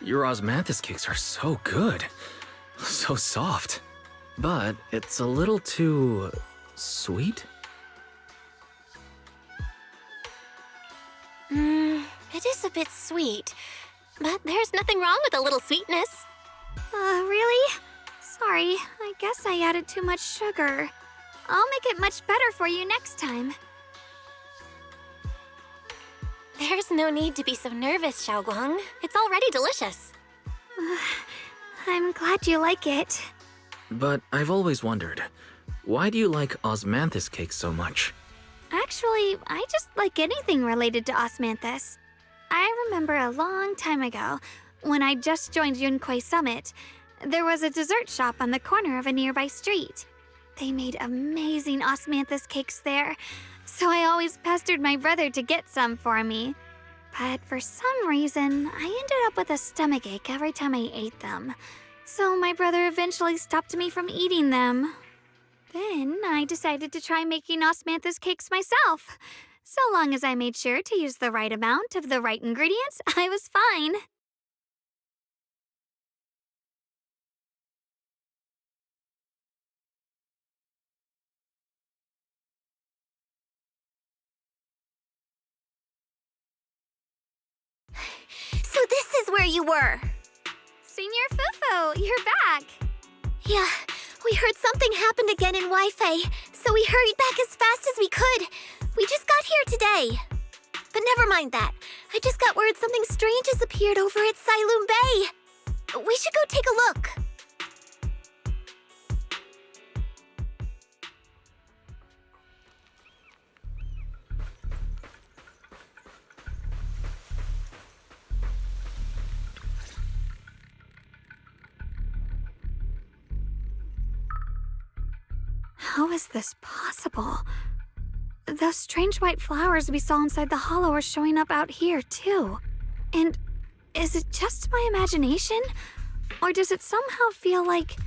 Your osmanthus cakes are so good. So soft. But it's a little too... sweet? It is a bit sweet. But there's nothing wrong with a little sweetness. Really? Sorry, I guess I added too much sugar. I'll make it much better for you next time. There's no need to be so nervous, Xiaoguang. It's already delicious. I'm glad you like it. But I've always wondered, why do you like osmanthus cakes so much? Actually, I just like anything related to osmanthus. I remember a long time ago, when I just joined Yunquai Summit, there was a dessert shop on the corner of a nearby street. They made amazing osmanthus cakes there, so I always pestered my brother to get some for me. But for some reason, I ended up with a stomachache every time I ate them. So my brother eventually stopped me from eating them. Then I decided to try making osmanthus cakes myself. So long as I made sure to use the right amount of the right ingredients, I was fine. So this is where you were. Senior Fufu, you're back. Yeah, we heard something happened again in Wi-Fi, so we hurried back as fast as we could. We just got here today. But never mind that. I just got word something strange has appeared over at Sailoon Bay. We should go take a look. How is this possible? Those strange white flowers we saw inside the hollow are showing up out here, too. And is it just my imagination? Or does it somehow feel like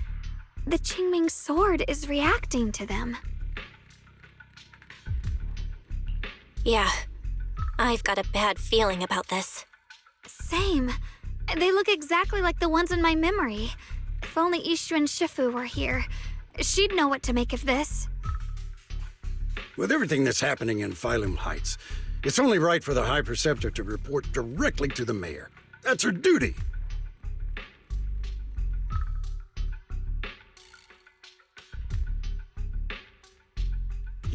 the Qingming sword is reacting to them? Yeah, I've got a bad feeling about this. Same. They look exactly like the ones in my memory. If only Ishu and Shifu were here, she'd know what to make of this. With everything that's happening in Phylum Heights, it's only right for the High Preceptor to report directly to the mayor. That's her duty.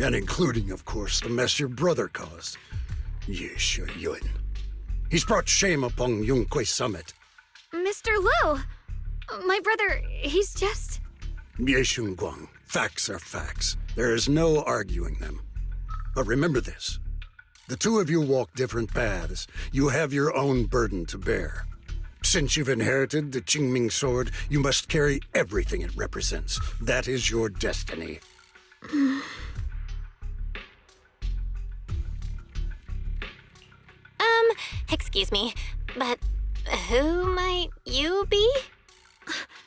And including, of course, the mess your brother caused. Yeshu Yun. He's brought shame upon Yunquai Summit. Mr. Liu! My brother, he's just... Yeshun Guang, facts are facts. There is no arguing them. But remember this. The two of you walk different paths. You have your own burden to bear. Since you've inherited the Qingming sword, you must carry everything it represents. That is your destiny. Excuse me, but who might you be?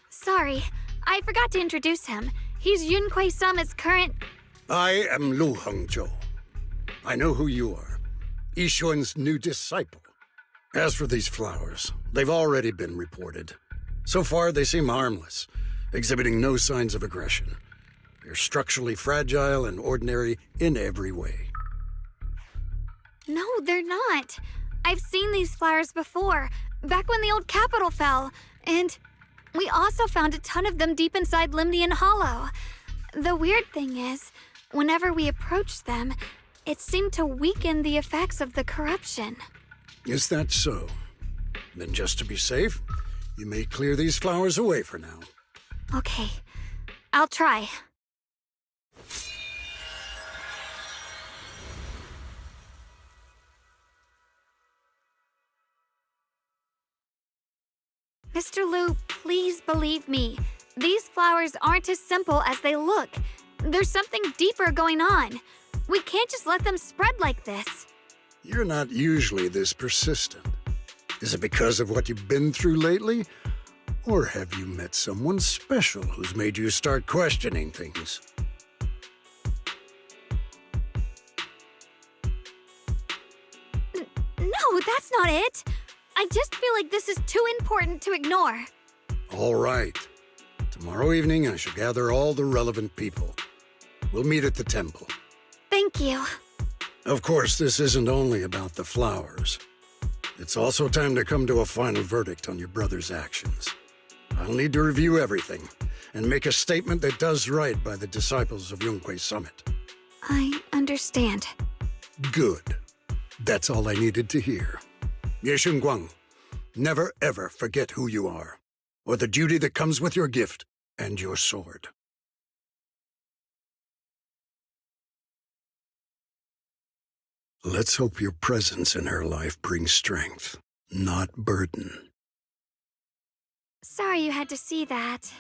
Sorry, I forgot to introduce him. He's Yunquai Summit's current... I am Lu Hengzhou. I know who you are. Yixuan's new disciple. As for these flowers, they've already been reported. So far, they seem harmless, exhibiting no signs of aggression. They're structurally fragile and ordinary in every way. No, they're not. I've seen these flowers before, back when the old capital fell, and we also found a ton of them deep inside Limnian Hollow. The weird thing is, whenever we approached them, it seemed to weaken the effects of the corruption. Is that so? Then just to be safe, you may clear these flowers away for now. Okay, I'll try. Mr. Liu, please believe me. These flowers aren't as simple as they look. There's something deeper going on. We can't just let them spread like this. You're not usually this persistent. Is it because of what you've been through lately? Or have you met someone special who's made you start questioning things? No, that's not it. I just feel like this is too important to ignore. All right. Tomorrow evening, I shall gather all the relevant people. We'll meet at the temple. Thank you. Of course, this isn't only about the flowers. It's also time to come to a final verdict on your brother's actions. I'll need to review everything and make a statement that does right by the disciples of Yunkwei Summit. I understand. Good. That's all I needed to hear. Ye Guang, never ever forget who you are, or the duty that comes with your gift and your sword. Let's hope your presence in her life brings strength, not burden. Sorry you had to see that.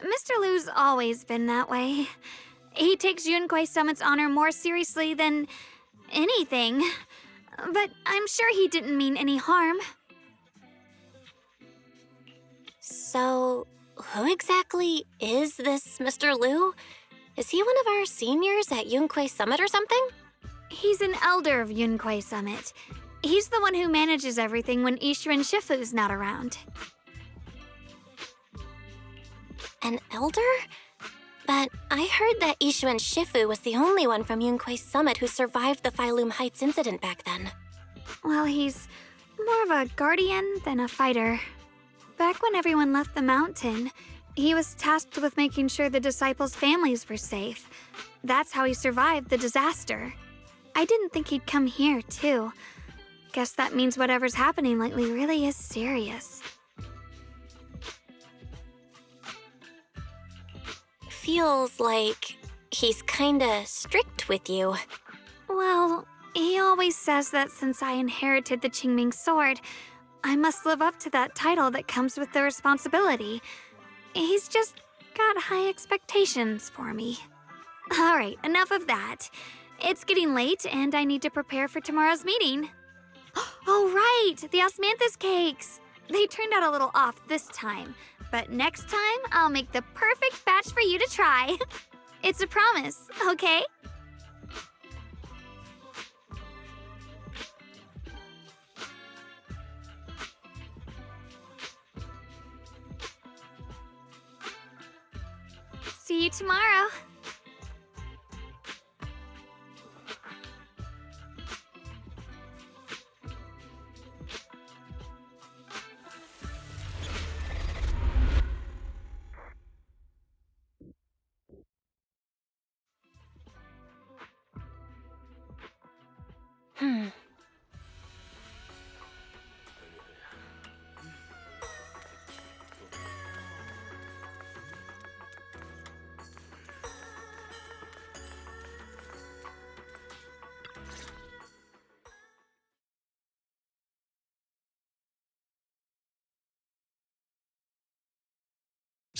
Mr. Liu's always been that way. He takes Yunkwei Summit's honor more seriously than anything. But I'm sure he didn't mean any harm. So, who exactly is this Mr. Liu? Is he one of our seniors at Yunkwei Summit or something? He's an elder of Yunkwei Summit. He's the one who manages everything when Ishu and Shifu's not around. An elder? But I heard that Ishu and Shifu was the only one from Yunkwei Summit who survived the Phylum Heights incident back then. Well, he's more of a guardian than a fighter. Back when everyone left the mountain, he was tasked with making sure the disciples' families were safe. That's how he survived the disaster. I didn't think he'd come here, too. Guess that means whatever's happening lately really is serious. Feels like he's kinda strict with you. Well, he always says that since I inherited the Qingming sword, I must live up to that title that comes with the responsibility. He's just got high expectations for me. All right, enough of that. It's getting late, and I need to prepare for tomorrow's meeting. Oh, right! The osmanthus cakes! They turned out a little off this time, but next time I'll make the perfect batch for you to try. It's a promise, okay? See you tomorrow.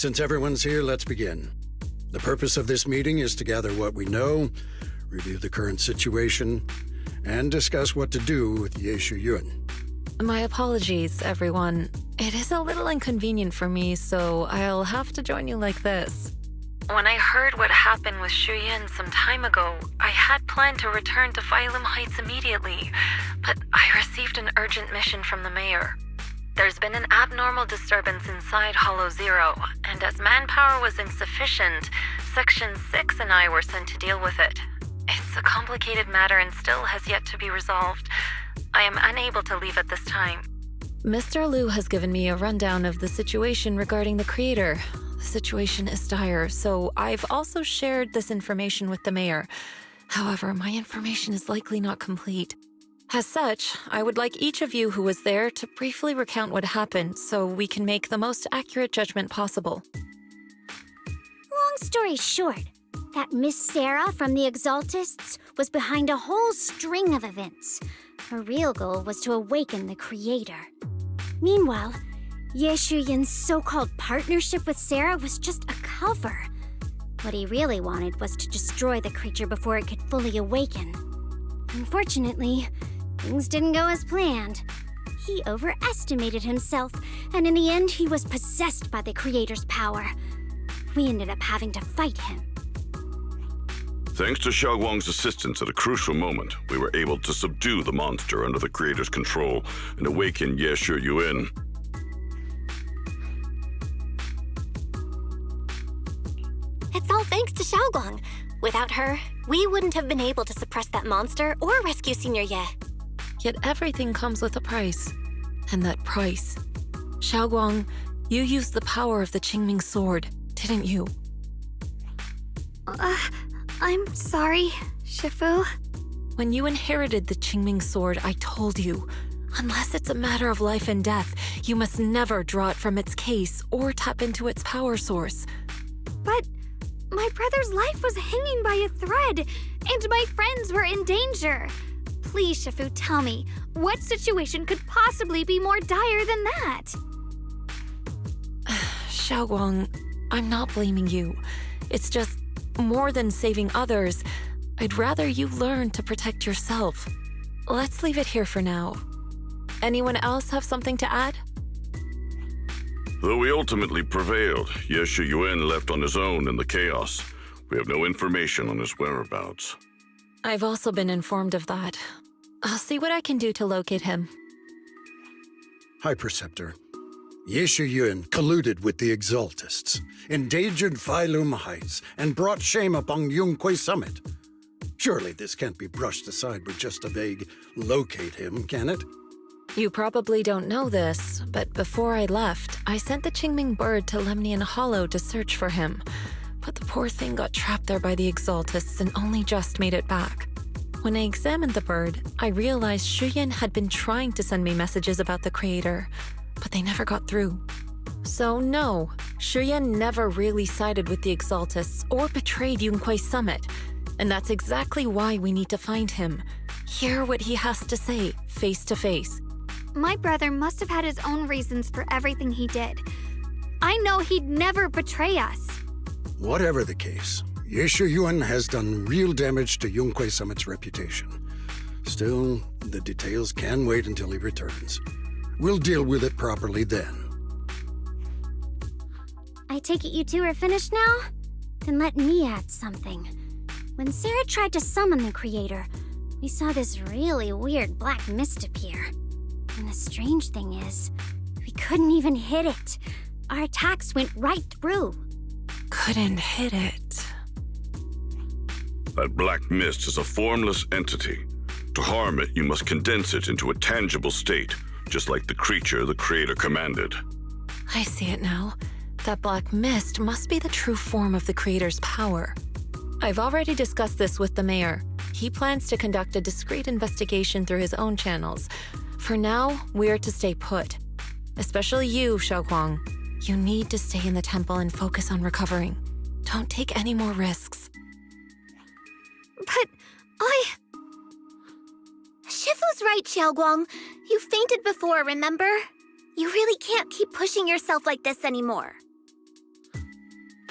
Since everyone's here, let's begin. The purpose of this meeting is to gather what we know, review the current situation, and discuss what to do with Yeshu Yun. My apologies, everyone. It is a little inconvenient for me, so I'll have to join you like this. When I heard what happened with Shu Yin some time ago, I had planned to return to Phylum Heights immediately, but I received an urgent mission from the mayor. There's been an abnormal disturbance inside Hollow Zero, and as manpower was insufficient, Section 6 and I were sent to deal with it. It's a complicated matter and still has yet to be resolved. I am unable to leave at this time. Mr. Liu has given me a rundown of the situation regarding the creator. The situation is dire, so I've also shared this information with the mayor. However, my information is likely not complete. As such, I would like each of you who was there to briefly recount what happened so we can make the most accurate judgment possible. Long story short, that Miss Sarah from the Exaltists was behind a whole string of events. Her real goal was to awaken the creator. Meanwhile, Yeshu Yin's so-called partnership with Sarah was just a cover. What he really wanted was to destroy the creature before it could fully awaken. Unfortunately, things didn't go as planned. He overestimated himself, and in the end, he was possessed by the creator's power. We ended up having to fight him. Thanks to Xiaoguang's assistance at a crucial moment, we were able to subdue the monster under the Creator's control and awaken Ye Shi Yuan. It's all thanks to Xiaoguang. Without her, we wouldn't have been able to suppress that monster or rescue Senior Ye. Yet everything comes with a price. And that price. Xiaoguang, you used the power of the Qingming sword, didn't you? I'm sorry, Shifu. When you inherited the Qingming sword, I told you, unless it's a matter of life and death, you must never draw it from its case or tap into its power source. But my brother's life was hanging by a thread, and my friends were in danger. Please, Shifu, tell me, what situation could possibly be more dire than that? Xiaoguang, I'm not blaming you. It's just, more than saving others, I'd rather you learn to protect yourself. Let's leave it here for now. Anyone else have something to add? Though we ultimately prevailed, Ye Shi Yuan left on his own in the chaos. We have no information on his whereabouts. I've also been informed of that. I'll see what I can do to locate him. High Preceptor, Ye Shi Yuan colluded with the Exaltists, endangered Phylum Heights, and brought shame upon Yunquay Summit. Surely this can't be brushed aside with just a vague locate him, can it? You probably don't know this, but before I left, I sent the Qingming bird to Lemnian Hollow to search for him. But the poor thing got trapped there by the Exaltists and only just made it back. When I examined the bird, I realized Shuyan had been trying to send me messages about the Creator, but they never got through. So no, Shuyan never really sided with the Exaltists or betrayed Yunquay Summit. And that's exactly why we need to find him. Hear what he has to say, face to face. My brother must have had his own reasons for everything he did. I know he'd never betray us. Whatever the case, Ye Shi Yuan has done real damage to Yunquay Summit's reputation. Still, the details can wait until he returns. We'll deal with it properly then. I take it you two are finished now? Then let me add something. When Sarah tried to summon the Creator, we saw this really weird black mist appear. And the strange thing is, we couldn't even hit it. Our attacks went right through. Couldn't hit it. That black mist is a formless entity. To harm it, you must condense it into a tangible state, just like the creature the Creator commanded. I see it now. That black mist must be the true form of the Creator's power. I've already discussed this with the mayor. He plans to conduct a discreet investigation through his own channels. For now, we're to stay put. Especially you, Xiaoguang. You need to stay in the temple and focus on recovering. Don't take any more risks. But Shifu's right, Xiaoguang. You fainted before, remember? You really can't keep pushing yourself like this anymore.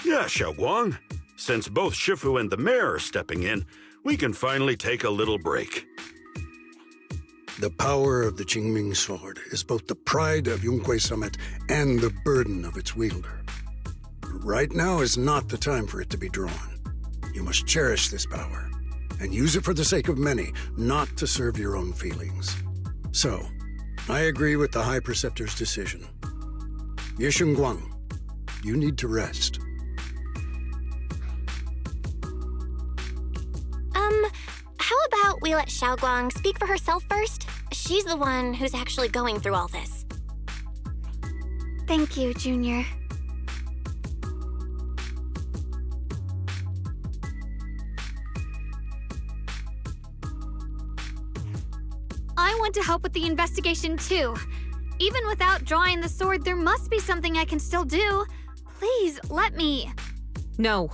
Yeah, Xiaoguang. Since both Shifu and the mayor are stepping in, we can finally take a little break. The power of the Qingming sword is both the pride of Yunquay Summit and the burden of its wielder. Right now is not the time for it to be drawn. You must cherish this power and use it for the sake of many, not to serve your own feelings. So, I agree with the High Preceptor's decision. Yishunguang, you need to rest. How about we let Xiaoguang speak for herself first? She's the one who's actually going through all this. thank you, Junior. I want to help with the investigation too. Even without drawing the sword, there must be something I can still do. Please, let me. No.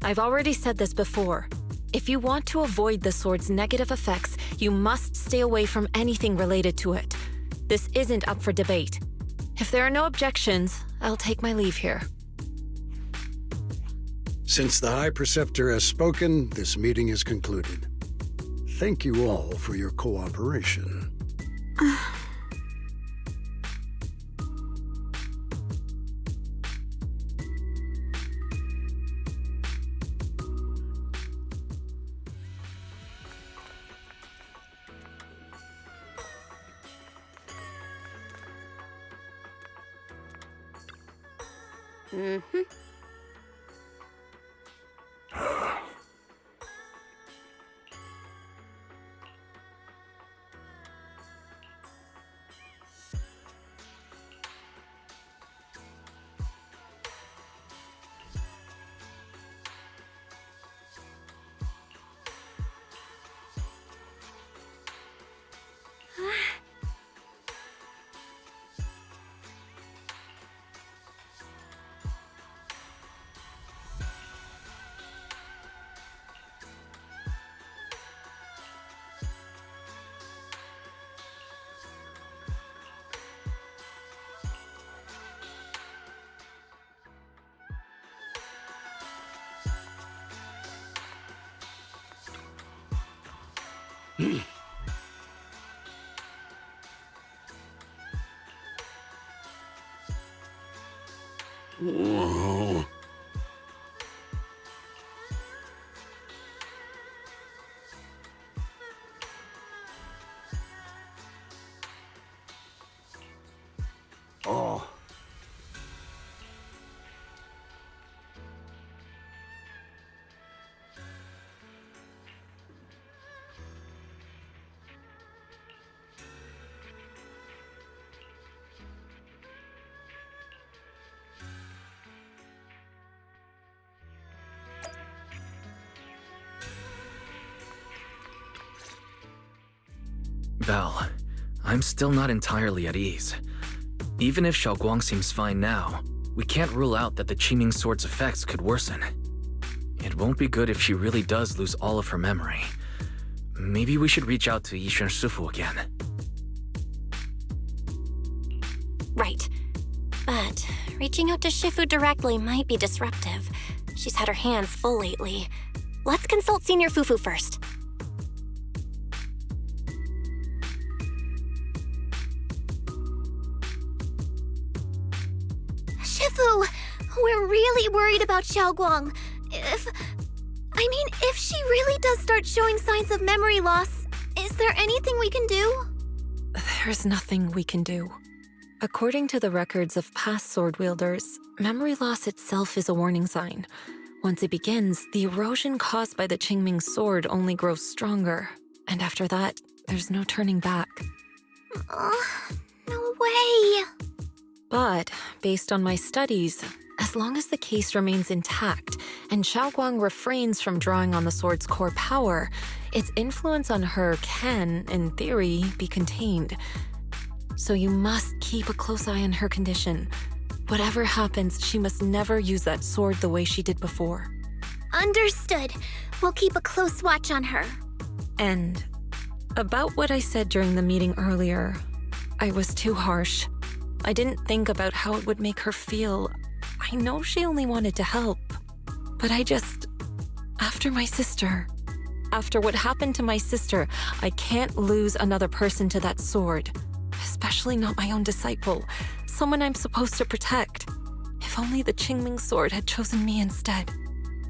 I've already said this before. If you want to avoid the sword's negative effects, you must stay away from anything related to it. This isn't up for debate. If there are no objections, I'll take my leave here. Since the High Preceptor has spoken, this meeting is concluded. Thank you all for your cooperation. Mm-hmm. Whoa. Oh. Belle, I'm still not entirely at ease. Even if Xiaoguang seems fine now, we can't rule out that the Qingming Sword's effects could worsen. It won't be good if she really does lose all of her memory. Maybe we should reach out to Yixuan Shifu again. Right. But reaching out to Shifu directly might be disruptive. She's had her hands full lately. Let's consult Senior Fufu first. Shifu, we're really worried about Xiaoguang. If she really does start showing signs of memory loss, is there anything we can do? There's nothing we can do. According to the records of past sword wielders, memory loss itself is a warning sign. Once it begins, the erosion caused by the Qingming Sword only grows stronger. And after that, there's no turning back. No way. But, based on my studies, as long as the case remains intact and Xiaoguang refrains from drawing on the sword's core power, its influence on her can, in theory, be contained. So you must keep a close eye on her condition. Whatever happens, she must never use that sword the way she did before. Understood. We'll keep a close watch on her. And about what I said during the meeting earlier, I was too harsh. I didn't think about how it would make her feel. I know she only wanted to help. But after my sister, after what happened to my sister, I can't lose another person to that sword. Especially not my own disciple, someone I'm supposed to protect. If only the Qingming Sword had chosen me instead.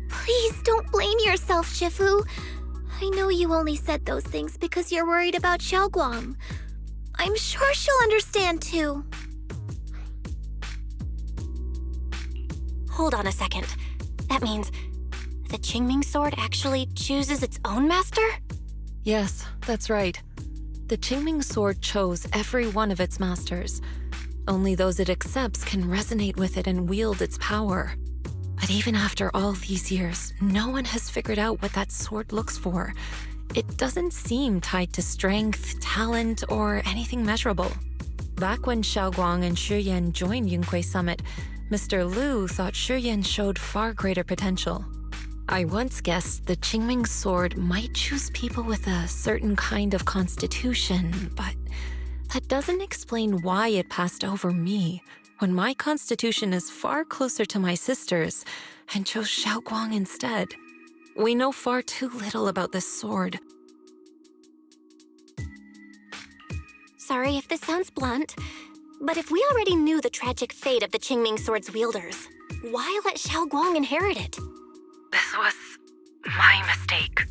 Please don't blame yourself, Shifu. I know you only said those things because you're worried about Xiaoguang. I'm sure she'll understand too. Hold on a second. That means the Qingming Sword actually chooses its own master? Yes, that's right. The Qingming Sword chose every one of its masters. Only those it accepts can resonate with it and wield its power. But even after all these years, no one has figured out what that sword looks for. It doesn't seem tied to strength, talent, or anything measurable. Back when Xiaoguang and Shiyan joined Yunquei Summit, Mr. Liu thought Shiyan showed far greater potential. I once guessed the Qingming Sword might choose people with a certain kind of constitution, but that doesn't explain why it passed over me, when my constitution is far closer to my sister's, and chose Xiaoguang instead. We know far too little about this sword. Sorry if this sounds blunt, but if we already knew the tragic fate of the Qingming Sword's wielders, why let Xiaoguang inherit it? This was my mistake.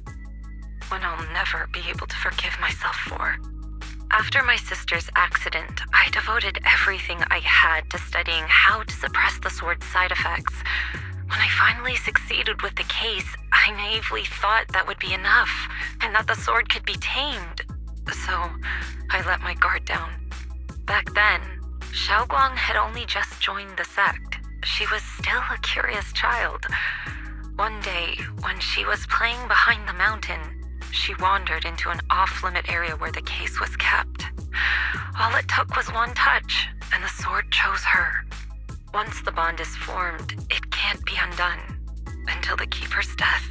One I'll never be able to forgive myself for. After my sister's accident, I devoted everything I had to studying how to suppress the sword's side effects. When I finally succeeded with the case, I naively thought that would be enough, and that the sword could be tamed. So, I let my guard down. Back then, Xiaoguang had only just joined the sect. She was still a curious child. One day, when she was playing behind the mountain, she wandered into an off-limit area where the case was kept. All it took was one touch, and the sword chose her. Once the bond is formed, it can't be undone. Until the Keeper's death.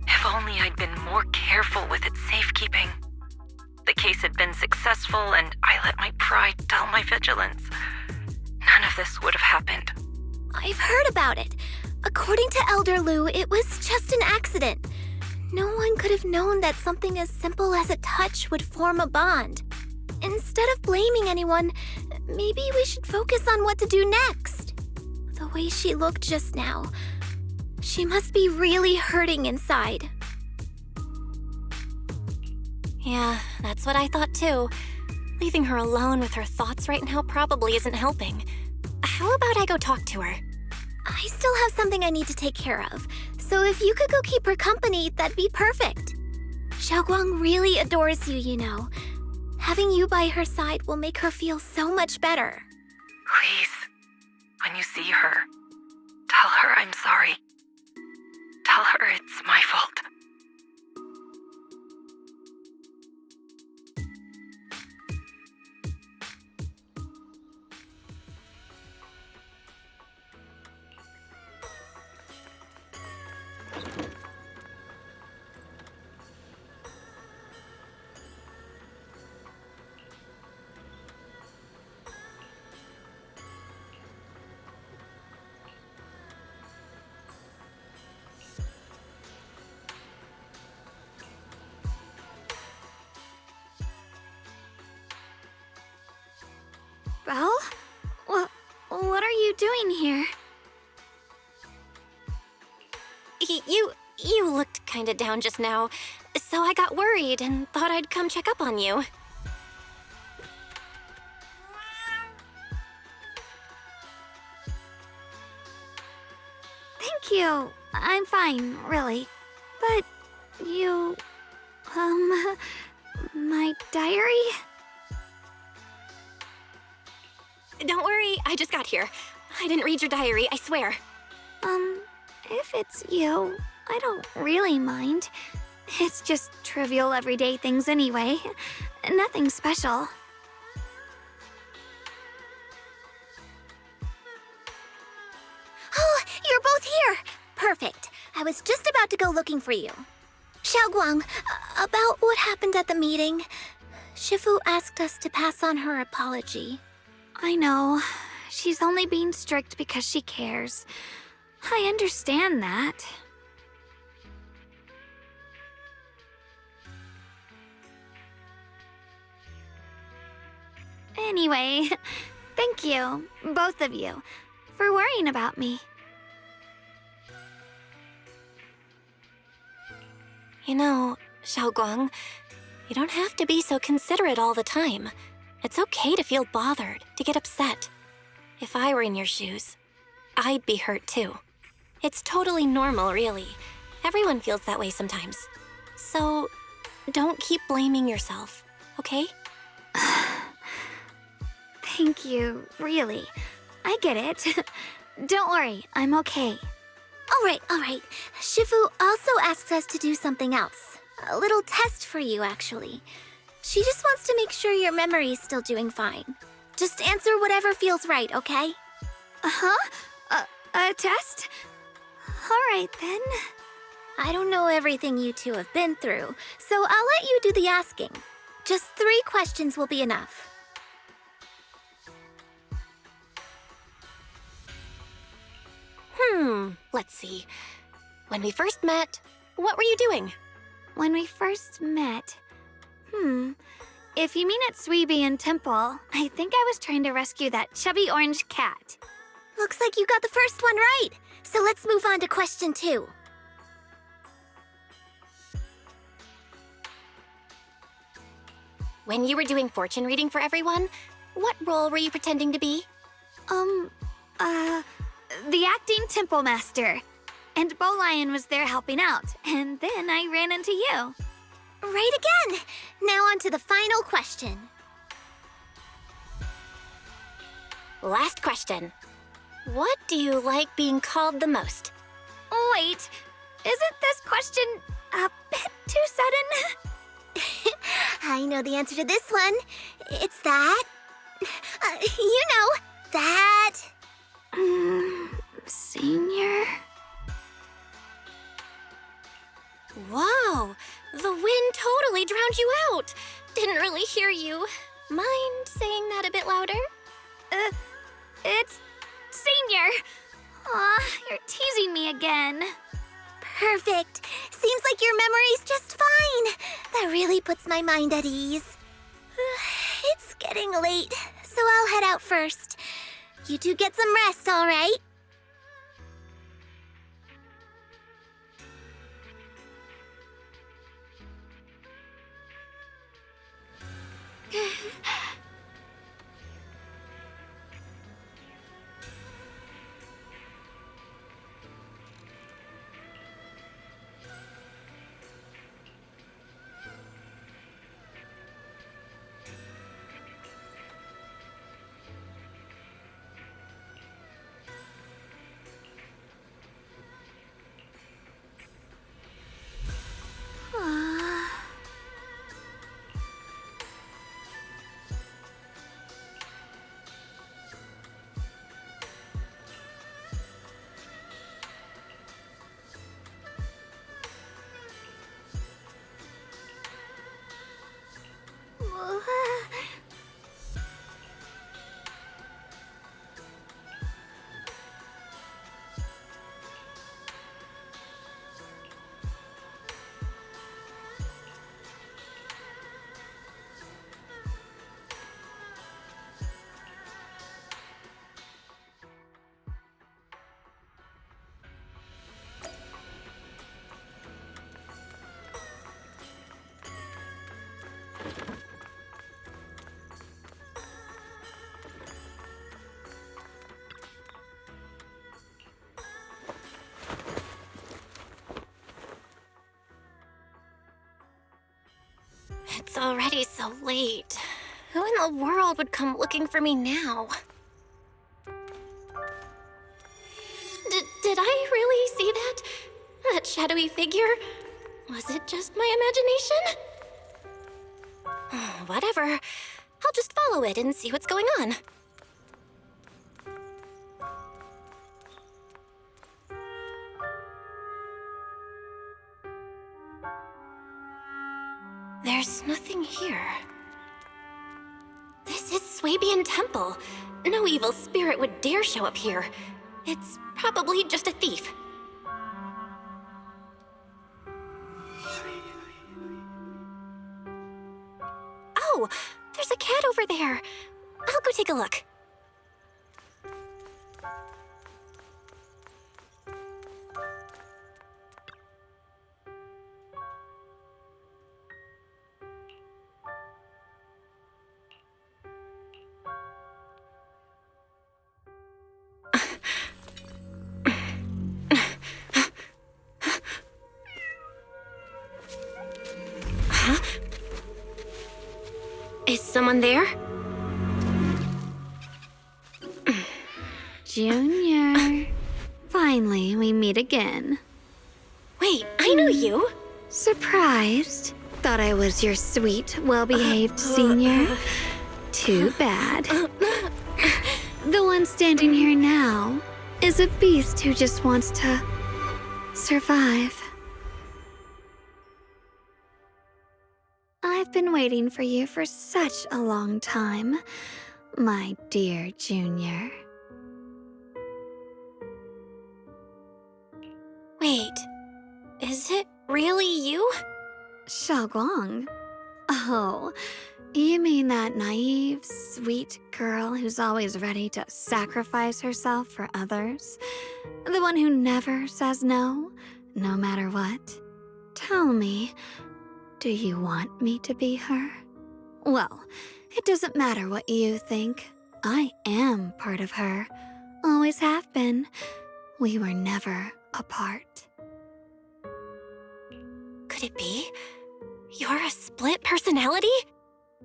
If only I'd been more careful with its safekeeping. The case had been successful, and I let my pride dull my vigilance. None of this would have happened. I've heard about it. According to Elder Lu, it was just an accident. No one could have known that something as simple as a touch would form a bond. Instead of blaming anyone, maybe we should focus on what to do next. The way she looked just now, she must be really hurting inside. Yeah, that's what I thought too. Leaving her alone with her thoughts right now probably isn't helping. How about I go talk to her? I still have something I need to take care of, so if you could go keep her company, that'd be perfect. Xiaoguang really adores you, you know. Having you by her side will make her feel so much better. Please, when you see her, tell her I'm sorry. Tell her it's my fault. Belle? What are you doing here? You looked kinda down just now, so I got worried and thought I'd come check up on you. Thank you. I'm fine, really. But you... my diary? Don't worry, I just got here. I didn't read your diary, I swear. If it's you, I don't really mind. It's just trivial everyday things anyway. Nothing special. Oh, you're both here! Perfect. I was just about to go looking for you. Xiaoguang, about what happened at the meeting. Shifu asked us to pass on her apology. I know. She's only being strict because she cares. I understand that. Anyway, thank you, both of you, for worrying about me. You know, Xiaoguang, you don't have to be so considerate all the time. It's okay to feel bothered, to get upset. If I were in your shoes, I'd be hurt too. It's totally normal, really. Everyone feels that way sometimes. So, don't keep blaming yourself, okay? Thank you, really. I get it. Don't worry, I'm okay. All right. Shifu also asked us to do something else. A little test for you, actually. She just wants to make sure your memory's still doing fine. Just answer whatever feels right, okay? Uh-huh? A test? All right, then. I don't know everything you two have been through, so I'll let you do the asking. Just 3 questions will be enough. Let's see. When we first met, what were you doing? When we first met... If you mean at Suibian Temple, I think I was trying to rescue that chubby orange cat. Looks like you got the first one right. So let's move on to question 2. When you were doing fortune reading for everyone, what role were you pretending to be? The acting temple master. And Bowlion was there helping out, and then I ran into you. Right again! Now on to the final question. Last question. What do you like being called the most? Wait, isn't this question a bit too sudden? I know the answer to this one. It's that. You know, that. Senior? Whoa, the wind totally drowned you out. Didn't really hear you. Mind saying that a bit louder? It's Senior. Aw, you're teasing me again. Perfect. Seems like your memory's just fine. That really puts my mind at ease. It's getting late, so I'll head out first. You two get some rest, all right? It's already so late. Who in the world would come looking for me now? Did I really see that? That shadowy figure? Was it just my imagination? Whatever. I'll just follow it and see what's going on. There's nothing here. This is Swabian Temple. No evil spirit would dare show up here. It's probably just a thief. Oh, there's a cat over there. I'll go take a look. Is someone there? Junior. Finally, we meet again. Wait, I know you. Surprised? Thought I was your sweet, well-behaved senior? Too bad. The one standing here now is a beast who just wants to survive. I've been waiting for you for such a long time, my dear Junior. Wait, is it really you? Xiaoguang? Oh, you mean that naive, sweet girl who's always ready to sacrifice herself for others? The one who never says no, no matter what? Tell me, do you want me to be her? Well, it doesn't matter what you think. I am part of her. Always have been. We were never apart. Could it be? You're a split personality?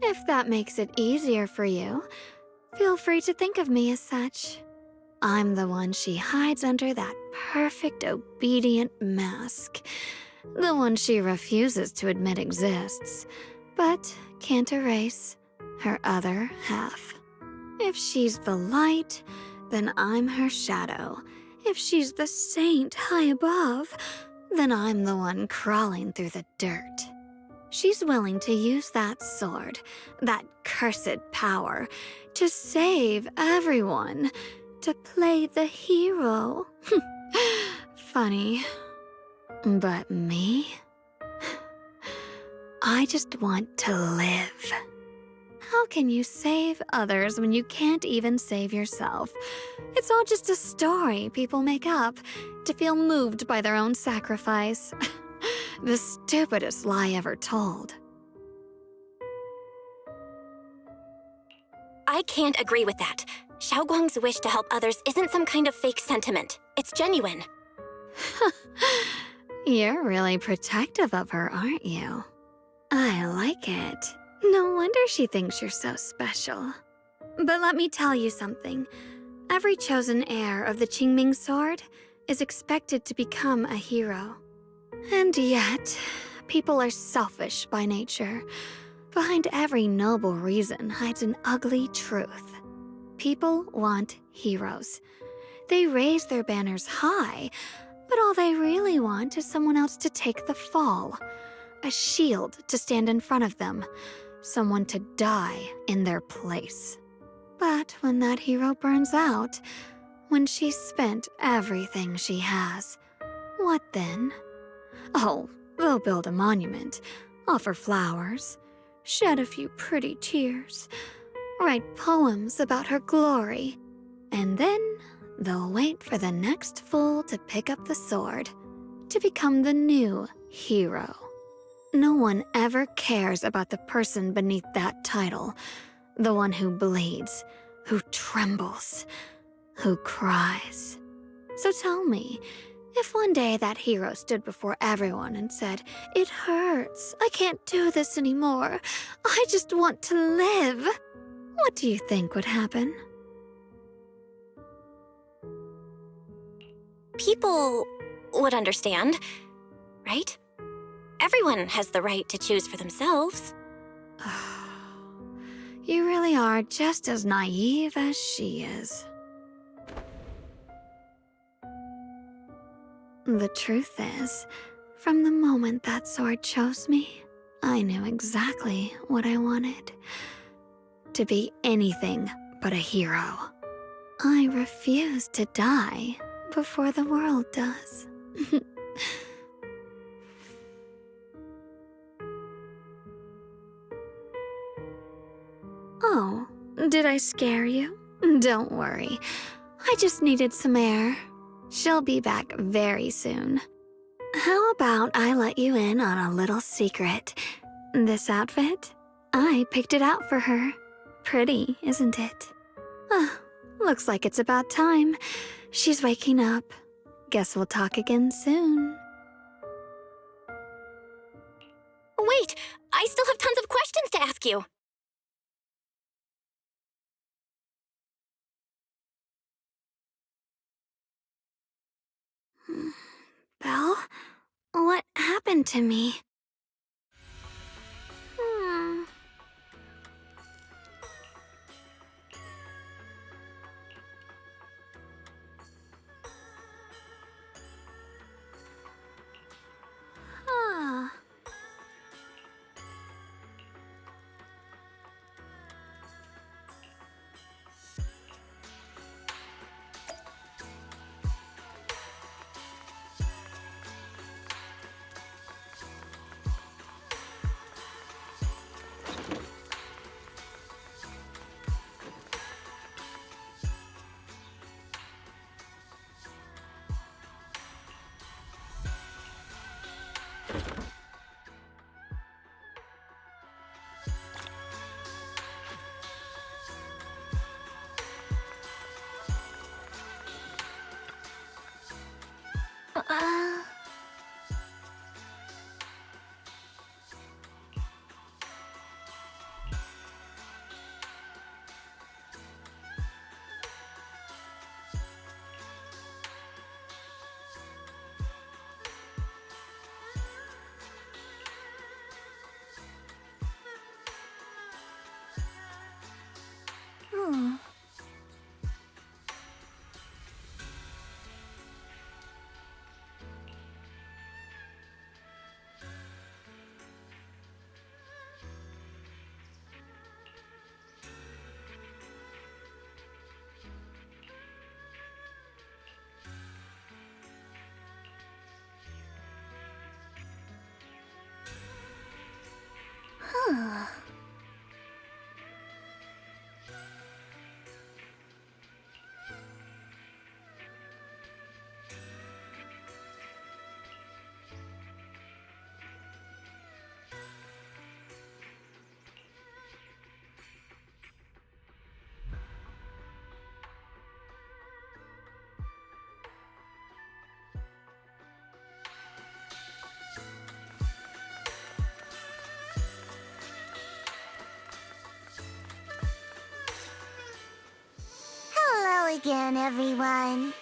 If that makes it easier for you, feel free to think of me as such. I'm the one she hides under that perfect obedient mask. The one she refuses to admit exists, but can't erase her other half. If she's the light, then I'm her shadow. If she's the saint high above, then I'm the one crawling through the dirt. She's willing to use that sword, that cursed power, to save everyone, to play the hero. Funny. But me? I just want to live. How can you save others when you can't even save yourself? It's all just a story people make up to feel moved by their own sacrifice. The stupidest lie ever told. I can't agree with that. Xiaoguang's wish to help others isn't some kind of fake sentiment. It's genuine. You're really protective of her, aren't you? I like it. No wonder she thinks you're so special. But let me tell you something. Every chosen heir of the Qingming sword is expected to become a hero. And yet, people are selfish by nature. Behind every noble reason hides an ugly truth. People want heroes. They raise their banners high, but all they really want is someone else to take the fall. A shield to stand in front of them. Someone to die in their place. But when that hero burns out, when she's spent everything she has, what then? Oh, they'll build a monument, offer flowers, shed a few pretty tears, write poems about her glory, and then they'll wait for the next fool to pick up the sword, to become the new hero. No one ever cares about the person beneath that title, the one who bleeds, who trembles, who cries. So tell me, if one day that hero stood before everyone and said, "It hurts, I can't do this anymore, I just want to live," what do you think would happen? People would understand, right? Everyone has the right to choose for themselves. You really are just as naive as she is. The truth is, from the moment that sword chose me, I knew exactly what I wanted. To be anything but a hero. I refuse to die before the world does. Oh, did I scare you? Don't worry. I just needed some air. She'll be back very soon. How about I let you in on a little secret? This outfit? I picked it out for her. Pretty, isn't it? Looks like it's about time. She's waking up. Guess we'll talk again soon. Wait, I still have tons of questions to ask you. Belle? What happened to me? Huh. Uh... Hmm. Huh. Hello again, everyone.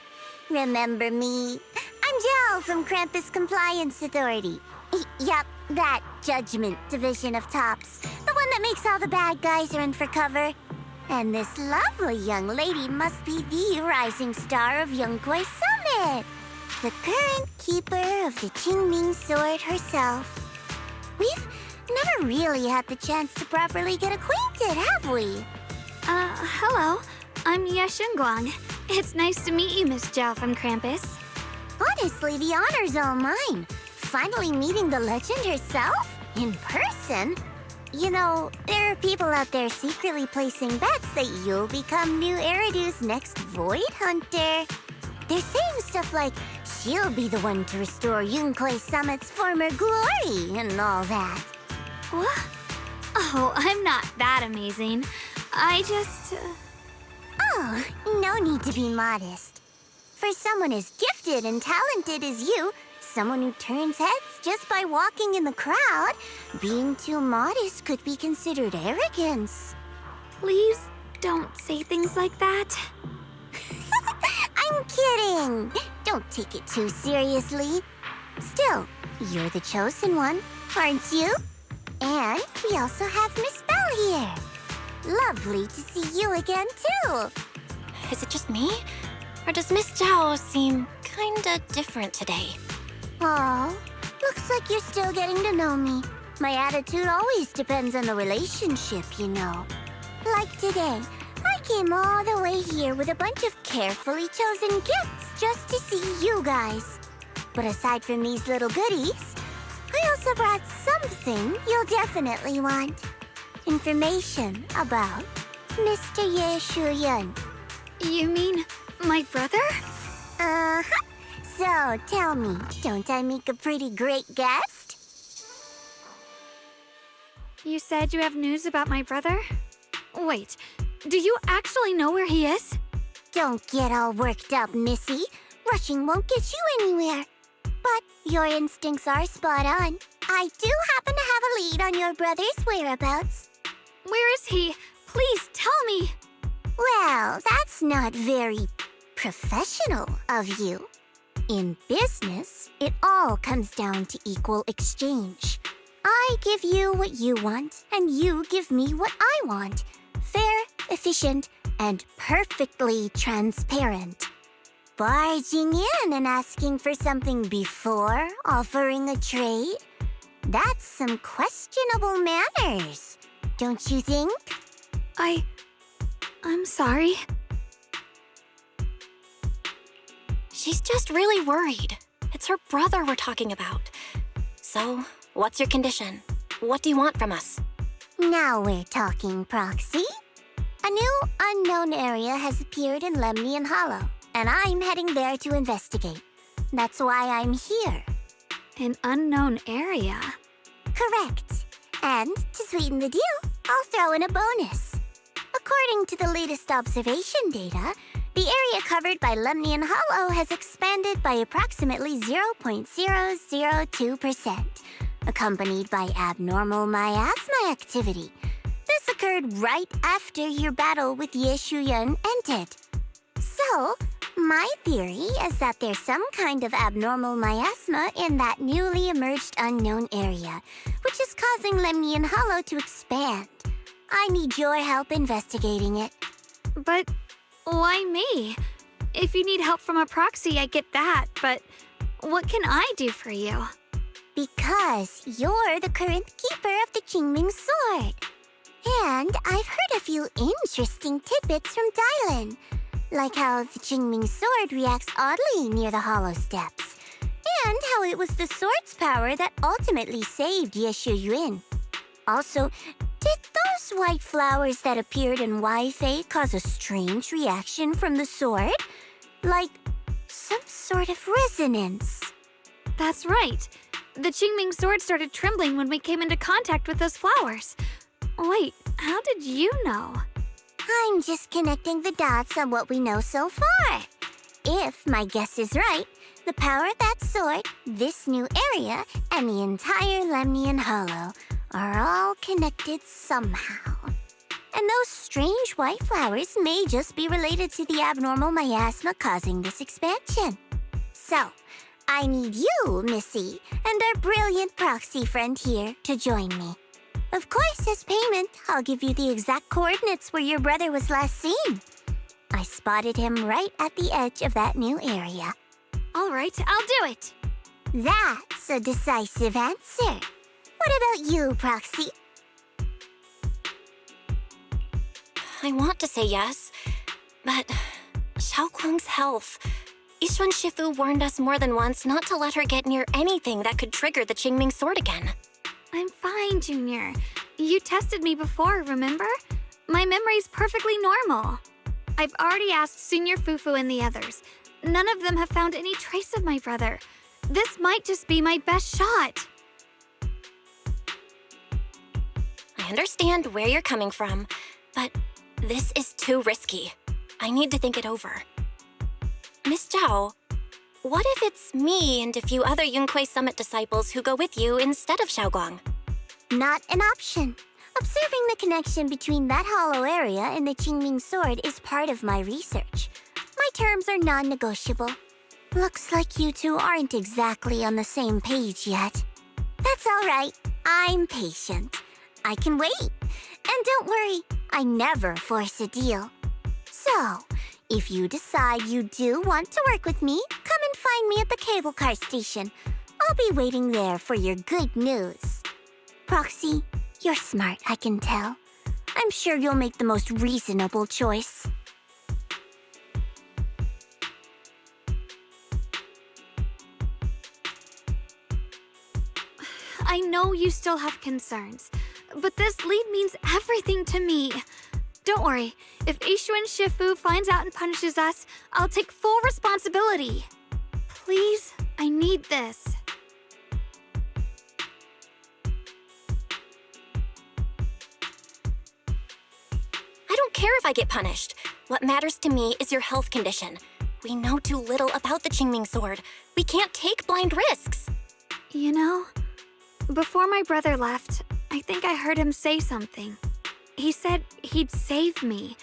Remember me? I'm Jill from Krampus Compliance Authority. Yup, that Judgment Division of Tops. The one that makes all the bad guys run for cover. And this lovely young lady must be the rising star of Yunkwei Summit. The current keeper of the Qingming Sword herself. We've never really had the chance to properly get acquainted, have we? Hello. I'm Yeshunguang. It's nice to meet you, Miss Zhao from Krampus. Honestly, the honor's all mine. Finally meeting the legend herself? In person? You know, there are people out there secretly placing bets that you'll become new Eridu's next Void Hunter. They're saying stuff like, she'll be the one to restore Yunkwei Summit's former glory and all that. What? Oh, I'm not that amazing. I just... Oh, no need to be modest. For someone as gifted and talented as you, someone who turns heads just by walking in the crowd, being too modest could be considered arrogance. Please don't say things like that. I'm kidding. Don't take it too seriously. Still, you're the chosen one, aren't you? And we also have Miss Belle here. Lovely to see you again, too. Is it just me? Or does Miss Zhao seem kinda different today? Oh, looks like you're still getting to know me. My attitude always depends on the relationship, you know. Like today, I came all the way here with a bunch of carefully chosen gifts just to see you guys. But aside from these little goodies, I also brought something you'll definitely want. Information about Mr. Ye Shuyun. You mean my brother? Uh-huh. So, tell me, don't I make a pretty great guest? You said you have news about my brother? Wait, do you actually know where he is? Don't get all worked up, Missy. Rushing won't get you anywhere. But your instincts are spot on. I do happen to have a lead on your brother's whereabouts. Where is he? Please tell me. Well, that's not very professional of you. In business, it all comes down to equal exchange. I give you what you want, and you give me what I want. Fair, efficient, and perfectly transparent. Barging in and asking for something before offering a trade? That's some questionable manners, don't you think? I'm sorry. She's just really worried. It's her brother we're talking about. So, what's your condition? What do you want from us? Now we're talking, Proxy. A new unknown area has appeared in Lemnian Hollow, and I'm heading there to investigate. That's why I'm here. An unknown area? Correct. And to sweeten the deal, I'll throw in a bonus. According to the latest observation data, The area covered by Lemnian Hollow has expanded by approximately 0.002%, accompanied by abnormal miasma activity. This occurred right after your battle with Ye Shuyan ended. So, my theory is that there's some kind of abnormal miasma in that newly emerged unknown area, which is causing Lemnian Hollow to expand. I need your help investigating it. But why me? If you need help from a proxy, I get that, but what can I do for you? Because you're the current keeper of the Qingming sword. And I've heard a few interesting tidbits from Dylan, like how the Qingming sword reacts oddly near the hollow steps, and how it was the sword's power that ultimately saved Ye Shuyuan. Also, did those white flowers that appeared in Wi-Fi cause a strange reaction from the sword? Like some sort of resonance? That's right. The Qingming sword started trembling when we came into contact with those flowers. Wait, how did you know? I'm just connecting the dots on what we know so far. If my guess is right, the power of that sword, this new area, and the entire Lemnian Hollow are all connected somehow. And those strange white flowers may just be related to the abnormal miasma causing this expansion. So, I need you, Missy, and our brilliant proxy friend here to join me. Of course, as payment, I'll give you the exact coordinates where your brother was last seen. I spotted him right at the edge of that new area. All right, I'll do it. That's a decisive answer. What about you, Proxy? I want to say yes, but Xiaoguang's health. Yixuan Shifu warned us more than once not to let her get near anything that could trigger the Qingming sword again. I'm fine, Junior. You tested me before, remember? My memory's perfectly normal. I've already asked Senior Fufu and the others. None of them have found any trace of my brother. This might just be my best shot. I understand where you're coming from, but this is too risky. I need to think it over. Miss Zhao, what if it's me and a few other Yunquei Summit disciples who go with you instead of Xiaoguang? Not an option. Observing the connection between that hollow area and the Qingming sword is part of my research. My terms are non-negotiable. Looks like you two aren't exactly on the same page yet. That's all right. I'm patient. I can wait. And don't worry, I never force a deal. So, if you decide you do want to work with me, come and find me at the cable car station. I'll be waiting there for your good news. Proxy, you're smart, I can tell. I'm sure you'll make the most reasonable choice. I know you still have concerns, but this lead means everything to me. Don't worry, if Yixuan Shifu finds out and punishes us, I'll take full responsibility. Please, I need this. I don't care if I get punished. What matters to me is your health condition. We know too little about the Qingming sword. We can't take blind risks. You know, before my brother left, I think I heard him say something. He said he'd save me.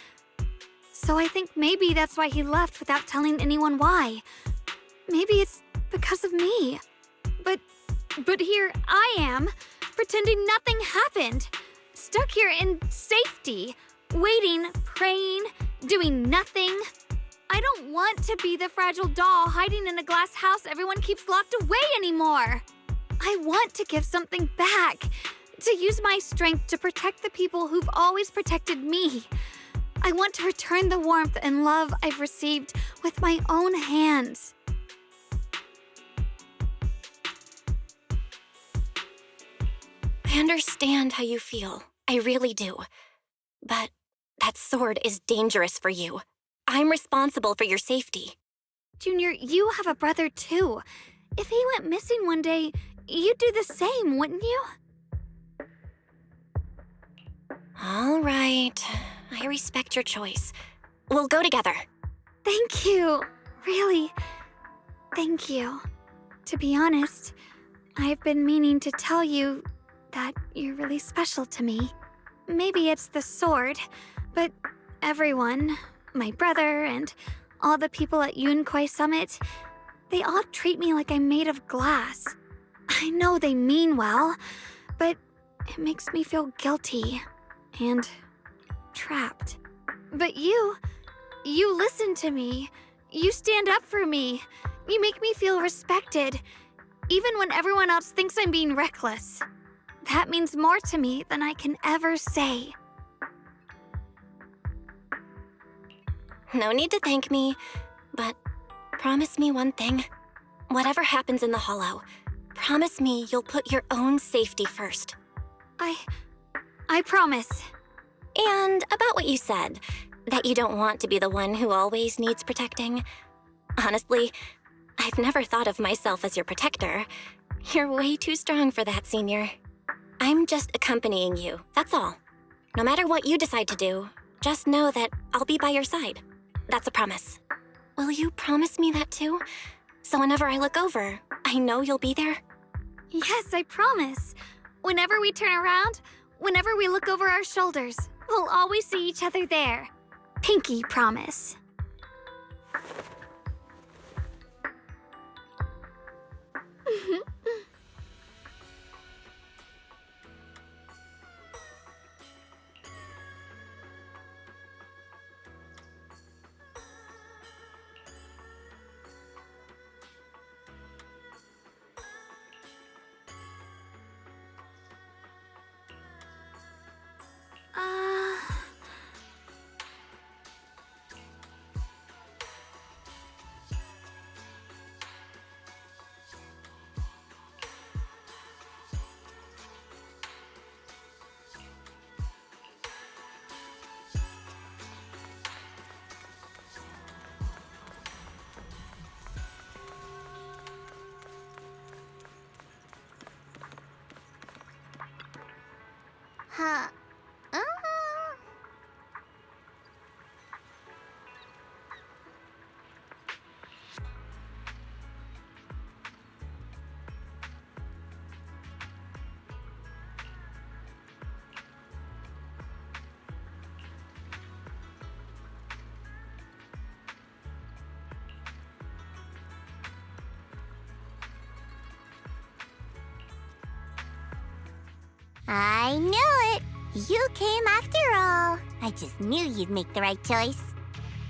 So I think maybe that's why he left without telling anyone why. Maybe it's because of me. But here I am, pretending nothing happened. Stuck here in safety, waiting, praying, doing nothing. I don't want to be the fragile doll hiding in a glass house everyone keeps locked away anymore. I want to give something back. To use my strength to protect the people who've always protected me. I want to return the warmth and love I've received with my own hands. I understand how you feel. I really do. But that sword is dangerous for you. I'm responsible for your safety. Junior, you have a brother too. If he went missing one day, you'd do the same, wouldn't you? All right. I respect your choice. We'll go together. Thank you. Really, thank you. To be honest, I've been meaning to tell you that you're really special to me. Maybe it's the sword, but everyone, my brother and all the people at Yunkwei Summit, they all treat me like I'm made of glass. I know they mean well, but it makes me feel guilty and trapped. But you listen to me. You stand up for me. You make me feel respected, even when everyone else thinks I'm being reckless. That means more to me than I can ever say. No need to thank me, but promise me one thing. Whatever happens in the Hollow, promise me you'll put your own safety first. I promise. And about what you said, that you don't want to be the one who always needs protecting. Honestly, I've never thought of myself as your protector. You're way too strong for that, Senior. I'm just accompanying you, that's all. No matter what you decide to do, just know that I'll be by your side. That's a promise. Will you promise me that too? So whenever I look over, I know you'll be there? Yes, I promise. Whenever we turn around, whenever we look over our shoulders, we'll always see each other there. Pinky promise. Huh. I knew it! You came after all. I just knew you'd make the right choice.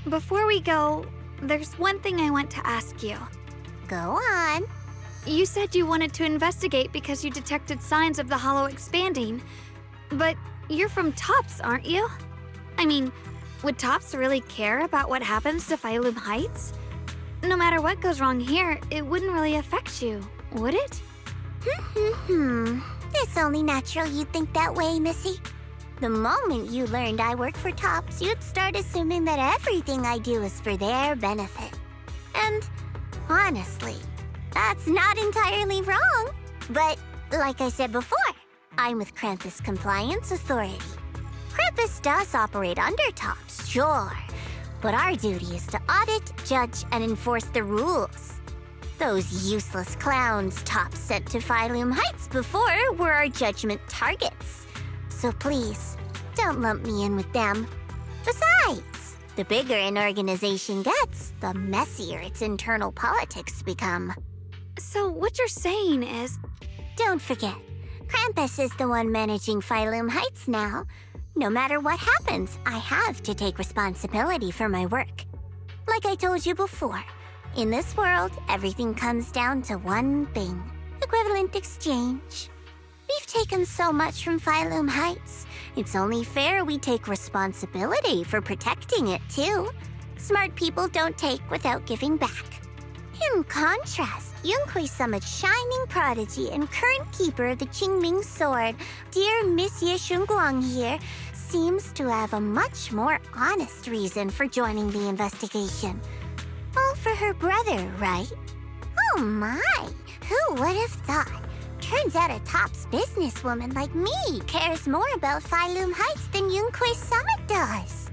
Before we go, there's one thing I want to ask you. Go on. You said you wanted to investigate because you detected signs of the Hollow expanding. But you're from Tops, aren't you? I mean, would Tops really care about what happens to Phylum Heights? No matter what goes wrong here, it wouldn't really affect you, would it? It's only natural you'd think that way, Missy. The moment you learned I work for Tops, you'd start assuming that everything I do is for their benefit. And honestly, that's not entirely wrong. But like I said before, I'm with Krampus Compliance Authority. Krampus does operate under Tops, sure. But our duty is to audit, judge, and enforce the rules. Those useless clowns Tops sent to Phylum Heights before were our judgment targets. So please, don't lump me in with them. Besides, the bigger an organization gets, the messier its internal politics become. So what you're saying is... Don't forget, Krampus is the one managing Phylum Heights now. No matter what happens, I have to take responsibility for my work. Like I told you before, in this world, everything comes down to one thing: equivalent exchange. We've taken so much from Phylum Heights. It's only fair we take responsibility for protecting it, too. Smart people don't take without giving back. In contrast, Yunkwei Summit's shining prodigy and current keeper of the Qingming Sword, dear Miss Ye Shunguang here, seems to have a much more honest reason for joining the investigation. All for her brother, right? Oh my, who would have thought? Turns out a Tops businesswoman like me cares more about Phylum Heights than Yunkwei Summit does.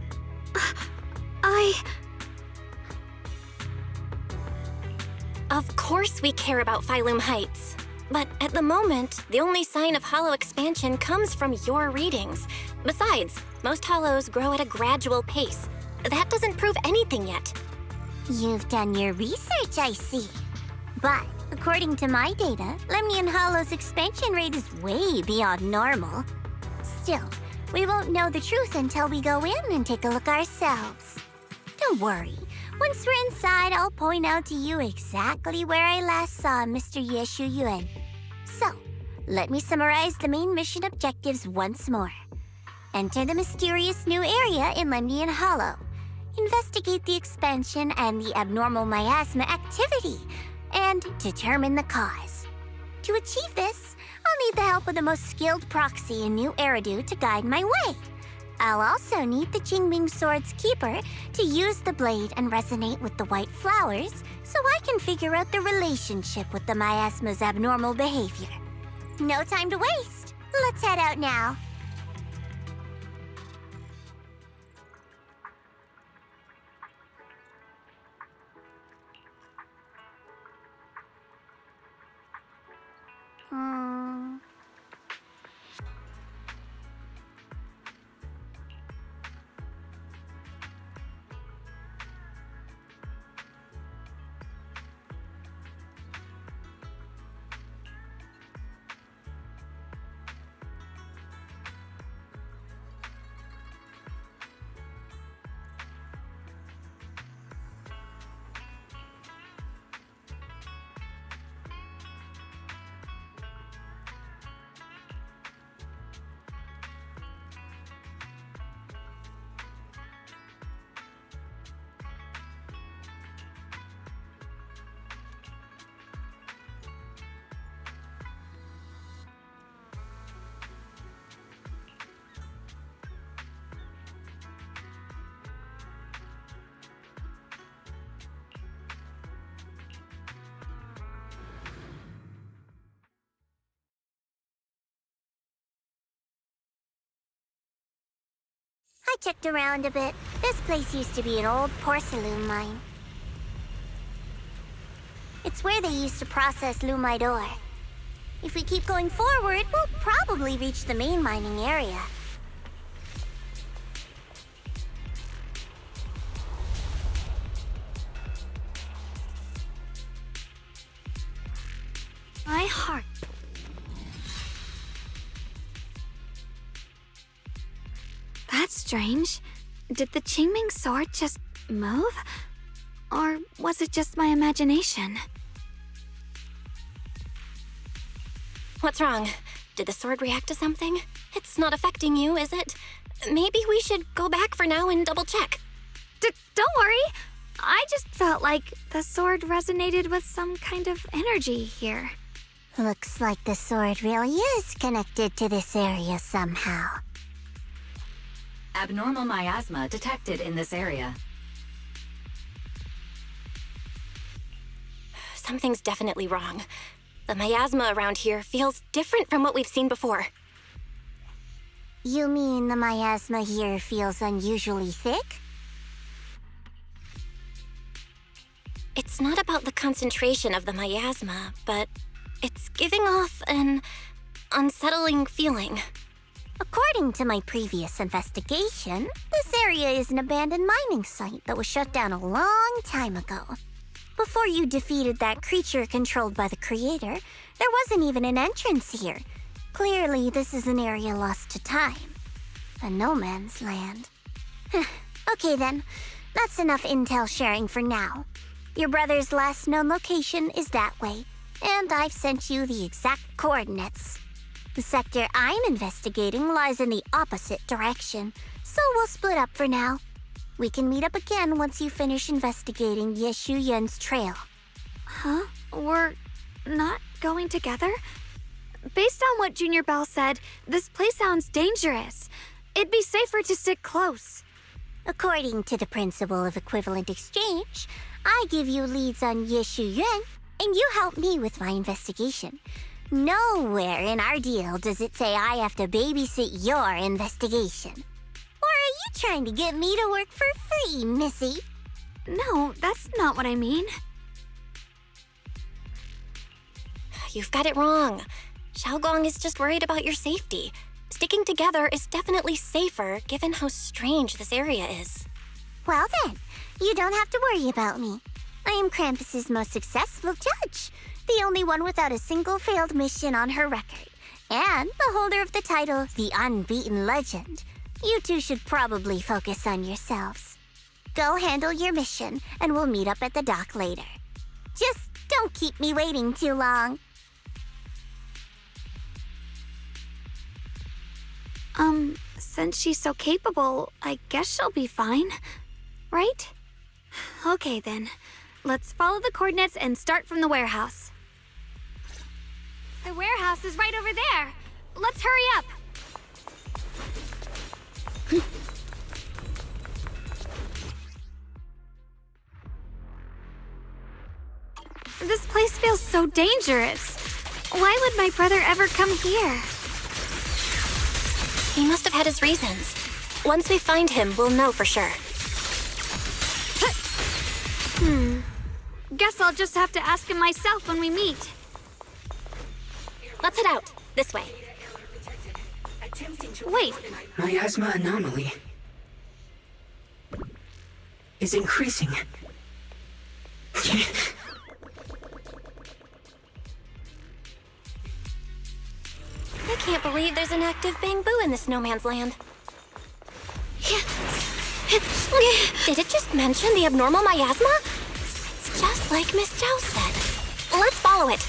course we care about Phylum Heights. But at the moment, the only sign of hollow expansion comes from your readings. Besides, most hollows grow at a gradual pace. That doesn't prove anything yet. You've done your research, I see. But according to my data, Lemnian Hollow's expansion rate is way beyond normal. Still, we won't know the truth until we go in and take a look ourselves. Don't worry. Once we're inside, I'll point out to you exactly where I last saw Mr. Yeshu Yuan. So, let me summarize the main mission objectives once more. Enter the mysterious new area in Lemnian Hollow. Investigate the expansion and the abnormal miasma activity, and determine the cause. To achieve this, I'll need the help of the most skilled proxy in New Eridu to guide my way. I'll also need the Qingming Sword's keeper to use the blade and resonate with the white flowers so I can figure out the relationship with the miasma's abnormal behavior. No time to waste. Let's head out now. I checked around a bit. This place used to be an old porcelain mine. It's where they used to process lumite ore. If we keep going forward, we'll probably reach the main mining area. My heart. That's strange. Did the Qingming sword just move? Or was it just my imagination? What's wrong? Did the sword react to something? It's not affecting you, is it? Maybe we should go back for now and double check. Don't worry. I just felt like the sword resonated with some kind of energy here. Looks like the sword really is connected to this area somehow. Abnormal miasma detected in this area. Something's definitely wrong. The miasma around here feels different from what we've seen before. You mean the miasma here feels unusually thick? It's not about the concentration of the miasma, but it's giving off an unsettling feeling. According to my previous investigation, this area is an abandoned mining site that was shut down a long time ago. Before you defeated that creature controlled by the creator, there wasn't even an entrance here. Clearly, this is an area lost to time. A no man's land. Okay then, that's enough intel sharing for now. Your brother's last known location is that way, and I've sent you the exact coordinates. The sector I'm investigating lies in the opposite direction, so we'll split up for now. We can meet up again once you finish investigating Yeshu Yen's trail. Huh? We're not going together? Based on what Junior Bell said, this place sounds dangerous. It'd be safer to stick close. According to the principle of equivalent exchange, I give you leads on Yeshu Yuan, and you help me with my investigation. Nowhere in our deal does it say I have to babysit your investigation. Or are you trying to get me to work for free, Missy? No, that's not what I mean. You've got it wrong. Xiaoguang is just worried about your safety. Sticking together is definitely safer, given how strange this area is. Well then, you don't have to worry about me. I am Krampus's most successful judge, the only one without a single failed mission on her record, and the holder of the title, the Unbeaten Legend. You two should probably focus on yourselves. Go handle your mission, and we'll meet up at the dock later. Just don't keep me waiting too long. Since she's so capable, I guess she'll be fine, right? Okay then, let's follow the coordinates and start from the warehouse. The warehouse is right over there. Let's hurry up. This place feels so dangerous. Why would my brother ever come here? He must have had his reasons. Once we find him, we'll know for sure. Guess I'll just have to ask him myself when we meet. Let's head out. This way. Wait, Miasma anomaly is increasing. I can't believe there's an active bamboo in the snowman's land. Did it just mention the abnormal miasma? It's just like Miss Zhao said. Let's follow it.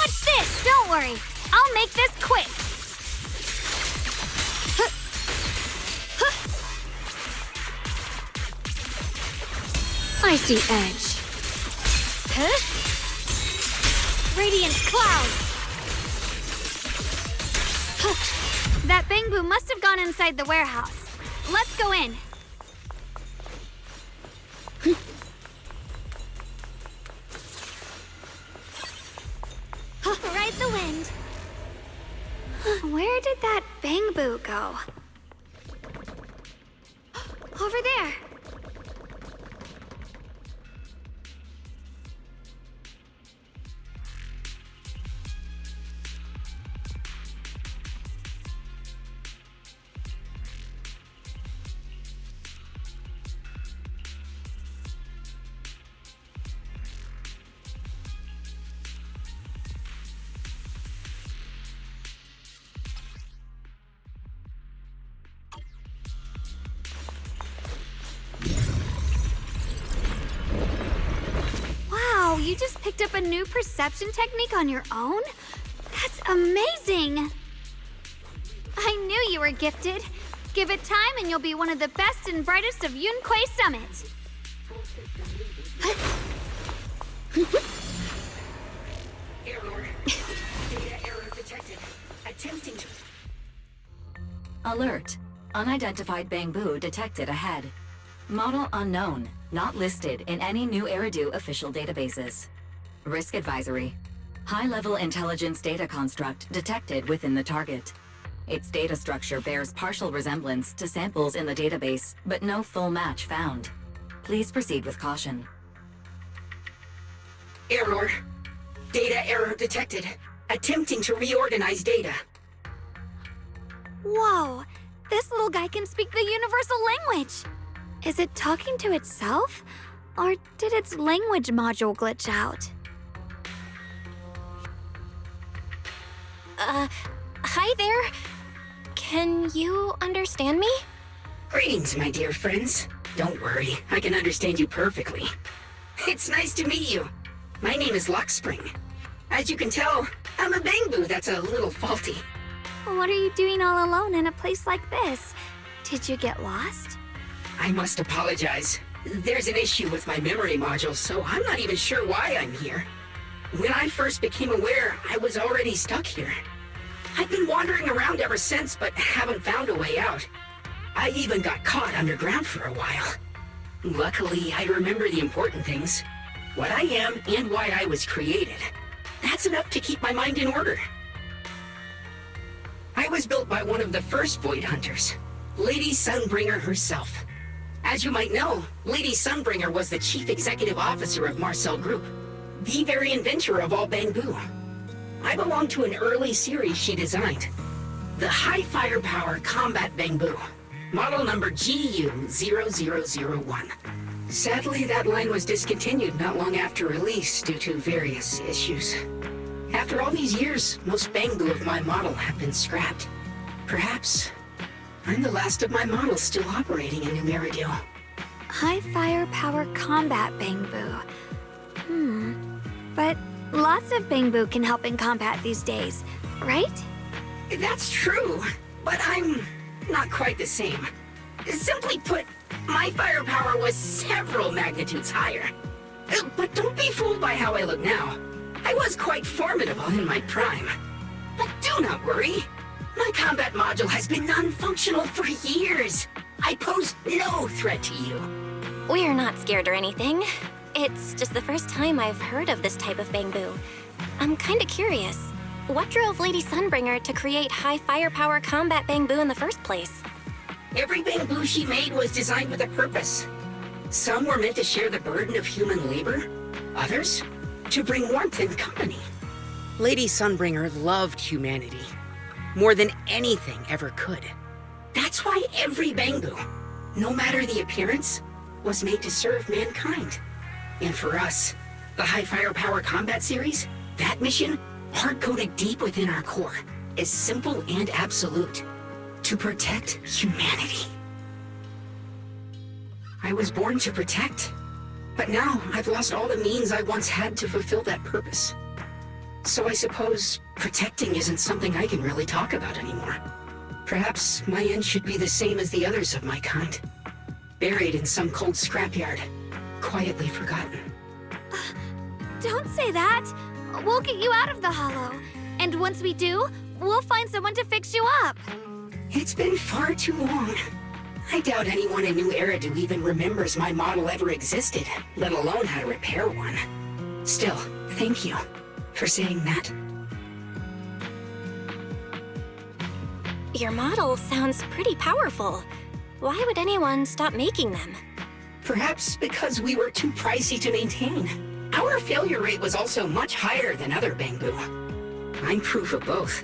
watch this! Don't worry, I'll make this quick. I see edge. Radiant clouds. That bamboo must have gone inside the warehouse. Let's go in. Ride the wind. Where did that bamboo go? Over there. Wow, you just picked up a new perception technique on your own? That's amazing! I knew you were gifted. Give it time and you'll be one of the best and brightest of Yunquay Summit. Error. Data error detected. Attempting to... Alert. Unidentified bamboo detected ahead. Model unknown. Not listed in any new Eridu official databases. Risk advisory. High-level intelligence data construct detected within the target. Its data structure bears partial resemblance to samples in the database, but no full match found. Please proceed with caution. Error. Data error detected. Attempting to reorganize data. Whoa, this little guy can speak the universal language. Is it talking to itself? Or did its language module glitch out? Hi there. Can you understand me? Greetings, my dear friends. Don't worry, I can understand you perfectly. It's nice to meet you. My name is Lockspring. As you can tell, I'm a bamboo that's a little faulty. What are you doing all alone in a place like this? Did you get lost? I must apologize. There's an issue with my memory module, so I'm not even sure why I'm here. When I first became aware, I was already stuck here. I've been wandering around ever since, but haven't found a way out. I even got caught underground for a while. Luckily, I remember the important things. What I am and why I was created. That's enough to keep my mind in order. I was built by one of the first Void Hunters, Lady Sunbringer herself. As you might know, Lady Sunbringer was the chief executive officer of Marcel Group. the very inventor of all bamboo. I belong to an early series she designed. The High Firepower Combat Bamboo, model number GU0001. Sadly, that line was discontinued not long after release due to various issues. After all these years, most bamboo of my model have been scrapped. Perhaps I'm the last of my models still operating in New Eridu. High firepower combat bamboo. But lots of bamboo can help in combat these days, right? That's true, but I'm not quite the same. Simply put, my firepower was several magnitudes higher. But don't be fooled by how I look now. I was quite formidable in my prime. But do not worry. My combat module has been non-functional for years. I pose no threat to you. We're not scared or anything. It's just the first time I've heard of this type of bamboo. I'm kinda curious. What drove Lady Sunbringer to create high firepower combat bamboo in the first place? Every bamboo she made was designed with a purpose. Some were meant to share the burden of human labor. Others, to bring warmth and company. Lady Sunbringer loved humanity more than anything ever could. That's why every bamboo, no matter the appearance, was made to serve mankind. And for us, the High Firepower Combat Series, that mission, hard-coded deep within our core, is simple and absolute. To protect humanity. I was born to protect, but now I've lost all the means I once had to fulfill that purpose. So I suppose protecting isn't something I can really talk about anymore. Perhaps my end should be the same as the others of my kind. Buried in some cold scrapyard, quietly forgotten. Don't say that. We'll get you out of the hollow. And once we do, we'll find someone to fix you up. It's been far too long. I doubt anyone in New Eridu even remembers my model ever existed, let alone how to repair one. Still, thank you for saying that. Your model sounds pretty powerful. Why would anyone stop making them? Perhaps because we were too pricey to maintain. Our failure rate was also much higher than other bamboo. I'm proof of both.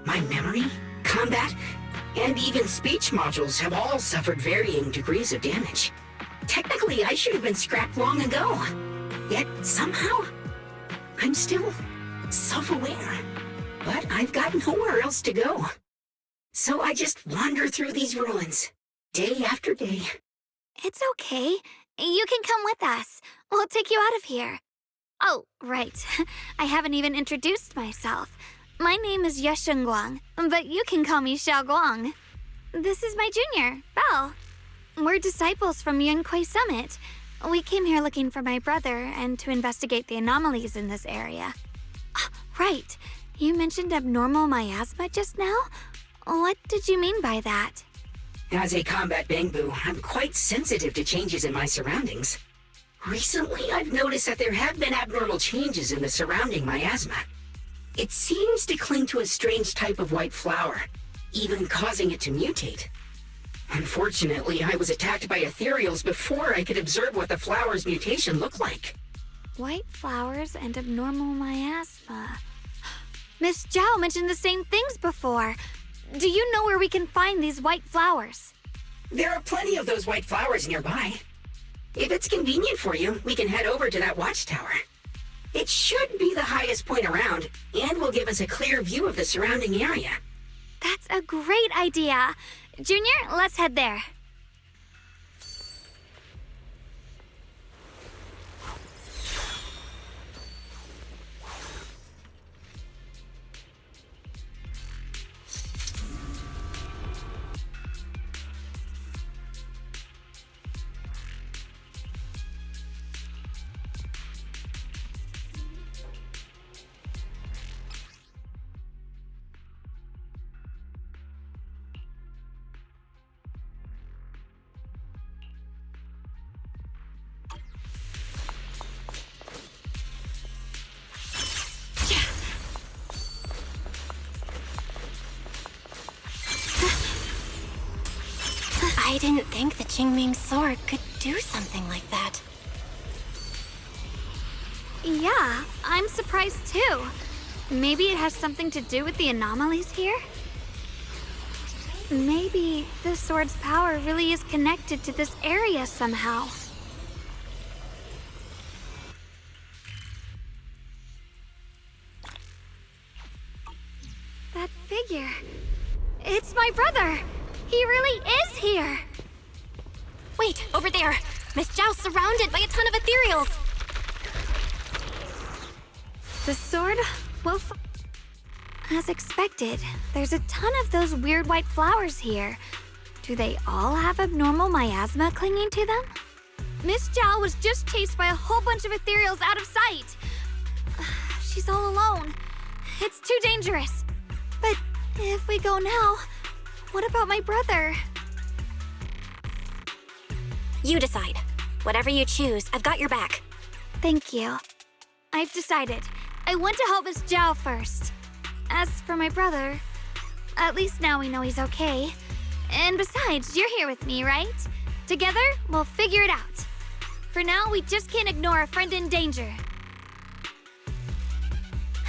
My memory, combat, and even speech modules have all suffered varying degrees of damage. Technically, I should have been scrapped long ago. Yet, somehow, I'm still self-aware. But I've got nowhere else to go. So I just wander through these ruins, day after day. It's okay. You can come with us. We'll take you out of here. Oh, right. I haven't even introduced myself. My name is Guang, but you can call me Xiaoguang. This is my junior, Belle. We're disciples from Yunquei Summit. We came here looking for my brother and to investigate the anomalies in this area. Right. You mentioned abnormal miasma just now? What did you mean by that? As a combat bamboo, I'm quite sensitive to changes in my surroundings. Recently, I've noticed that there have been abnormal changes in the surrounding miasma. It seems to cling to a strange type of white flower, even causing it to mutate. Unfortunately, I was attacked by ethereals before I could observe what the flower's mutation looked like. White flowers and abnormal miasma. Miss Zhao mentioned the same things before. Do you know where we can find these white flowers? There are plenty of those white flowers nearby. If it's convenient for you, we can head over to that watchtower. It should be the highest point around, and will give us a clear view of the surrounding area. That's a great idea. Junior, let's head there. I didn't think the Qingming sword could do something like that. Yeah, I'm surprised too. Maybe it has something to do with the anomalies here? Maybe the sword's power really is connected to this area somehow. That figure. It's my brother! He really is here! Wait, over there! Miss Zhao's surrounded by a ton of ethereals! The sword? Well, as expected, there's a ton of those weird white flowers here. Do they all have abnormal miasma clinging to them? Miss Zhao was just chased by a whole bunch of ethereals out of sight. She's all alone. It's too dangerous. But if we go now, what about my brother? You decide. Whatever you choose, I've got your back. Thank you. I've decided. I want to help Miss Zhao first. As for my brother, at least now we know he's okay. And besides, you're here with me, right? Together, we'll figure it out. For now, we just can't ignore a friend in danger.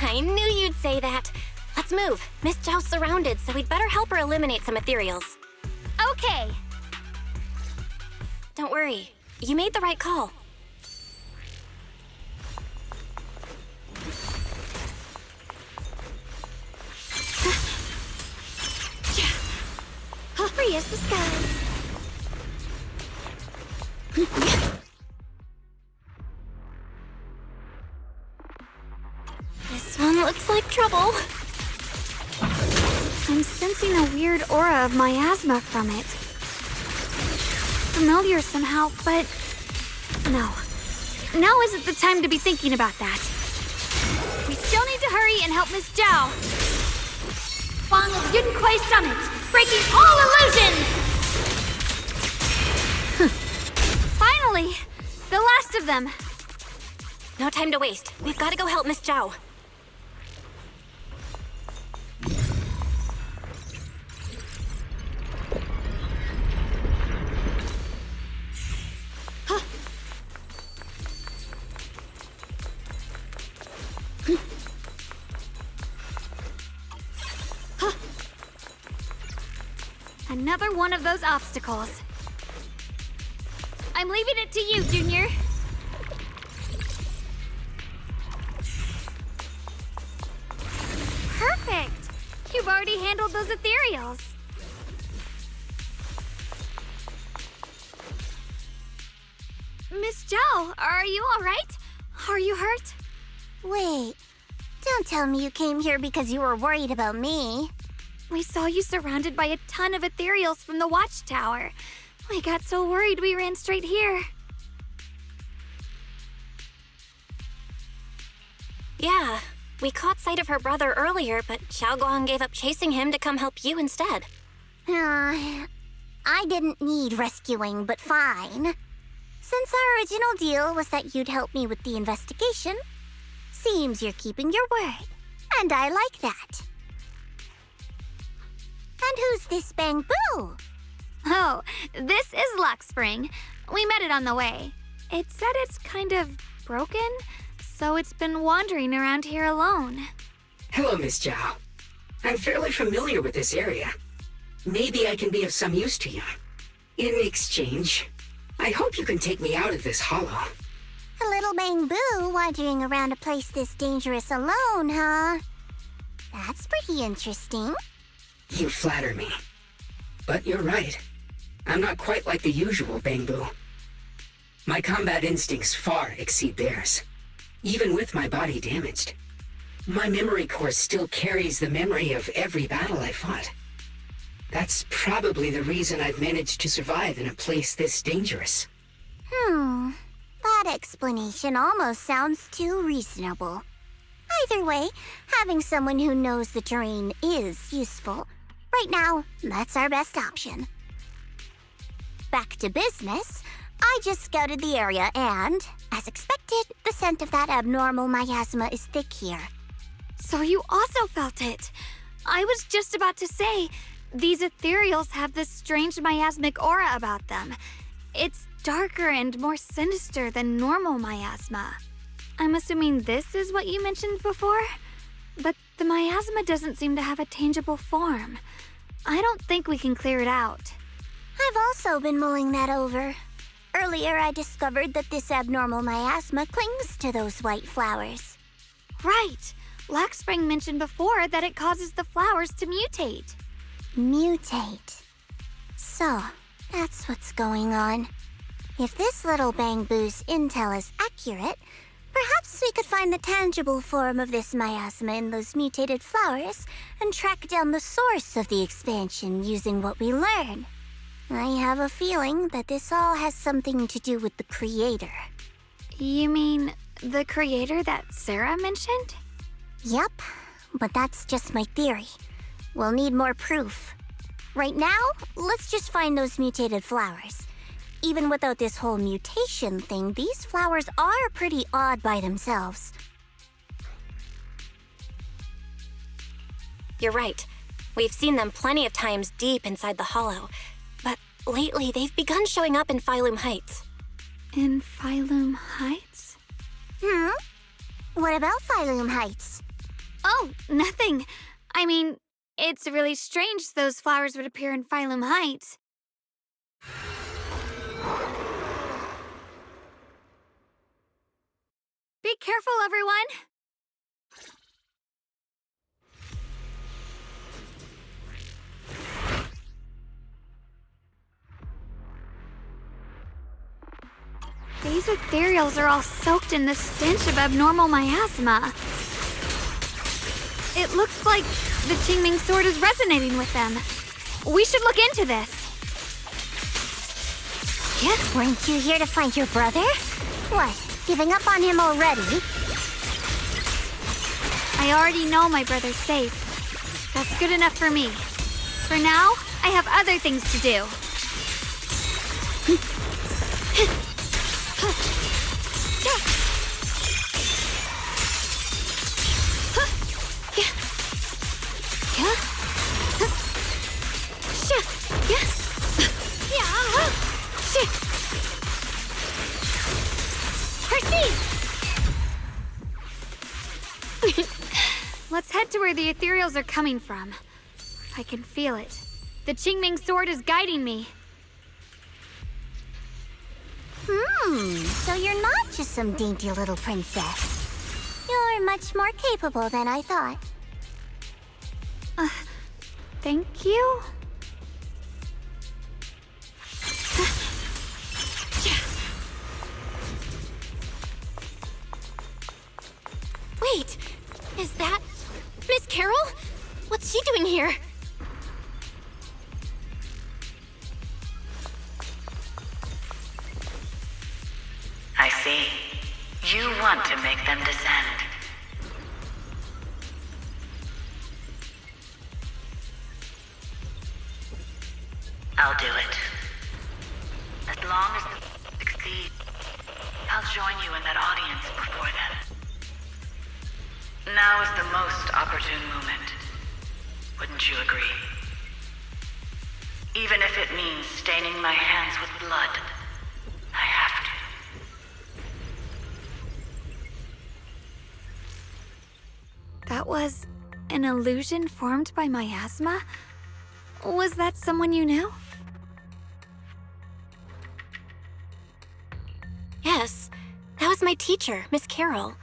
I knew you'd say that. Let's move. Miss Zhao's surrounded, so we'd better help her eliminate some ethereals. Okay. Don't worry. You made the right call. Free as the skies. This one looks like trouble. I'm sensing a weird aura of miasma from it. Familiar somehow, but no. Now isn't the time to be thinking about that. We still need to hurry and help Miss Zhao. Along with Yunquai Summit, breaking all illusions! Finally! The last of them! No time to waste. We've got to go help Miss Zhao. Another one of those obstacles. I'm leaving it to you, Junior. Perfect! You've already handled those ethereals. Miss Zhao, are you all right? Are you hurt? Wait, don't tell me you came here because you were worried about me. We saw you surrounded by a ton of ethereals from the watchtower. We got so worried we ran straight here. Yeah, we caught sight of her brother earlier, but Xiaoguang gave up chasing him to come help you instead. I didn't need rescuing, but fine. Since our original deal was that you'd help me with the investigation, seems you're keeping your word, and I like that. And who's this Bamboo? Oh, this is Luxspring. We met it on the way. It said it's kind of broken, so it's been wandering around here alone. Hello, Miss Zhao. I'm fairly familiar with this area. Maybe I can be of some use to you. In exchange, I hope you can take me out of this hollow. A little Bamboo wandering around a place this dangerous alone, huh? That's pretty interesting. You flatter me. But you're right. I'm not quite like the usual Bamboo. My combat instincts far exceed theirs. Even with my body damaged, my memory core still carries the memory of every battle I fought. That's probably the reason I've managed to survive in a place this dangerous. That explanation almost sounds too reasonable. Either way, having someone who knows the terrain is useful. Right now, that's our best option. Back to business, I just scouted the area and, as expected, the scent of that abnormal miasma is thick here. So you also felt it. I was just about to say, these ethereals have this strange miasmic aura about them. It's darker and more sinister than normal miasma. I'm assuming this is what you mentioned before? But the miasma doesn't seem to have a tangible form. I don't think we can clear it out. I've also been mulling that over. Earlier, I discovered that this abnormal miasma clings to those white flowers. Right! Laxspring mentioned before that it causes the flowers to mutate. Mutate. So, that's what's going on. If this little Bangbu's intel is accurate, perhaps we could find the tangible form of this miasma in those mutated flowers and track down the source of the expansion using what we learn. I have a feeling that this all has something to do with the creator. You mean the creator that Sarah mentioned? Yep, but that's just my theory. We'll need more proof. Right now, let's just find those mutated flowers. Even without this whole mutation thing, these flowers are pretty odd by themselves. You're right. We've seen them plenty of times deep inside the hollow. But lately, they've begun showing up in Phylum Heights. In Phylum Heights? What about Phylum Heights? Oh, nothing. I mean, it's really strange those flowers would appear in Phylum Heights. Be careful, everyone! These ethereals are all soaked in the stench of abnormal miasma. It looks like the Qingming sword is resonating with them. We should look into this. Yeah, weren't you here to find your brother? What, giving up on him already? I already know my brother's safe. That's good enough for me. For now, I have other things to do. Let's head to where the ethereals are coming from. I can feel it. The Qingming sword is guiding me. So you're not just some dainty little princess. You're much more capable than I thought. Thank you? Wait, is that Miss Carol? What's she doing here? I see. You want to make them descend. I'll do it. As long as they succeed, I'll join you in that audience before then. Now is the most opportune moment. Wouldn't you agree? Even if it means staining my hands with blood, I have to. That was an illusion formed by miasma? Was that someone you knew? Yes, that was my teacher, Miss Carol.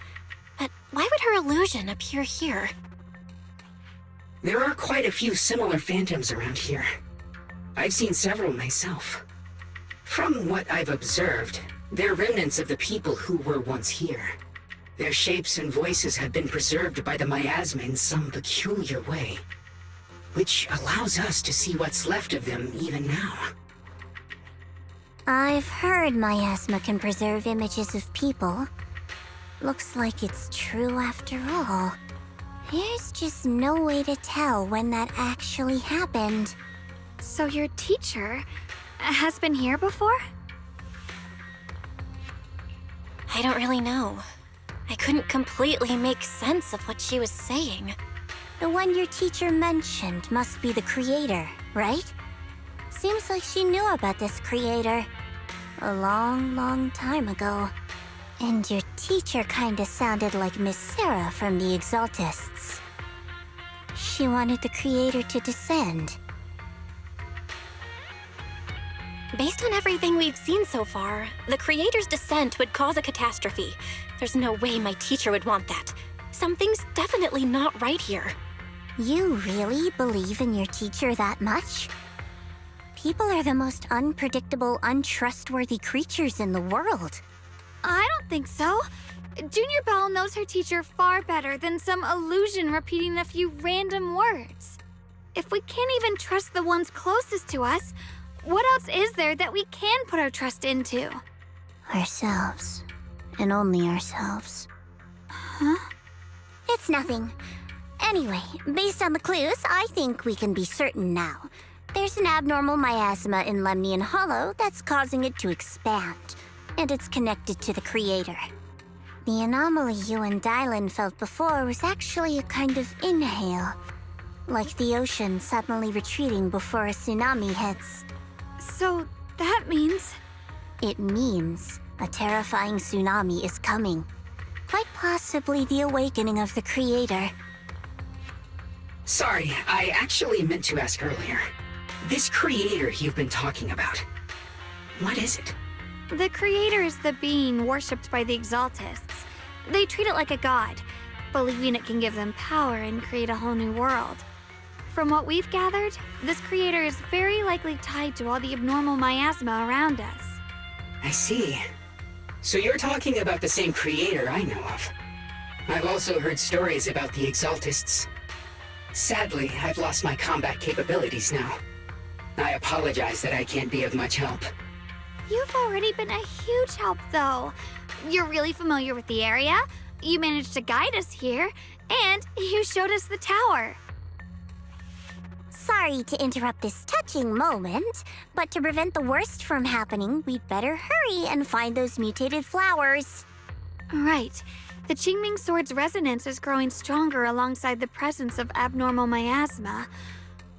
But why would her illusion appear here? There are quite a few similar phantoms around here. I've seen several myself. From what I've observed, they're remnants of the people who were once here. Their shapes and voices have been preserved by the miasma in some peculiar way, which allows us to see what's left of them even now. I've heard miasma can preserve images of people. Looks like it's true after all. There's just no way to tell when that actually happened. So your teacher has been here before? I don't really know. I couldn't completely make sense of what she was saying. The one your teacher mentioned must be the creator, right? Seems like she knew about this creator a long, long time ago. And your teacher kinda sounded like Miss Sarah from the Exaltists. She wanted the creator to descend. Based on everything we've seen so far, the creator's descent would cause a catastrophe. There's no way my teacher would want that. Something's definitely not right here. You really believe in your teacher that much? People are the most unpredictable, untrustworthy creatures in the world. I don't think so. Junior Belle knows her teacher far better than some illusion repeating a few random words. If we can't even trust the ones closest to us, what else is there that we can put our trust into? Ourselves. And only ourselves. Huh? It's nothing. Anyway, based on the clues, I think we can be certain now. There's an abnormal miasma in Lemnian Hollow that's causing it to expand, and it's connected to the creator. The anomaly you and Dylan felt before was actually a kind of inhale, like the ocean suddenly retreating before a tsunami hits. So that means... It means a terrifying tsunami is coming. Quite possibly the awakening of the creator. Sorry, I actually meant to ask earlier. This creator you've been talking about, what is it? The creator is the being worshipped by the Exaltists. They treat it like a god, believing it can give them power and create a whole new world. From what we've gathered, this creator is very likely tied to all the abnormal miasma around us. I see. So you're talking about the same creator I know of. I've also heard stories about the Exaltists. Sadly, I've lost my combat capabilities now. I apologize that I can't be of much help. You've already been a huge help, though. You're really familiar with the area, you managed to guide us here, and you showed us the tower. Sorry to interrupt this touching moment, but to prevent the worst from happening, we'd better hurry and find those mutated flowers. Right. The Qingming Sword's resonance is growing stronger alongside the presence of abnormal miasma.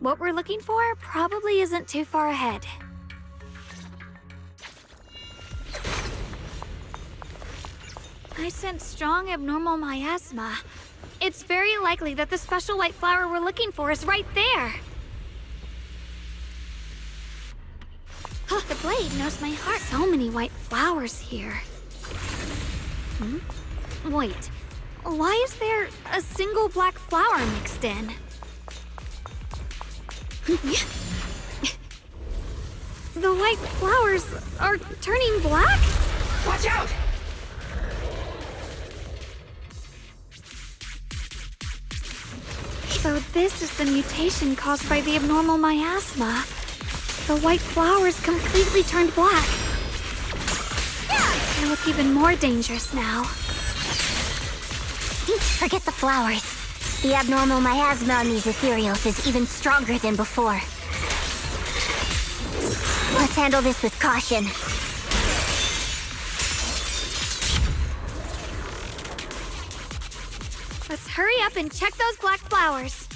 What we're looking for probably isn't too far ahead. I sense strong abnormal miasma. It's very likely that the special white flower we're looking for is right there. The blade knows my heart. So many white flowers here. Wait, why is there a single black flower mixed in? The white flowers are turning black? Watch out! So this is the mutation caused by the abnormal miasma. The white flowers completely turned black. They look even more dangerous now. Forget the flowers. The abnormal miasma on these ethereals is even stronger than before. Let's handle this with caution. Let's hurry up and check those black flowers.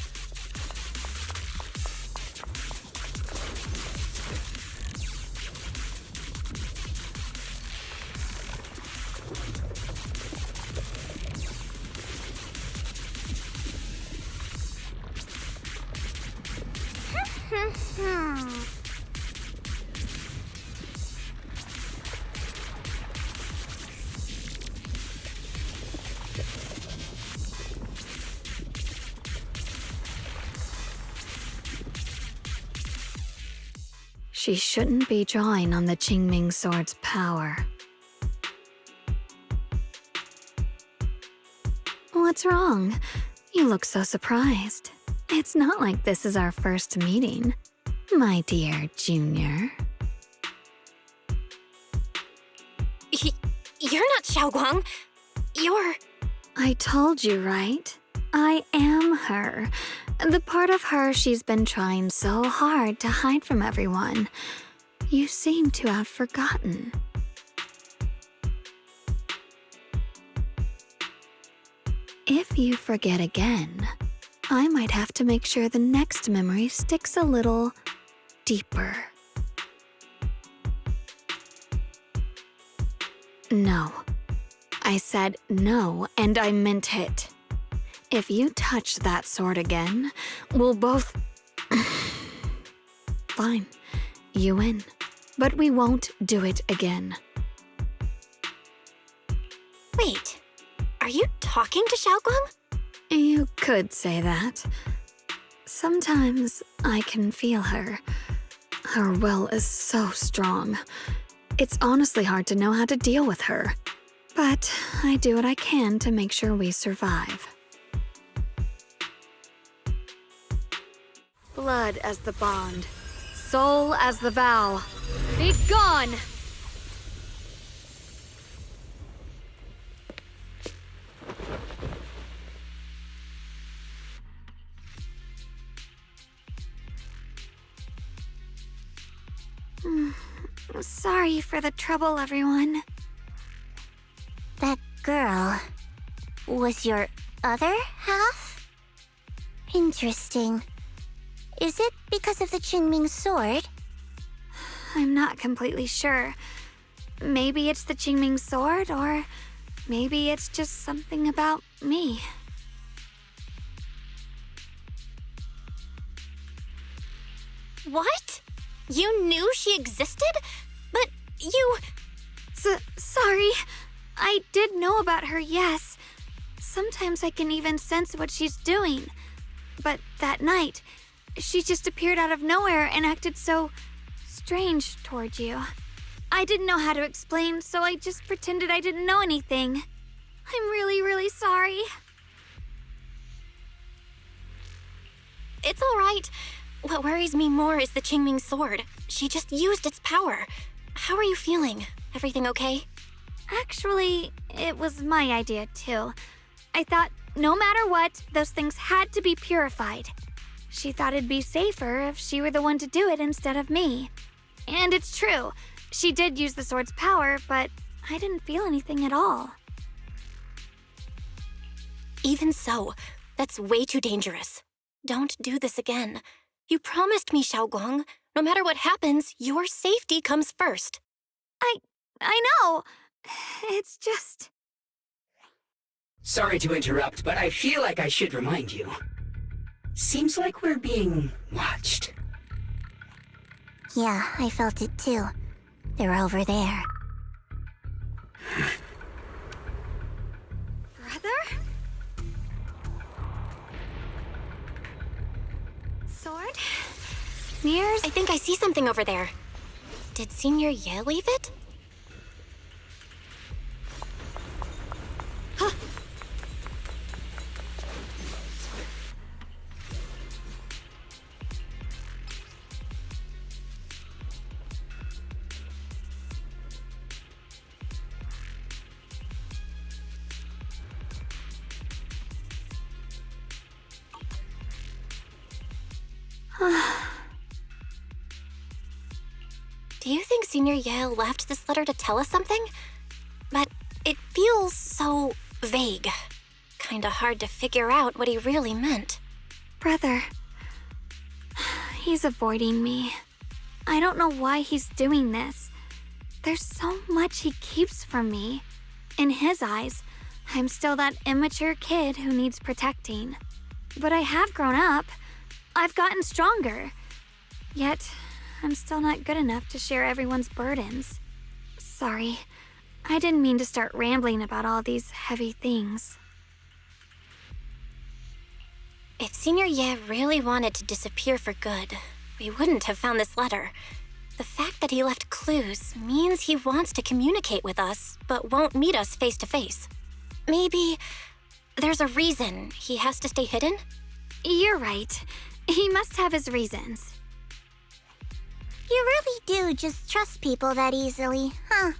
She shouldn't be drawing on the Qingming Sword's power. What's wrong? You look so surprised. It's not like this is our first meeting, my dear Junior. You're not Xiaoguang. You're... I told you, right? I am her. The part of her she's been trying so hard to hide from everyone. You seem to have forgotten. If you forget again, I might have to make sure the next memory sticks a little deeper. No, I said no, and I meant it. If you touch that sword again, we'll both... Fine, you win. But we won't do it again. Wait, are you talking to Xiaoguang? You could say that. Sometimes I can feel her. Her will is so strong. It's honestly hard to know how to deal with her. But I do what I can to make sure we survive. Blood as the bond. Soul as the vow. Be gone! Sorry for the trouble, everyone. That girl was your other half? Interesting. Is it because of the Qingming sword? I'm not completely sure. Maybe it's the Qingming sword, or maybe it's just something about me. What? You knew she existed? But you... Sorry. I did know about her, yes. Sometimes I can even sense what she's doing. But that night, she just appeared out of nowhere and acted so strange toward you. I didn't know how to explain, so I just pretended I didn't know anything. I'm really, really sorry. It's all right. What worries me more is the Qingming sword. She just used its power. How are you feeling? Everything okay? Actually, it was my idea, too. I thought no matter what, those things had to be purified. She thought it'd be safer if she were the one to do it instead of me. And it's true. She did use the sword's power, but I didn't feel anything at all. Even so, that's way too dangerous. Don't do this again. You promised me, Xiaoguang. No matter what happens, your safety comes first. I know. It's just... Sorry to interrupt, but I feel like I should remind you. Seems like we're being watched. Yeah, I felt it too. They're over there. Brother? Sword? Mirrors? I think I see something over there. Did Senior Ye leave it? Do you think Senior Ye left this letter to tell us something? But it feels so vague. Kinda hard to figure out what he really meant. Brother. He's avoiding me. I don't know why he's doing this. There's so much he keeps from me. In his eyes, I'm still that immature kid who needs protecting. But I have grown up. I've gotten stronger. Yet, I'm still not good enough to share everyone's burdens. Sorry. I didn't mean to start rambling about all these heavy things. If Senior Ye really wanted to disappear for good, we wouldn't have found this letter. The fact that he left clues means he wants to communicate with us, but won't meet us face to face. Maybe there's a reason he has to stay hidden? You're right. He must have his reasons. You really do just trust people that easily, huh?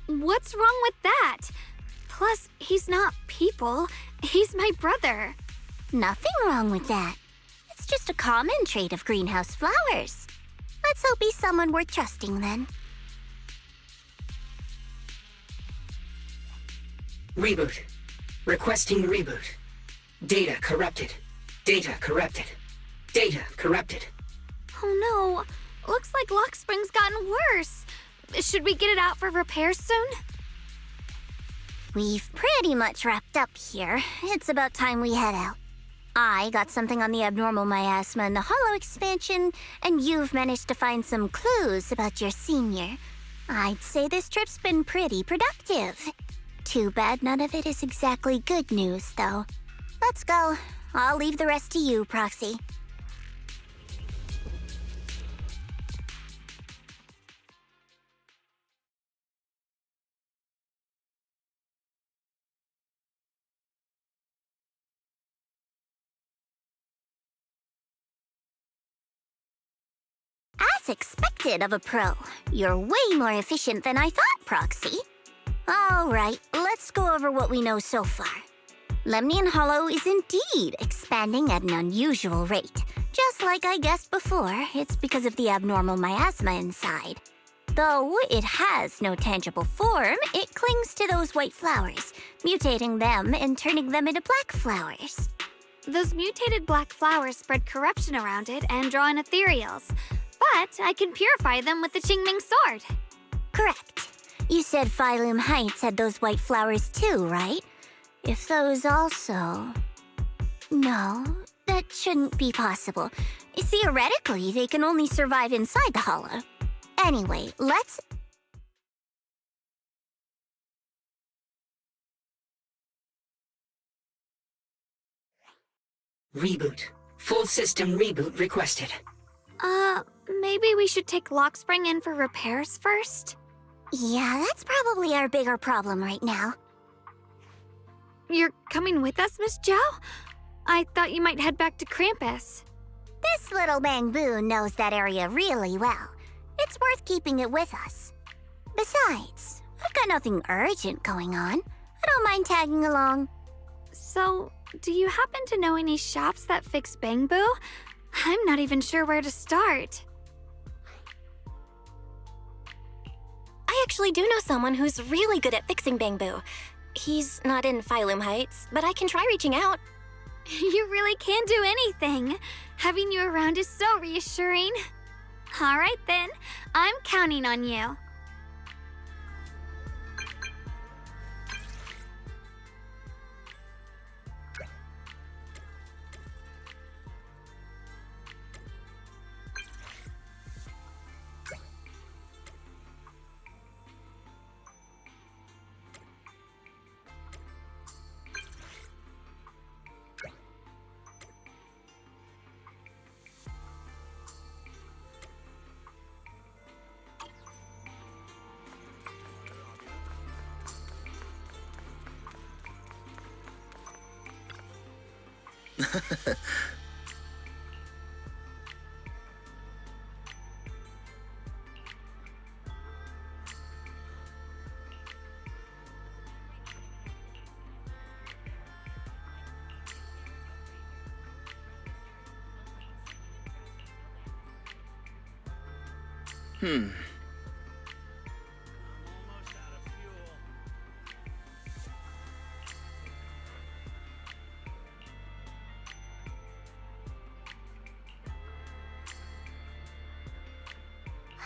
What's wrong with that? Plus, he's not people. He's my brother. Nothing wrong with that. It's just a common trait of greenhouse flowers. Let's hope he's someone worth trusting then. Reboot. Requesting reboot. Data corrupted. Data corrupted. Data corrupted. Oh no. Looks like Lockspring's gotten worse. Should we get it out for repairs soon? we've pretty much wrapped up here. It's about time we head out. I got something on the abnormal miasma and the hollow expansion, and you've managed to find some clues about your senior. I'd say this trip's been pretty productive. Too bad none of it is exactly good news, though. Let's go. I'll leave the rest to you, Proxy. As expected of a pro, you're way more efficient than I thought, Proxy. All right, let's go over what we know so far. Lemnian Hollow is indeed expanding at an unusual rate. Just like I guessed before, it's because of the abnormal miasma inside. Though it has no tangible form, it clings to those white flowers, mutating them and turning them into black flowers. Those mutated black flowers spread corruption around it and draw in ethereals. But I can purify them with the Qingming sword. Correct. You said Phylum Heights had those white flowers too, right? If those also... No, that shouldn't be possible. Theoretically, they can only survive inside the hollow. Anyway, let's... Reboot. Full system reboot requested. Maybe we should take Lockspring in for repairs first? Yeah, that's probably our bigger problem right now. You're coming with us, Miss Zhao? I thought you might head back to Krampus. This little Bangbu knows that area really well. It's worth keeping it with us. Besides, I've got nothing urgent going on. I don't mind tagging along. So, do you happen to know any shops that fix Bangbu? I'm not even sure where to start. I actually do know someone who's really good at fixing Bangbu. He's not in Phylum Heights, but I can try reaching out. You really can do anything. Having you around is so reassuring. All right then, I'm counting on you.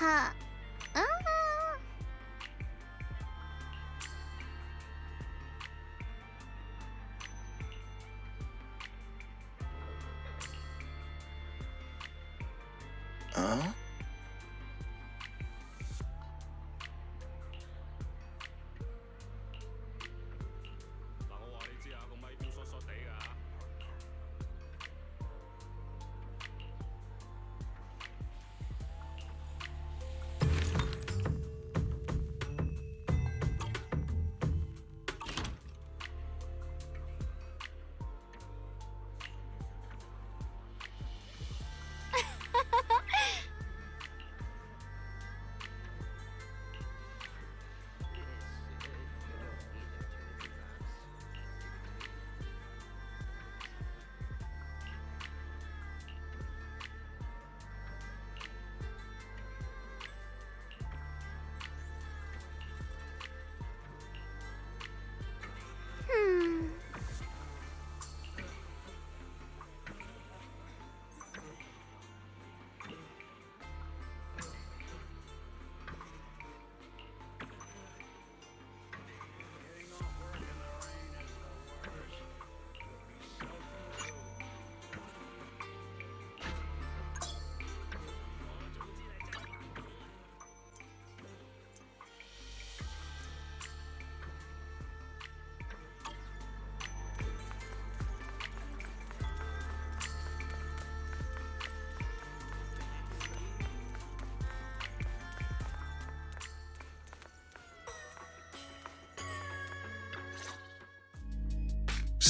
Huh.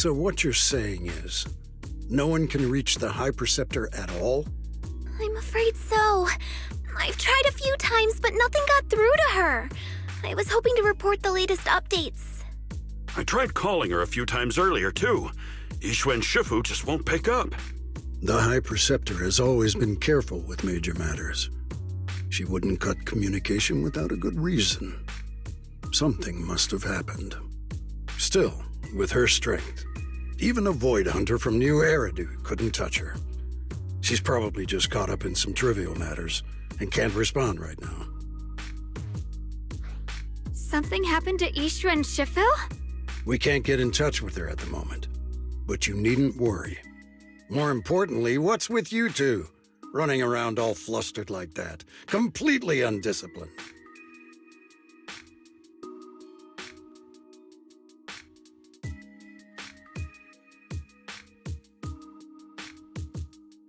So what you're saying is, no one can reach the High Preceptor at all? I'm afraid so. I've tried a few times, but nothing got through to her. I was hoping to report the latest updates. I tried calling her a few times earlier, too. Yixuan Shifu just won't pick up. The High Preceptor has always been careful with major matters. She wouldn't cut communication without a good reason. Something must have happened. Still, with her strength, even a Void Hunter from New Eridu couldn't touch her. She's probably just caught up in some trivial matters and can't respond right now. Something happened to Yixuan Shifu? We can't get in touch with her at the moment, but you needn't worry. More importantly, what's with you two? Running around all flustered like that, completely undisciplined.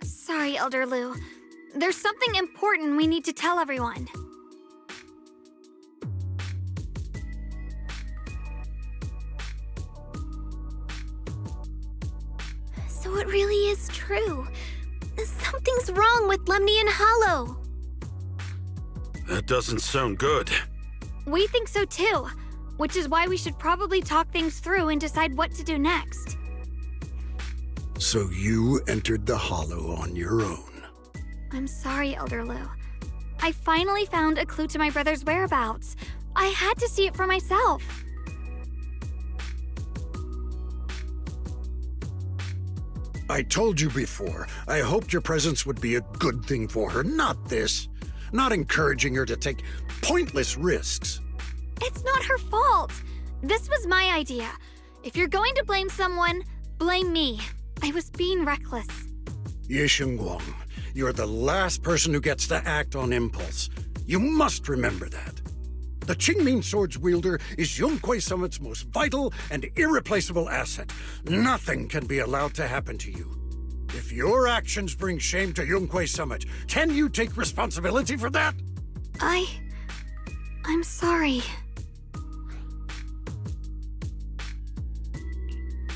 Sorry, Elder Lu. There's something important we need to tell everyone. So it really is true. Something's wrong with Lemnian Hollow. That doesn't sound good. We think so too, which is why we should probably talk things through and decide what to do next. So you entered the Hollow on your own. I'm sorry, Elder Lu. I finally found a clue to my brother's whereabouts. I had to see it for myself. I told you before, I hoped your presence would be a good thing for her, not this. Not encouraging her to take pointless risks. It's not her fault. This was my idea. If you're going to blame someone, blame me. I was being reckless. Ye Shengguang, you're the last person who gets to act on impulse. You must remember that. The Qingming Sword's wielder is Yunquei Summit's most vital and irreplaceable asset. Nothing can be allowed to happen to you. If your actions bring shame to Yunquei Summit, can you take responsibility for that? I'm sorry.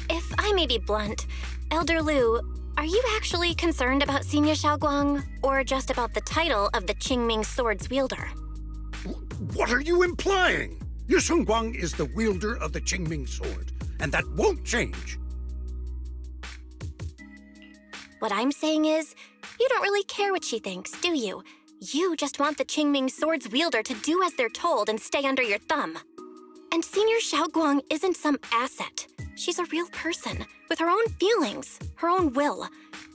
If I may be blunt, Elder Lu, are you actually concerned about Senior Xiaoguang, or just about the title of the Qingming Sword's wielder? What are you implying? Ye Shengguang is the wielder of the Qingming Sword, and that won't change. What I'm saying is, you don't really care what she thinks, do you? You just want the Qingming Sword's wielder to do as they're told and stay under your thumb. And Senior Xiaoguang isn't some asset. She's a real person, with her own feelings, her own will.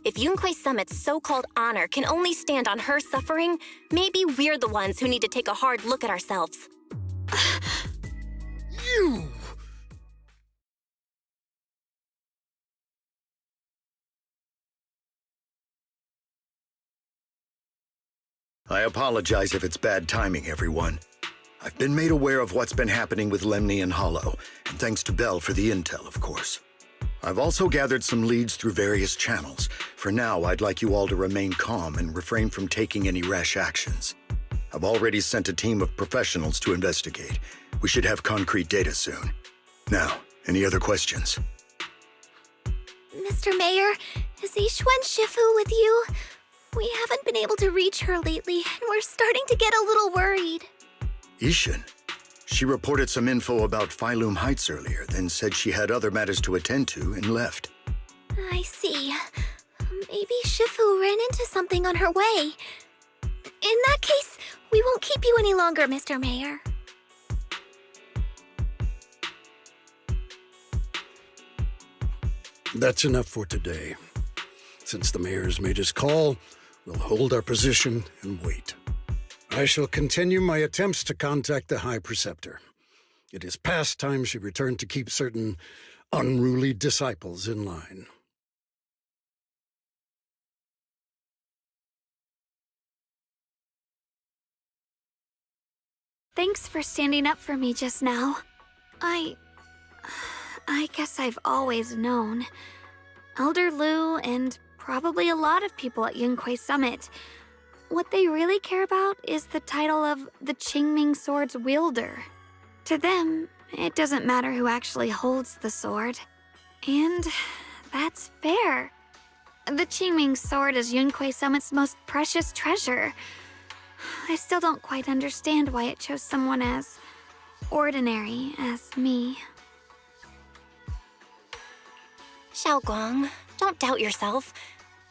If Yunquei Summit's so-called honor can only stand on her suffering, maybe we're the ones who need to take a hard look at ourselves. You! I apologize if it's bad timing, everyone. I've been made aware of what's been happening with Lemnian Hollow, and thanks to Bell for the intel, of course. I've also gathered some leads through various channels. For now, I'd like you all to remain calm and refrain from taking any rash actions. I've already sent a team of professionals to investigate. We should have concrete data soon. Now, any other questions? Mr. Mayor, is Yixuan Shifu with you? We haven't been able to reach her lately, and we're starting to get a little worried. Ishan? She reported some info about Phylum Heights earlier, then said she had other matters to attend to and left. I see. Maybe Shifu ran into something on her way. In that case, we won't keep you any longer, Mr. Mayor. That's enough for today. Since the mayor's made his call, we'll hold our position and wait. I shall continue my attempts to contact the High Preceptor. It is past time she returned to keep certain unruly disciples in line. Thanks for standing up for me just now. I guess I've always known. Elder Lu and probably a lot of people at Yunquei Summit, what they really care about is the title of the Qingming Sword's wielder. To them, it doesn't matter who actually holds the sword. And that's fair. The Qingming sword is Yunque Summit's most precious treasure. I still don't quite understand why it chose someone as ordinary as me. Xiaoguang, don't doubt yourself.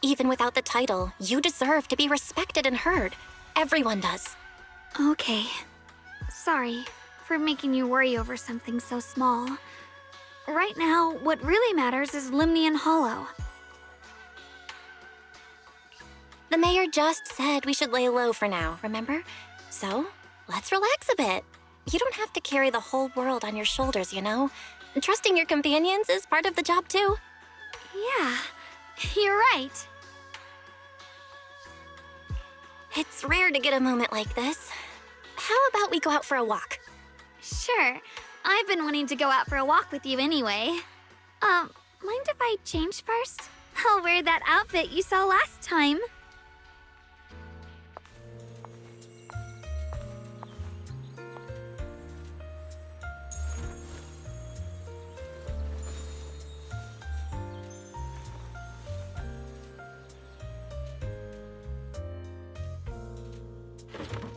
Even without the title, you deserve to be respected and heard. Everyone does. Okay. Sorry for making you worry over something so small. Right now, what really matters is Limnian Hollow. The mayor just said we should lay low for now, remember? So, let's relax a bit. You don't have to carry the whole world on your shoulders, you know? Trusting your companions is part of the job, too. Yeah, you're right. It's rare to get a moment like this. How about we go out for a walk? Sure. I've been wanting to go out for a walk with you anyway. Mind if I change first? I'll wear that outfit you saw last time.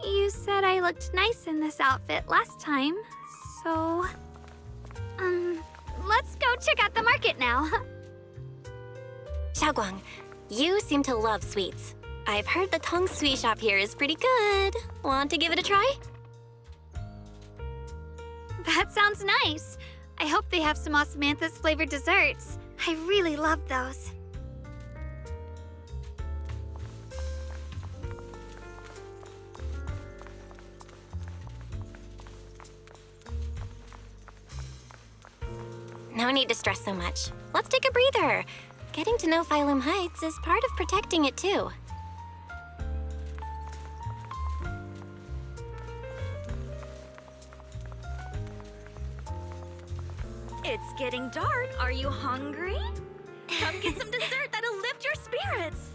You said I looked nice in this outfit last time, so... let's go check out the market now. Xiaoguang, you seem to love sweets. I've heard the Tong Sui shop here is pretty good. Want to give it a try? That sounds nice. I hope they have some osmanthus flavored desserts. I really love those. No need to stress so much. Let's take a breather. Getting to know Phylum Heights is part of protecting it, too. It's getting dark. Are you hungry? Come get some dessert that'll lift your spirits.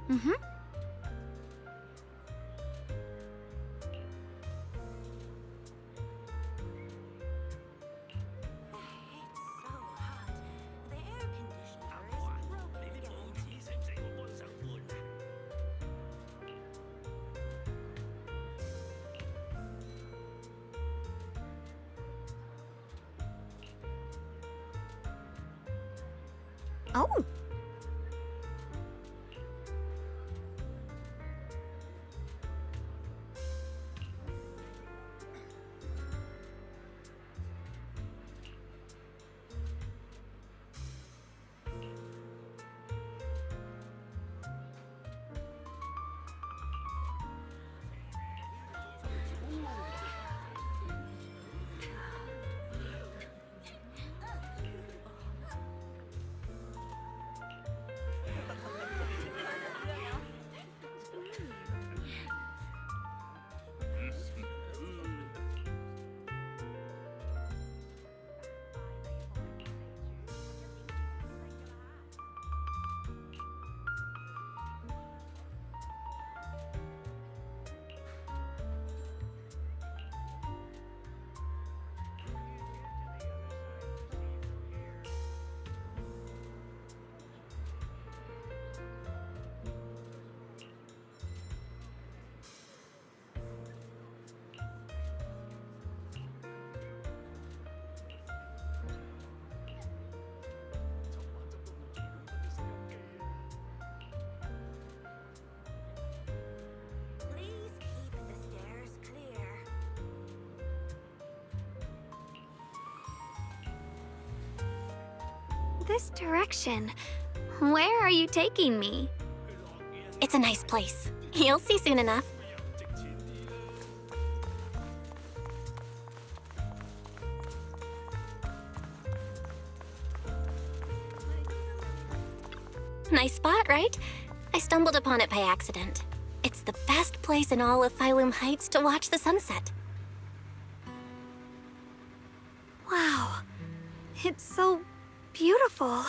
Mm-hmm. Oh. This direction. Where are you taking me? It's a nice place. You'll see soon enough. Nice spot, right? I stumbled upon it by accident. It's the best place in all of Phylum Heights to watch the sunset. Wow. It's so beautiful.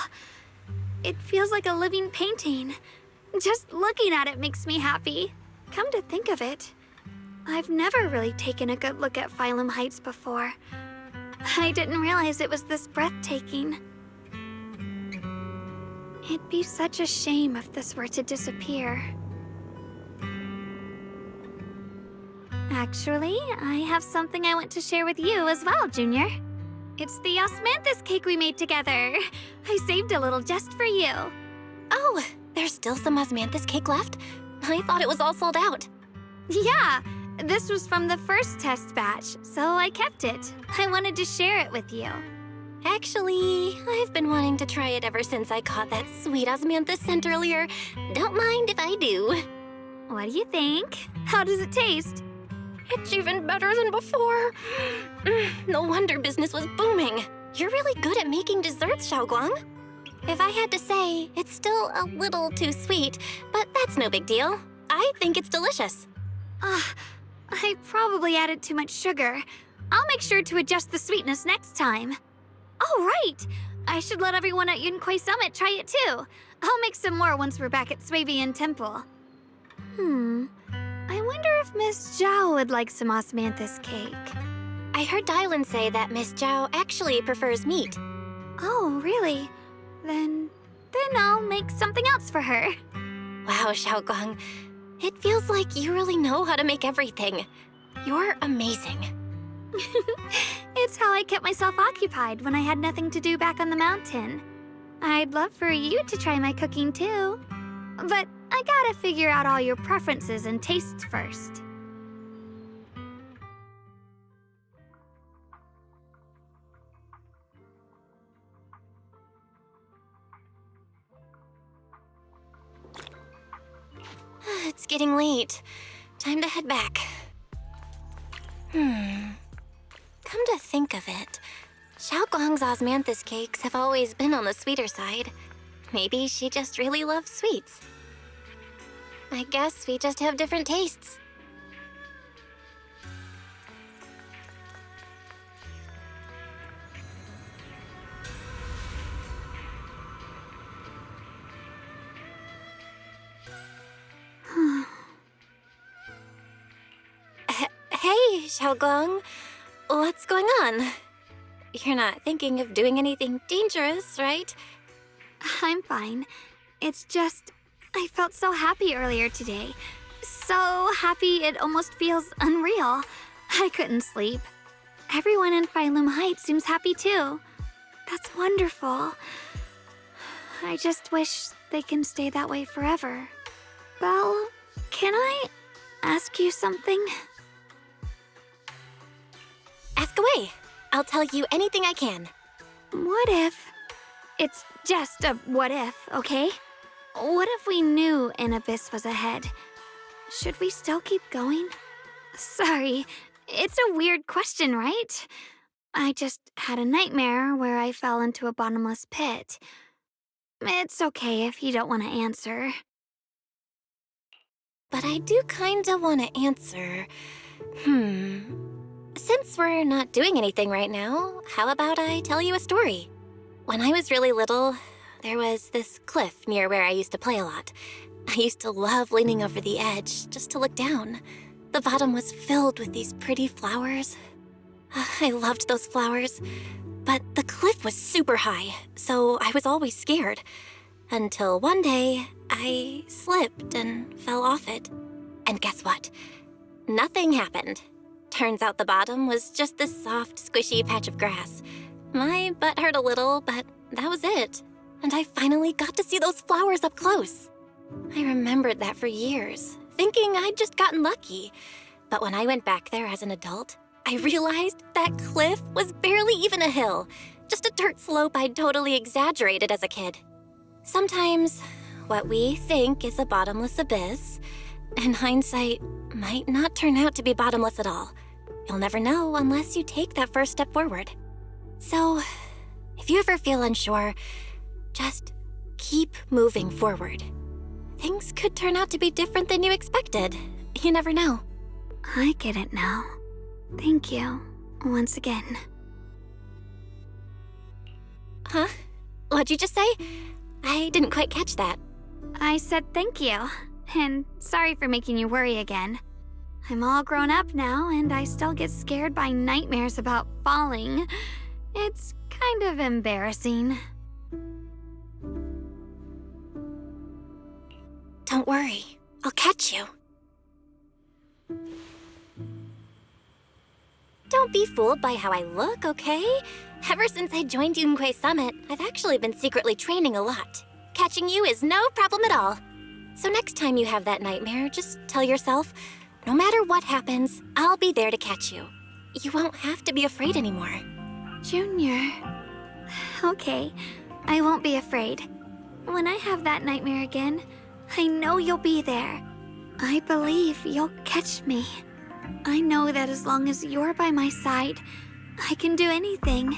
It feels like a living painting. Just looking at it makes me happy. Come to think of it, I've never really taken a good look at Phylum Heights before. I didn't realize it was this breathtaking. It'd be such a shame if this were to disappear. Actually, I have something I want to share with you as well, Junior. It's the osmanthus cake we made together. I saved a little just for you. Oh, there's still some osmanthus cake left? I thought it was all sold out. Yeah, this was from the first test batch, so I kept it. I wanted to share it with you. Actually, I've been wanting to try it ever since I caught that sweet osmanthus scent earlier. Don't mind if I do. What do you think? How does it taste? It's even better than before. No wonder business was booming. You're really good at making desserts, Xiaoguang. If I had to say, it's still a little too sweet, but that's no big deal. I think it's delicious. I probably added too much sugar. I'll make sure to adjust the sweetness next time. Oh, right! I should let everyone at Yunquay Summit try it too. I'll make some more once we're back at Swabian Temple. I wonder if Miss Zhao would like some osmanthus cake. I heard Dylan say that Miss Zhao actually prefers meat. Oh, really? Then I'll make something else for her. Wow, Xiaoguang. It feels like you really know how to make everything. You're amazing. It's how I kept myself occupied when I had nothing to do back on the mountain. I'd love for you to try my cooking too. But I gotta figure out all your preferences and tastes first. It's getting late. Time to head back. Come to think of it, Xiaoguang's osmanthus cakes have always been on the sweeter side. Maybe she just really loves sweets. I guess we just have different tastes. Hey, Xiaoguang. What's going on? You're not thinking of doing anything dangerous, right? I'm fine. It's just, I felt so happy earlier today. So happy it almost feels unreal. I couldn't sleep. Everyone in Phylum Heights seems happy too. That's wonderful. I just wish they can stay that way forever. Belle, can I ask you something? Ask away. I'll tell you anything I can. What if... It's just a what if, okay? What if we knew an abyss was ahead? Should we still keep going? Sorry, it's a weird question, right? I just had a nightmare where I fell into a bottomless pit. It's okay if you don't want to answer. But I do kinda want to answer. Since we're not doing anything right now, how about I tell you a story? When I was really little, there was this cliff near where I used to play a lot. I used to love leaning over the edge just to look down. The bottom was filled with these pretty flowers. I loved those flowers. But the cliff was super high, so I was always scared. Until one day, I slipped and fell off it. And guess what? Nothing happened. Turns out the bottom was just this soft, squishy patch of grass. My butt hurt a little, but that was it. And I finally got to see those flowers up close. I remembered that for years, thinking I'd just gotten lucky. But when I went back there as an adult, I realized that cliff was barely even a hill, just a dirt slope I'd totally exaggerated as a kid. Sometimes, What we think is a bottomless abyss, in hindsight, might not turn out to be bottomless at all. You'll never know unless you take that first step forward. So, if you ever feel unsure, just keep moving forward. Things could turn out to be different than you expected. You never know. I get it now. Thank you, once again. Huh? What'd you just say? I didn't quite catch that. I said thank you, and sorry for making you worry again. I'm all grown up now, and I still get scared by nightmares about falling. It's kind of embarrassing. Don't worry. I'll catch you. Don't be fooled by how I look, okay? Ever since I joined Yunquei Summit, I've actually been secretly training a lot. Catching you is no problem at all. So next time you have that nightmare, just tell yourself, no matter what happens, I'll be there to catch you. You won't have to be afraid anymore. Junior. Okay, I won't be afraid. When I have that nightmare again, I know you'll be there. I believe you'll catch me. I know that as long as you're by my side, I can do anything,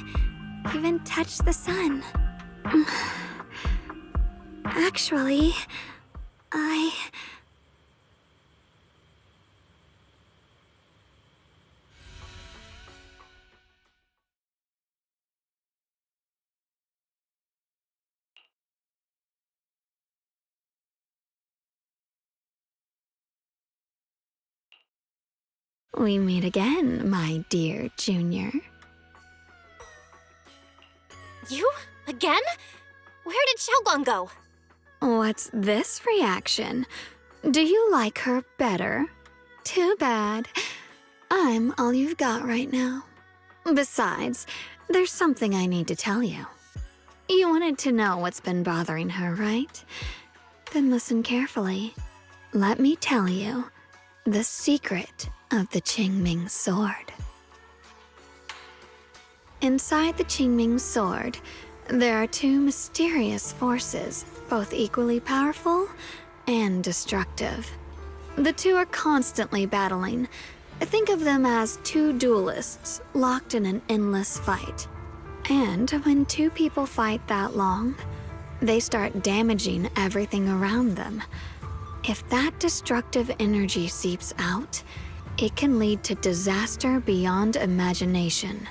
even touch the sun. Actually, We meet again, my dear Junior. You? Again? Where did Xiaoguang go? What's this reaction? Do you like her better? Too bad. I'm all you've got right now. Besides, there's something I need to tell you. You wanted to know what's been bothering her, right? Then listen carefully. Let me tell you the secret of the Qingming sword. Inside the Qingming sword, there are two mysterious forces, both equally powerful and destructive. The two are constantly battling. Think of them as two duelists locked in an endless fight. And when two people fight that long, they start damaging everything around them. If that destructive energy seeps out, it can lead to disaster beyond imagination.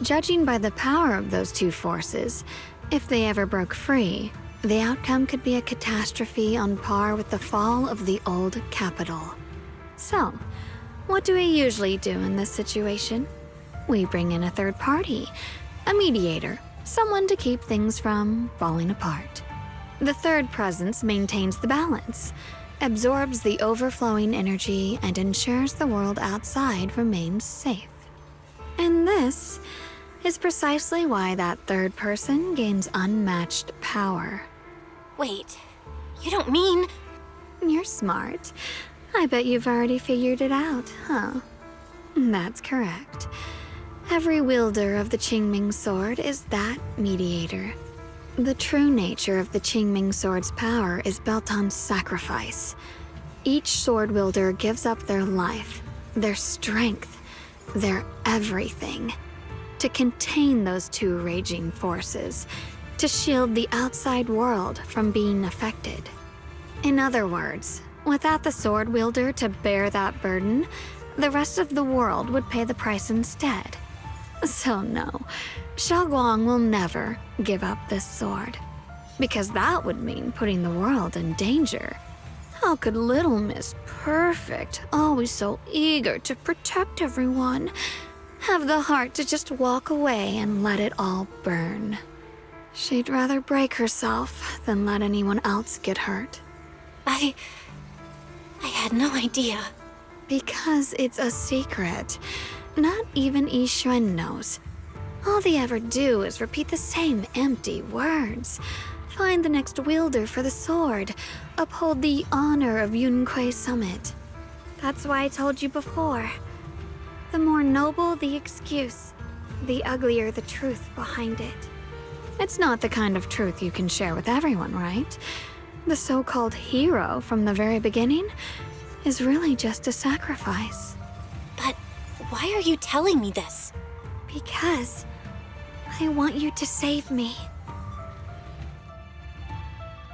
Judging by the power of those two forces, if they ever broke free, the outcome could be a catastrophe on par with the fall of the old capital. So, what do we usually do in this situation? We bring in a third party, a mediator, someone to keep things from falling apart. The third presence maintains the balance, absorbs the overflowing energy, and ensures the world outside remains safe. And this is precisely why that third person gains unmatched power. Wait, you don't mean... You're smart. I bet you've already figured it out, huh? That's correct. Every wielder of the Qingming sword is that mediator. The true nature of the Qingming sword's power is built on sacrifice. Each sword wielder gives up their life, their strength, their everything, to contain those two raging forces, to shield the outside world from being affected. In other words, without the sword wielder to bear that burden, the rest of the world would pay the price instead. So no, Xiaoguang will never give up this sword, because that would mean putting the world in danger. How could little Miss Perfect, always so eager to protect everyone, have the heart to just walk away and let it all burn? She'd rather break herself than let anyone else get hurt. I had no idea. Because it's a secret. Not even Yixuan knows. All they ever do is repeat the same empty words. Find the next wielder for the sword. Uphold the honor of Yunquei Summit. That's why I told you before. The more noble the excuse, the uglier the truth behind it. It's not the kind of truth you can share with everyone, right? The so-called hero from the very beginning is really just a sacrifice. But why are you telling me this? Because I want you to save me.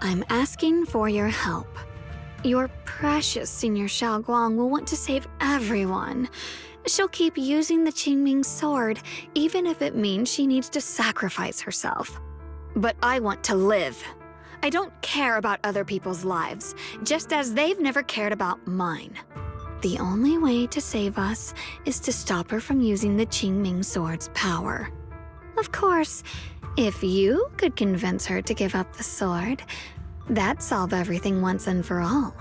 I'm asking for your help. Your precious Senior Xiaoguang will want to save everyone. She'll keep using the Qingming sword, even if it means she needs to sacrifice herself. But I want to live. I don't care about other people's lives, just as they've never cared about mine. The only way to save us is to stop her from using the Qingming sword's power. Of course, if you could convince her to give up the sword, that'd solve everything once and for all.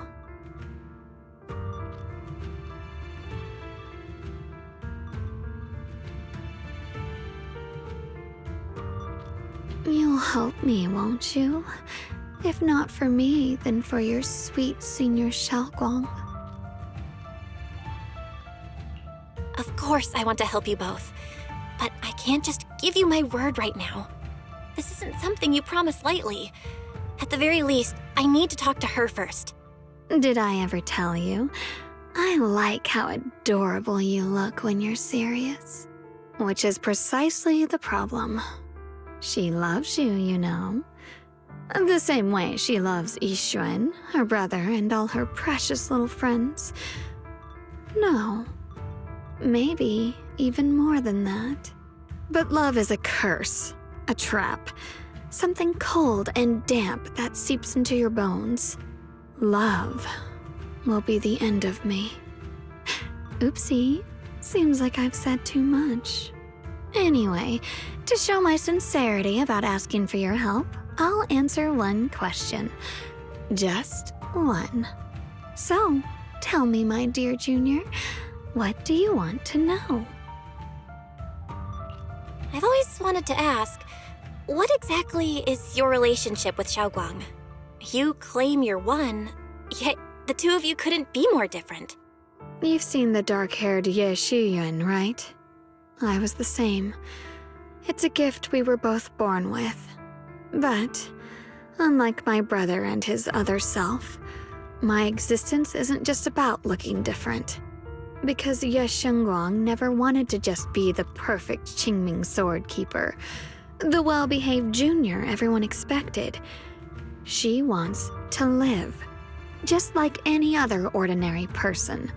You'll help me, won't you? If not for me, then for your sweet Senior Xiaoguang. Of course I want to help you both, but I can't just give you my word right now. This isn't something you promise lightly. At the very least, I need to talk to her first. Did I ever tell you? I like how adorable you look when you're serious. Which is precisely the problem. She loves you, you know. The same way she loves Yixuan, her brother, and all her precious little friends. No. Maybe even more than that. But love is a curse, a trap. Something cold and damp that seeps into your bones. Love will be the end of me. Oopsie, seems like I've said too much. Anyway, to show my sincerity about asking for your help, I'll answer one question. Just one. So, tell me, my dear Junior, what do you want to know? I've always wanted to ask, what exactly is your relationship with Xiaoguang? You claim you're one, yet the two of you couldn't be more different. You've seen the dark-haired Ye Shiyuan, right? I was the same. It's a gift we were both born with. But, unlike my brother and his other self, my existence isn't just about looking different. Because Ye Shengguang never wanted to just be the perfect Qingming sword keeper, the well-behaved junior everyone expected. She wants to live, just like any other ordinary person.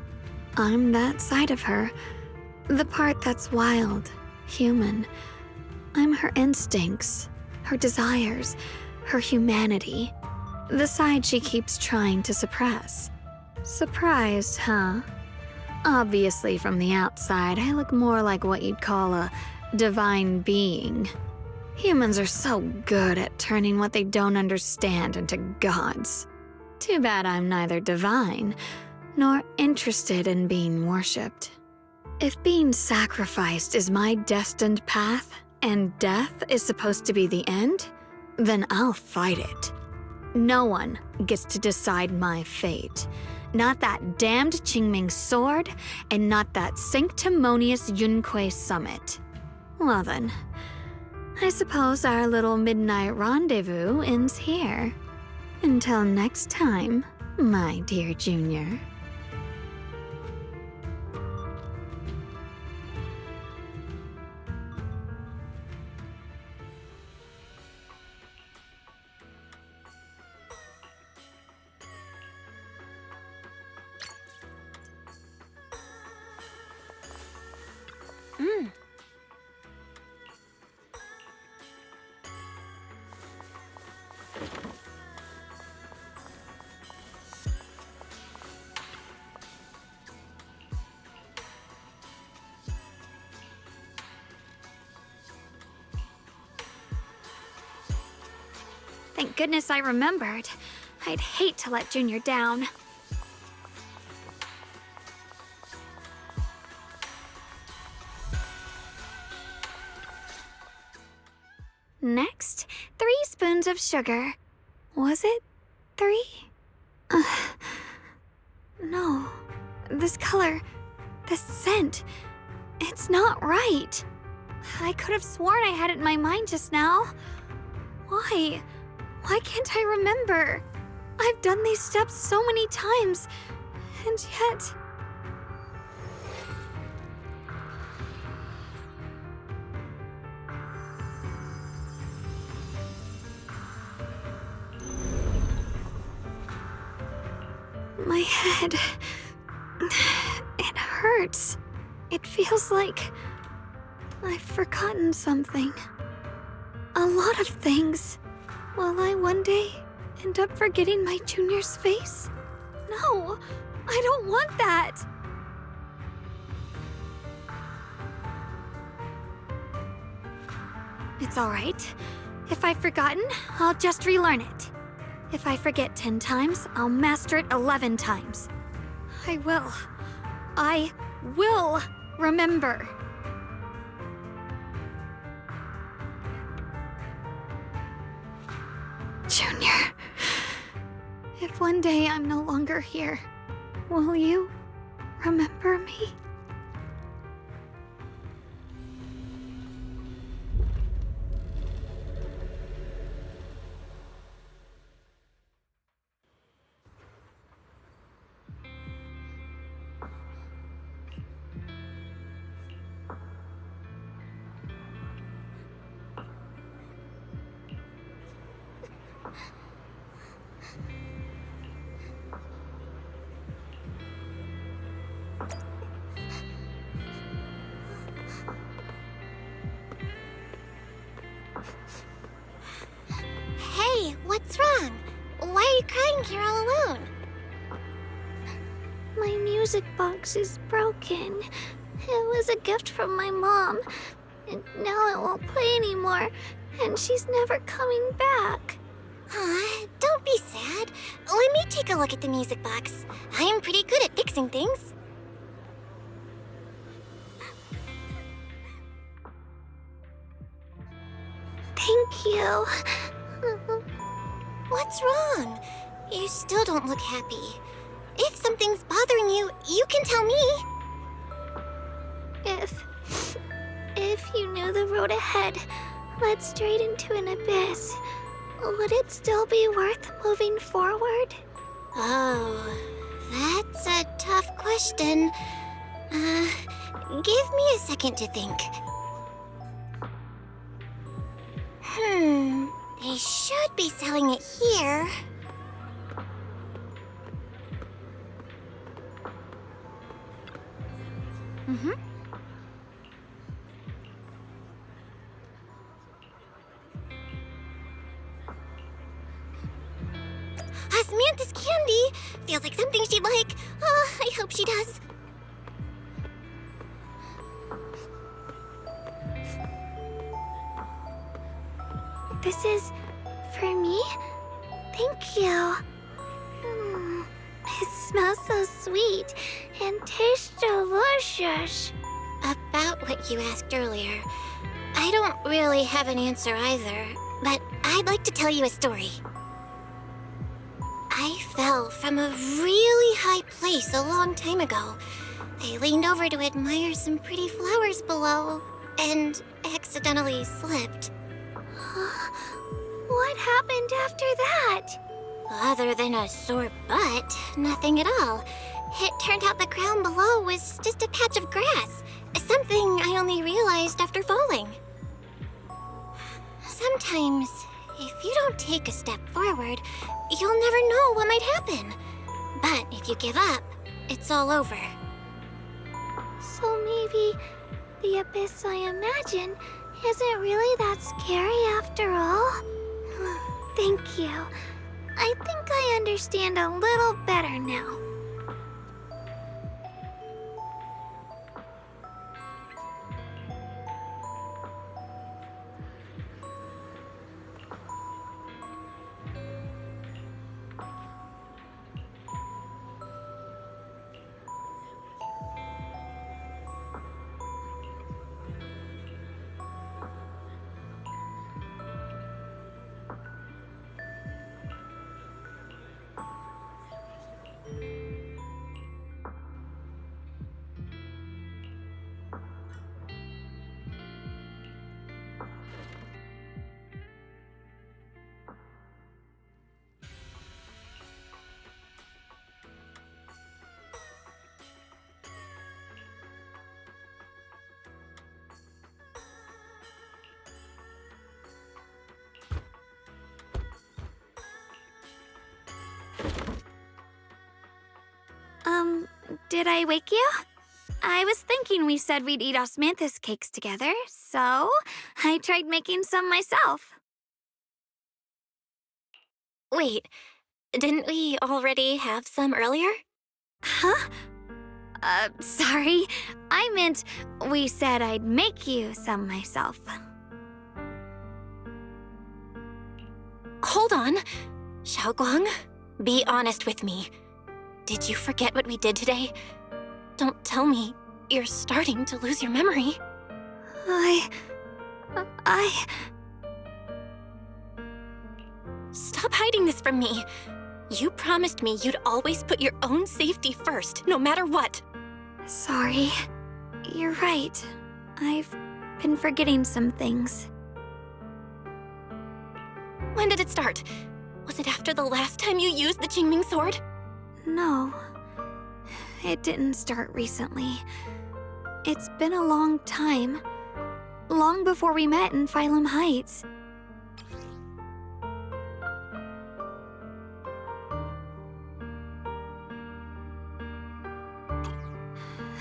I'm that side of her, the part that's wild, human. I'm her instincts, her desires, her humanity, the side she keeps trying to suppress. Surprised, huh? Obviously, from the outside, I look more like what you'd call a divine being. Humans are so good at turning what they don't understand into gods. Too bad I'm neither divine nor interested in being worshipped. If being sacrificed is my destined path, and death is supposed to be the end, then I'll fight it. No one gets to decide my fate. Not that damned Qingming sword, and not that sanctimonious Yunquei summit. Well then, I suppose our little midnight rendezvous ends here. Until next time, my dear Junior. Thank goodness I remembered. I'd hate to let Junior down. Next, 3 spoons of sugar. Was it 3? No. This color, this scent, it's not right. I could have sworn I had it in my mind just now. Why? Why can't I remember? I've done these steps so many times, and yet... My head... it hurts. It feels like I've forgotten something. A lot of things. Will I one day end up forgetting my junior's face? No, I don't want that. It's all right. If I've forgotten, I'll just relearn it. If I forget 10 times, I'll master it 11 times. I will remember. Junior, if one day I'm no longer here, will you remember me? Hey, what's wrong? Why are you crying here all alone? My music box is broken. It was a gift from my mom. And now it won't play anymore. And she's never coming back. Aw, don't be sad. Let me take a look at the music box. I'm pretty good at fixing things. Thank you. What's wrong? You still don't look happy. If something's bothering you, you can tell me. If you knew the road ahead led straight into an abyss, would it still be worth moving forward? Oh, that's a tough question. Give me a second to think. They should be selling it here. Osmanthus candy! Feels like something she'd like. Oh, I hope she does. This is for me? Thank you. It smells so sweet and tastes delicious. About what you asked earlier, I don't really have an answer either, but I'd like to tell you a story. I fell from a really high place a long time ago. I leaned over to admire some pretty flowers below, and accidentally slipped. What happened after that? Other than a sore butt, nothing at all. It turned out the ground below was just a patch of grass, something I only realized after falling. Sometimes, if you don't take a step forward, you'll never know what might happen. But if you give up, it's all over. So maybe the abyss I imagine isn't really that scary after all? Thank you. I think I understand a little better now. Did I wake you? I was thinking we said we'd eat osmanthus cakes together, so I tried making some myself. Wait, didn't we already have some earlier? Huh? Sorry. I meant we said I'd make you some myself. Hold on. Xiaoguang, be honest with me. Did you forget what we did today? Don't tell me you're starting to lose your memory. Stop hiding this from me. You promised me you'd always put your own safety first, no matter what. Sorry. You're right. I've been forgetting some things. When did it start? Was it after the last time you used the Qingming sword? No. It didn't start recently. It's been a long time. Long before we met in Phylum Heights.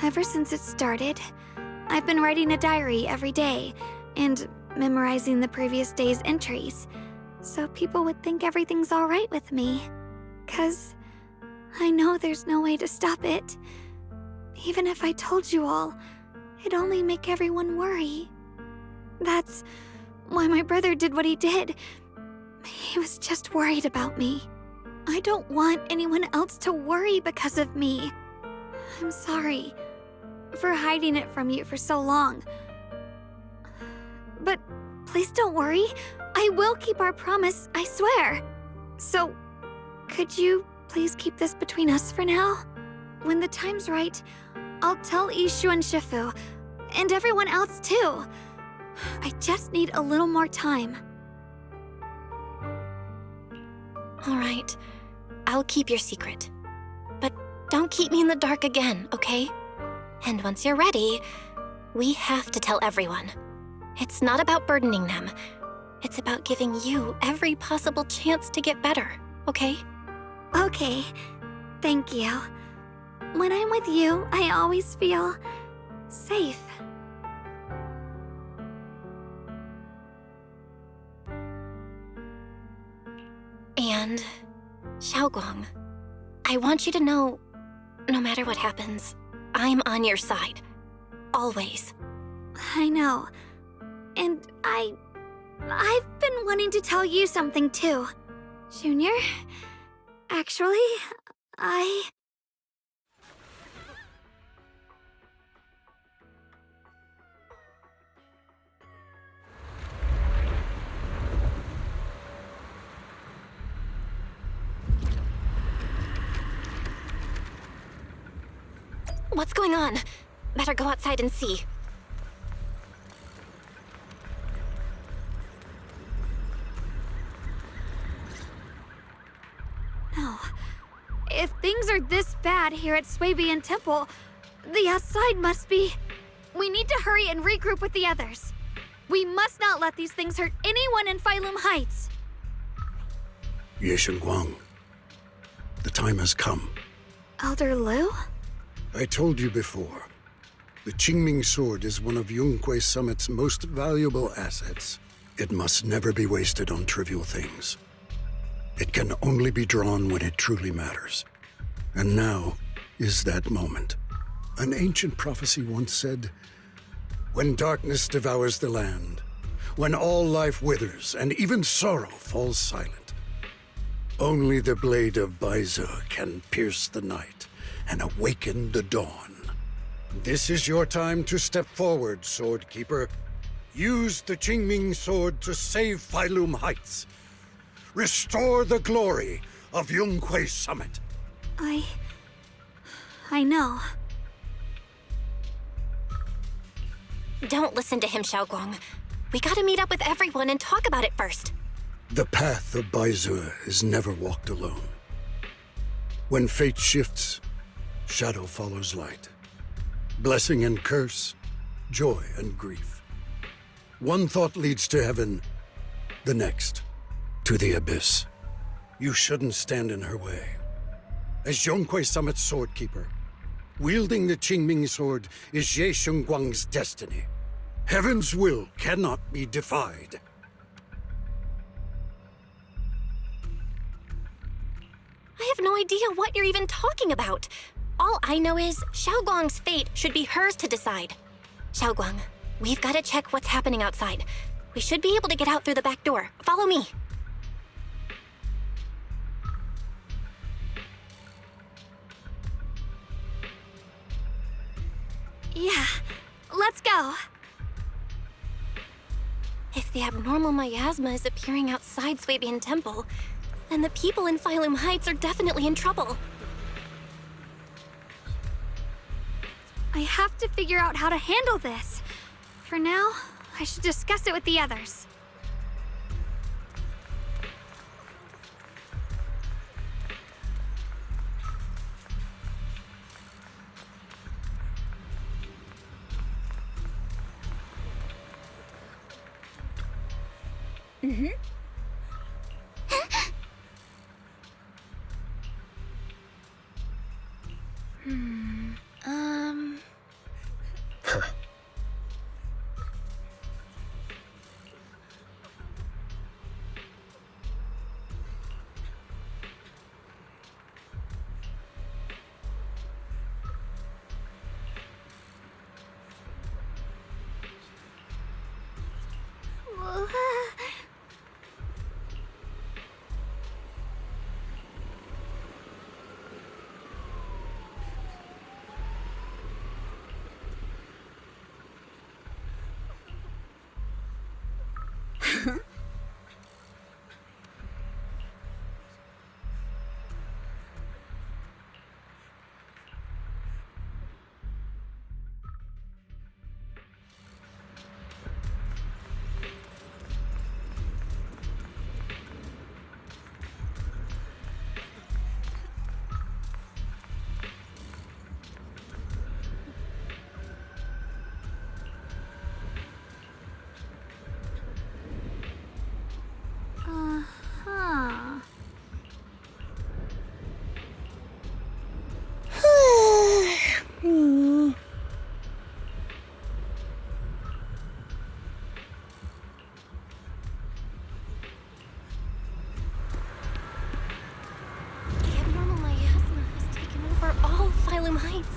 Ever since it started, I've been writing a diary every day and memorizing the previous day's entries, so people would think everything's all right with me. 'Cause I know there's no way to stop it. Even if I told you all, it'd only make everyone worry. That's why my brother did what he did. He was just worried about me. I don't want anyone else to worry because of me. I'm sorry for hiding it from you for so long. But please don't worry. I will keep our promise, I swear. So, could you please keep this between us for now? When the time's right, I'll tell Ishu and Shifu, and everyone else too. I just need a little more time. All right, I'll keep your secret. But don't keep me in the dark again, okay? And once you're ready, we have to tell everyone. It's not about burdening them. It's about giving you every possible chance to get better, okay? Okay, thank you. When I'm with you, I always feel safe. And, Xiaoguang, I want you to know, no matter what happens, I'm on your side. Always. I know. And I've been wanting to tell you something too. Junior, actually, What's going on? Better go outside and see. No. If things are this bad here at Swabian Temple, the outside must be... We need to hurry and regroup with the others. We must not let these things hurt anyone in Phylum Heights. Ye Guang, the time has come. Elder Liu? I told you before, the Qingming sword is one of Yunque Summit's most valuable assets. It must never be wasted on trivial things. It can only be drawn when it truly matters. And now is that moment. An ancient prophecy once said, when darkness devours the land, when all life withers and even sorrow falls silent, only the blade of Baize can pierce the night and awaken the dawn. This is your time to step forward, Sword Keeper. Use the Qingming sword to save Phylum Heights. Restore the glory of Yunque Summit. I know. Don't listen to him, Xiaoguang. We gotta meet up with everyone and talk about it first. The path of Baize is never walked alone. When fate shifts, shadow follows light. Blessing and curse, joy and grief. One thought leads to heaven, the next to the abyss. You shouldn't stand in her way. As Yunque Summit's sword keeper, Wielding the Qingming sword is Ye Shengguang's destiny. Heaven's will cannot be defied. I have no idea what you're even talking about. All I know is Xiaoguang's fate should be hers to decide. Xiaoguang, we've got to check what's happening outside. We should be able to get out through the back door. Follow me. Yeah, let's go. If the abnormal miasma is appearing outside Swabian Temple, then the people in Phylum Heights are definitely in trouble. I have to figure out how to handle this. For now, I should discuss it with the others. The abnormal miasma has taken over all Phylum Heights.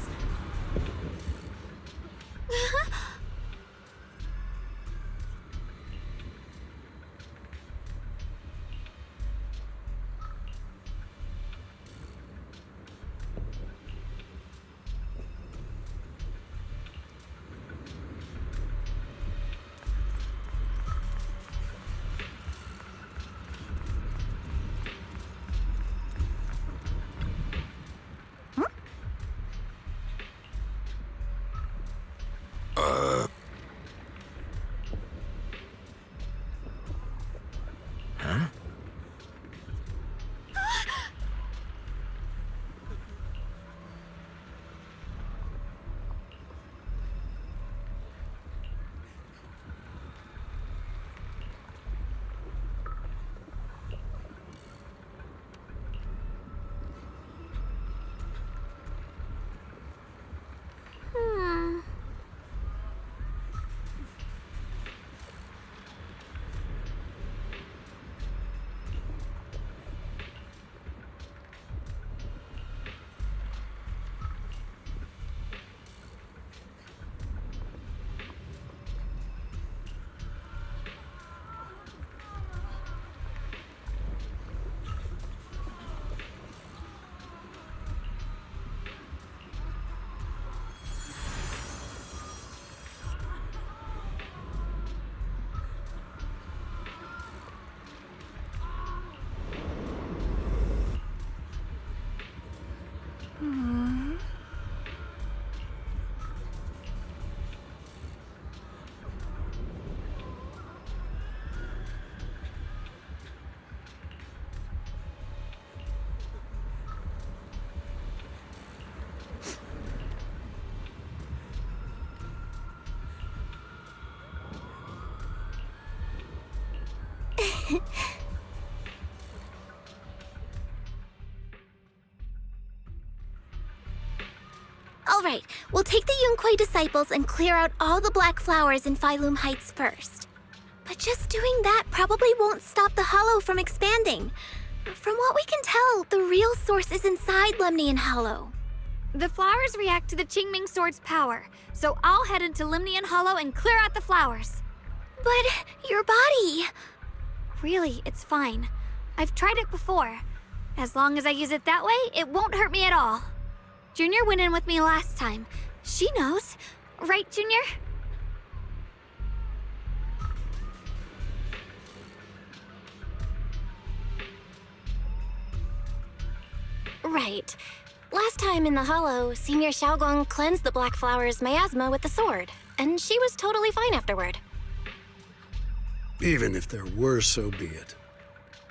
we'll take the Yunquei disciples and clear out all the black flowers in Phylum Heights first. But just doing that probably won't stop the Hollow from expanding. From what we can tell, the real source is inside Lemnian Hollow. The flowers react to the Qingming Sword's power, so I'll head into Lemnian Hollow and clear out the flowers. But your body... Really, it's fine. I've tried it before. As long as I use it that way, it won't hurt me at all. Junior went in with me last time. She knows. Right, Junior? Right. Last time in the Hollow, Senior Xiaoguang cleansed the Black Flower's miasma with the sword, and she was totally fine afterward. Even if there were, so be it.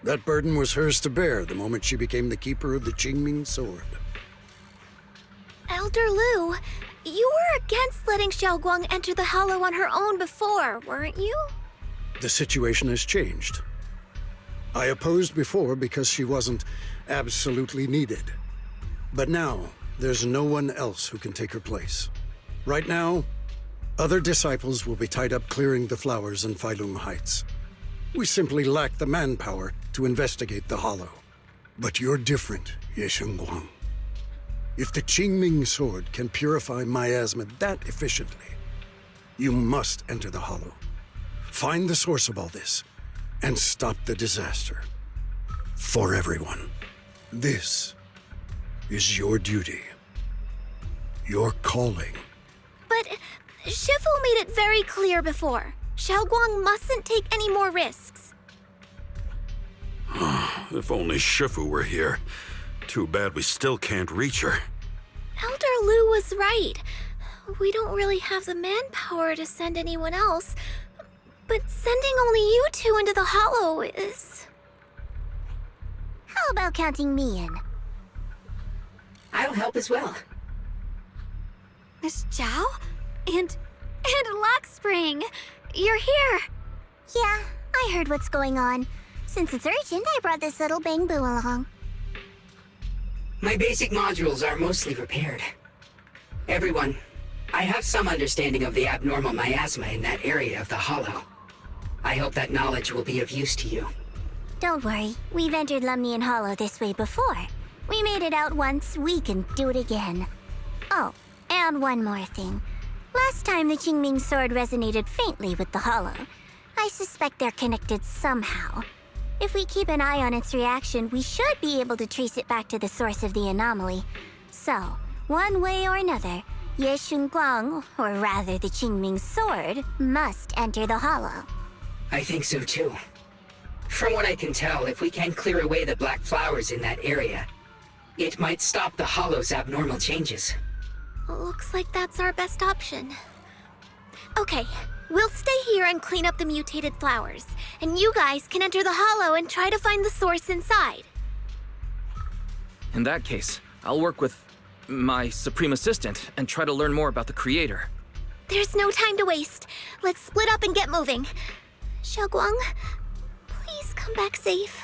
That burden was hers to bear the moment she became the keeper of the Qingming Sword. Elder Lu, you were against letting Xiaoguang enter the Hollow on her own before, weren't you? The situation has changed. I opposed before because she wasn't absolutely needed. But now, there's no one else who can take her place. Right now, other disciples will be tied up clearing the flowers in Phylum Heights. We simply lack the manpower to investigate the Hollow. But you're different, Ye Shengguang. If the Qingming Sword can purify miasma that efficiently, you must enter the Hollow. Find the source of all this, and stop the disaster. For everyone. This is your duty. Your calling. But Shifu made it very clear before. Xiaoguang mustn't take any more risks. If only Shifu were here. Too bad we still can't reach her. Elder Lu was right. We don't really have the manpower to send anyone else. But sending only you two into the Hollow is... How about counting me in? I'll help as well. Miss Zhao? And Lockspring! You're here! Yeah, I heard what's going on. Since it's urgent, I brought this little Bangbu along. My basic modules are mostly repaired. Everyone, I have some understanding of the abnormal miasma in that area of the Hollow. I hope that knowledge will be of use to you. Don't worry, we've entered Lemnian Hollow this way before. We made it out once, we can do it again. Oh, and one more thing. Last time the Qingming Sword resonated faintly with the Hollow. I suspect they're connected somehow. If we keep an eye on its reaction, we should be able to trace it back to the source of the anomaly. So, one way or another, Ye Shengguang, or rather the Qingming Sword, must enter the Hollow. I think so too. From what I can tell, if we can clear away the black flowers in that area, it might stop the Hollow's abnormal changes. Looks like that's our best option. Okay, we'll stay here and clean up the mutated flowers, and you guys can enter the Hollow and try to find the source inside. In that case, I'll work with my Supreme Assistant and try to learn more about the Creator. There's no time to waste. Let's split up and get moving. Xiaoguang, please come back safe.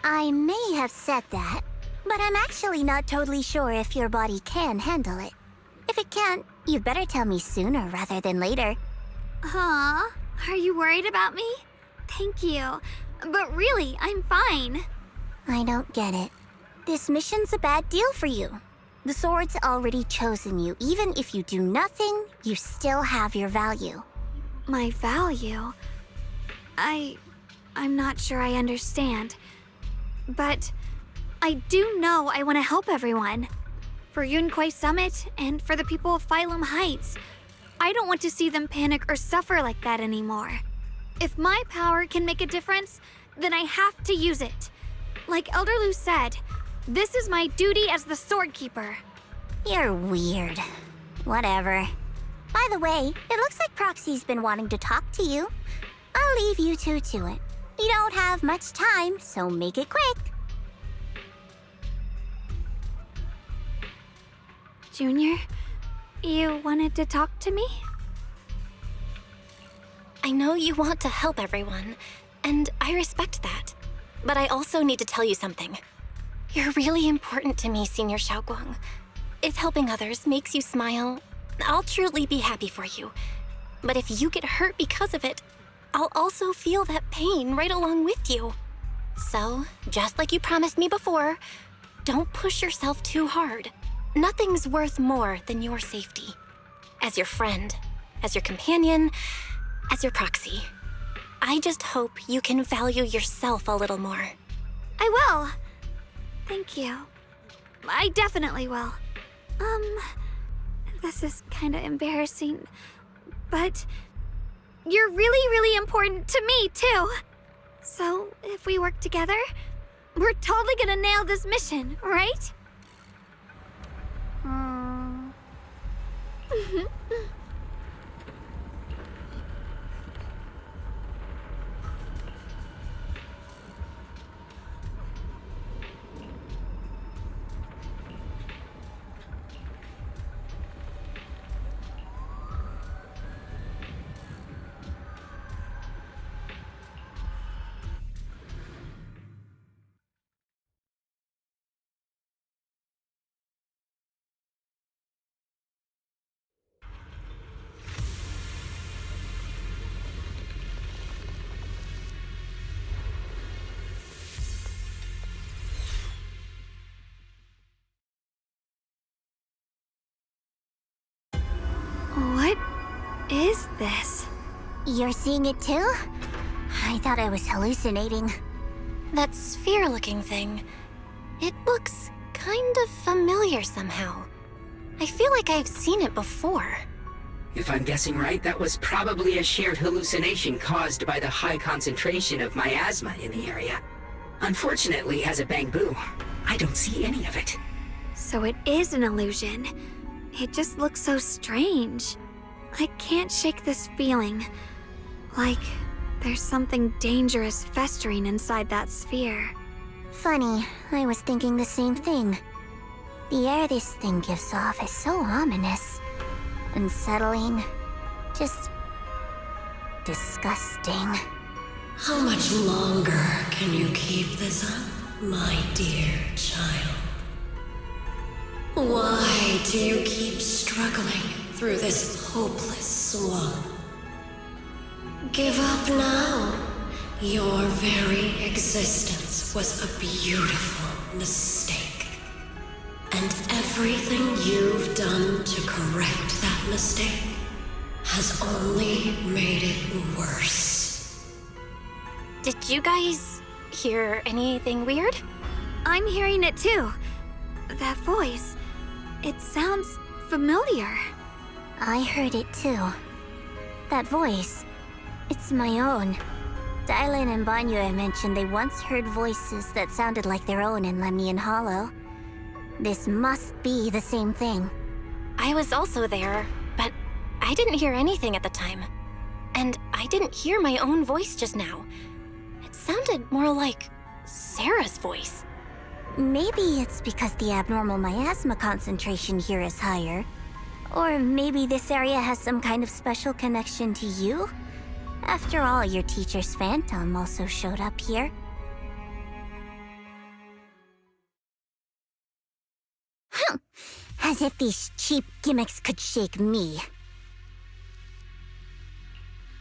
I may have said that, but I'm actually not totally sure if your body can handle it. If it can't, you'd better tell me sooner rather than later. Huh? Are you worried about me? Thank you. But really, I'm fine. I don't get it. This mission's a bad deal for you. The sword's already chosen you. Even if you do nothing, you still have your value. My value? I'm not sure I understand. But I do know I want to help everyone. For Yunquei Summit and for the people of Phylum Heights. I don't want to see them panic or suffer like that anymore. If my power can make a difference, then I have to use it. Like Elder Lu said, this is my duty as the Sword Keeper. You're weird. Whatever. By the way, it looks like Proxy's been wanting to talk to you. I'll leave you two to it. You don't have much time, so make it quick. Junior, you wanted to talk to me? I know you want to help everyone, and I respect that. But I also need to tell you something. You're really important to me, Senior Xiaoguang. If helping others makes you smile, I'll truly be happy for you. But if you get hurt because of it, I'll also feel that pain right along with you. So, just like you promised me before, don't push yourself too hard. Nothing's worth more than your safety. As your friend, as your companion, as your proxy. I just hope you can value yourself a little more. I will. Thank you. I definitely will. This is kinda embarrassing, but you're really, really important to me, too. So, if we work together, we're totally gonna nail this mission, right? What is this? You're seeing it too? I thought I was hallucinating. That sphere-looking thing. It looks kind of familiar somehow. I feel like I've seen it before. If I'm guessing right, that was probably a shared hallucination caused by the high concentration of miasma in the area. Unfortunately, as a Bangbu, I don't see any of it. So it is an illusion. It just looks so strange. I can't shake this feeling. Like there's something dangerous festering inside that sphere. Funny, I was thinking the same thing. The air this thing gives off is so ominous. Unsettling. Just disgusting. How much longer can you keep this up, my dear child? Why do you keep struggling through this hopeless swamp? Give up now. Your very existence was a beautiful mistake. And everything you've done to correct that mistake has only made it worse. Did you guys hear anything weird? I'm hearing it too. That voice. It sounds familiar. I heard it too. That voice. It's my own. Dylan and Banyue mentioned they once heard voices that sounded like their own in Lemnian Hollow. This must be the same thing. I was also there, but I didn't hear anything at the time. And I didn't hear my own voice just now. It sounded more like Sarah's voice. Maybe it's because the abnormal miasma concentration here is higher. Or maybe this area has some kind of special connection to you? After all, your teacher's phantom also showed up here. As if these cheap gimmicks could shake me.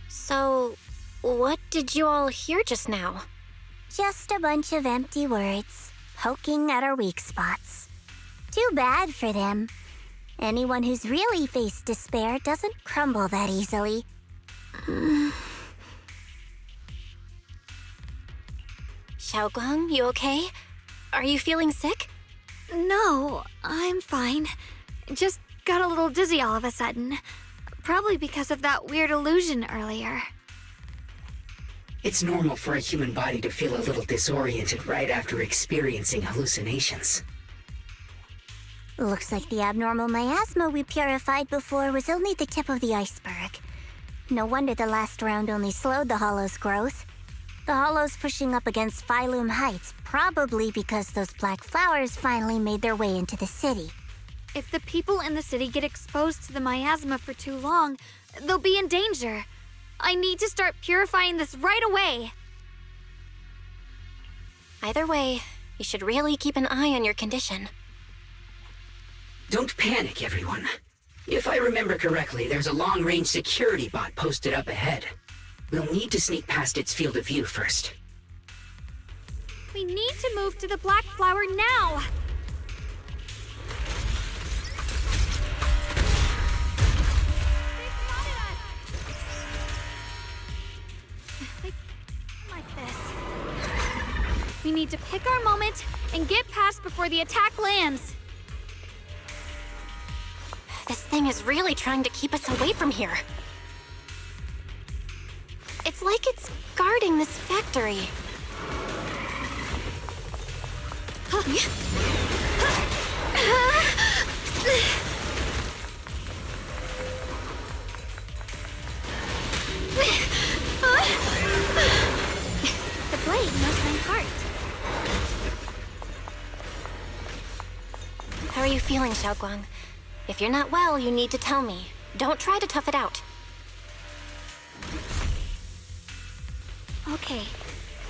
So, what did you all hear just now? Just a bunch of empty words, poking at our weak spots. Too bad for them. Anyone who's really faced despair doesn't crumble that easily. Xiaoguang, you okay? Are you feeling sick? No, I'm fine. Just got a little dizzy all of a sudden. Probably because of that weird illusion earlier. It's normal for a human body to feel a little disoriented right after experiencing hallucinations. Looks like the abnormal miasma we purified before was only the tip of the iceberg. No wonder the last round only slowed the Hollow's growth. The Hollow's pushing up against Phylum Heights, probably because those black flowers finally made their way into the city. If the people in the city get exposed to the miasma for too long, they'll be in danger. I need to start purifying this right away. Either way, You should really keep an eye on your condition. Don't panic, everyone. If I remember correctly, there's a long-range security bot posted up ahead. We'll need to sneak past its field of view first. We need to move to the black flower now! Like this. We need to pick our moment and get past before the attack lands. This thing is really trying to keep us away from here. It's like it's guarding this factory. The blade knows my heart. How are you feeling, Xiaoguang? If you're not well, you need to tell me. Don't try to tough it out. Okay.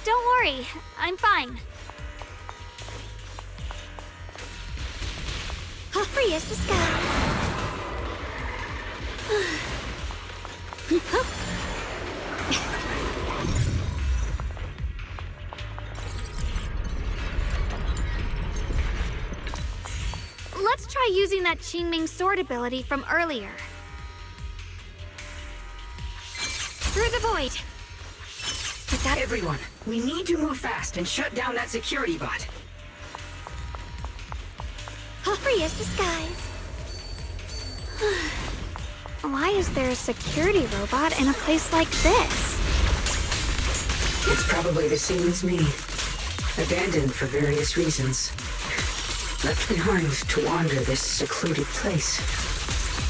Don't worry. I'm fine. Free as the sky. Let's try using that Qingming sword ability from earlier. Through the void. Everyone, we need to move fast and shut down that security bot. Free as the skies. Why is there a security robot in a place like this? It's probably the same as me. Abandoned for various reasons. Left behind to wander this secluded place.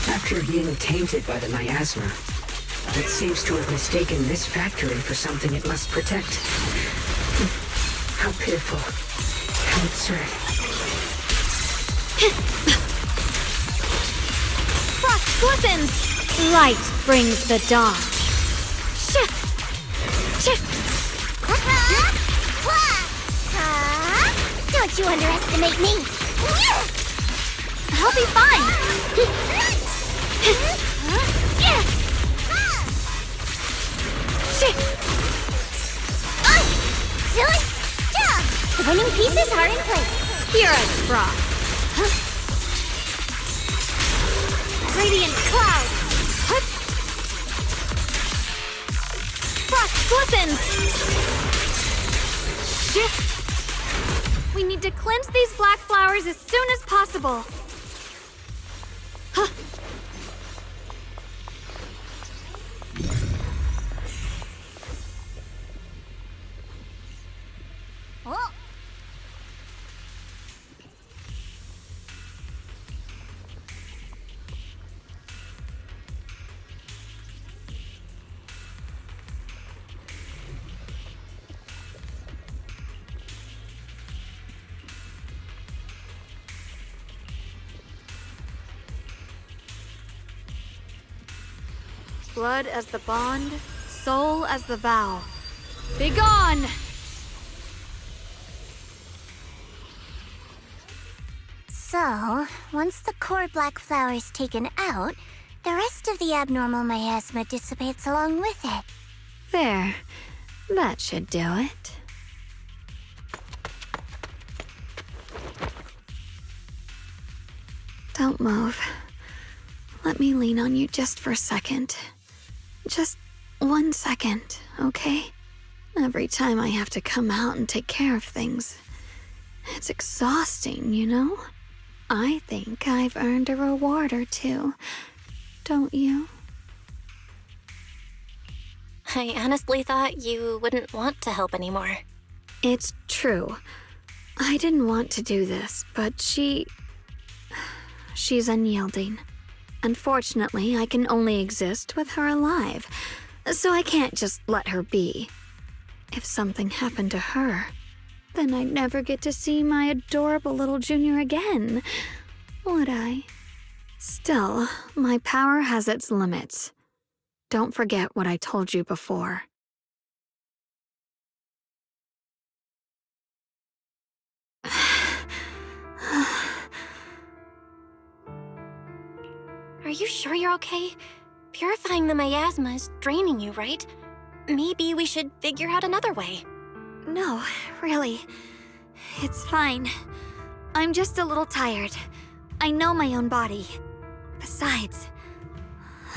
After being tainted by the miasma, it seems to have mistaken this factory for something it must protect. How pitiful. How absurd. Frost glistens! Light brings the dawn. Don't you underestimate me! I'll be fine! The winning pieces are in place. Here I frost. Radiant cloud! Frost glistens! We need to cleanse these black flowers as soon as possible. Oh. Blood as the bond, soul as the vow. Begone! So, once the core black flower is taken out, the rest of the abnormal miasma dissipates along with it. There. That should do it. Don't move. Let me lean on you just for a second. Just 1 second, okay? Every time I have to come out and take care of things, it's exhausting, you know? I think I've earned a reward or two, don't you? I honestly thought you wouldn't want to help anymore. It's true. I didn't want to do this, but she's unyielding. Unfortunately, I can only exist with her alive, so I can't just let her be. If something happened to her, then I'd never get to see my adorable little junior again, would I? Still, my power has its limits. Don't forget what I told you before. you sure you're okay? Purifying the miasma is draining you, right? Maybe we should figure out another way. No, really. It's fine. I'm just a little tired. I know my own body. Besides,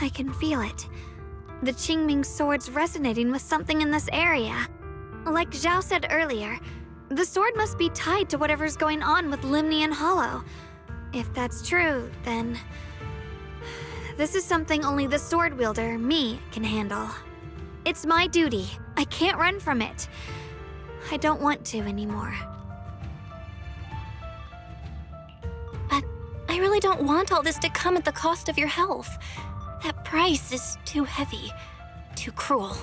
I can feel it. The Qingming sword's resonating with something in this area. Like Zhao said earlier, the sword must be tied to whatever's going on with Limnian Hollow. If that's true, then this is something only the sword wielder, me, can handle. It's my duty. I can't run from it. I don't want to anymore. But I really don't want all this to come at the cost of your health. That price is too heavy, too cruel.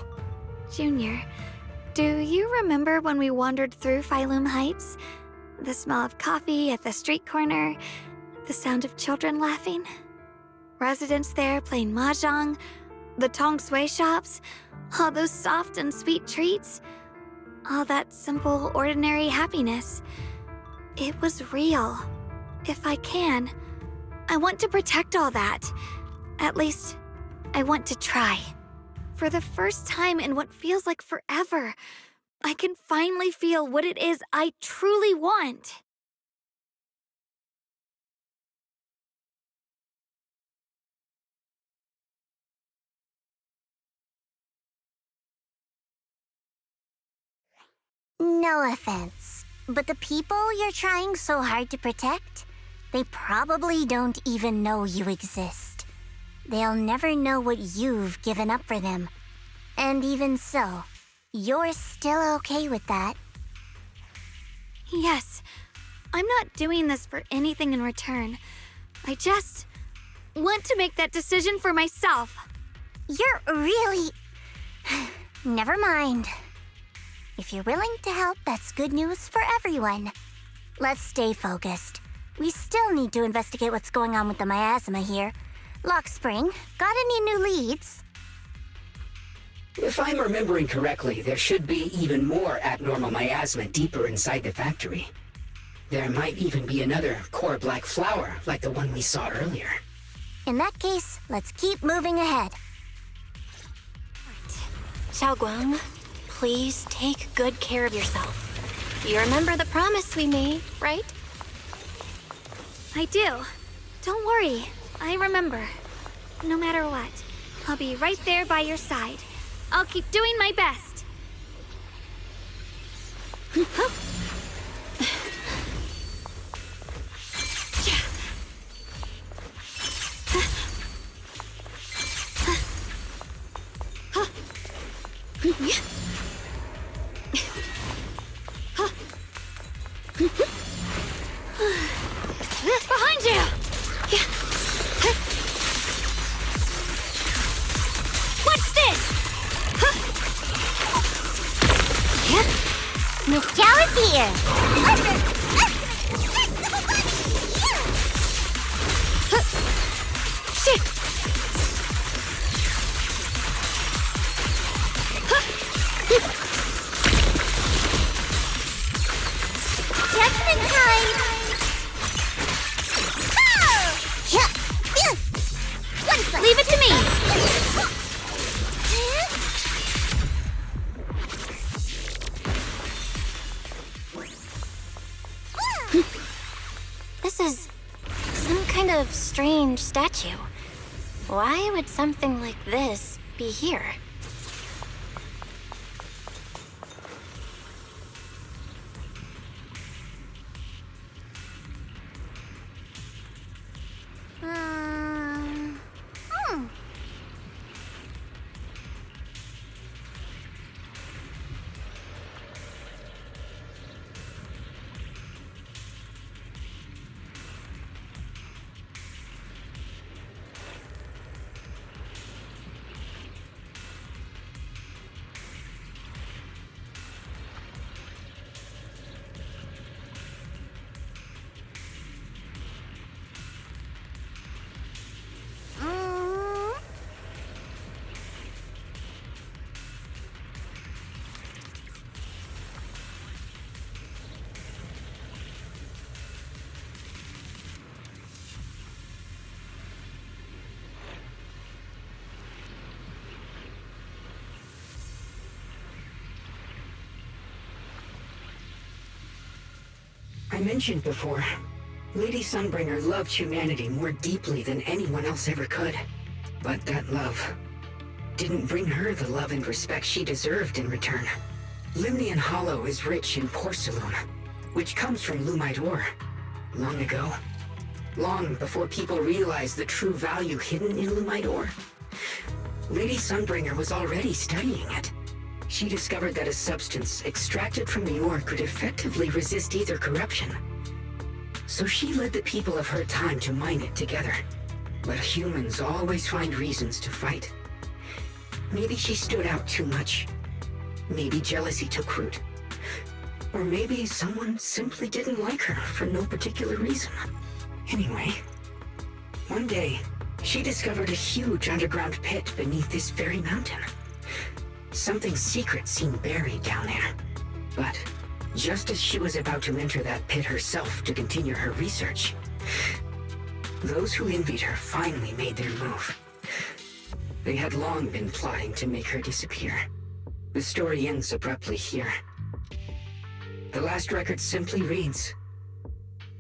Junior, do you remember when we wandered through Phylum Heights? The smell of coffee at the street corner, the sound of children laughing? Residents there playing mahjong, the tong sui shops, all those soft and sweet treats, all that simple, ordinary happiness. It was real. If I can, I want to protect all that. At least, I want to try. For the first time in what feels like forever, I can finally feel what it is I truly want. No offense, but the people you're trying so hard to protect, they probably don't even know you exist. They'll never know what you've given up for them. And even so, you're still okay with that. Yes, I'm not doing this for anything in return. I just want to make that decision for myself. You're really... Never mind. If you're willing to help, that's good news for everyone. Let's stay focused. We still need to investigate what's going on with the miasma here. Lock Spring, got any new leads? If I'm remembering correctly, there should be even more abnormal miasma deeper inside the factory. There might even be another core black flower like the one we saw earlier. In that case, let's keep moving ahead. Xiaoguang, please take good care of yourself. You remember the promise we made, right? I do. Don't worry, I remember. No matter what, I'll be right there by your side. I'll keep doing my best. Behind you! What's this? Miss Zhao is here! Shit! Just in time! Leave it to me! This is some kind of strange statue. Why would something like this be here? I mentioned before, Lady Sunbringer loved humanity more deeply than anyone else ever could. But that love didn't bring her the love and respect she deserved in return. Limnian Hollow is rich in porcelain, which comes from Lumite ore. Long ago, long before people realized the true value hidden in Lumite ore, Lady Sunbringer was already studying it. She discovered that a substance extracted from the ore could effectively resist ether corruption. So she led the people of her time to mine it together. But humans always find reasons to fight. Maybe she stood out too much. Maybe jealousy took root. Or maybe someone simply didn't like her for no particular reason. Anyway, one day, she discovered a huge underground pit beneath this very mountain. Something secret seemed buried down there. But just as she was about to enter that pit herself to continue her research, those who envied her finally made their move. They had long been plotting to make her disappear. The story ends abruptly here. The last record simply reads,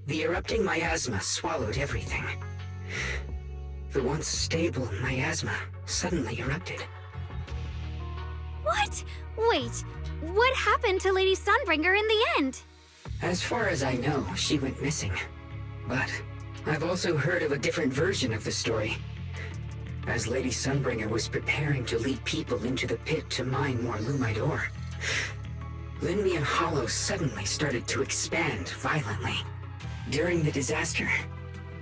"The erupting miasma swallowed everything." The once stable miasma suddenly erupted. What? Wait, what happened to Lady Sunbringer in the end? As far as I know, she went missing. But I've also heard of a different version of the story. As Lady Sunbringer was preparing to lead people into the pit to mine more Lumite ore, Limnian Hollow suddenly started to expand violently. During the disaster,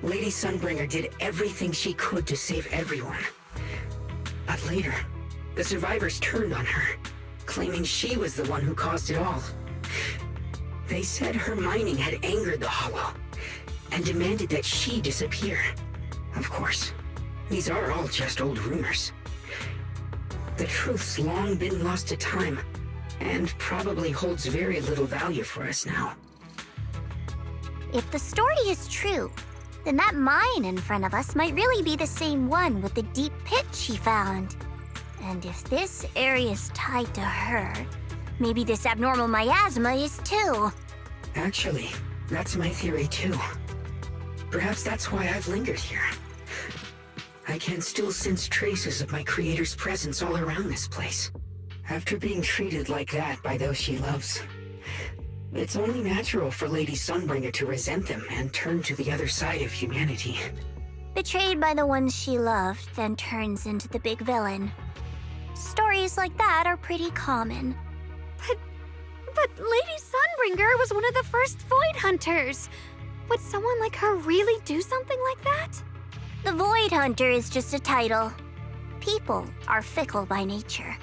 Lady Sunbringer did everything she could to save everyone. But later, the survivors turned on her, claiming she was the one who caused it all. They said her mining had angered the Hollow, and demanded that she disappear. Of course, these are all just old rumors. The truth's long been lost to time, and probably holds very little value for us now. If the story is true, then that mine in front of us might really be the same one with the deep pit she found. And if this area is tied to her, maybe this abnormal miasma is too. Actually, that's my theory too. Perhaps that's why I've lingered here. I can still sense traces of my creator's presence all around this place. After being treated like that by those she loves, it's only natural for Lady Sunbringer to resent them and turn to the other side of humanity. Betrayed by the ones she loved, then turns into the big villain. Stories like that are pretty common. But Lady Sunbringer was one of the first Void Hunters. Would someone like her really do something like that? The Void Hunter is just a title. People are fickle by nature.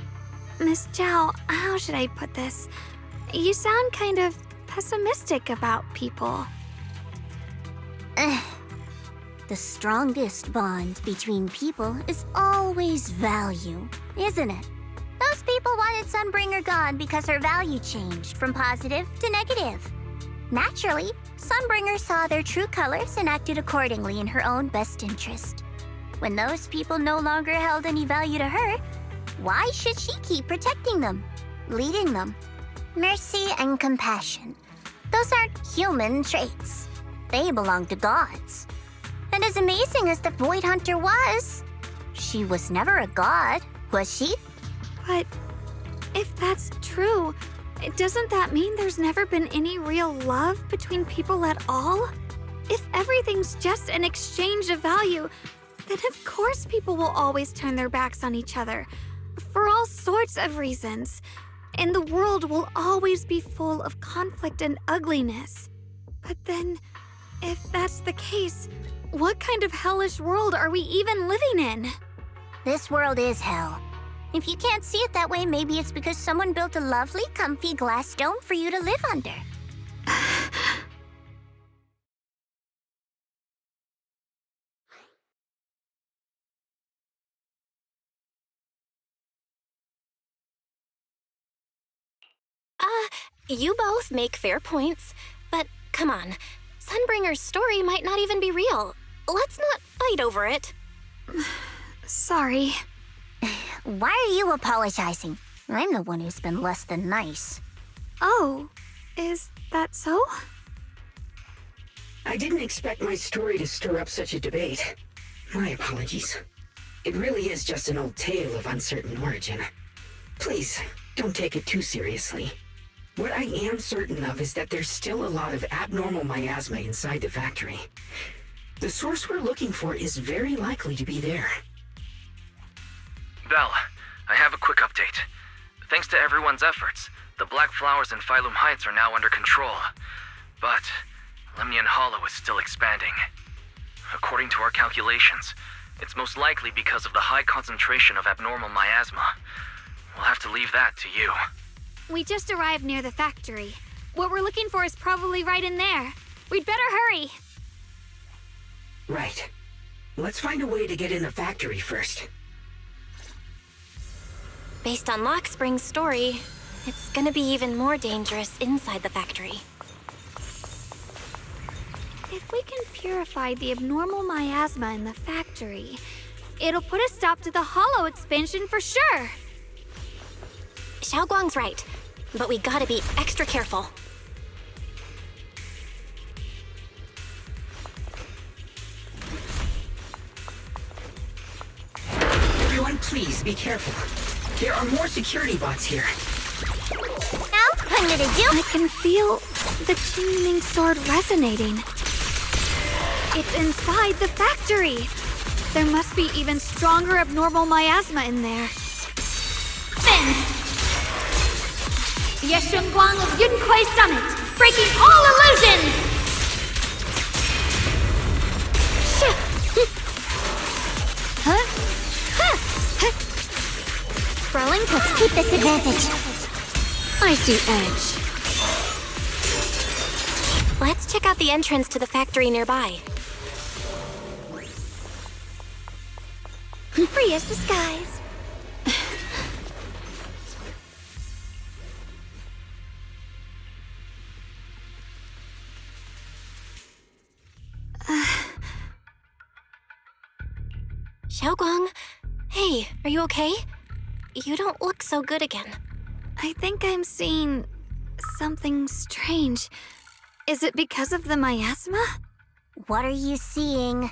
Miss Zhao, how should I put this? You sound kind of pessimistic about people. The strongest bond between people is always value, isn't it? Those people wanted Sunbringer gone because her value changed from positive to negative. Naturally, Sunbringer saw their true colors and acted accordingly in her own best interest. When those people no longer held any value to her, why should she keep protecting them, leading them? Mercy and compassion. Those aren't human traits. They belong to gods. And as amazing as the Void Hunter was, she was never a god, was she? But if that's true, doesn't that mean there's never been any real love between people at all? If everything's just an exchange of value, then of course people will always turn their backs on each other, for all sorts of reasons. And the world will always be full of conflict and ugliness. But then, if that's the case, what kind of hellish world are we even living in? This world is hell. If you can't see it that way, maybe it's because someone built a lovely, comfy glass dome for you to live under. You both make fair points, but come on. Sunbringer's story might not even be real. Let's not fight over it. Sorry. Why are you apologizing? I'm the one who's been less than nice. Oh, is that so? I didn't expect my story to stir up such a debate. My apologies. It really is just an old tale of uncertain origin. Please, don't take it too seriously. What I am certain of is that there's still a lot of abnormal miasma inside the factory. The source we're looking for is very likely to be there. Belle, I have a quick update. Thanks to everyone's efforts, the Black Flowers in Phylum Heights are now under control. But Lemnian Hollow is still expanding. According to our calculations, it's most likely because of the high concentration of abnormal miasma. We'll have to leave that to you. We just arrived near the factory. What we're looking for is probably right in there. We'd better hurry. Right. Let's find a way to get in the factory first. Based on Lockspring's story, it's gonna be even more dangerous inside the factory. If we can purify the abnormal miasma in the factory, it'll put a stop to the Hollow expansion for sure. Xiaoguang's right, but we gotta be extra careful. Everyone, please be careful. There are more security bots here. Now, I'm gonna do... I can feel the Qingming sword resonating. It's inside the factory. There must be even stronger abnormal miasma in there. Fin! Yeshunguang of Yunkuei Summit, breaking all illusions! Huh? Throwing puts keep this advantage. I see edge. Let's check out the entrance to the factory nearby. Free as the skies. Xiaoguang, hey, are you okay? You don't look so good again. I think I'm seeing something strange. Is it because of the miasma? What are you seeing?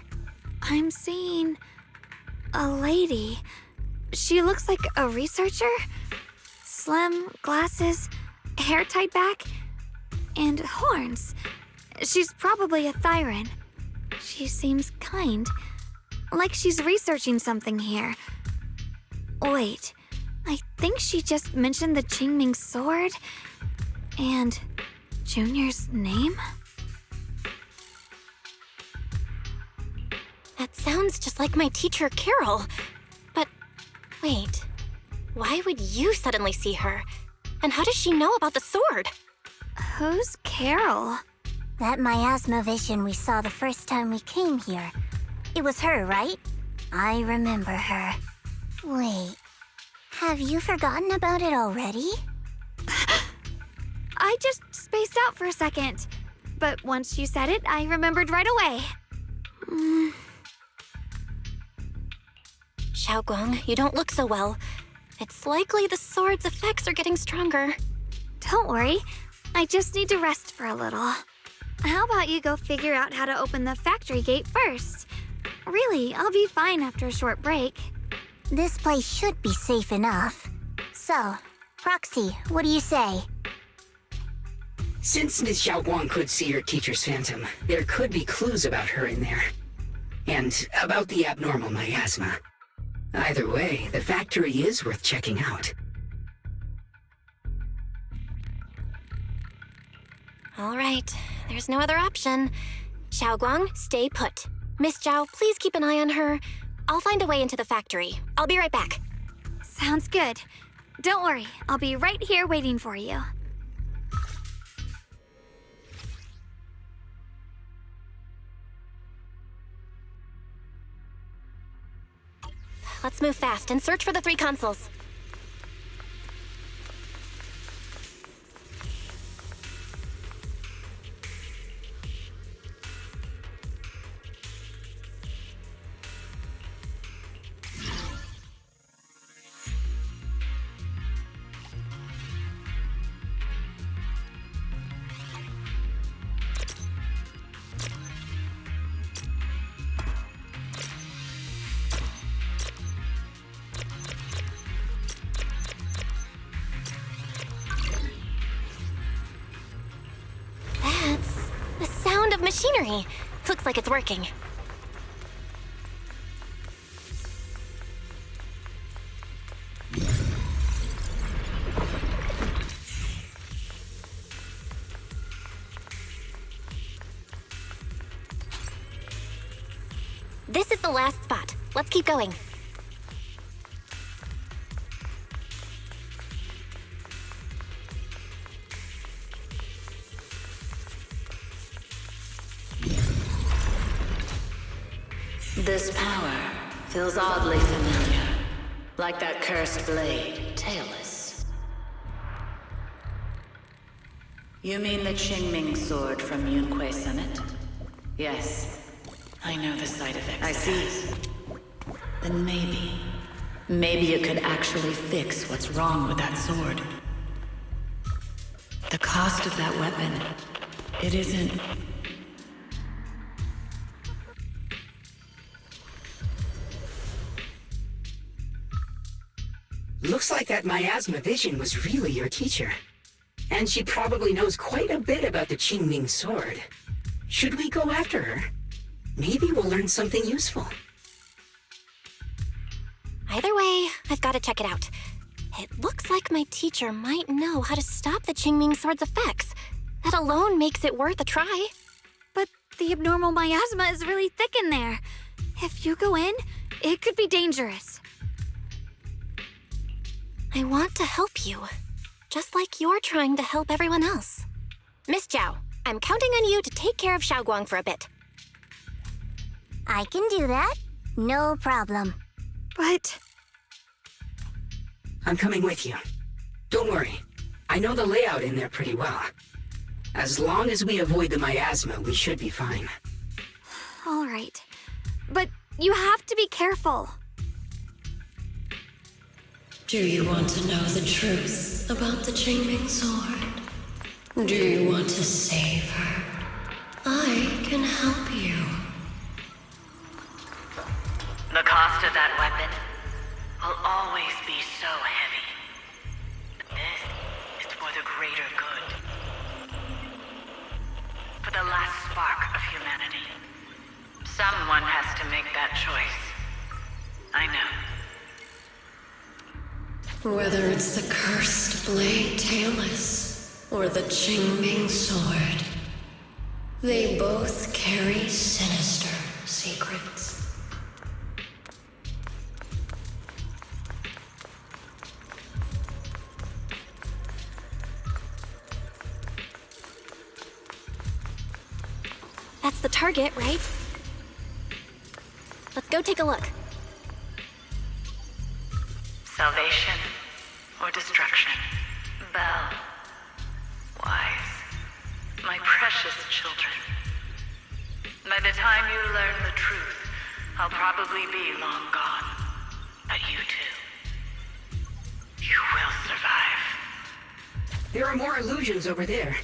I'm seeing a lady. She looks like a researcher. Slim, glasses, hair tied back, and horns. She's probably a Thyran. She seems kind, like she's researching something here. Wait, I think she just mentioned the Qingming sword and Junior's name? That sounds just like my teacher, Carol. But wait, why would you suddenly see her? And how does she know about the sword? Who's Carol? That miasma vision we saw the first time we came here. It was her, right? I remember her. Wait, have you forgotten about it already? I just spaced out for a second. But once you said it, I remembered right away. Xiaoguang, you don't look so well. It's likely the sword's effects are getting stronger. Don't worry. I just need to rest for a little. How about you go figure out how to open the factory gate first? Really, I'll be fine after a short break. This place should be safe enough. So, Proxy, what do you say? Since Ms. Xiaoguang could see her teacher's phantom, there could be clues about her in there. And about the abnormal miasma. Either way, the factory is worth checking out. All right, there's no other option. Xiaoguang, stay put. Miss Zhao, please keep an eye on her. I'll find a way into the factory. I'll be right back. Sounds good. Don't worry, I'll be right here waiting for you. Let's move fast and search for the 3 consoles. machinery. Looks like it's working. This is the last spot. Let's keep going. This power feels oddly familiar. Like that cursed blade, tailless. You mean the Qingming sword from Yunquei Summit? Yes. I know the side effects. I see. Then maybe you could actually fix what's wrong with that sword. The cost of that weapon, it isn't... Looks like that miasma vision was really your teacher. And she probably knows quite a bit about the Qingming sword. Should we go after her? Maybe we'll learn something useful. Either way, I've got to check it out. It looks like my teacher might know how to stop the Qingming sword's effects. That alone makes it worth a try. But the abnormal miasma is really thick in there. If you go in, it could be dangerous. I want to help you, just like you're trying to help everyone else. Miss Zhao, I'm counting on you to take care of Xiaoguang for a bit. I can do that. No problem. But... I'm coming with you. Don't worry. I know the layout in there pretty well. As long as we avoid the miasma, we should be fine. All right. But you have to be careful. Do you want to know the truth about the Qingming sword? Do you want to save her? I can help you. The cost of that weapon will always be so heavy. This is for the greater good. For the last spark of humanity. Someone has to make that choice. I know. Whether it's the cursed blade tailless or the Qingming sword, they both carry sinister secrets. That's the target, right? Let's go take a look. Salvation or destruction? Belle, Wise, my precious children. By the time you learn the truth, I'll probably be long gone. But you two, you will survive. There are more illusions over there.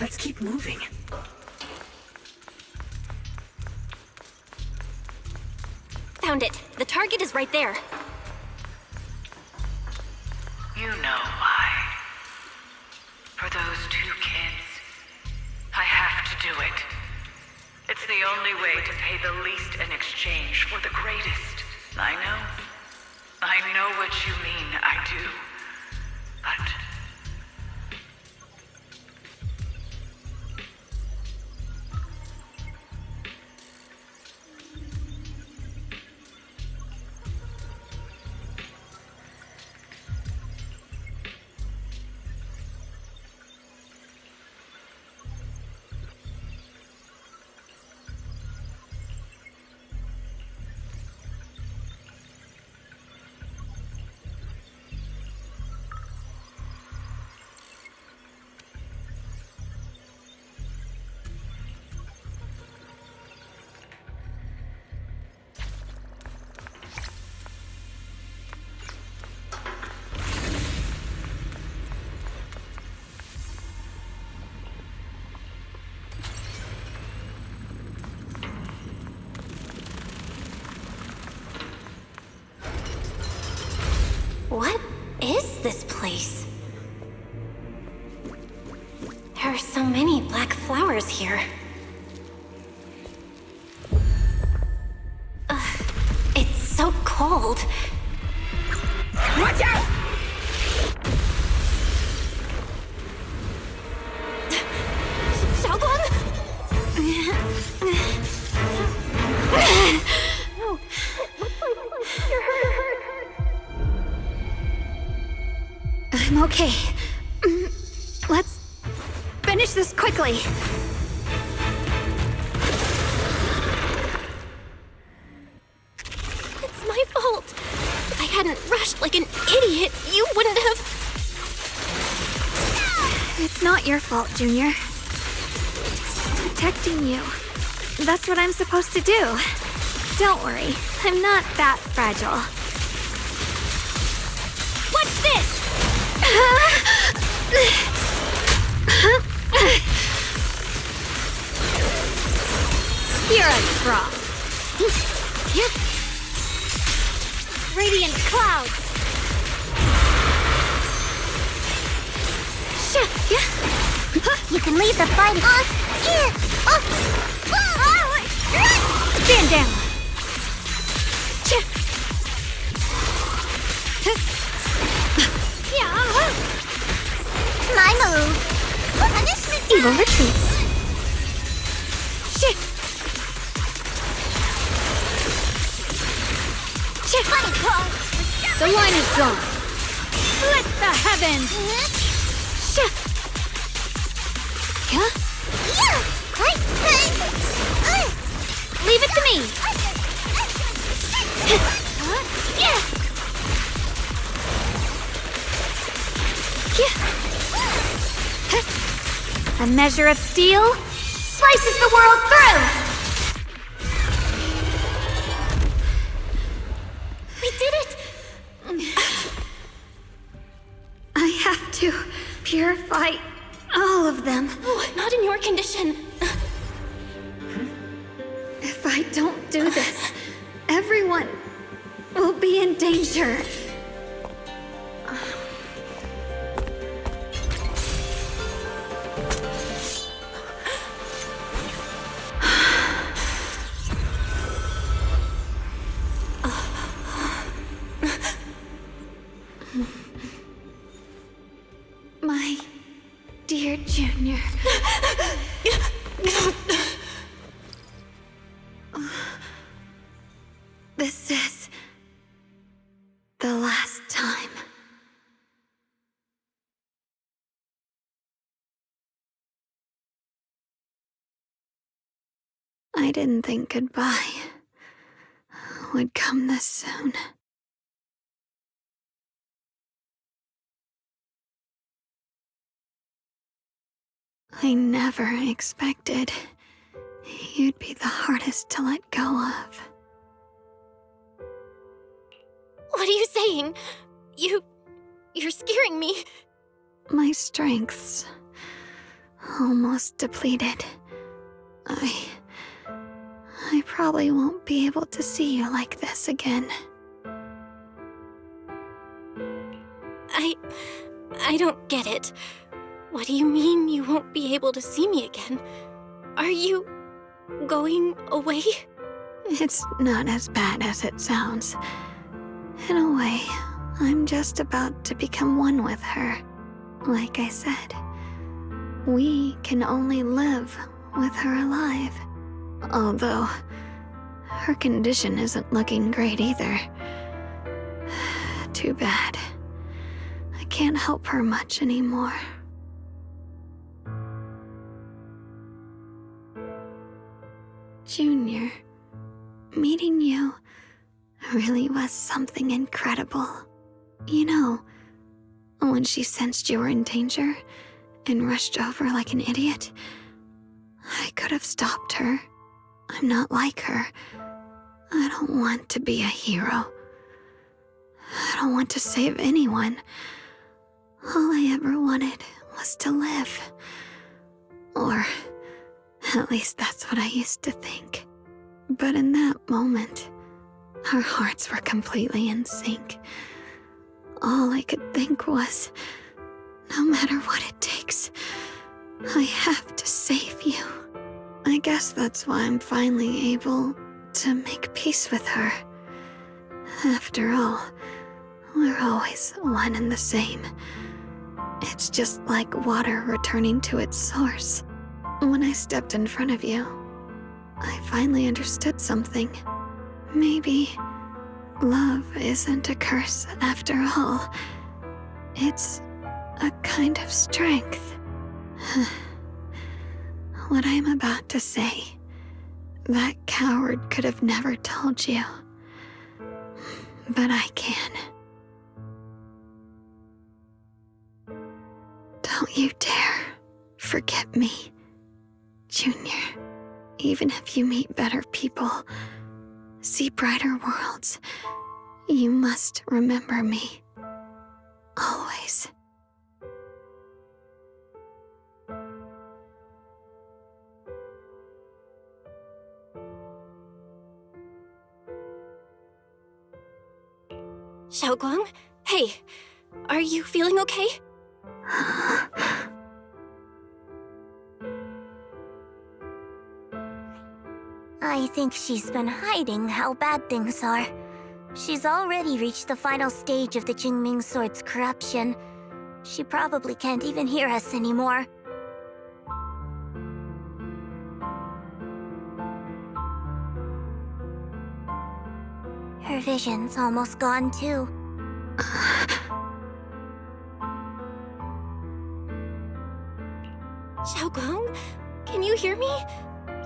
Let's keep moving. Found it. The target is right there. You know why. For those two kids, I have to do it. It's the only way to pay the least in exchange for the greatest. I know what you mean, I do. But... What is this place? There are so many black flowers here. fault. Watch out! Xiaoguang? No, it looks like you're hurt. I'm okay. Let's finish this quickly. It's my fault. If I hadn't rushed like an idiot, you wouldn't have... It's not your fault, Junior. Protecting you. That's what I'm supposed to do. Don't worry, I'm not that fragile. What's this? Spirit drop. Radiant clouds! You can leave the fighting. Stand down. My move. Punishment. Evil retreats. Funny call. The line is gone. Split the heavens. Leave it to me. A measure of steel slices the world through. We did it! I have to purify all of them. Oh, not in your condition. If I don't do this, everyone will be in danger. My dear Junior. This is the last time. I didn't think goodbye would come this soon. I never expected you'd be the hardest to let go of. What are you saying? You're scaring me. My strength's almost depleted. I probably won't be able to see you like this again. I don't get it. What do you mean you won't be able to see me again? Are you going away? It's not as bad as it sounds. In a way, I'm just about to become one with her. Like I said, we can only live with her alive. Although, her condition isn't looking great either. Too bad. I can't help her much anymore. Junior, meeting you really was something incredible. You know, when she sensed you were in danger and rushed over like an idiot, I could have stopped her. I'm not like her. I don't want to be a hero. I don't want to save anyone. All I ever wanted was to live. Or at least that's what I used to think. But in that moment, our hearts were completely in sync. All I could think was, no matter what it takes, I have to save you. I guess that's why I'm finally able to make peace with her. After all, we're always one and the same. It's just like water returning to its source. When I stepped in front of you, I finally understood something. Maybe love isn't a curse after all. It's a kind of strength. What I'm about to say, that coward could have never told you. But I can. Don't you dare forget me, Junior. Even if you meet better people, see brighter worlds, you must remember me. Always. Xiaoguang? Hey, are you feeling okay? I think she's been hiding how bad things are. She's already reached the final stage of the Jingming Sword's corruption. She probably can't even hear us anymore. Her vision's almost gone too. Xiaoguang, can you hear me?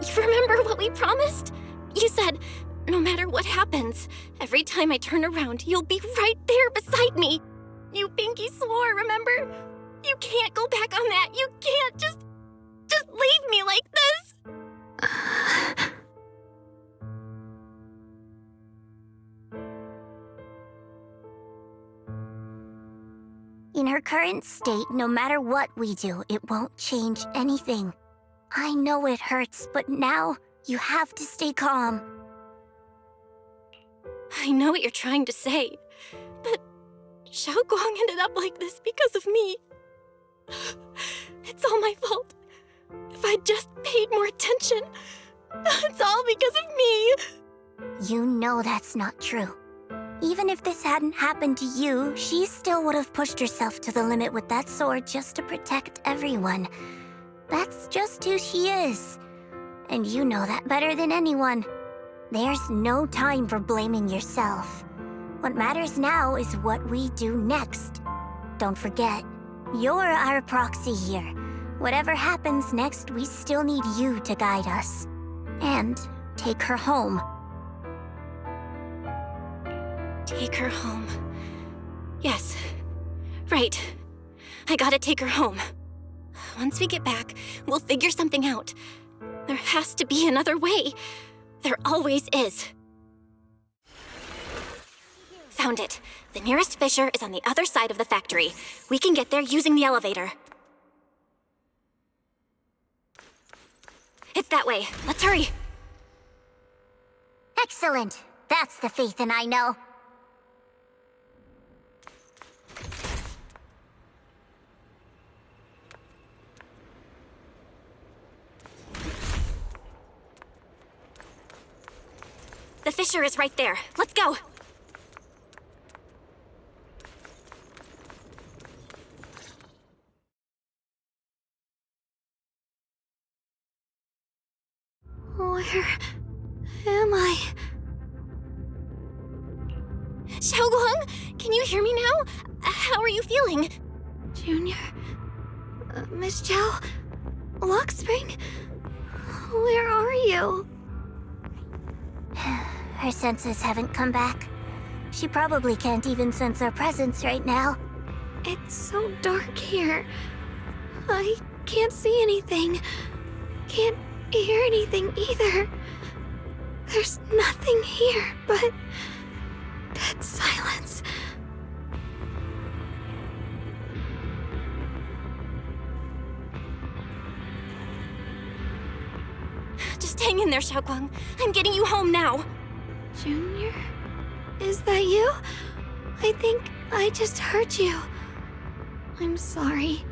You remember what we promised? You said, no matter what happens, every time I turn around, you'll be right there beside me. You pinky swore, remember? You can't go back on that. You can't just leave me like this. In her current state, no matter what we do, it won't change anything. I know it hurts, but now you have to stay calm. I know what you're trying to say, but Xiaoguang ended up like this because of me. It's all my fault. If I'd just paid more attention, it's all because of me. You know that's not true. Even if this hadn't happened to you, she still would have pushed herself to the limit with that sword just to protect everyone. That's just who she is. And you know that better than anyone. There's no time for blaming yourself. What matters now is what we do next. Don't forget, you're our proxy here. Whatever happens next, we still need you to guide us. And take her home. Take her home. Yes. Right. I gotta take her home. Once we get back, we'll figure something out. There has to be another way. There always is. Found it. The nearest fissure is on the other side of the factory. We can get there using the elevator. It's that way. Let's hurry. Excellent. That's the Phaethon I know. The fissure is right there. Let's go. Where am I? Xiaoguang, can you hear me now? How are you feeling? Junior? Miss Zhao? Lockspring? Where are you? Her senses haven't come back. She probably can't even sense our presence right now. It's so dark here. I can't see anything. Can't hear anything either. There's nothing here but dead silence. Just hang in there, Xiaoguang. I'm getting you home now. Junior? Is that you? I think I just heard you. I'm sorry.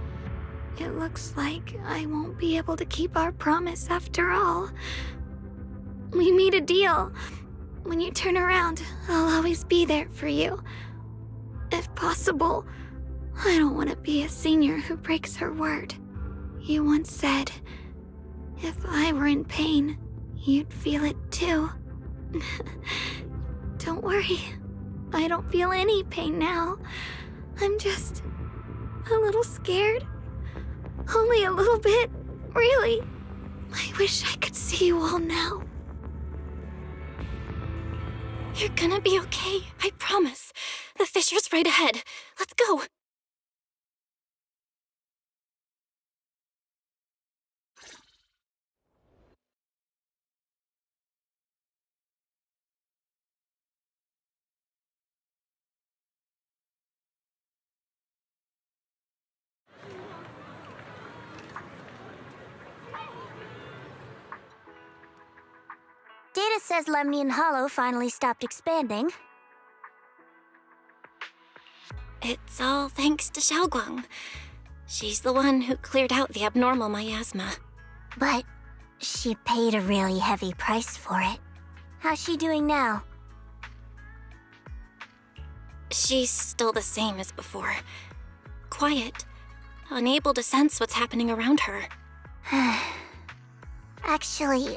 It looks like I won't be able to keep our promise after all. We made a deal. when you turn around, I'll always be there for you. If possible, I don't want to be a senior who breaks her word. You once said, if I were in pain, you'd feel it too. Don't worry, I don't feel any pain now. I'm just a little scared. Only a little bit, really. I wish I could see you all now. You're gonna be okay, I promise. The fissure's right ahead. Let's go. Data says Lemnian Hollow finally stopped expanding. It's all thanks to Xiaoguang. She's the one who cleared out the abnormal miasma. But she paid a really heavy price for it. How's she doing now? She's still the same as before. Quiet, unable to sense what's happening around her. Actually,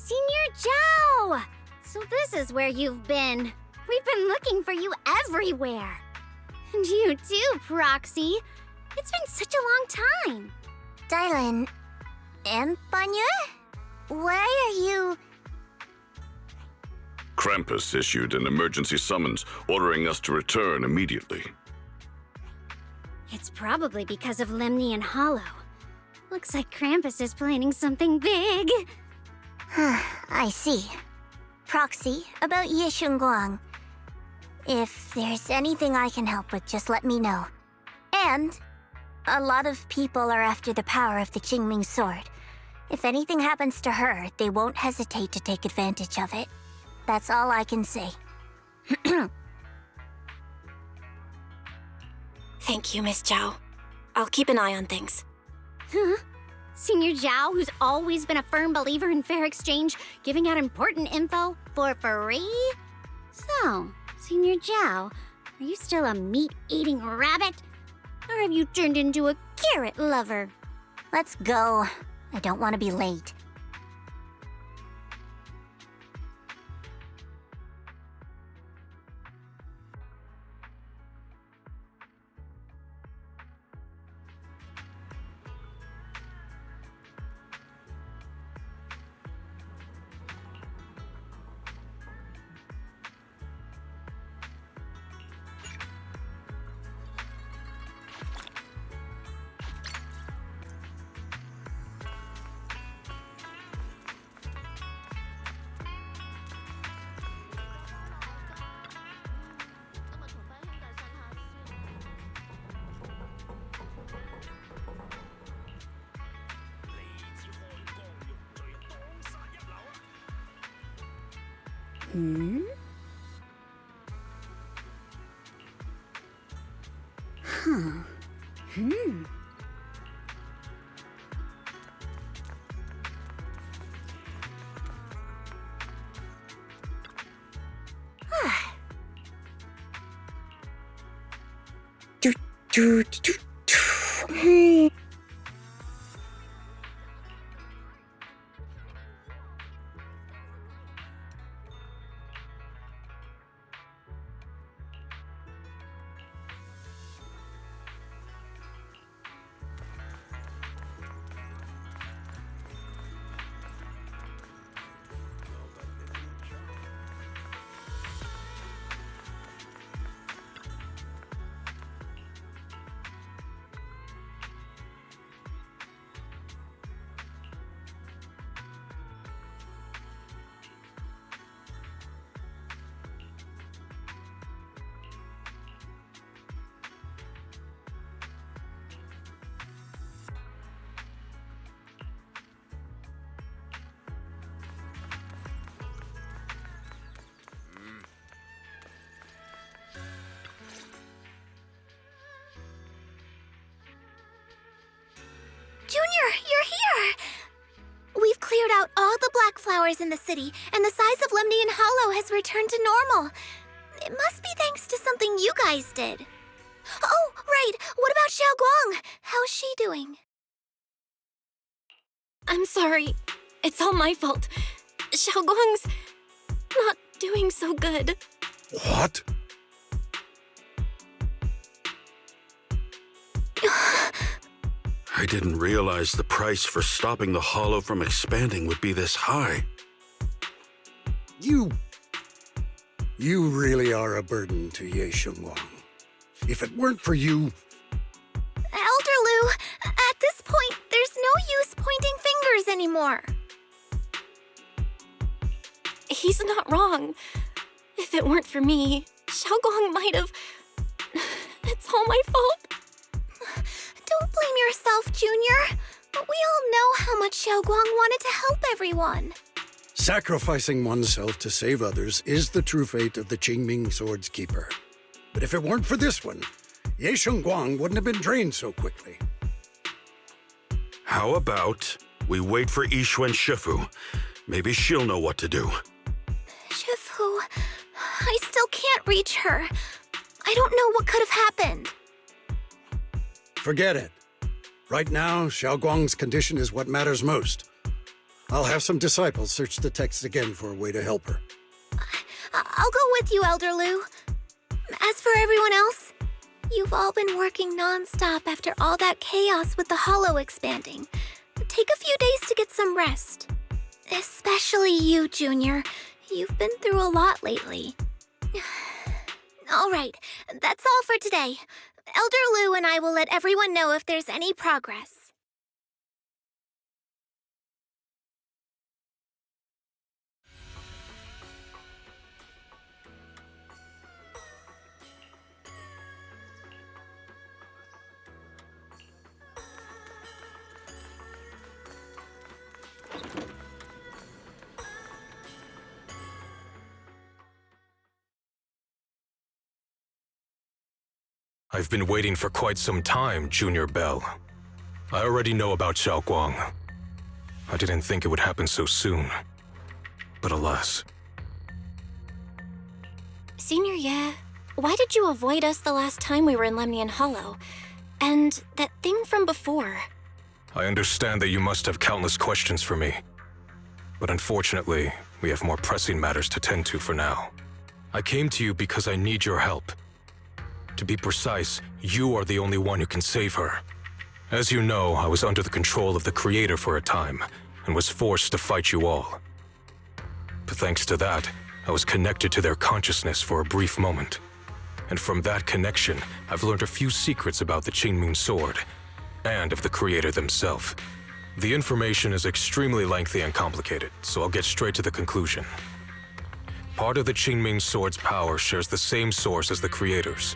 Senior Zhao! So this is where you've been. We've been looking for you everywhere. And you too, Proxy. It's been such a long time. Dylan and Banya? Why are you... Krampus issued an emergency summons ordering us to return immediately. It's probably because of Lemnian Hollow. Looks like Krampus is planning something big. I see. Proxy, about Ye Shunguang. If there's anything I can help with, just let me know. And a lot of people are after the power of the Qingming sword. If anything happens to her, they won't hesitate to take advantage of it. That's all I can say. Thank you, Miss Zhao. I'll keep an eye on things. Huh? Senior Zhao, who's always been a firm believer in fair exchange, giving out important info for free? So, Senior Zhao, are you still a meat-eating rabbit? Or have you turned into a carrot lover? Let's go. I don't want to be late. wildflowers in the city, and the size of Lemnian Hollow has returned to normal. It must be thanks to something you guys did. Oh, right. What about Xiao Guang? How's she doing? I'm sorry. It's all my fault. Xiaoguang's not doing so good. What? I didn't realize the price for stopping the hollow from expanding would be this high. You really are a burden to Ye Shengwang. If it weren't for you... Elder Lu, at this point, there's no use pointing fingers anymore. He's not wrong. If it weren't for me, Xiaoguang might have... It's all my fault. Don't blame yourself, Junior. We all know how much Xiao Guang wanted to help everyone. Sacrificing oneself to save others is the true fate of the Qingming Sword's Keeper. But if it weren't for this one, Ye Shengguang wouldn't have been drained so quickly. How about we wait for Yixuan Shifu? Maybe she'll know what to do. Shifu, I still can't reach her. I don't know what could have happened. Forget it. Right now, Xiao Guang's condition is what matters most. I'll have some disciples search the text again for a way to help her. I'll go with you, Elder Lu. As for everyone else, you've all been working non-stop after all that chaos with the hollow expanding. Take a few days to get some rest. Especially you, Junior. You've been through a lot lately. All right, that's all for today. Elder Lu and I will let everyone know if there's any progress. I've been waiting for quite some time, Junior Bell. I already know about Xiao Guang. I didn't think it would happen so soon. But alas. Senior Ye, why did you avoid us the last time we were in Lemnian Hollow? And that thing from before? I understand that you must have countless questions for me. But unfortunately, we have more pressing matters to tend to for now. I came to you because I need your help. To be precise, you are the only one who can save her. As you know, I was under the control of the Creator for a time, and was forced to fight you all. But thanks to that, I was connected to their consciousness for a brief moment. And from that connection, I've learned a few secrets about the Qingming Sword, and of the Creator themselves. The information is extremely lengthy and complicated, so I'll get straight to the conclusion. Part of the Qingming Sword's power shares the same source as the Creator's.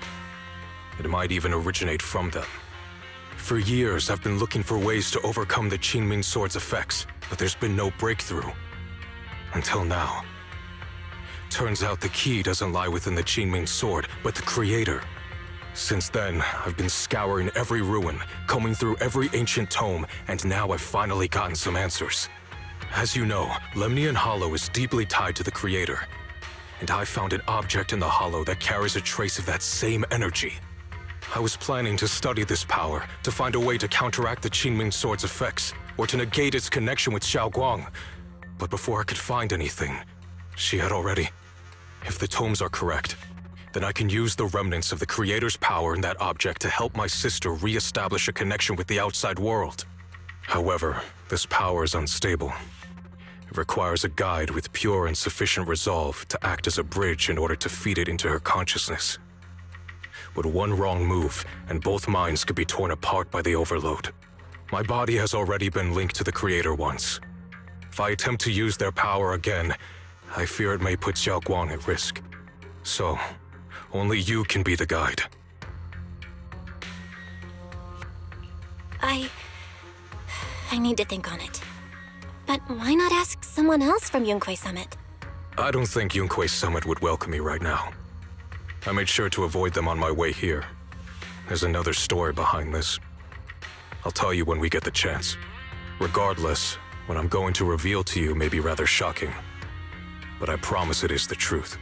It might even originate from them. For years, I've been looking for ways to overcome the Qingming Sword's effects, but there's been no breakthrough. Until now. Turns out the key doesn't lie within the Qingming Sword, but the Creator. Since then, I've been scouring every ruin, combing through every ancient tome, and now I've finally gotten some answers. As you know, Lemnian Hollow is deeply tied to the Creator. And I found an object in the Hollow that carries a trace of that same energy. I was planning to study this power, to find a way to counteract the Qingming Sword's effects, or to negate its connection with Xiao Guang. But before I could find anything, she had already... If the tomes are correct, then I can use the remnants of the Creator's power in that object to help my sister re-establish a connection with the outside world. However, this power is unstable. It requires a guide with pure and sufficient resolve to act as a bridge in order to feed it into her consciousness. But one wrong move, and both minds could be torn apart by the overload. My body has already been linked to the Creator once. If I attempt to use their power again, I fear it may put Xiao Guang at risk. So, only you can be the guide. I need to think on it. But why not ask someone else from Yunquei Summit? I don't think Yunquei Summit would welcome me right now. I made sure to avoid them on my way here. There's another story behind this. I'll tell you when we get the chance. Regardless, What I'm going to reveal to you may be rather shocking, but I promise it is the truth.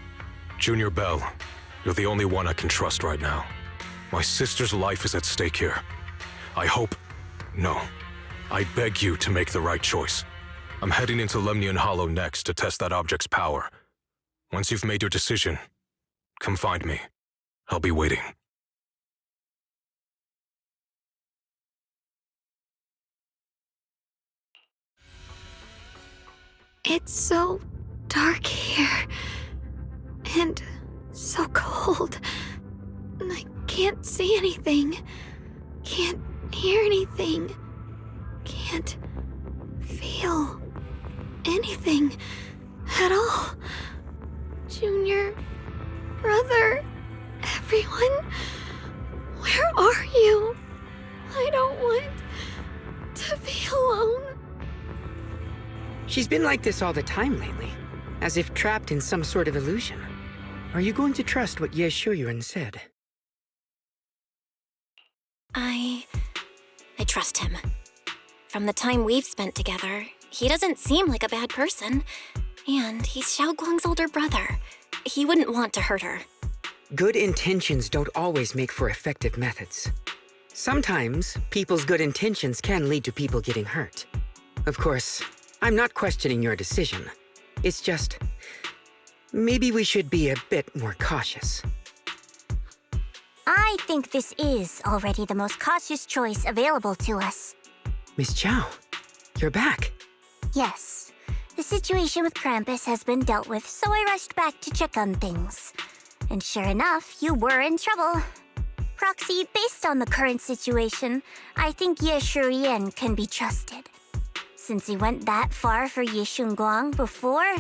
Junior Bell, you're the only one I can trust right now. My sister's life is at stake here. I beg you to make the right choice. I'm heading into Lemnian Hollow next to test that object's power. Once you've made your decision, come find me. I'll be waiting. It's so dark here. And so cold. I can't see anything. Can't hear anything. Can't feel anything at all. Junior, brother, everyone, where are you? I don't want to be alone. She's been like this all the time lately, as if trapped in some sort of illusion. Are you going to trust what Ye Shuyuan said? I trust him. From the time we've spent together, he doesn't seem like a bad person. And he's Xiaoguang's older brother. He wouldn't want to hurt her. Good intentions don't always make for effective methods. Sometimes, people's good intentions can lead to people getting hurt. Of course, I'm not questioning your decision. It's just, maybe we should be a bit more cautious. I think this is already the most cautious choice available to us. Miss Chow, you're back. Yes. The situation with Krampus has been dealt with, so I rushed back to check on things. And sure enough, you were in trouble. Proxy, based on the current situation, I think Ye Shuyuan can be trusted. Since he went that far for Ye Shunguang before,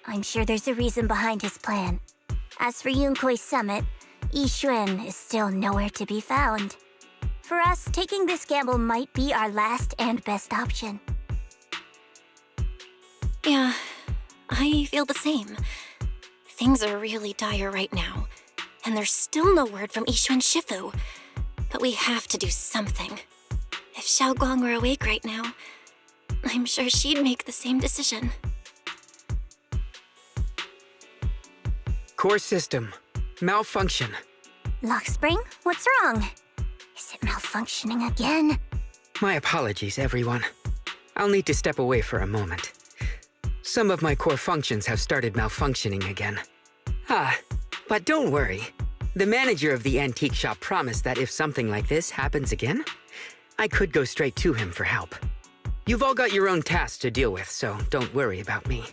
I'm sure there's a reason behind his plan. As for Yunkuei Summit, Yixuan is still nowhere to be found. For us, taking this gamble might be our last and best option. Yeah, I feel the same. Things are really dire right now, and there's still no word from Yixuan Shifu. But we have to do something. If Xiaoguang were awake right now, I'm sure she'd make the same decision. Core system. Malfunction. Lockspring, what's wrong? Is it malfunctioning again? My apologies, everyone. I'll need to step away for a moment. Some of my core functions have started malfunctioning again. But don't worry. The manager of the antique shop promised that if something like this happens again, I could go straight to him for help. You've all got your own tasks to deal with, so don't worry about me.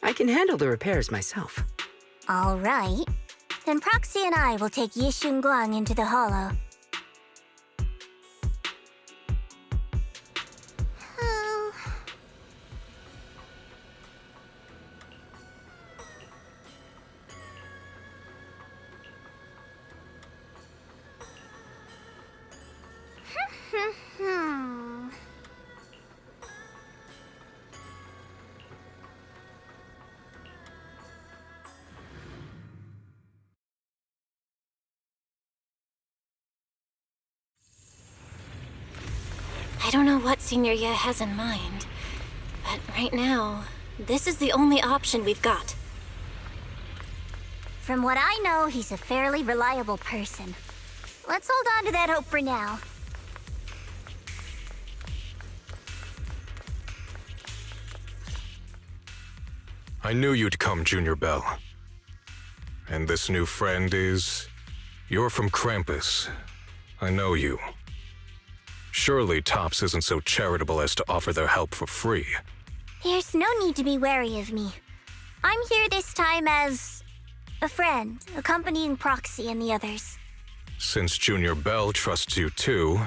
I can handle the repairs myself. All right. Then Proxy and I will take Ye Shunguang into the Hollow. I don't know what Senior Ye has in mind, but right now, this is the only option we've got. From what I know, he's a fairly reliable person. Let's hold on to that hope for now. I knew you'd come, Junior Bell. And this new friend is... You're from Krampus. I know you. Surely Tops isn't so charitable as to offer their help for free. There's no need to be wary of me. I'm here this time as... a friend, accompanying Proxy and the others. Since Junior Bell trusts you too...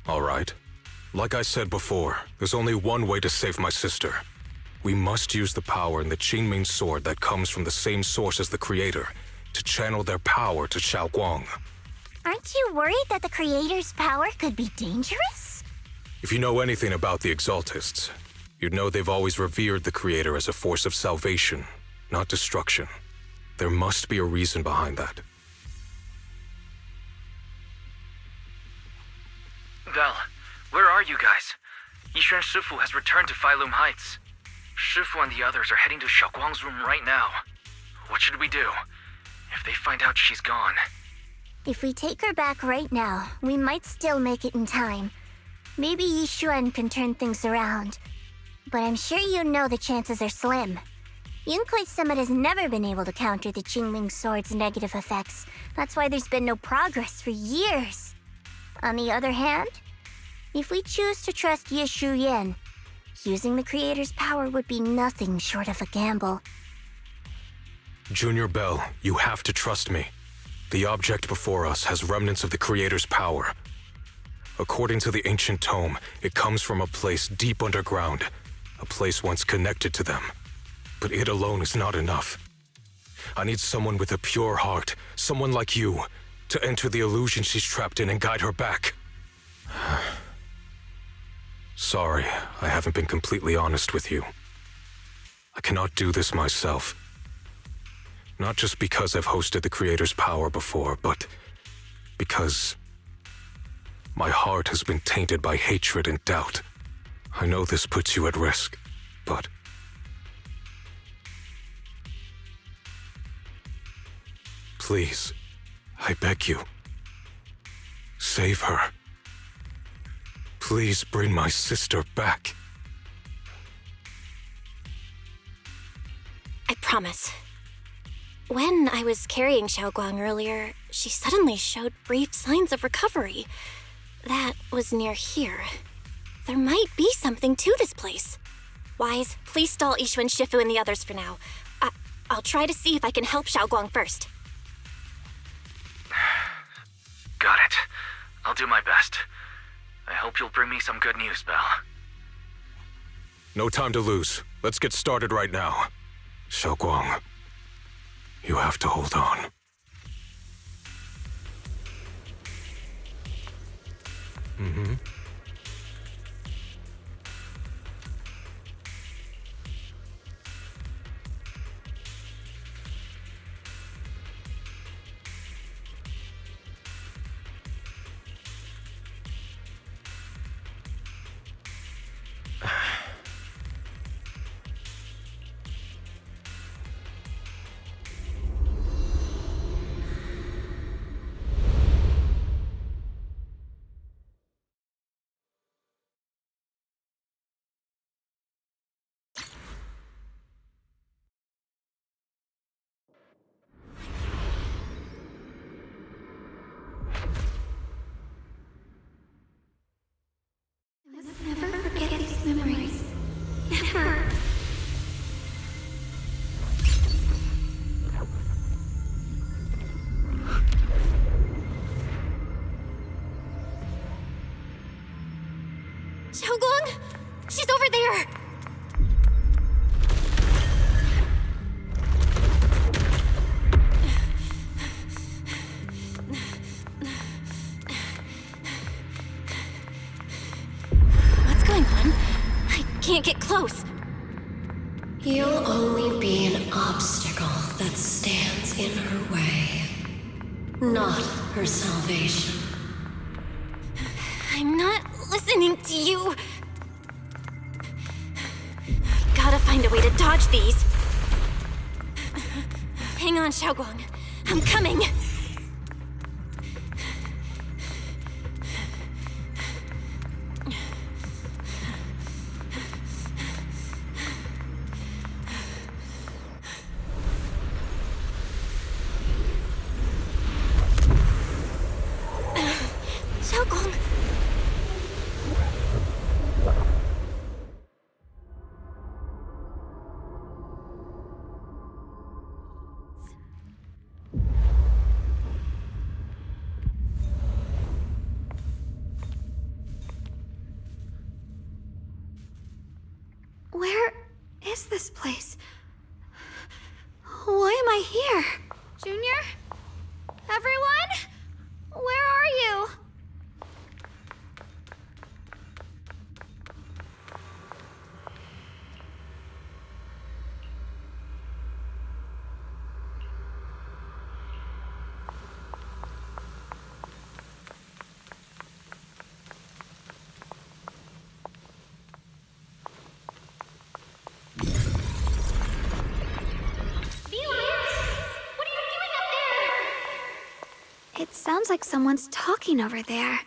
All right. Like I said before, there's only one way to save my sister. We must use the power in the Qingming sword that comes from the same source as the Creator to channel their power to Xiaoguang. Aren't you worried that the Creator's power could be dangerous? If you know anything about the Exaltists, you'd know they've always revered the Creator as a force of salvation, not destruction. There must be a reason behind that. Belle, where are you guys? Yishuan Shifu has returned to Failum Heights. Shifu and the others are heading to Xiaoguang's room right now. What should we do? If they find out she's gone... If we take her back right now, we might still make it in time. Maybe Yishuan can turn things around. But I'm sure you know the chances are slim. Yunkuei Summit has never been able to counter the Qingming Sword's negative effects. That's why there's been no progress for years. On the other hand, if we choose to trust Ye Shuyan, using the Creator's power would be nothing short of a gamble. Junior Bell, you have to trust me. The object before us has remnants of the Creator's power. According to the ancient tome, it comes from a place deep underground, a place once connected to them. But it alone is not enough. I need someone with a pure heart, someone like you, to enter the illusion she's trapped in and guide her back. Sorry, I haven't been completely honest with you. I cannot do this myself. Not just because I've hosted the Creator's power before, but because my heart has been tainted by hatred and doubt. I know this puts you at risk, but... Please, I beg you, save her. Please bring my sister back. I promise. When I was carrying Xiaoguang earlier, she suddenly showed brief signs of recovery. That was near here. There might be something to this place. Wise, please stall Yishuan Shifu and the others for now. I'll try to see if I can help Xiaoguang first. Got it. I'll do my best. I hope you'll bring me some good news, Belle. No time to lose. Let's get started right now. Xiaoguang, you have to hold on. Mm-hmm. Never forget these memories. Never. Xiaoguang! She's over there! Can't get close. You'll only be an obstacle that stands in her way, not her salvation. I'm not listening to you. Gotta find a way to dodge these. Hang on, Xiaoguang. I'm coming. Where is this place? Why am I here? Junior? Everyone? Where are you? sounds like someone's talking over there.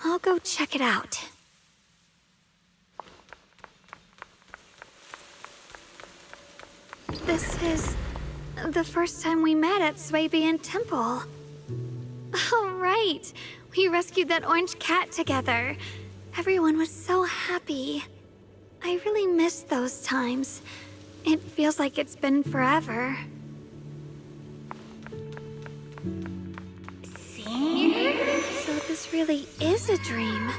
I'll go check it out. This is the first time we met at Swabian Temple. Oh, right. We rescued that orange cat together. Everyone was so happy. I really miss those times. It feels like it's been forever. So this really is a dream.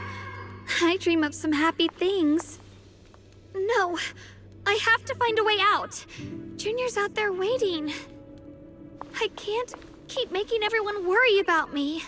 I dream of some happy things. No, I have to find a way out. Junior's out there waiting. I can't keep making everyone worry about me.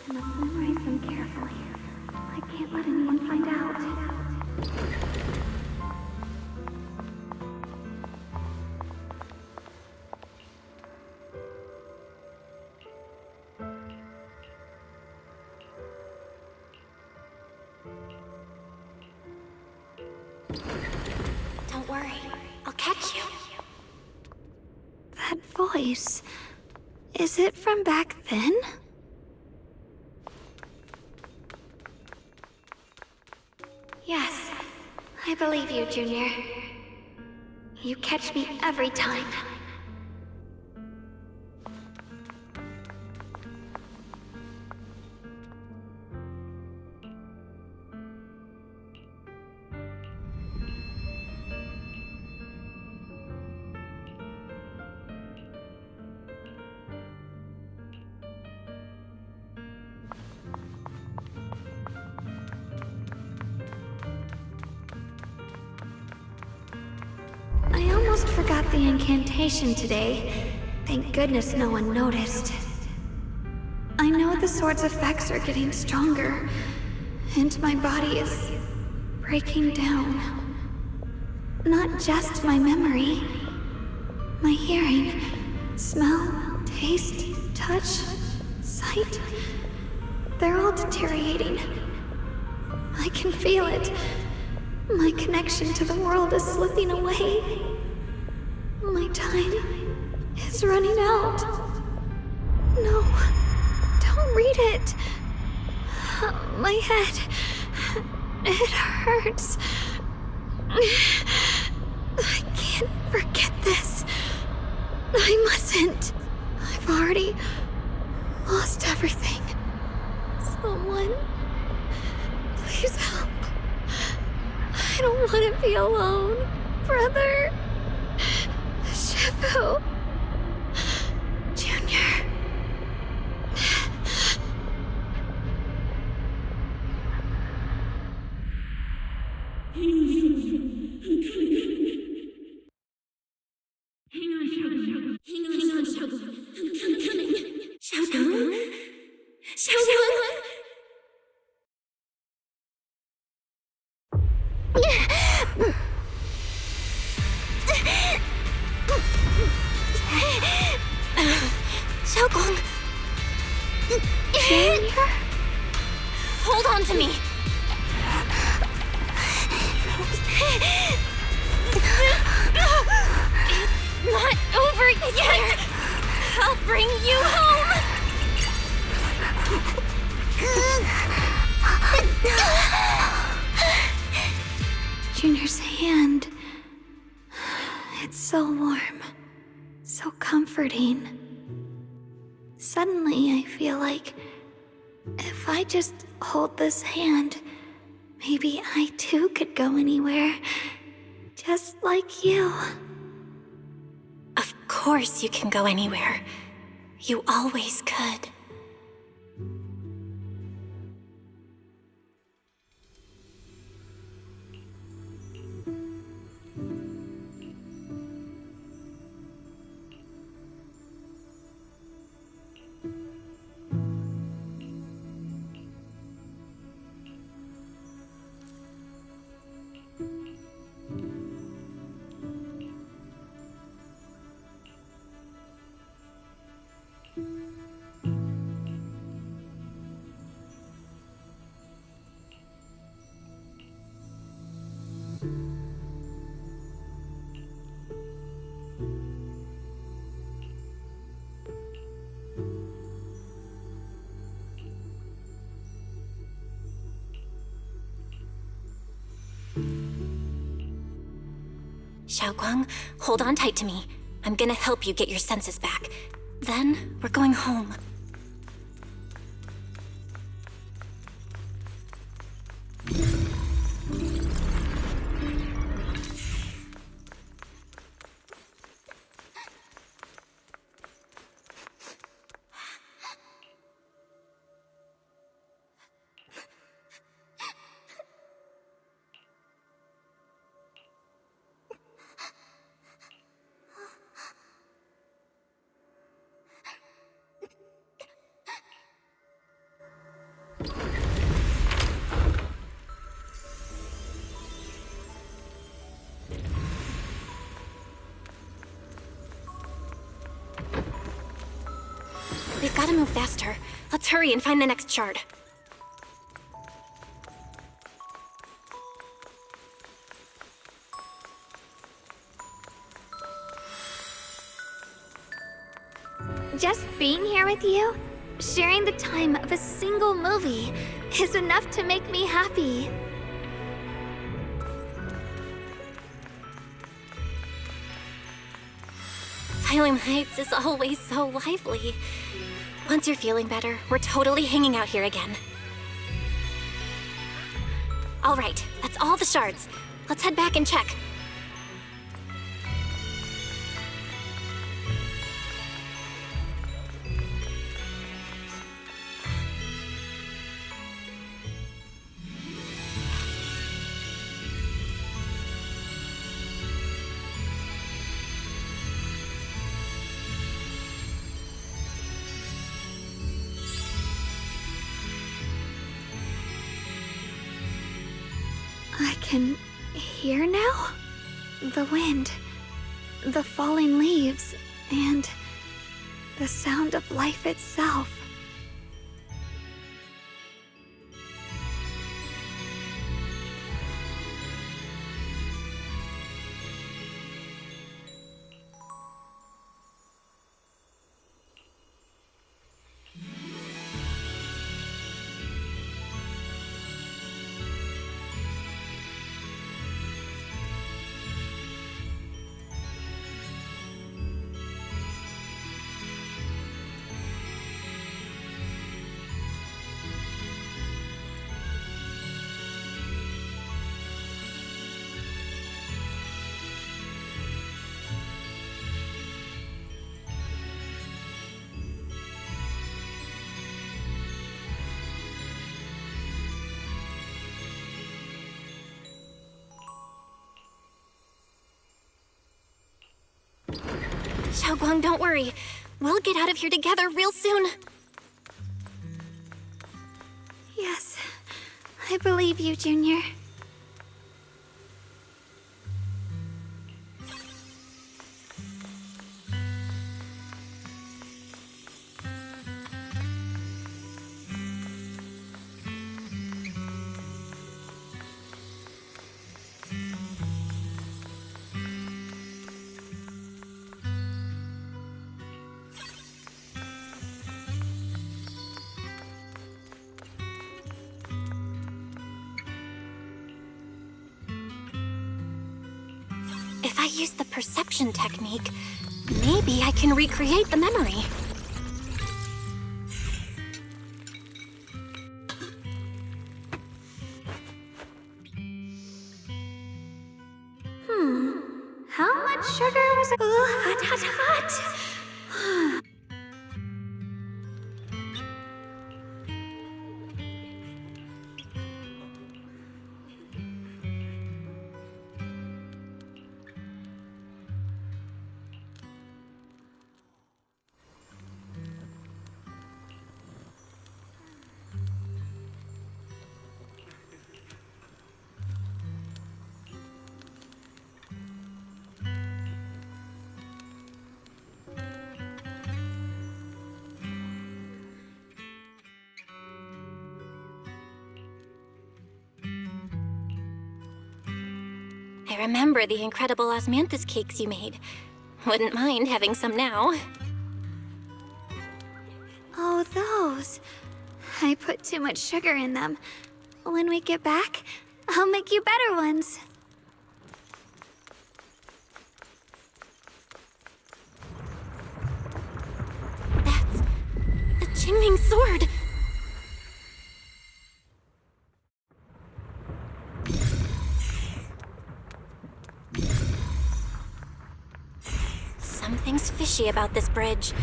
I must memorize them carefully. I can't let anyone find out. Don't worry, I'll catch you. That voice... is it from back then? Yes, I believe you, Junior. You catch me every time. I almost forgot the incantation today. Thank goodness no one noticed. I know the sword's effects are getting stronger, and my body is breaking down. Not just my memory. My hearing, smell, taste, touch, sight. They're all deteriorating. I can feel it. My connection to the world is slipping away. My time is running out. No, don't read it. My head, it hurts. I can't forget this. I mustn't. I've already lost everything. Someone, please help. I don't want to be alone, brother. Shifu. Junior. Hang on, Shogun. I'm coming. Shogun? Shogun? Xiaogong! Junior? Hold on to me! It's not over yet! I'll bring you home! Junior's hand. It's so warm. So comforting. Suddenly, I feel like if I just hold this hand, maybe I too could go anywhere. Just like you. A course you can go anywhere. You always could. Xiaoguang, hold on tight to me. I'm gonna help you get your senses back. Then, we're going home. We've gotta move faster. Let's hurry and find the next shard. Just being here with you, sharing the time of a single movie, is enough to make me happy. Asylum Heights is always so lively. Once you're feeling better, we're totally hanging out here again. All right, that's all the shards. Let's head back and check. I can hear now? The wind, the falling leaves, and the sound of life itself. Xiaoguang, don't worry. We'll get out of here together real soon. Yes, I believe you, Junior. If I use the perception technique, maybe I can recreate the memory. How that sugar was hot, hot, hot. I remember the incredible osmanthus cakes you made. Wouldn't mind having some now. Oh, those. I put too much sugar in them. When we get back, I'll make you better ones. That's the Qingming sword. Something's fishy about this bridge.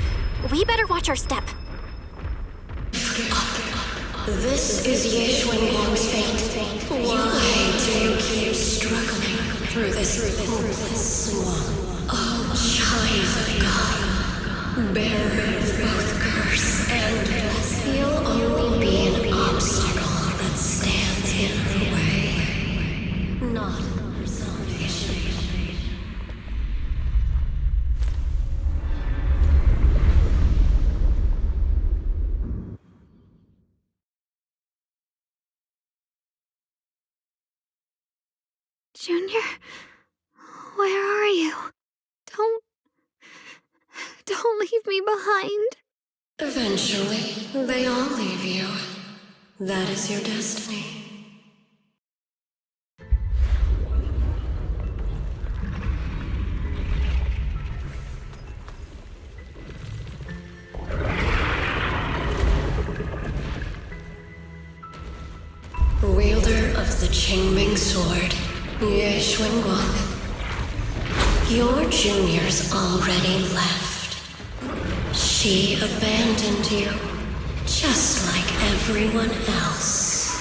We better watch our step. This is Ye Xuanguang's fate. Why do you keep struggling through this hopeless swamp? Oh, child of God, bearer of both curse and blessing, you'll only be an obstacle that stands in her way, not her salvation. Junior, where are you? Don't leave me behind. Eventually, they all leave you. That is your destiny. Wielder of the Qingming sword, Ye Xuanguang. Your junior's already left. She abandoned you, just like everyone else.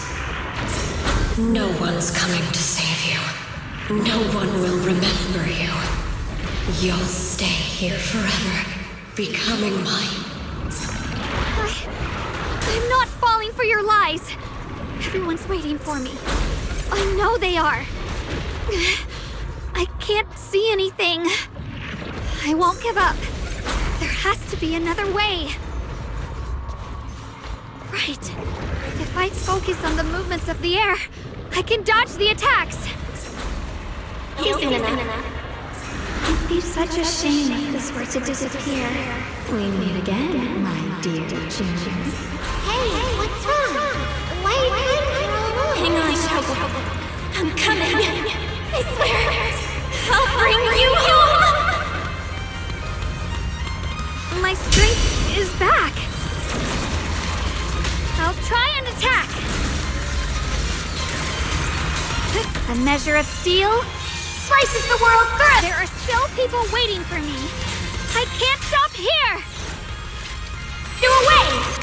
No one's coming to save you. No one will remember you. You'll stay here forever, becoming mine. I'm not falling for your lies. Everyone's waiting for me. I know they are. I can't see anything. I won't give up. There has to be another way. Right. If I focus on the movements of the air, I can dodge the attacks. It'd be such a shame if this were to disappear. We meet again, my dear Junior. Hey, what's wrong? Why are you crying here all alone? Hang on, Xiaoguang. I'm coming. I swear, I'll bring you home. My strength is back. I'll try and attack. A measure of steel slices the world through. There are still people waiting for me. I can't stop here. Do away.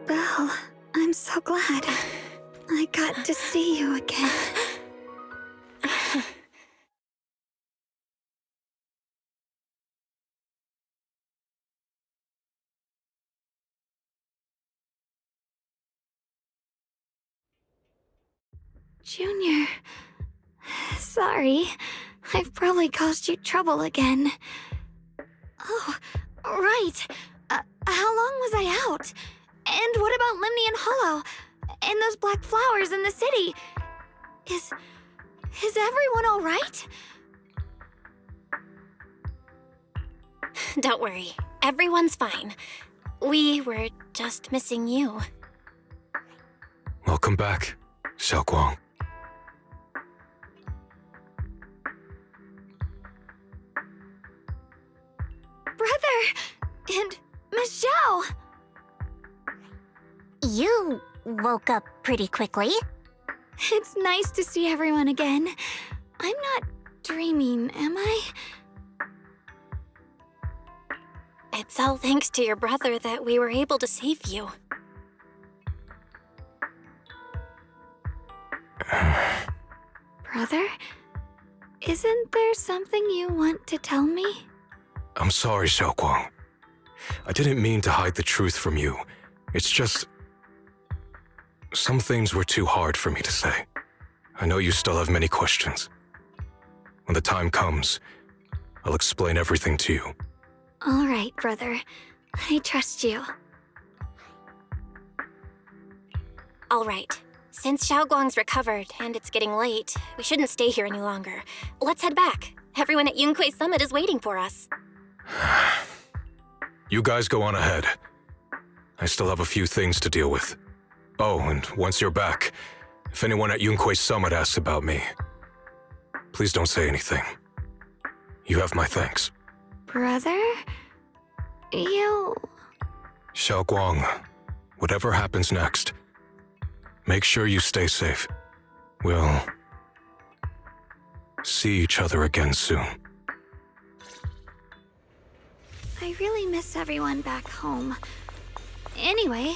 Belle, I'm so glad. I got to see you again. Junior, sorry. I've probably caused you trouble again. Oh, right. How long was I out? And what about Limney and Hollow? And those black flowers in the city? Is everyone all right? Don't worry. Everyone's fine. We were just missing you. Well, Welcome back, Xiaoguang. Brother! And Miss Zhao! You woke up pretty quickly. It's nice to see everyone again. I'm not dreaming, am I? It's all thanks to your brother that we were able to save you. Brother? Isn't there something you want to tell me? I'm sorry, Xiaoguang. I didn't mean to hide the truth from you. It's just... some things were too hard for me to say. I know you still have many questions. When the time comes, I'll explain everything to you. All right, brother. I trust you. All right. Since Xiaoguang's recovered and it's getting late, we shouldn't stay here any longer. Let's head back. Everyone at Yunquei Summit is waiting for us. You guys go on ahead. I still have a few things to deal with. Oh, and once you're back, if anyone at Yunquei Summit asks about me, please don't say anything. You have my thanks. Brother? You... Xiaoguang, whatever happens next, make sure you stay safe. We'll see each other again soon. I really miss everyone back home. Anyway,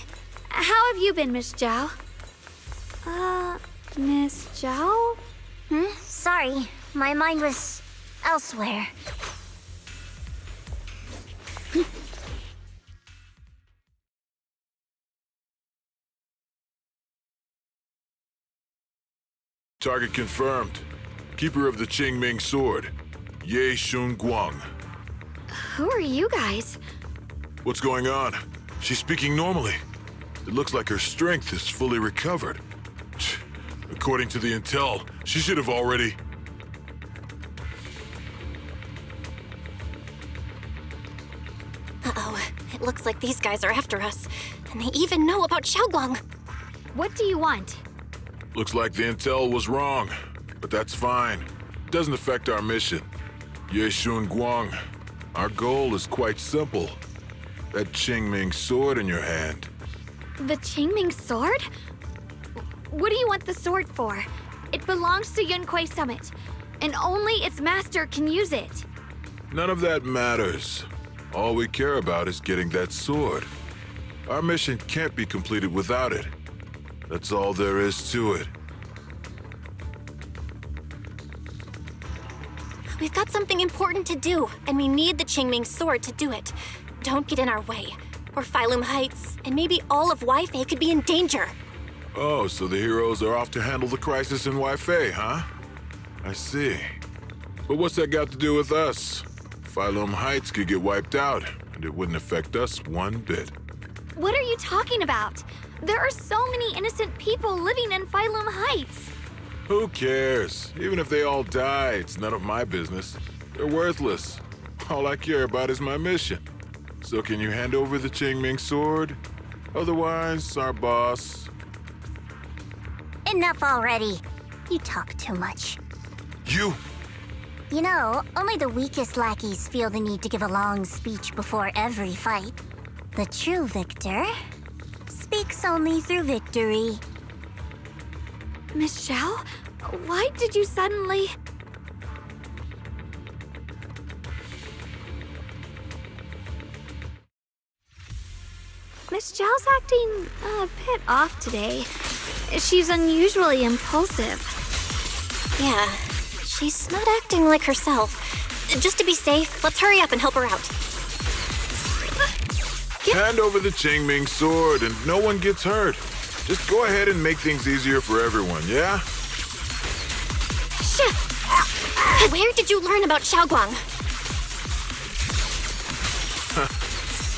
how have you been, Miss Zhao? Miss Zhao? Sorry, my mind was elsewhere. Target confirmed. Keeper of the Qingming Sword, Ye Shunguang. Who are you guys? What's going on? She's speaking normally. It looks like her strength is fully recovered. According to the intel, she should have already... Uh-oh. It looks like these guys are after us. And they even know about Xiaoguang. What do you want? Looks like the intel was wrong, but that's fine. It doesn't affect our mission. Ye Shunguang, our goal is quite simple. That Qingming sword in your hand. The Qingming sword? What do you want the sword for? It belongs to Yunquei Summit, and only its master can use it. None of that matters. All we care about is getting that sword. Our mission can't be completed without it. That's all there is to it. We've got something important to do, and we need the Qingming sword to do it. Don't get in our way, or Phylum Heights, and maybe all of Weifei could be in danger. Oh, so the heroes are off to handle the crisis in Weifei, huh? I see. But what's that got to do with us? Phylum Heights could get wiped out, and it wouldn't affect us one bit. What are you talking about? There are so many innocent people living in Phylum Heights. Who cares? Even if they all die, it's none of my business. They're worthless. All I care about is my mission. So can you hand over the Qingming sword? Otherwise, our boss... Enough already. You talk too much. You? You know, only the weakest lackeys feel the need to give a long speech before every fight. The true victor speaks only through victory. Miss Zhao, why did you suddenly... Miss Zhao's acting a bit off today. She's unusually impulsive. Yeah, she's not acting like herself. Just to be safe, let's hurry up and help her out. Hand over the Qingming sword and no one gets hurt. Just go ahead and make things easier for everyone, yeah? Where did you learn about Xiaoguang?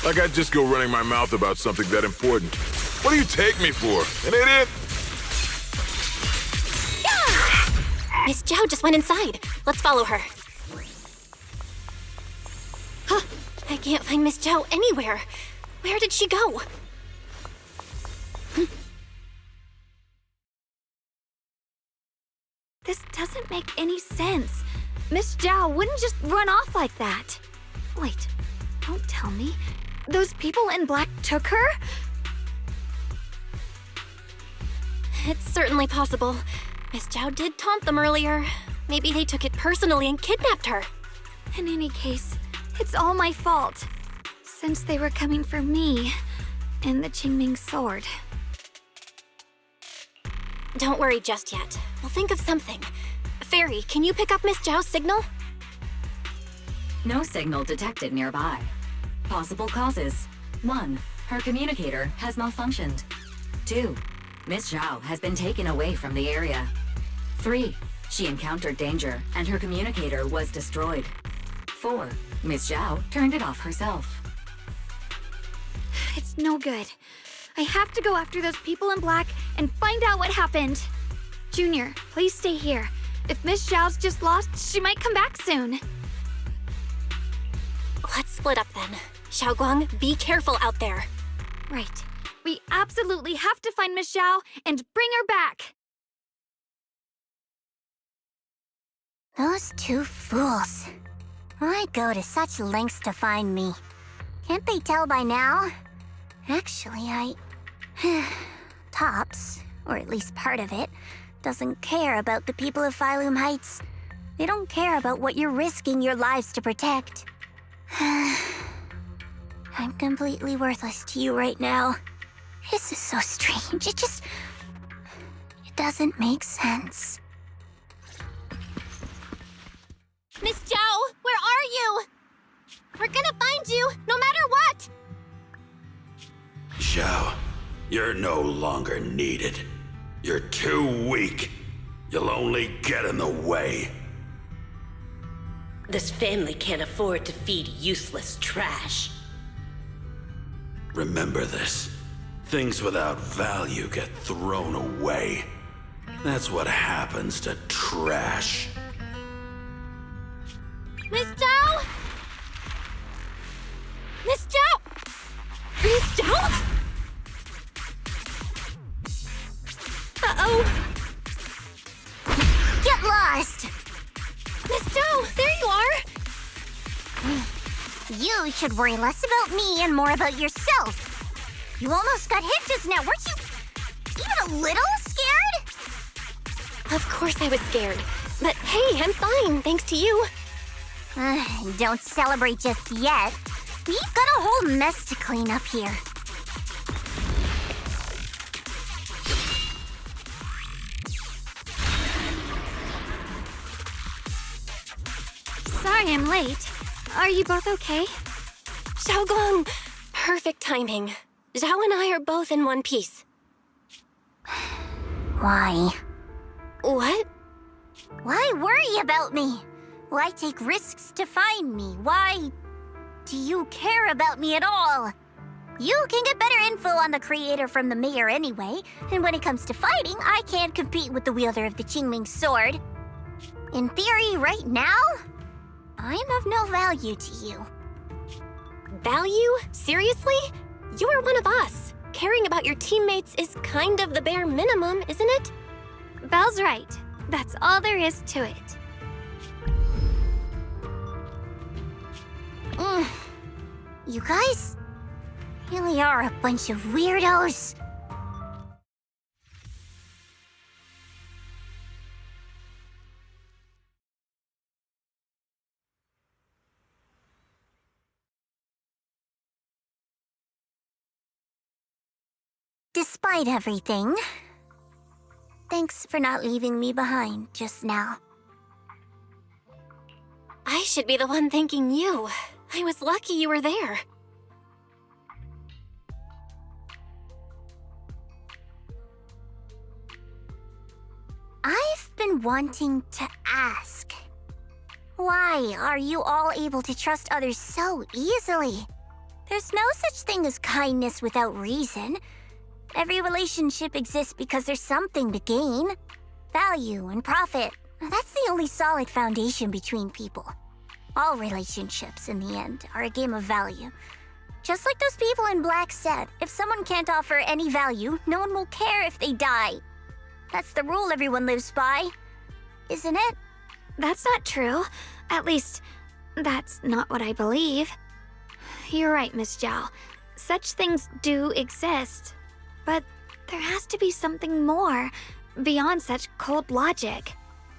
Like I'd just go running my mouth about something that important. What do you take me for? An idiot? Miss Zhao just went inside. Let's follow her. Huh, I can't find Miss Zhao anywhere. Where did she go? sense. Miss Zhao wouldn't just run off like that. Wait, don't tell me. Those people in black took her? It's certainly possible. Miss Zhao did taunt them earlier. Maybe they took it personally and kidnapped her. In any case, it's all my fault. Since they were coming for me and the Qingming sword. Don't worry just yet. We'll think of something. Fairy, can you pick up Miss Zhao's signal? No signal detected nearby. Possible causes. 1. Her communicator has malfunctioned. 2. Miss Zhao has been taken away from the area. 3. She encountered danger and her communicator was destroyed. 4. Miss Zhao turned it off herself. It's no good. I have to go after those people in black and find out what happened. Junior, please stay here. If Miss Zhao's just lost, she might come back soon. Let's split up then. Xiaoguang, be careful out there. Right. We absolutely have to find Miss Zhao and bring her back. Those two fools. Why go to such lengths to find me? Can't they tell by now? Actually, Tops, or at least part of it, doesn't care about the people of Phylum Heights. They don't care about what you're risking your lives to protect. I'm completely worthless to you right now. This is so strange. It doesn't make sense. Miss Zhao, where are you? We're gonna find you, no matter what! Zhao, you're no longer needed. You're too weak. You'll only get in the way. This family can't afford to feed useless trash. Remember this. Things without value get thrown away. That's what happens to trash. Miss Zhao! Miss Zhao! Miss Zhao? Uh-oh! Get lost! Miss Zhao, there you are! You should worry less about me and more about yourself. You almost got hit just now, weren't you even a little scared? Of course I was scared. But hey, I'm fine, thanks to you. Don't celebrate just yet. We've got a whole mess to clean up here. Sorry I'm late. Are you both okay? Xiaoguang! Perfect timing. Zhao and I are both in one piece. Why? What? Why worry about me? Why take risks to find me? Why do you care about me at all? You can get better info on the creator from the mayor anyway, and when it comes to fighting, I can't compete with the wielder of the Qingming sword. In theory, right now, I'm of no value to you. Value? Seriously? You are one of us. Caring about your teammates is kind of the bare minimum, isn't it? Belle's right. That's all there is to it. You guys really are a bunch of weirdos. Despite everything, thanks for not leaving me behind just now. I should be the one thanking you. I was lucky you were there. I've been wanting to ask. Why are you all able to trust others so easily? There's no such thing as kindness without reason. Every relationship exists because there's something to gain. Value and profit. That's the only solid foundation between people. All relationships, in the end, are a game of value. Just like those people in black said, if someone can't offer any value, no one will care if they die. That's the rule everyone lives by, isn't it? That's not true. At least, that's not what I believe. You're right, Miss Zhao. Such things do exist. But there has to be something more beyond such cold logic.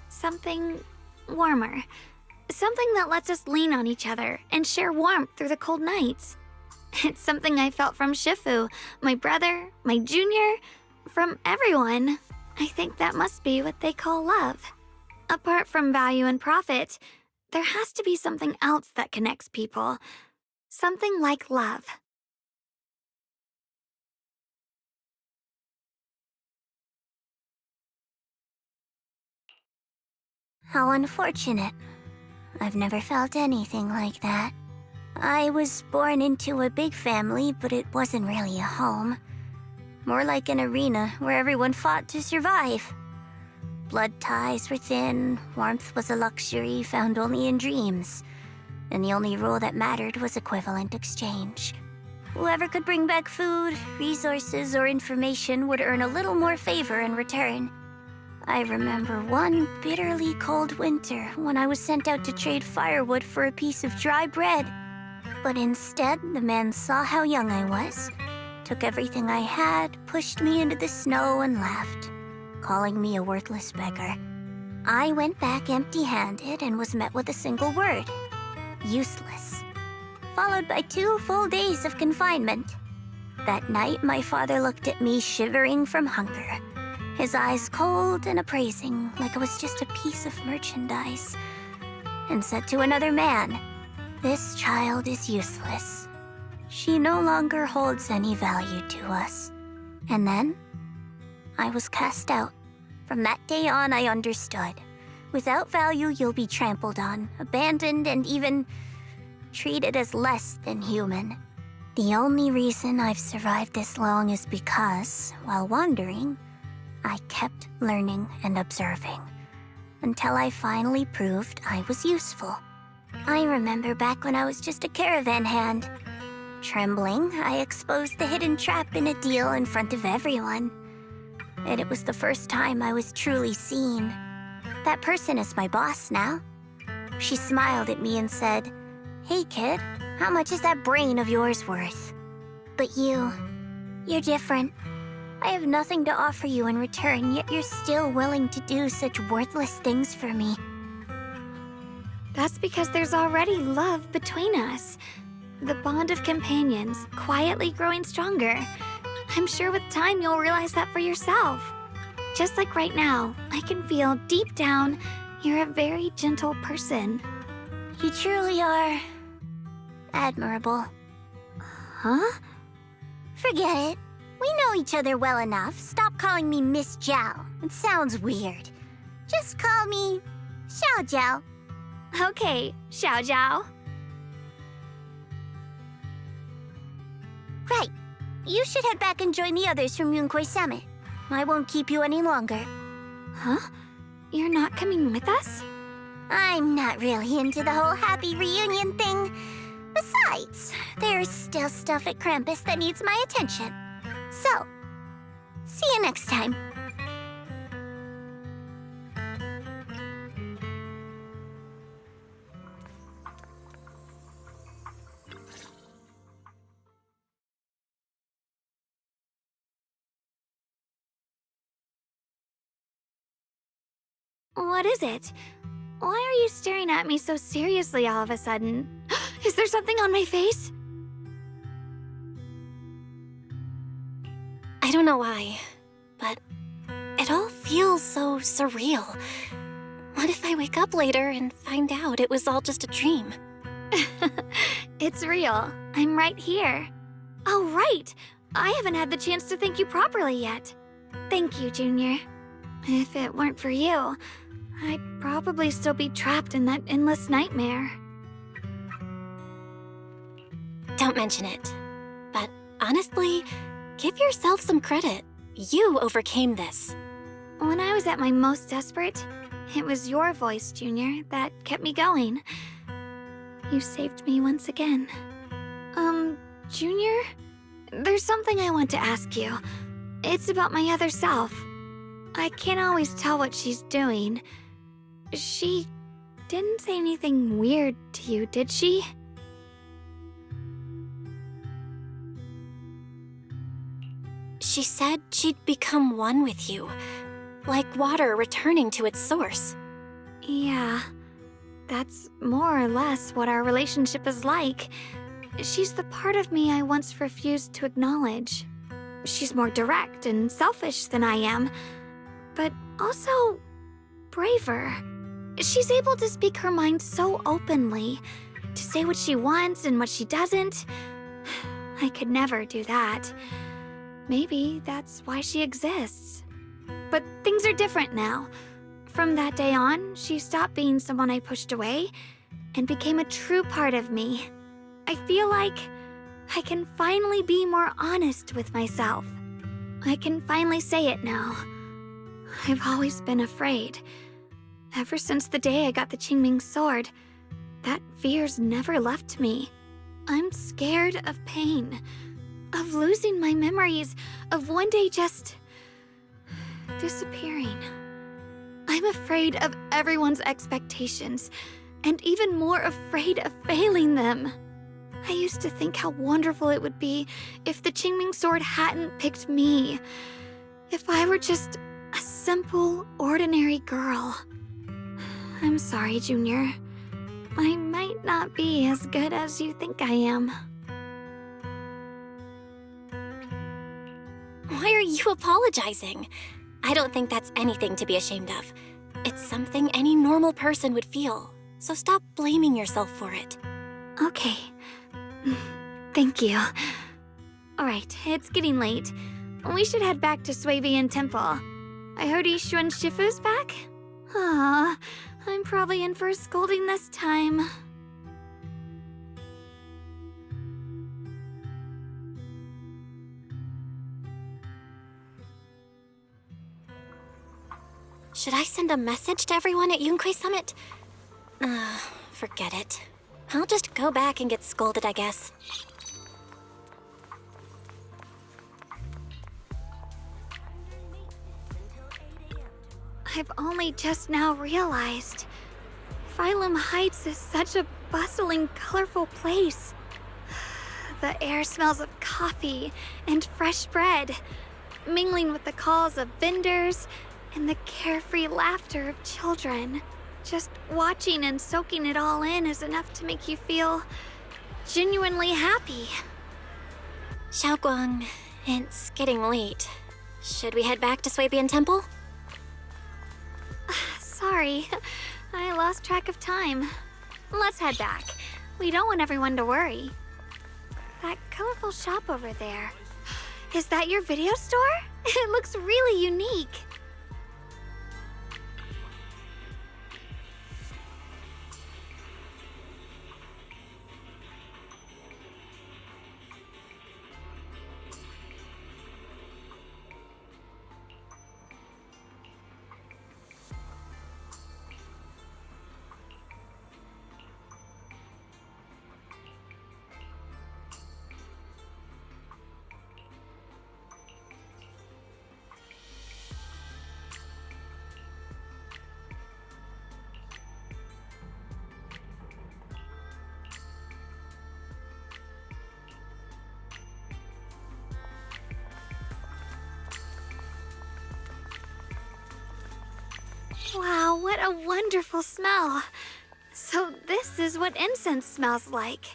Something warmer. Something that lets us lean on each other and share warmth through the cold nights. It's something I felt from Shifu, my brother, my junior, from everyone. I think that must be what they call love. Apart from value and profit, there has to be something else that connects people. Something like love. How unfortunate. I've never felt anything like that. I was born into a big family, but it wasn't really a home. More like an arena where everyone fought to survive. Blood ties were thin, warmth was a luxury found only in dreams, and the only rule that mattered was equivalent exchange. Whoever could bring back food, resources, or information would earn a little more favor in return. I remember one bitterly cold winter when I was sent out to trade firewood for a piece of dry bread. But instead, the man saw how young I was, took everything I had, pushed me into the snow, and left, calling me a worthless beggar. I went back empty-handed and was met with a single word: useless, followed by 2 full days of confinement. That night, my father looked at me shivering from hunger, his eyes cold and appraising like I was just a piece of merchandise, and said to another man, "This child is useless. She no longer holds any value to us." And then, I was cast out. From that day on, I understood. Without value, you'll be trampled on, abandoned, and even treated as less than human. The only reason I've survived this long is because, while wandering, I kept learning and observing, until I finally proved I was useful. I remember back when I was just a caravan hand. Trembling, I exposed the hidden trap in a deal in front of everyone. And it was the first time I was truly seen. That person is my boss now. She smiled at me and said, "Hey kid, how much is that brain of yours worth?" But you're different. I have nothing to offer you in return, yet you're still willing to do such worthless things for me. That's because there's already love between us. The bond of companions, quietly growing stronger. I'm sure with time you'll realize that for yourself. Just like right now, I can feel deep down you're a very gentle person. You truly are admirable. Huh? Forget it. We know each other well enough. Stop calling me Miss Zhao. It sounds weird. Just call me Xiao Zhao. Okay, Xiao Zhao. Right. You should head back and join the others from Yunquay Summit. I won't keep you any longer. Huh? You're not coming with us? I'm not really into the whole happy reunion thing. Besides, there's still stuff at Krampus that needs my attention. So, see you next time. What is it? Why are you staring at me so seriously all of a sudden? Is there something on my face? I don't know why, but it all feels so surreal. What if I wake up later and find out it was all just a dream? It's real. I'm right here. Oh, right! I haven't had the chance to thank you properly yet. Thank you, Junior. If it weren't for you, I'd probably still be trapped in that endless nightmare. Don't mention it. But honestly, give yourself some credit. You overcame this. When I was at my most desperate, it was your voice, Junior, that kept me going. You saved me once again. Junior? There's something I want to ask you. It's about my other self. I can't always tell what she's doing. She didn't say anything weird to you, did she? She said she'd become one with you, like water returning to its source. Yeah, that's more or less what our relationship is like. She's the part of me I once refused to acknowledge. She's more direct and selfish than I am, but also braver. She's able to speak her mind so openly, to say what she wants and what she doesn't. I could never do that. Maybe that's why she exists. But things are different now. From that day on, she stopped being someone I pushed away and became a true part of me. I feel like I can finally be more honest with myself. I can finally say it now. I've always been afraid. Ever since the day I got the Qingming sword, that fear's never left me. I'm scared of pain, of losing my memories, of one day just disappearing. I'm afraid of everyone's expectations, and even more afraid of failing them. I used to think how wonderful it would be if the Qingming sword hadn't picked me. If I were just a simple, ordinary girl. I'm sorry, Junior. I might not be as good as you think I am. Why are you apologizing? I don't think that's anything to be ashamed of. It's something any normal person would feel, so stop blaming yourself for it. Okay. Thank you. Alright, it's getting late. We should head back to Swabian Temple. I heard Ishuan Shifu's back? Aw, I'm probably in for a scolding this time. Should I send a message to everyone at Yunquei Summit? Forget it. I'll just go back and get scolded, I guess. I've only just now realized. Phylum Heights is such a bustling, colorful place. The air smells of coffee and fresh bread, mingling with the calls of vendors and the carefree laughter of children. Just watching and soaking it all in is enough to make you feel genuinely happy. Xiaoguang, it's getting late. Should we head back to Swabian Temple? Sorry, I lost track of time. Let's head back. We don't want everyone to worry. That colorful shop over there. Is that your video store? It looks really unique. Wow, what a wonderful smell. So this is what incense smells like.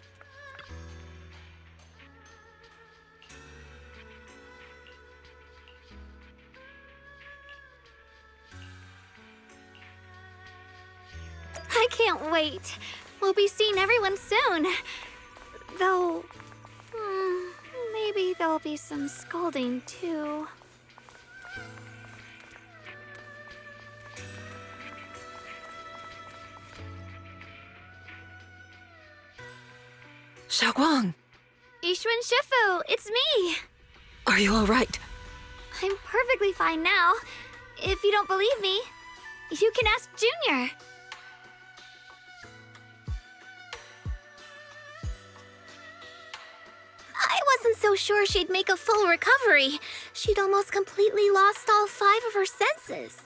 I can't wait. We'll be seeing everyone soon. Though, maybe there'll be some scolding too. Xiaoguang, Ishuan Shifu, it's me! are you all right? I'm perfectly fine now. If you don't believe me, you can ask Junior. I wasn't so sure she'd make a full recovery. She'd almost completely lost all 5 of her senses.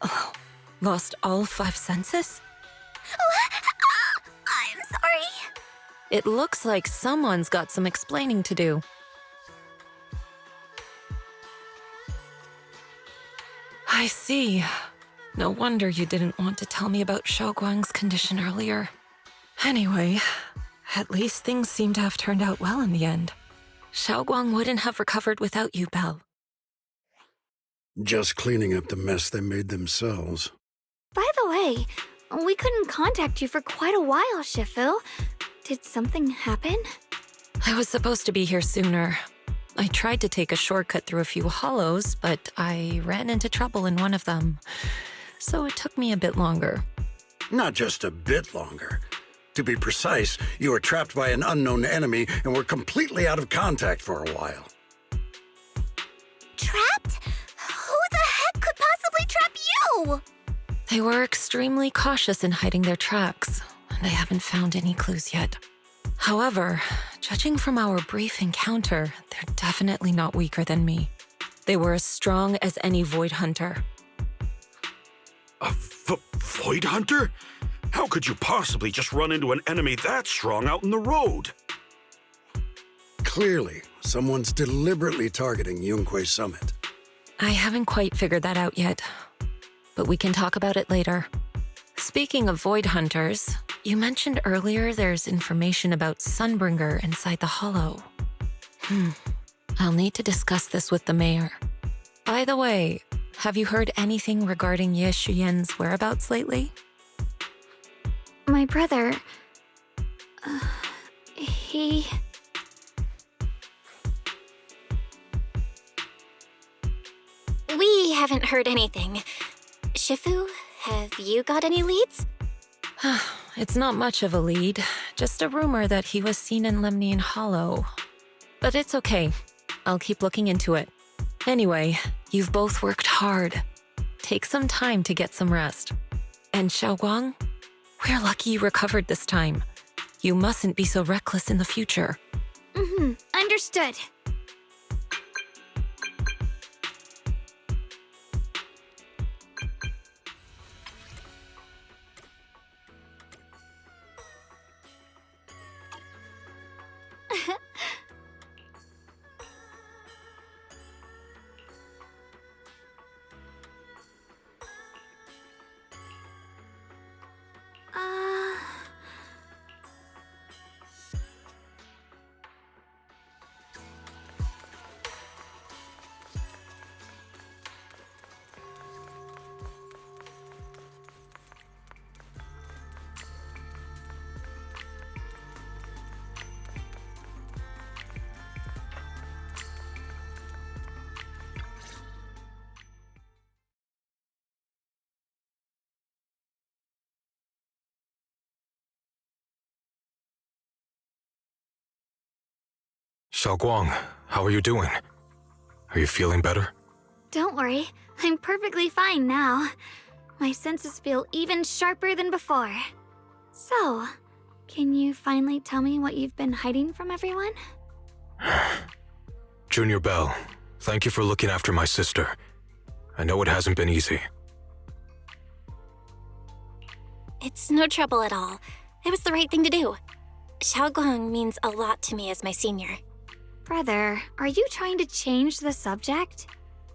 Oh, lost all 5 senses? I'm sorry. It looks like someone's got some explaining to do. I see. No wonder you didn't want to tell me about Xiaoguang's condition earlier. Anyway, at least things seem to have turned out well in the end. Xiaoguang wouldn't have recovered without you, Belle. Just cleaning up the mess they made themselves. By the way, we couldn't contact you for quite a while, Shifu. Did something happen? I was supposed to be here sooner. I tried to take a shortcut through a few hollows, but I ran into trouble in one of them. So it took me a bit longer. Not just a bit longer. To be precise, you were trapped by an unknown enemy and were completely out of contact for a while. Trapped? Who the heck could possibly trap you? They were extremely cautious in hiding their tracks, and I haven't found any clues yet. However, judging from our brief encounter, they're definitely not weaker than me. They were as strong as any Void Hunter. A Void Hunter? How could you possibly just run into an enemy that strong out in the road? Clearly, someone's deliberately targeting Yunquei Summit. I haven't quite figured that out yet, but we can talk about it later. Speaking of Void Hunters, you mentioned earlier there's information about Sunbringer inside the Hollow. I'll need to discuss this with the mayor. By the way, have you heard anything regarding Ye Shuyen's whereabouts lately? My brother... he... We haven't heard anything. Shifu, have you got any leads? It's not much of a lead, just a rumor that he was seen in Lemnian Hollow. But it's okay. I'll keep looking into it. Anyway, you've both worked hard. Take some time to get some rest. And Xiaoguang, we're lucky you recovered this time. You mustn't be so reckless in the future. Understood. Xiaoguang, how are you doing? Are you feeling better? Don't worry, I'm perfectly fine now. My senses feel even sharper than before. So, can you finally tell me what you've been hiding from everyone? Junior Bell, thank you for looking after my sister. I know it hasn't been easy. It's no trouble at all. It was the right thing to do. Xiaoguang means a lot to me as my senior. Brother, are you trying to change the subject?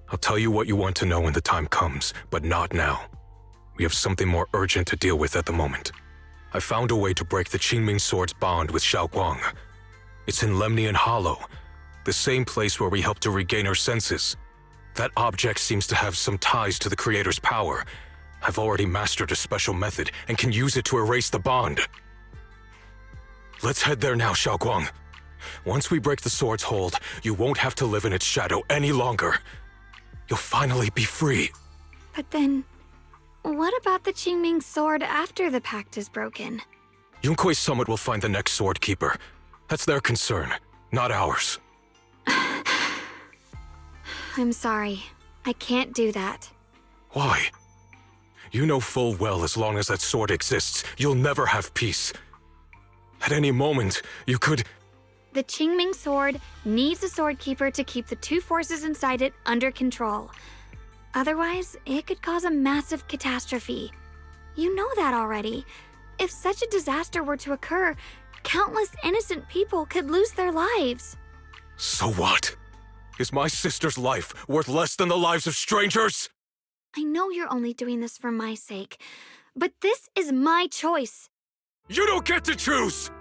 I'll tell you what you want to know when the time comes, but not now. We have something more urgent to deal with at the moment. I found a way to break the Qingming Sword's bond with Xiaoguang. It's in Lemnian Hollow, the same place where we helped to regain her senses. That object seems to have some ties to the Creator's power. I've already mastered a special method and can use it to erase the bond. Let's head there now, Xiaoguang. Once we break the sword's hold, you won't have to live in its shadow any longer. You'll finally be free. But then, what about the Qingming Sword after the pact is broken? Yunquei Summit will find the next sword keeper. That's their concern, not ours. I'm sorry. I can't do that. Why? You know full well as long as that sword exists, you'll never have peace. At any moment, you could... The Qingming Sword needs a swordkeeper to keep the two forces inside it under control. Otherwise, it could cause a massive catastrophe. You know that already. If such a disaster were to occur, countless innocent people could lose their lives. So what? Is my sister's life worth less than the lives of strangers? I know you're only doing this for my sake, but this is my choice. You don't get to choose!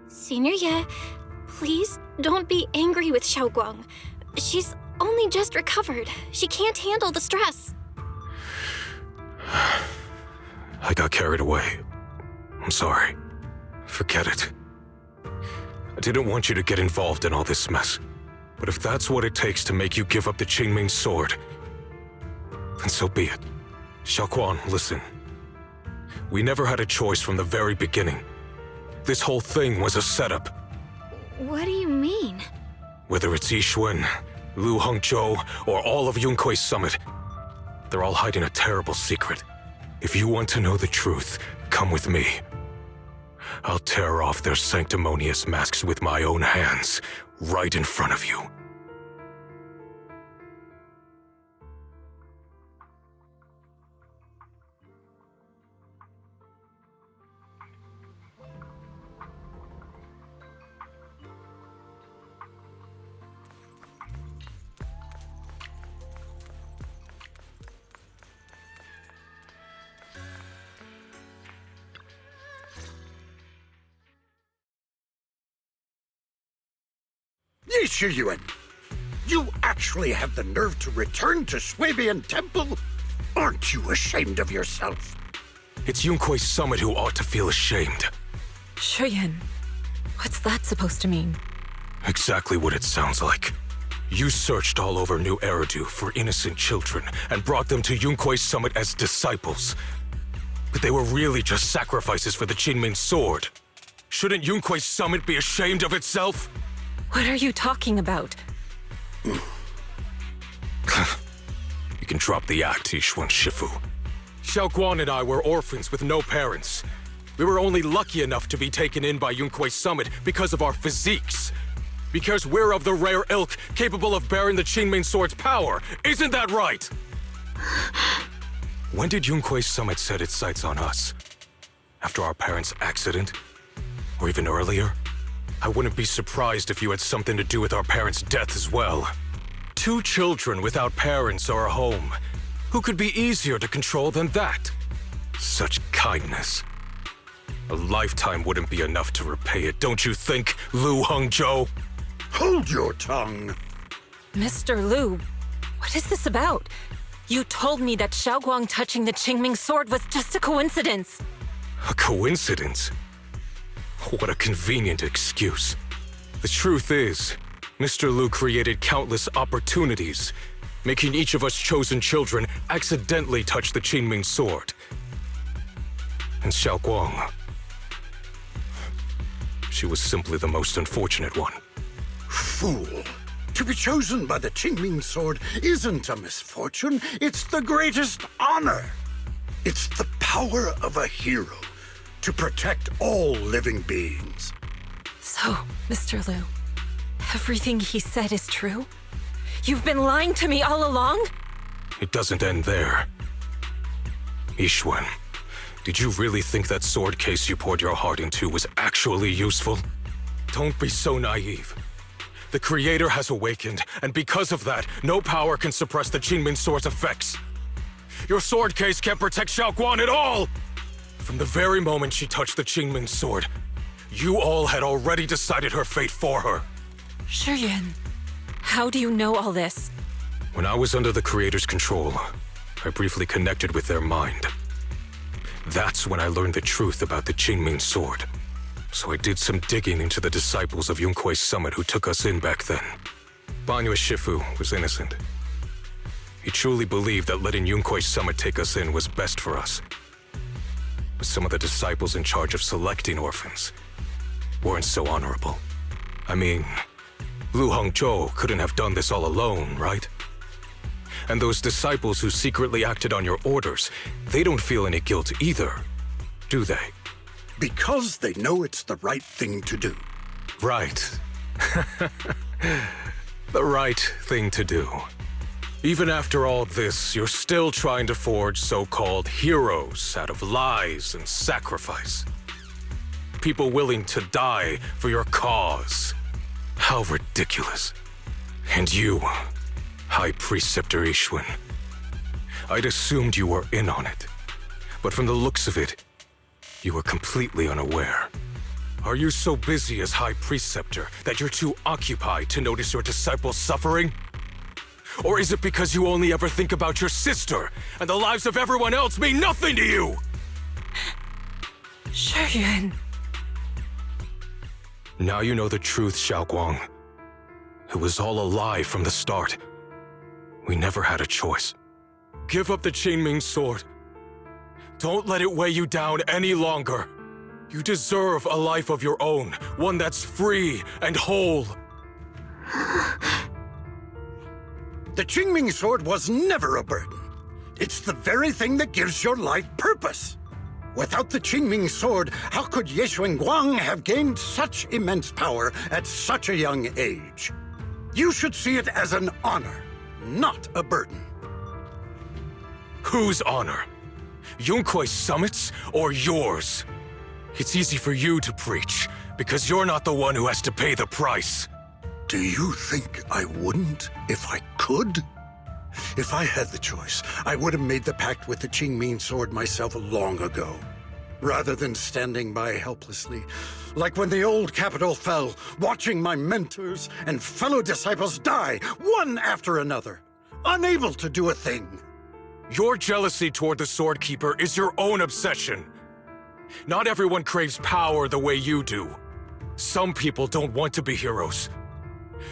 Senior Ye, please don't be angry with Xiaoguang. She's only just recovered. She can't handle the stress. I got carried away. I'm sorry. Forget it. I didn't want you to get involved in all this mess. But if that's what it takes to make you give up the Qingming sword, then so be it. Xiaoguang, listen. We never had a choice from the very beginning. This whole thing was a setup. What do you mean? Whether it's Yixuan, Lu Hongzhou, or all of Yunkui's summit, they're all hiding a terrible secret. If you want to know the truth, come with me. I'll tear off their sanctimonious masks with my own hands, right in front of you. Yixuan, you actually have the nerve to return to Swabian Temple? Aren't you ashamed of yourself? It's Yunkui's summit who ought to feel ashamed. Shuyan, what's that supposed to mean? Exactly what it sounds like. You searched all over New Eridu for innocent children and brought them to Yunkui's summit as disciples. But they were really just sacrifices for the Qingming sword. Shouldn't Yunkui's summit be ashamed of itself? What are you talking about? You can drop the act, Yixuan Shifu. Xiaoguang and I were orphans with no parents. We were only lucky enough to be taken in by Yunkui's summit because of our physiques. Because we're of the rare ilk capable of bearing the Qingming sword's power. Isn't that right? When did Yunkui's summit set its sights on us? After our parents' accident? Or even earlier? I wouldn't be surprised if you had something to do with our parents' death as well. 2 children without parents or a home. Who could be easier to control than that? Such kindness. A lifetime wouldn't be enough to repay it, don't you think, Lu Hongzhou? Hold your tongue. Mr. Lu, what is this about? You told me that Xiaoguang touching the Qingming sword was just a coincidence. A coincidence? What a convenient excuse. The truth is, Mr. Lu created countless opportunities, making each of us chosen children accidentally touch the Qingming sword. And Xiaoguang, she was simply the most unfortunate one. Fool! To be chosen by the Qingming sword isn't a misfortune, it's the greatest honor. It's the power of a hero to protect all living beings. So, Mr. Lu, everything he said is true? You've been lying to me all along? It doesn't end there. Yixuan, did you really think that sword case you poured your heart into was actually useful? Don't be so naive. The Creator has awakened, and because of that, no power can suppress the Qingming sword's effects. Your sword case can't protect Xiaoguang at all! From the very moment she touched the Qingming sword, you all had already decided her fate for her. Shuyan, how do you know all this? When I was under the Creator's control, I briefly connected with their mind. That's when I learned the truth about the Qingming sword. So I did some digging into the disciples of Yunkui's summit who took us in back then. Banyue Shifu was innocent. He truly believed that letting Yunkui's summit take us in was best for us. But some of the disciples in charge of selecting orphans weren't so honorable. I mean, Lu Hongzhou couldn't have done this all alone, right? And those disciples who secretly acted on your orders, they don't feel any guilt either, do they? Because they know it's the right thing to do. Right. The right thing to do. Even after all this, you're still trying to forge so-called heroes out of lies and sacrifice. People willing to die for your cause. How ridiculous. And you, High Preceptor Ishwin. I'd assumed you were in on it. But from the looks of it, you were completely unaware. Are you so busy as High Preceptor that you're too occupied to notice your disciples suffering? Or is it because you only ever think about your sister, and the lives of everyone else mean nothing to you? Shuyuan. Now you know the truth, Xiaoguang. It was all a lie from the start. We never had a choice. Give up the Qingming sword. Don't let it weigh you down any longer. You deserve a life of your own, one that's free and whole. The Qingming sword was never a burden. It's the very thing that gives your life purpose. Without the Qingming sword, how could Ye Guang have gained such immense power at such a young age? You should see it as an honor, not a burden. Whose honor? Yunkuei Summit's or yours? It's easy for you to preach, because you're not the one who has to pay the price. Do you think I wouldn't if I could? If I had the choice, I would have made the pact with the Qingming sword myself long ago, rather than standing by helplessly, like when the old capital fell, watching my mentors and fellow disciples die, one after another, unable to do a thing. Your jealousy toward the Sword Keeper is your own obsession. Not everyone craves power the way you do. Some people don't want to be heroes.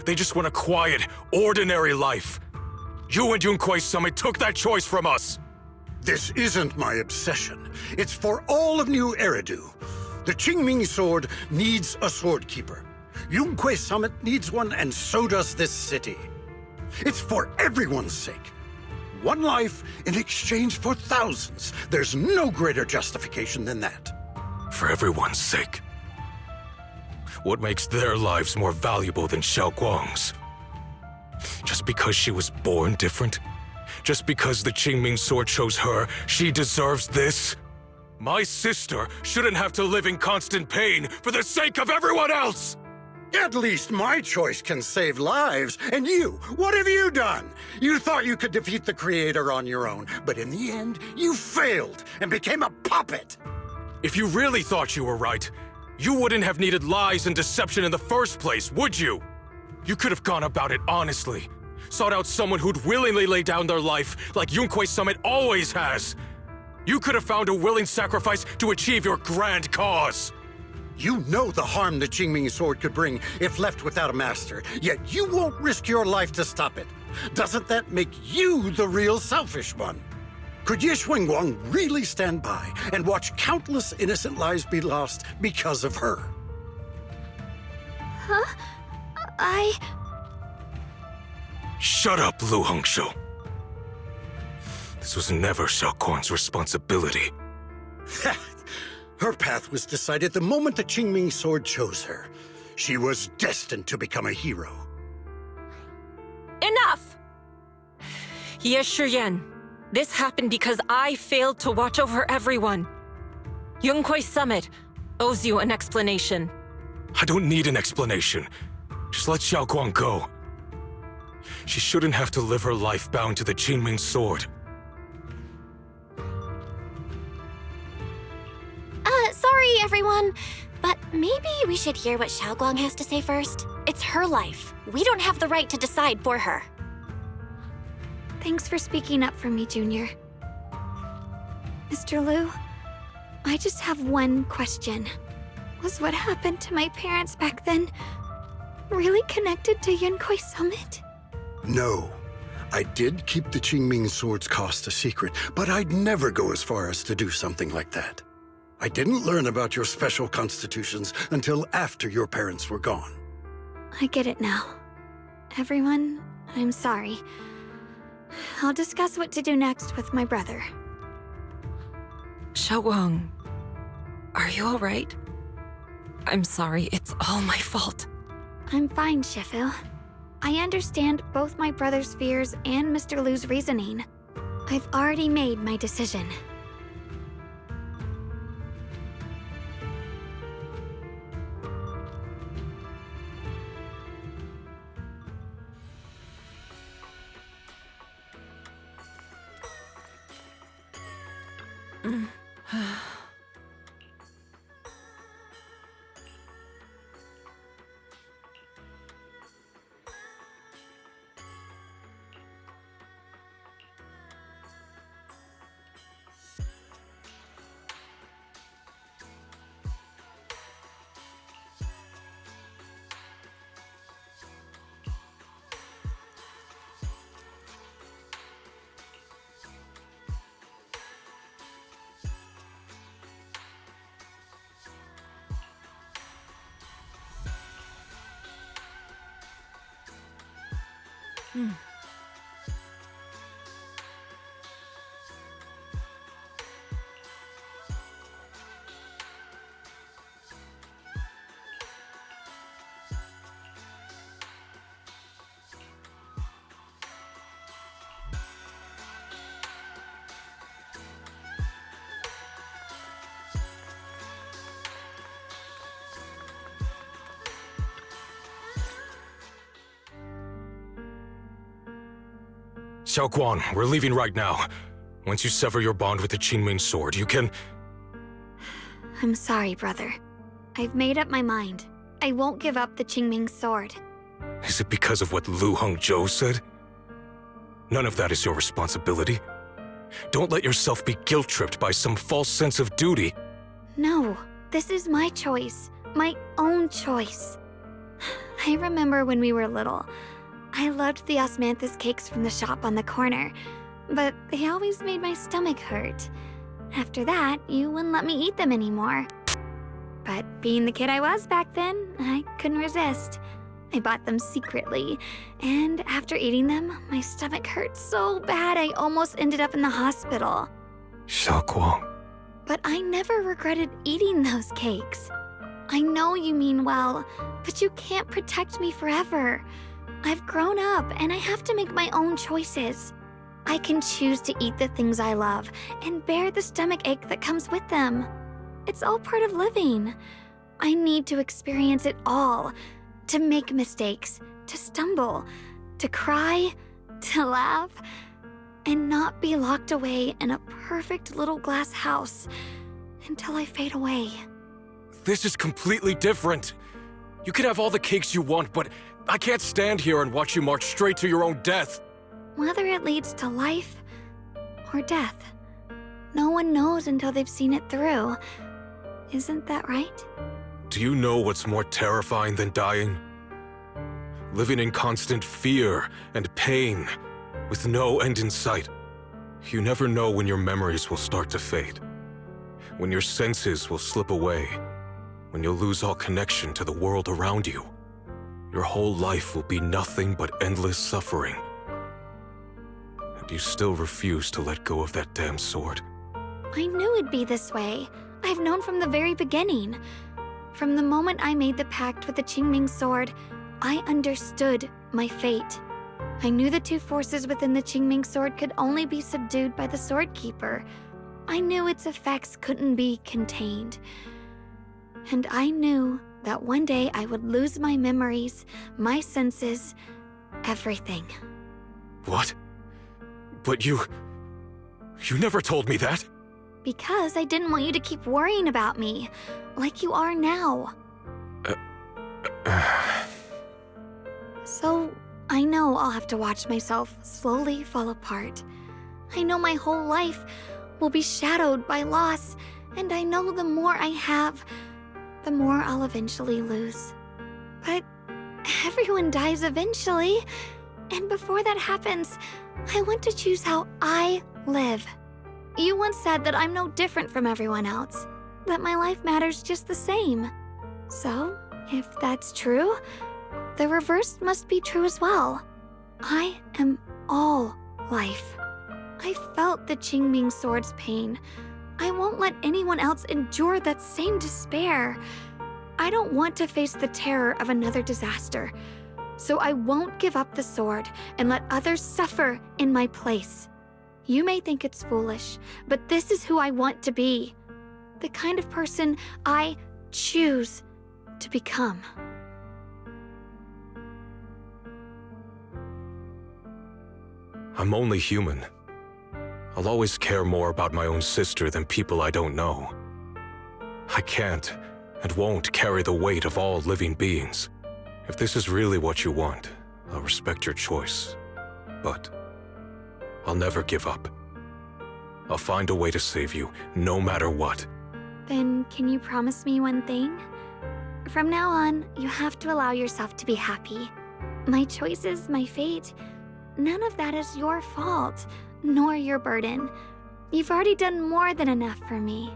They just want a quiet, ordinary life. You and Yunkuei Summit took that choice from us. This isn't my obsession. It's for all of New Eridu. The Qingming sword needs a sword keeper. Yunkuei Summit needs one, and so does this city. It's for everyone's sake. One life in exchange for thousands. There's no greater justification than that. For everyone's sake. What makes their lives more valuable than Xiao Guang's? Just because she was born different? Just because the Qingming sword chose her, she deserves this? My sister shouldn't have to live in constant pain for the sake of everyone else! At least my choice can save lives. And you, what have you done? You thought you could defeat the Creator on your own, but in the end, you failed and became a puppet. If you really thought you were right, you wouldn't have needed lies and deception in the first place, would you? You could have gone about it honestly. Sought out someone who'd willingly lay down their life like Yunkuei Summit always has. You could have found a willing sacrifice to achieve your grand cause. You know the harm the Qingming sword could bring if left without a master, yet you won't risk your life to stop it. Doesn't that make you the real selfish one? Could Ye Guang really stand by and watch countless innocent lives be lost because of her? Huh? Shut up, Lu Hongshou. This was never Xiao Guang's responsibility. Her path was decided the moment the Qingming sword chose her. She was destined to become a hero. Enough! Ye Shuyuan, this happened because I failed to watch over everyone. Yunkuei Summit owes you an explanation. I don't need an explanation. Just let Xiao Guang go. She shouldn't have to live her life bound to the Qingming sword. Sorry, everyone, but maybe we should hear what Xiaoguang has to say first. It's her life. We don't have the right to decide for her. Thanks for speaking up for me, Junior. Mr. Liu, I just have one question. Was what happened to my parents back then really connected to Yunkuei Summit? No. I did keep the Qingming sword's cost a secret, but I'd never go as far as to do something like that. I didn't learn about your special constitutions until after your parents were gone. I get it now. Everyone, I'm sorry. I'll discuss what to do next with my brother. Xiaoguang, are you all right? I'm sorry. It's all my fault. I'm fine, Shifu. I understand both my brother's fears and Mr. Lu's reasoning. I've already made my decision. Xiaoguang, we're leaving right now. Once you sever your bond with the Qingming sword, you can... I'm sorry, brother. I've made up my mind. I won't give up the Qingming sword. Is it because of what Lu Hongzhou said? None of that is your responsibility. Don't let yourself be guilt-tripped by some false sense of duty. No, this is my choice. My own choice. I remember when we were little. I loved the osmanthus cakes from the shop on the corner, but they always made my stomach hurt. After that, you wouldn't let me eat them anymore. But being the kid I was back then, I couldn't resist. I bought them secretly, and after eating them, my stomach hurt so bad I almost ended up in the hospital. Xiaoguang. But I never regretted eating those cakes. I know you mean well, but you can't protect me forever. I've grown up, and I have to make my own choices. I can choose to eat the things I love and bear the stomach ache that comes with them. It's all part of living. I need to experience it all, to make mistakes, to stumble, to cry, to laugh, and not be locked away in a perfect little glass house until I fade away. This is completely different. You can have all the cakes you want, but I can't stand here and watch you march straight to your own death. Whether it leads to life or death, no one knows until they've seen it through. Isn't that right? Do you know what's more terrifying than dying? Living in constant fear and pain, with no end in sight. You never know when your memories will start to fade, when your senses will slip away, when you'll lose all connection to the world around you. Your whole life will be nothing but endless suffering. And you still refuse to let go of that damn sword. I knew it'd be this way. I've known from the very beginning. From the moment I made the pact with the Qingming sword, I understood my fate. I knew the two forces within the Qingming sword could only be subdued by the sword keeper. I knew its effects couldn't be contained. And I knew that one day I would lose my memories, my senses, everything. What? But you never told me that. Because I didn't want you to keep worrying about me, like you are now. So, I know I'll have to watch myself slowly fall apart. I know my whole life will be shadowed by loss, and I know the more I have, the more I'll eventually lose. But everyone dies eventually, and before that happens, I want to choose how I live. You once said that I'm no different from everyone else, that my life matters just the same. So, if that's true, the reverse must be true as well. I am all life. I felt the Qingming sword's pain. I won't let anyone else endure that same despair. I don't want to face the terror of another disaster. So I won't give up the sword and let others suffer in my place. You may think it's foolish, but this is who I want to be. The kind of person I choose to become. I'm only human. I'll always care more about my own sister than people I don't know. I can't and won't carry the weight of all living beings. If this is really what you want, I'll respect your choice. But I'll never give up. I'll find a way to save you, no matter what. Then can you promise me one thing? From now on, you have to allow yourself to be happy. My choices, my fate, none of that is your fault, nor your burden. You've already done more than enough for me.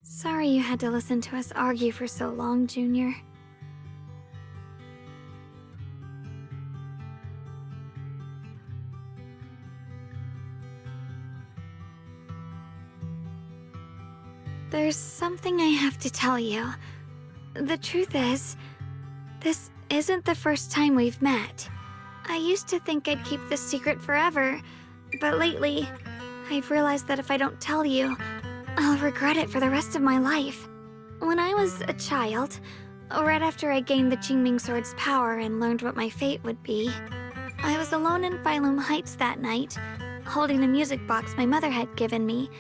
Sorry you had to listen to us argue for so long, Junior. There's something I have to tell you. The truth is, this isn't the first time we've met. I used to think I'd keep this secret forever, but lately, I've realized that if I don't tell you, I'll regret it for the rest of my life. When I was a child, right after I gained the Qingming Sword's power and learned what my fate would be, I was alone in Phylum Heights that night, holding a music box my mother had given me.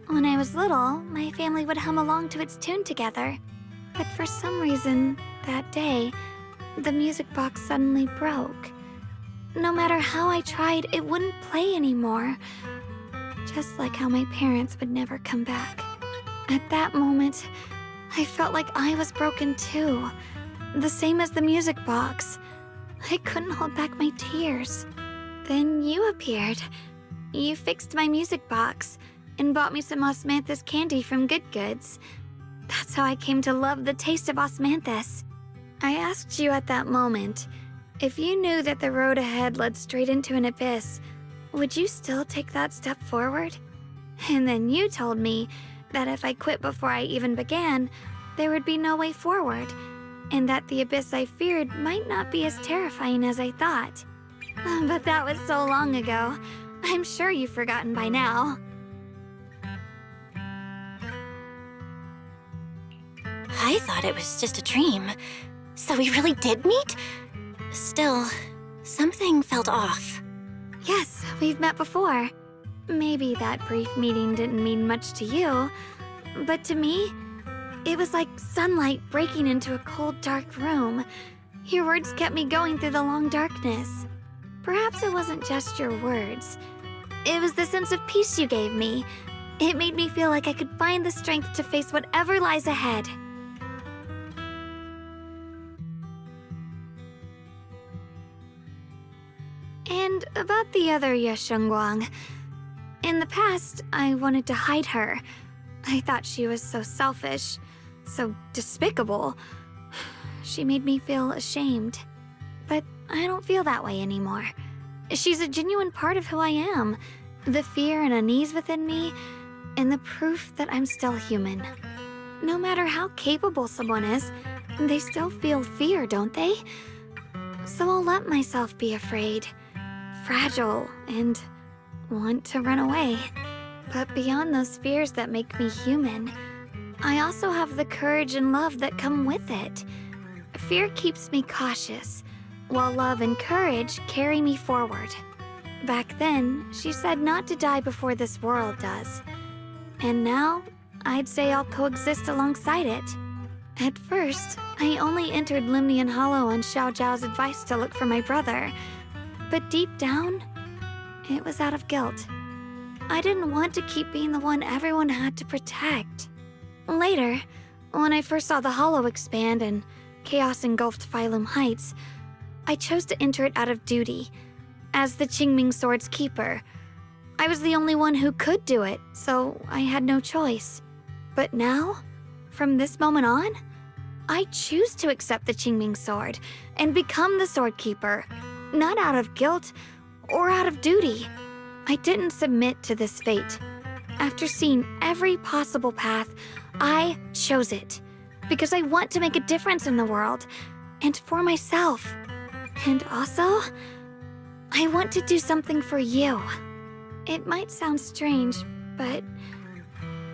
When I was little, my family would hum along to its tune together. But for some reason, that day, the music box suddenly broke. No matter how I tried, it wouldn't play anymore. Just like how my parents would never come back. At that moment, I felt like I was broken too. The same as the music box. I couldn't hold back my tears. Then you appeared. You fixed my music box and bought me some osmanthus candy from Good Goods. That's how I came to love the taste of osmanthus. I asked you at that moment, if you knew that the road ahead led straight into an abyss, would you still take that step forward? And then you told me that if I quit before I even began, there would be no way forward, and that the abyss I feared might not be as terrifying as I thought. But that was so long ago. I'm sure you've forgotten by now. I thought it was just a dream. So we really did meet? Still, something felt off. Yes, we've met before. Maybe that brief meeting didn't mean much to you, but to me, it was like sunlight breaking into a cold, dark room. Your words kept me going through the long darkness. Perhaps it wasn't just your words. It was the sense of peace you gave me. It made me feel like I could find the strength to face whatever lies ahead. And about the other Yeshengguang. In the past, I wanted to hide her. I thought she was so selfish, so despicable. She made me feel ashamed. But I don't feel that way anymore. She's a genuine part of who I am. The fear and unease within me, and the proof that I'm still human. No matter how capable someone is, they still feel fear, don't they? So I'll let myself be afraid, fragile, and want to run away. But beyond those fears that make me human, I also have the courage and love that come with it. Fear keeps me cautious, while love and courage carry me forward. Back then, she said not to die before this world does. And now, I'd say I'll coexist alongside it. At first, I only entered Limnian Hollow on Xiao Zhao's advice to look for my brother. But deep down, it was out of guilt. I didn't want to keep being the one everyone had to protect. Later, when I first saw the Hollow expand and chaos engulfed Phylum Heights, I chose to enter it out of duty. As the Qingming Sword's keeper, I was the only one who could do it, so I had no choice. But now, from this moment on, I choose to accept the Qingming Sword and become the Sword Keeper. not out of guilt or out of duty. I didn't submit to this fate. After seeing every possible path, I chose it. Because I want to make a difference in the world, and for myself. And also, I want to do something for you. It might sound strange, but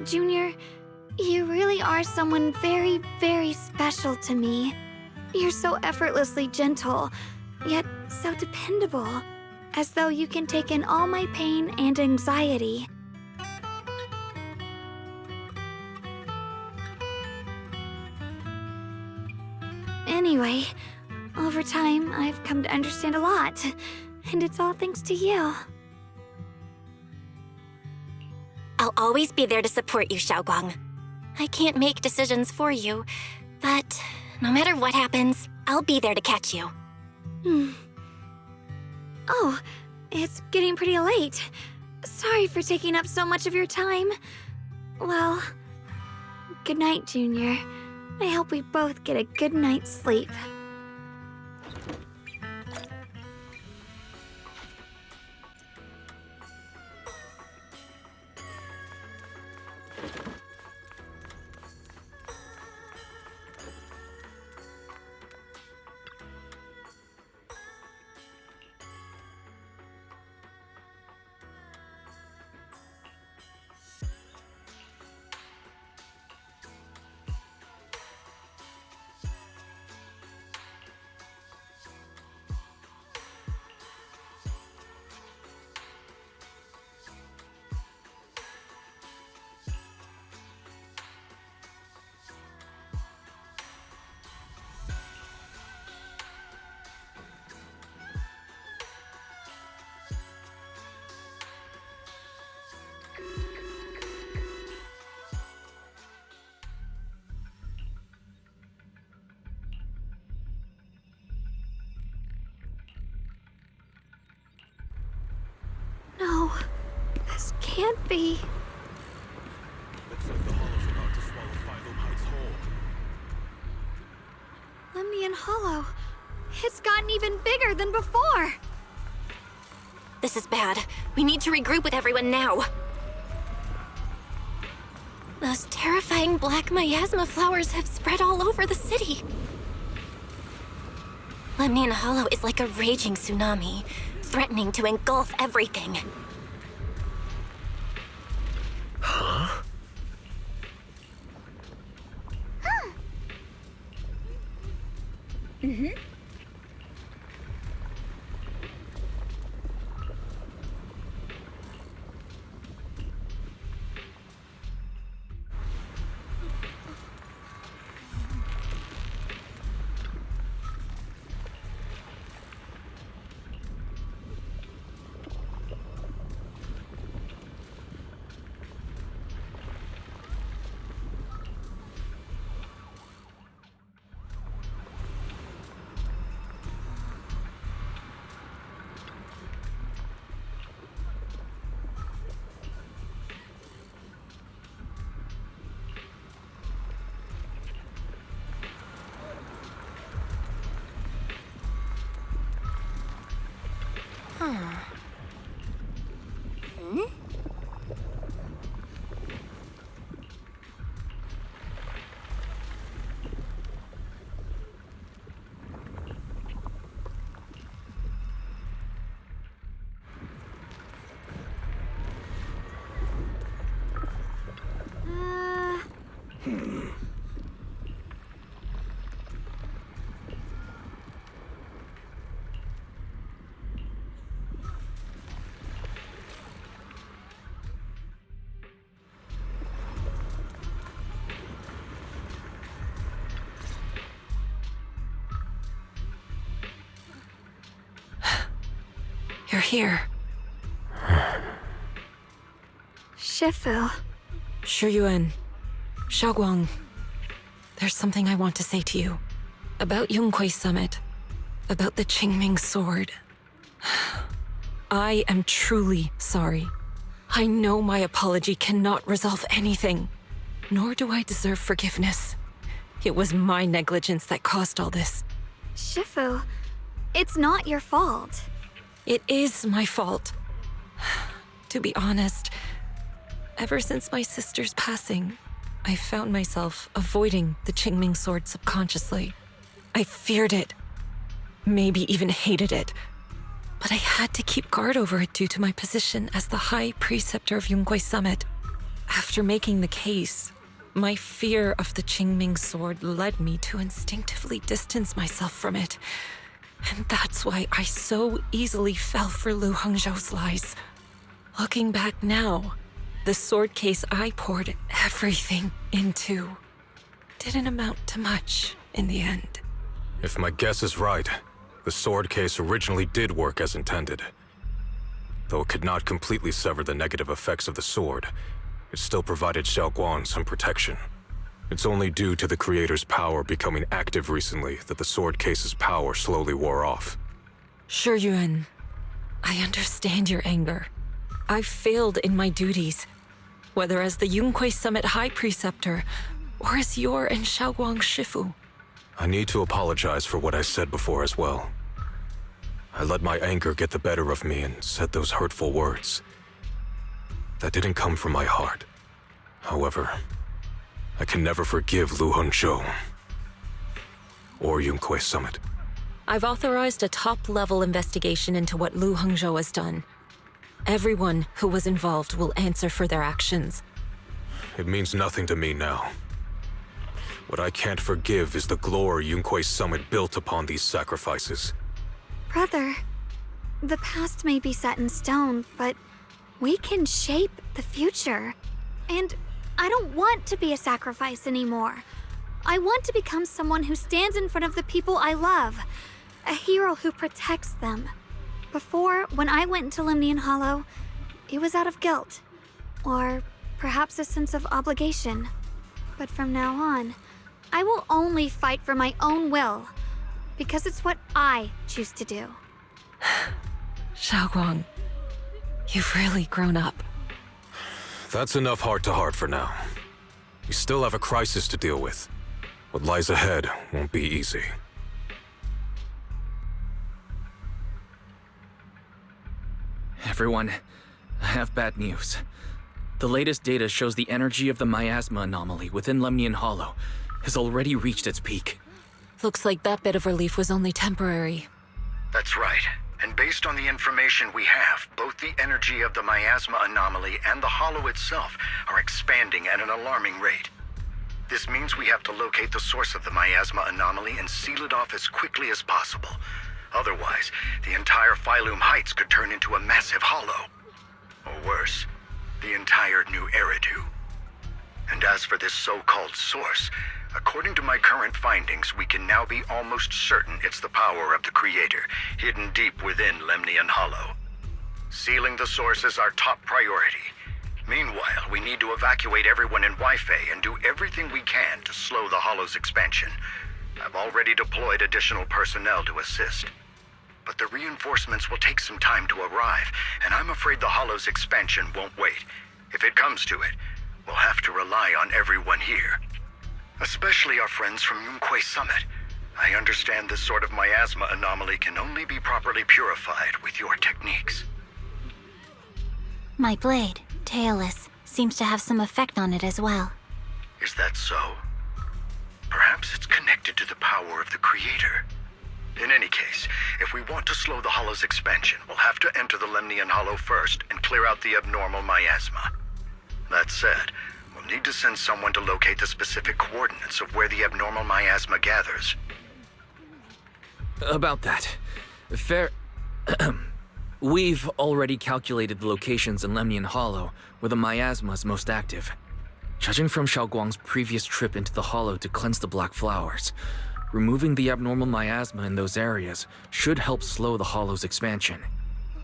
Junior, you really are someone very, very special to me. You're so effortlessly gentle, yet so dependable, as though you can take in all my pain and anxiety. Anyway, over time, I've come to understand a lot, and it's all thanks to you. I'll always be there to support you, Xiaoguang. I can't make decisions for you, but no matter what happens, I'll be there to catch you. Oh, it's getting pretty late. Sorry for taking up so much of your time. Well, good night, Junior. I hope we both get a good night's sleep. No, this can't be. Looks like the Hollow's about to swallow Five Heights whole. Lemnian Hollow. It's gotten even bigger than before. This is bad. We need to regroup with everyone now. Those terrifying black miasma flowers have spread all over the city. Lemnian Hollow is like a raging tsunami, threatening to engulf everything. Huh? Mm-hmm. You're here. Shifu. Shuyuan. Xiaoguang. There's something I want to say to you. About Yunquay Summit. About the Qingming sword. I am truly sorry. I know my apology cannot resolve anything, nor do I deserve forgiveness. It was my negligence that caused all this. Shifu, It's not your fault. It is my fault. To be honest, ever since my sister's passing, I found myself avoiding the Qingming sword subconsciously. I feared it, maybe even hated it, but I had to keep guard over it due to my position as the High Preceptor of Yunkwei Summit. After making the case, my fear of the Qingming sword led me to instinctively distance myself from it. And that's why I so easily fell for Lu Hongzhou's lies. Looking back now, the sword case I poured everything into didn't amount to much in the end. If my guess is right, the sword case originally did work as intended. Though it could not completely sever the negative effects of the sword, it still provided Xiaoguang some protection. It's only due to the creator's power becoming active recently that the sword case's power slowly wore off. Shi Yuan, I understand your anger. I've failed in my duties, whether as the Yunkwei Summit High Preceptor or as your and Xiaoguang's Shifu. I need to apologize for what I said before as well. I let my anger get the better of me and said those hurtful words. That didn't come from my heart. However, I can never forgive Lu Hongzhou or Yunkwei Summit. I've authorized a top-level investigation into what Lu Hongzhou has done. Everyone who was involved will answer for their actions. It means nothing to me now. What I can't forgive is the glory Yunkwei Summit built upon these sacrifices. Brother, the past may be set in stone, but we can shape the future. And I don't want to be a sacrifice anymore. I want to become someone who stands in front of the people I love. A hero who protects them. Before, when I went into Lemnian Hollow, it was out of guilt. Or perhaps a sense of obligation. But from now on, I will only fight for my own will. Because it's what I choose to do. Xiaoguang, you've really grown up. That's enough heart-to-heart for now. We still have a crisis to deal with. What lies ahead won't be easy. Everyone, I have bad news. The latest data shows the energy of the miasma anomaly within Lemnian Hollow has already reached its peak. Looks like that bit of relief was only temporary. That's right. And based on the information we have, both the energy of the miasma anomaly and the hollow itself are expanding at an alarming rate. This means we have to locate the source of the miasma anomaly and seal it off as quickly as possible. Otherwise, the entire Phylum Heights could turn into a massive hollow. Or worse, the entire new Eridu. And as for this so-called source, according to my current findings, we can now be almost certain it's the power of the Creator, hidden deep within Lemnian Hollow. Sealing the source is our top priority. Meanwhile, we need to evacuate everyone in Wi-Fi and do everything we can to slow the Hollow's expansion. I've already deployed additional personnel to assist. But the reinforcements will take some time to arrive, and I'm afraid the Hollow's expansion won't wait. If it comes to it, we'll have to rely on everyone here. Especially our friends from Yunkwei Summit. I understand this sort of miasma anomaly can only be properly purified with your techniques. My blade, Tailless, seems to have some effect on it as well. Is that so? Perhaps it's connected to the power of the Creator. In any case, if we want to slow the Hollow's expansion, we'll have to enter the Lemnian Hollow first and clear out the abnormal miasma. That said, we'll need to send someone to locate the specific coordinates of where the abnormal miasma gathers. About that. We've already calculated the locations in Lemnian Hollow where the miasma is most active. Judging from Xiaoguang's previous trip into the Hollow to cleanse the Black Flowers, removing the abnormal miasma in those areas should help slow the Hollow's expansion.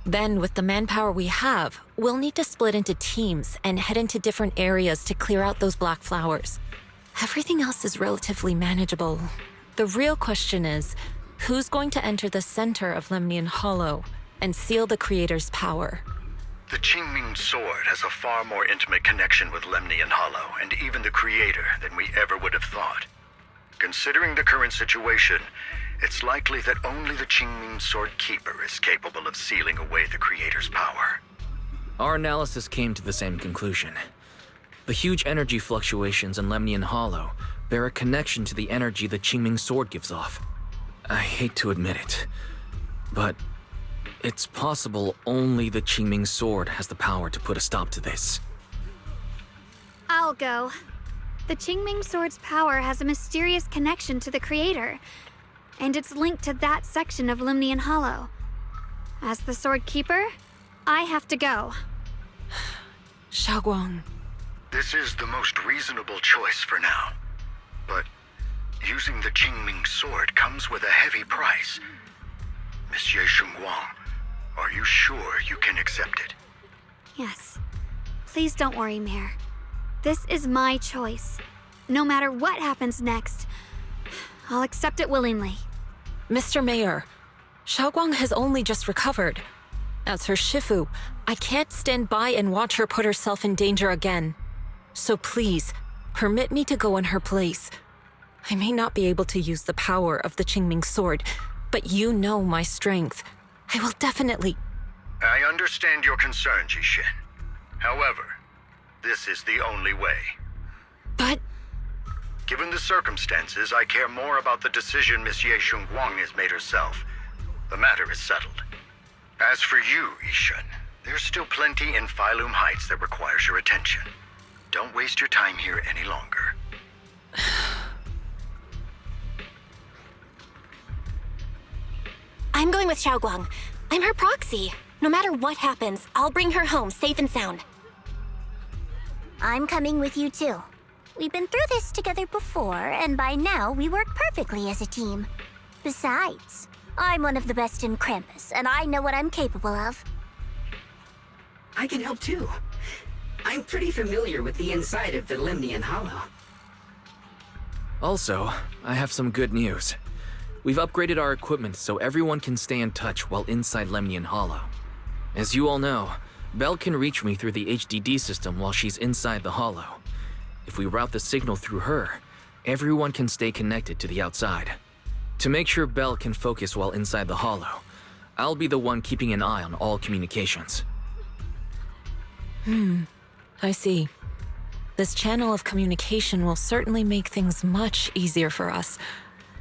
Then, with the manpower we have, we'll need to split into teams and head into different areas to clear out those Black Flowers. Everything else is relatively manageable. The real question is, who's going to enter the center of Lemnian Hollow and seal the Creator's power? The Qingming Sword has a far more intimate connection with Lemnian Hollow and even the Creator than we ever would have thought. Considering the current situation, it's likely that only the Qingming Sword Keeper is capable of sealing away the Creator's power. Our analysis came to the same conclusion. The huge energy fluctuations in Lemnian Hollow bear a connection to the energy the Qingming Sword gives off. I hate to admit it, but it's possible only the Qingming Sword has the power to put a stop to this. I'll go. The Qingming Sword's power has a mysterious connection to the Creator, and it's linked to that section of Lemnian Hollow. As the Sword Keeper, I have to go. Xiaoguang. This is the most reasonable choice for now. But using the Qingming Sword comes with a heavy price. Monsieur Shunguang, are you sure you can accept it? Yes. Please don't worry, Mayor. This is my choice. No matter what happens next, I'll accept it willingly. Mr. Mayor, Xiaoguang has only just recovered. As her Shifu, I can't stand by and watch her put herself in danger again. So please, permit me to go in her place. I may not be able to use the power of the Qingming Sword, but you know my strength. I will definitely... I understand your concern, Jishin. However, this is the only way. But... Given the circumstances, I care more about the decision Miss Ye Shunguang has made herself. The matter is settled. As for you, Yishun, there's still plenty in Phylum Heights that requires your attention. Don't waste your time here any longer. I'm going with Xiaoguang. I'm her proxy. No matter what happens, I'll bring her home safe and sound. I'm coming with you too. We've been through this together before, and by now we work perfectly as a team. Besides, I'm one of the best in Krampus, and I know what I'm capable of. I can help too. I'm pretty familiar with the inside of the Lemnian Hollow. Also, I have some good news. We've upgraded our equipment so everyone can stay in touch while inside Lemnian Hollow. As you all know, Belle can reach me through the HDD system while she's inside the Hollow. If we route the signal through her, everyone can stay connected to the outside. To make sure Belle can focus while inside the Hollow, I'll be the one keeping an eye on all communications. I see. This channel of communication will certainly make things much easier for us.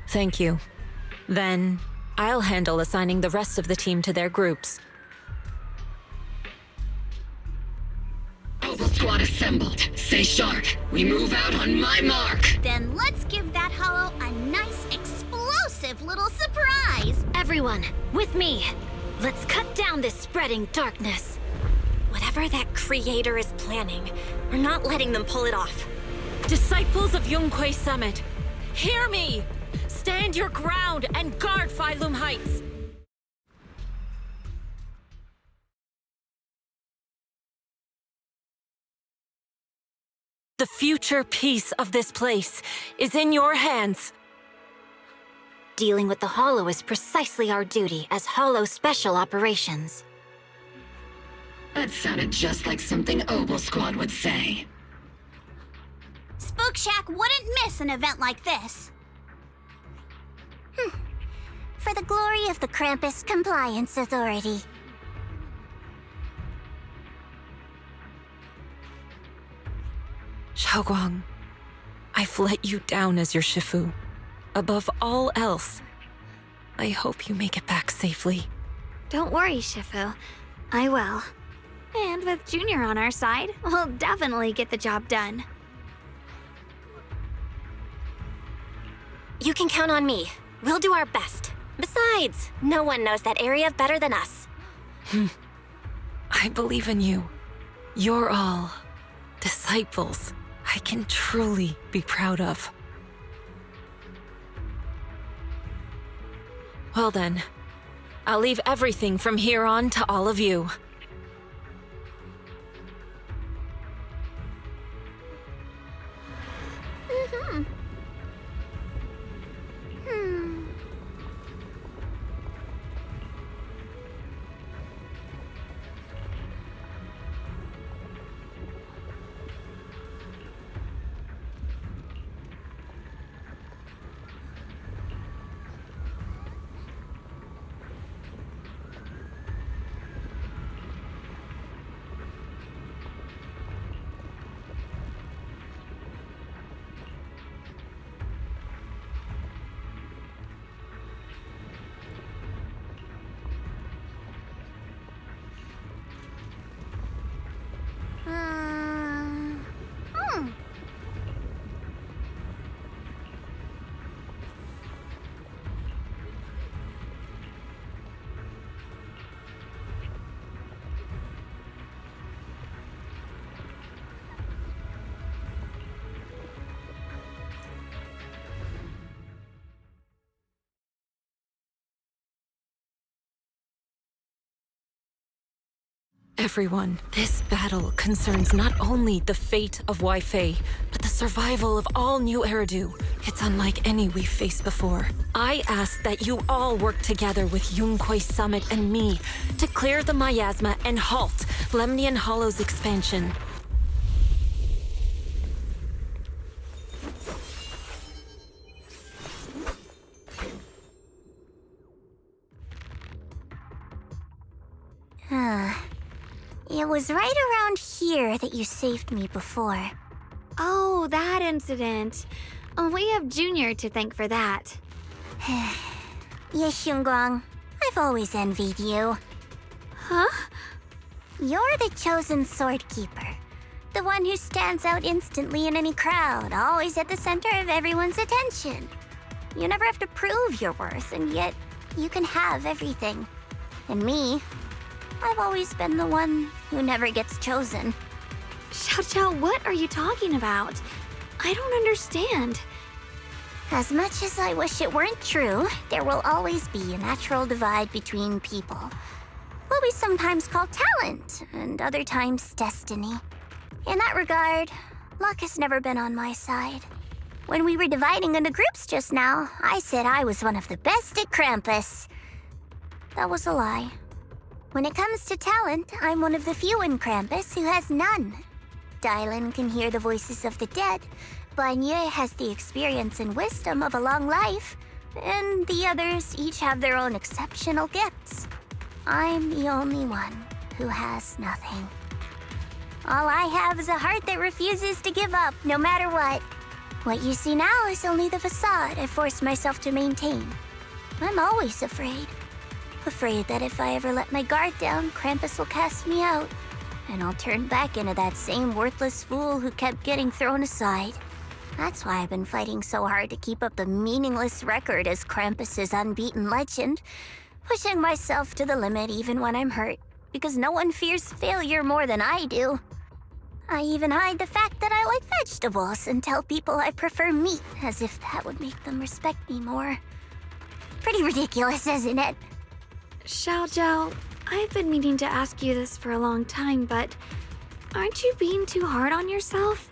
Thank you. Then, I'll handle assigning the rest of the team to their groups. Oval Squad assembled. Stay sharp. We move out on my mark. Then let's give that hollow a nice, explosive little surprise! Everyone, with me. Let's cut down this spreading darkness. Whatever that Creator is planning, we're not letting them pull it off. Disciples of Yunquay Summit, hear me! Stand your ground and guard Phylum Heights! The future peace of this place is in your hands. Dealing with the Hollow is precisely our duty as Hollow Special Operations. That sounded just like something Oval Squad would say. Spook Shack wouldn't miss an event like this. For the glory of the Krampus Compliance Authority. Xiaoguang, I've let you down as your Shifu. Above all else, I hope you make it back safely. Don't worry, Shifu. I will. And with Junior on our side, we'll definitely get the job done. You can count on me. We'll do our best. Besides, no one knows that area better than us. I believe in you. You're all disciples I can truly be proud of. Well then, I'll leave everything from here on to all of you. Everyone, this battle concerns not only the fate of Wi-Fei, but the survival of all New Eridu. It's unlike any we've faced before. I ask that you all work together with Yunquei Summit and me to clear the miasma and halt Lemnian Hollow's expansion. It was right around here that you saved me before. Oh, that incident. We have Junior to thank for that. Yes, Xingguang. I've always envied you. Huh? You're the chosen sword keeper. The one who stands out instantly in any crowd, always at the center of everyone's attention. You never have to prove your worth, and yet you can have everything. And me, I've always been the one who never gets chosen. Xiao, what are you talking about? I don't understand. As much as I wish it weren't true, there will always be a natural divide between people. What we sometimes call talent, and other times destiny. In that regard, luck has never been on my side. When we were dividing into groups just now, I said I was one of the best at Krampus. That was a lie. When it comes to talent, I'm one of the few in Krampus who has none. Dylan can hear the voices of the dead. Banye has the experience and wisdom of a long life. And the others each have their own exceptional gifts. I'm the only one who has nothing. All I have is a heart that refuses to give up, no matter what. What you see now is only the facade I forced myself to maintain. I'm always afraid. Afraid that if I ever let my guard down, Krampus will cast me out. And I'll turn back into that same worthless fool who kept getting thrown aside. That's why I've been fighting so hard to keep up the meaningless record as Krampus's unbeaten legend. Pushing myself to the limit even when I'm hurt, because no one fears failure more than I do. I even hide the fact that I like vegetables and tell people I prefer meat, as if that would make them respect me more. Pretty ridiculous, isn't it? Xiao, I've been meaning to ask you this for a long time, but aren't you being too hard on yourself?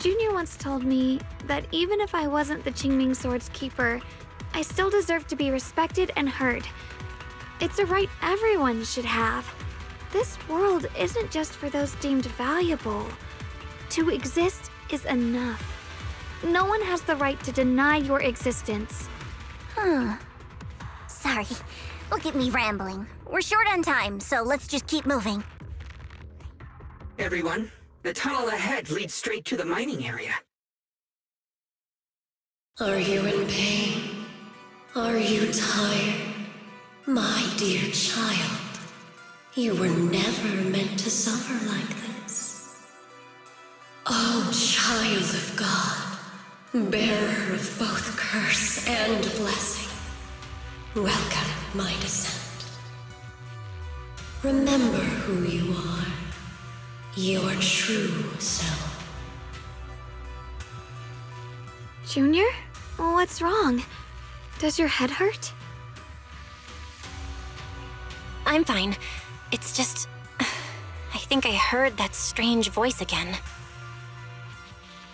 Junior once told me that even if I wasn't the Qingming Sword's keeper, I still deserve to be respected and heard. It's a right everyone should have. This world isn't just for those deemed valuable. To exist is enough. No one has the right to deny your existence. Sorry. Look at me rambling. We're short on time, so let's just keep moving. Everyone, the tunnel ahead leads straight to the mining area. Are you in pain? Are you tired? My dear child, you were never meant to suffer like this. Oh, child of God, bearer of both curse and blessing, welcome my descent. Remember who you are, your true self. Junior? What's wrong? Does your head hurt? I'm fine. It's just... I think I heard that strange voice again.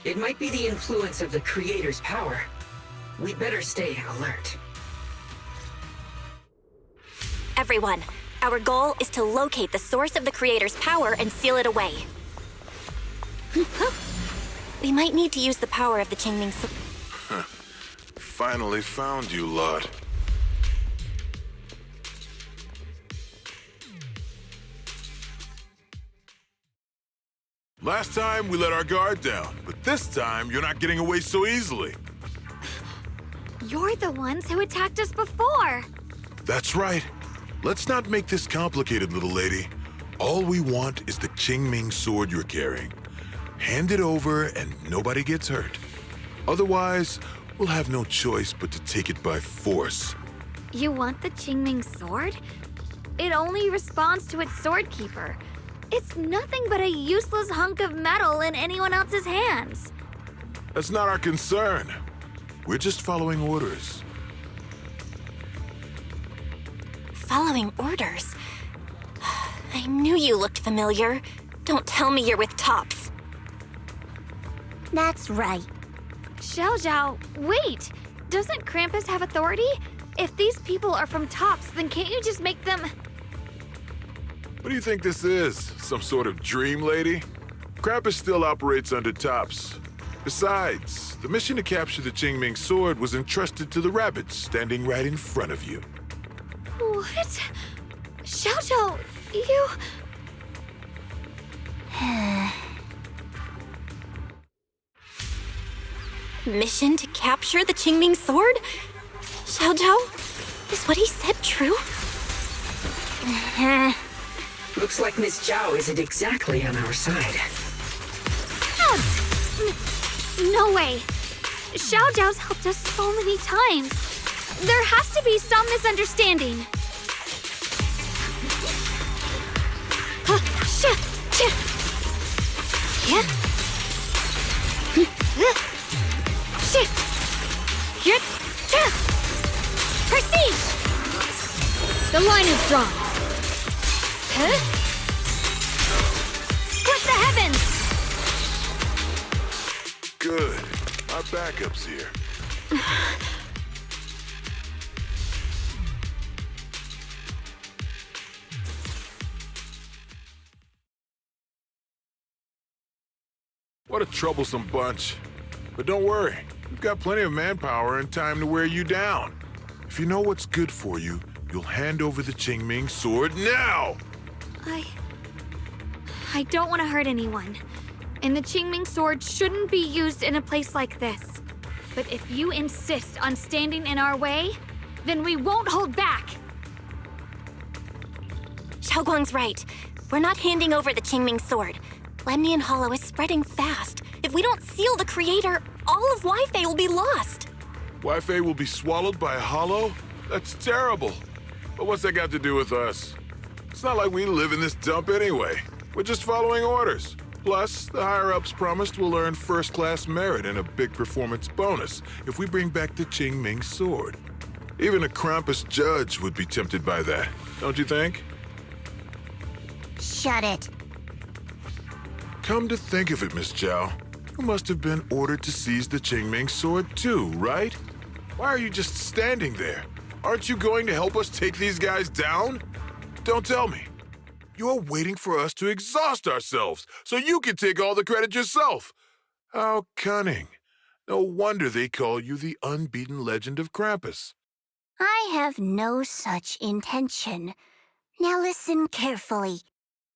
It might be the influence of the Creator's power. We'd better stay alert. Everyone, our goal is to locate the source of the Creator's power and seal it away. We might need to use the power of the Qingming Sword. Finally found you, lot. Last time, we let our guard down, but this time, you're not getting away so easily. You're the ones who attacked us before. That's right. Let's not make this complicated, little lady. All we want is the Qingming sword you're carrying. Hand it over and nobody gets hurt. Otherwise, we'll have no choice but to take it by force. You want the Qingming sword? It only responds to its sword keeper. It's nothing but a useless hunk of metal in anyone else's hands. That's not our concern. We're just following orders. Following orders? I knew you looked familiar. Don't tell me you're with Tops. That's right. Xiao, wait! Doesn't Krampus have authority? If these people are from Tops, then can't you just make them... What do you think this is? Some sort of dream lady? Krampus still operates under Tops. Besides, the mission to capture the Qingming sword was entrusted to the rabbits standing right in front of you. What? Xiao, you... Mission to capture the Qingming sword? Xiao Zhao? Is what he said true? Looks like Miss Zhao isn't exactly on our side. No way! Xiao Zhao's helped us so many times. There has to be some misunderstanding. Proceed! The line is drawn. Split the heavens! Good. Our backup's here. What a troublesome bunch. But don't worry, we've got plenty of manpower and time to wear you down. If you know what's good for you, you'll hand over the Qingming sword now! I don't want to hurt anyone. And the Qingming sword shouldn't be used in a place like this. But if you insist on standing in our way, then we won't hold back. Xiaoguang's right. We're not handing over the Qingming sword. Lemnian Hollow is spreading fast. If we don't seal the creator, all of Wi-Fi will be lost. Wi-Fi will be swallowed by a hollow? That's terrible. But what's that got to do with us? It's not like we live in this dump anyway. We're just following orders. Plus, the higher-ups promised we'll earn first-class merit and a big performance bonus if we bring back the Qingming sword. Even a Krampus judge would be tempted by that, don't you think? Shut it. Come to think of it, Miss Zhao, you must have been ordered to seize the Qingming sword too, right? Why are you just standing there? Aren't you going to help us take these guys down? Don't tell me. You're waiting for us to exhaust ourselves so you can take all the credit yourself. How cunning. No wonder they call you the unbeaten legend of Krampus. I have no such intention. Now listen carefully.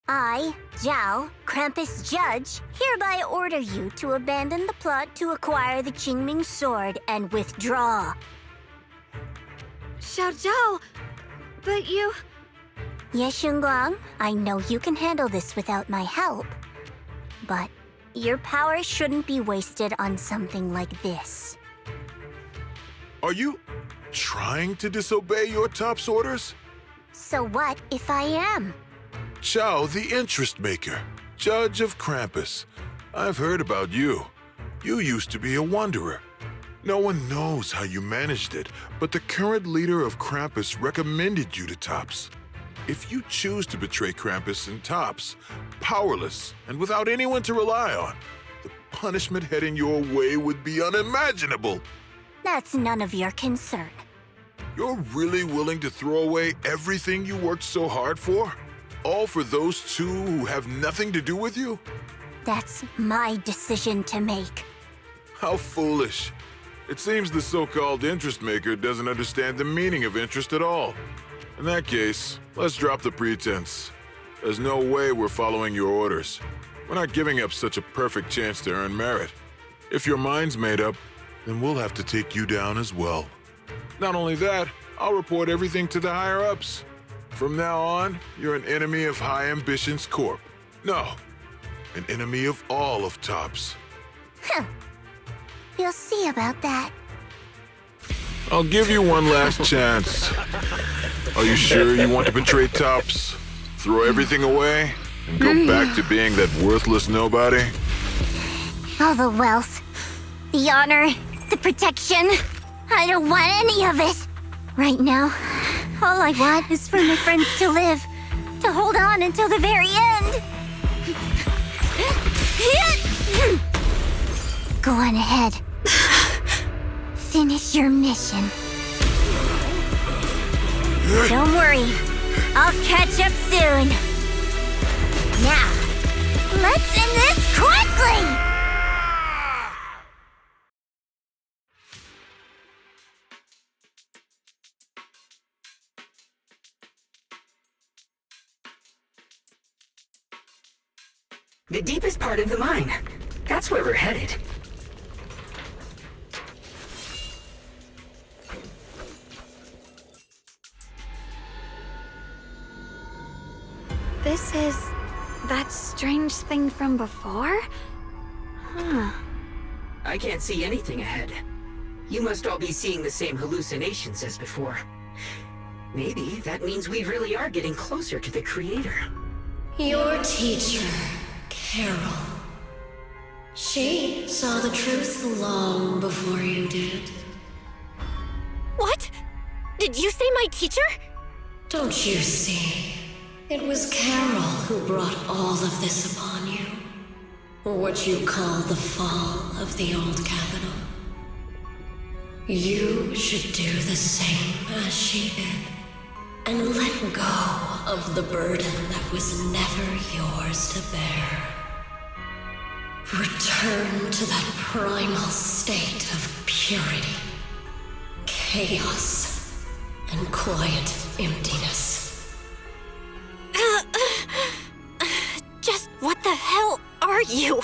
I, Zhao, Krampus Judge, hereby order you to abandon the plot to acquire the Qingming sword and withdraw. Xiao Zhao, but you... Yes, Shunguang, I know you can handle this without my help. But your power shouldn't be wasted on something like this. Are you trying to disobey your top's orders? So what if I am? Zhao, the interest maker, judge of Krampus. I've heard about you. You used to be a wanderer. No one knows how you managed it, but the current leader of Krampus recommended you to Tops. If you choose to betray Krampus and Tops, powerless and without anyone to rely on, the punishment heading your way would be unimaginable. That's none of your concern. You're really willing to throw away everything you worked so hard for? All for those two who have nothing to do with you? That's my decision to make. How foolish. It seems the so-called interest maker doesn't understand the meaning of interest at all. In that case, let's drop the pretense. There's no way we're following your orders. We're not giving up such a perfect chance to earn merit. If your mind's made up, then we'll have to take you down as well. Not only that, I'll report everything to the higher-ups. From now on, you're an enemy of High Ambitions Corp. No, an enemy of all of Tops. Huh. We'll see about that. I'll give you one last chance. Are you sure you want to betray Tops? Throw everything away and go back to being that worthless nobody? All the wealth, the honor, the protection. I don't want any of it. Right now, all I want is for my friends to live, to hold on until the very end. Go on ahead. Finish your mission. Don't worry. I'll catch up soon. Now, let's end this quickly! The deepest part of the mine. That's where we're headed. This is that strange thing from before? Huh. I can't see anything ahead. You must all be seeing the same hallucinations as before. Maybe that means we really are getting closer to the Creator. Your teacher, Carol. She saw the truth long before you did. What? Did you say my teacher? Don't you see? It was Carol who brought all of this upon you. What you call the fall of the old capital. You should do the same as she did. And let go of the burden that was never yours to bear. Return to that primal state of purity, chaos, and quiet emptiness. Just what the hell are you?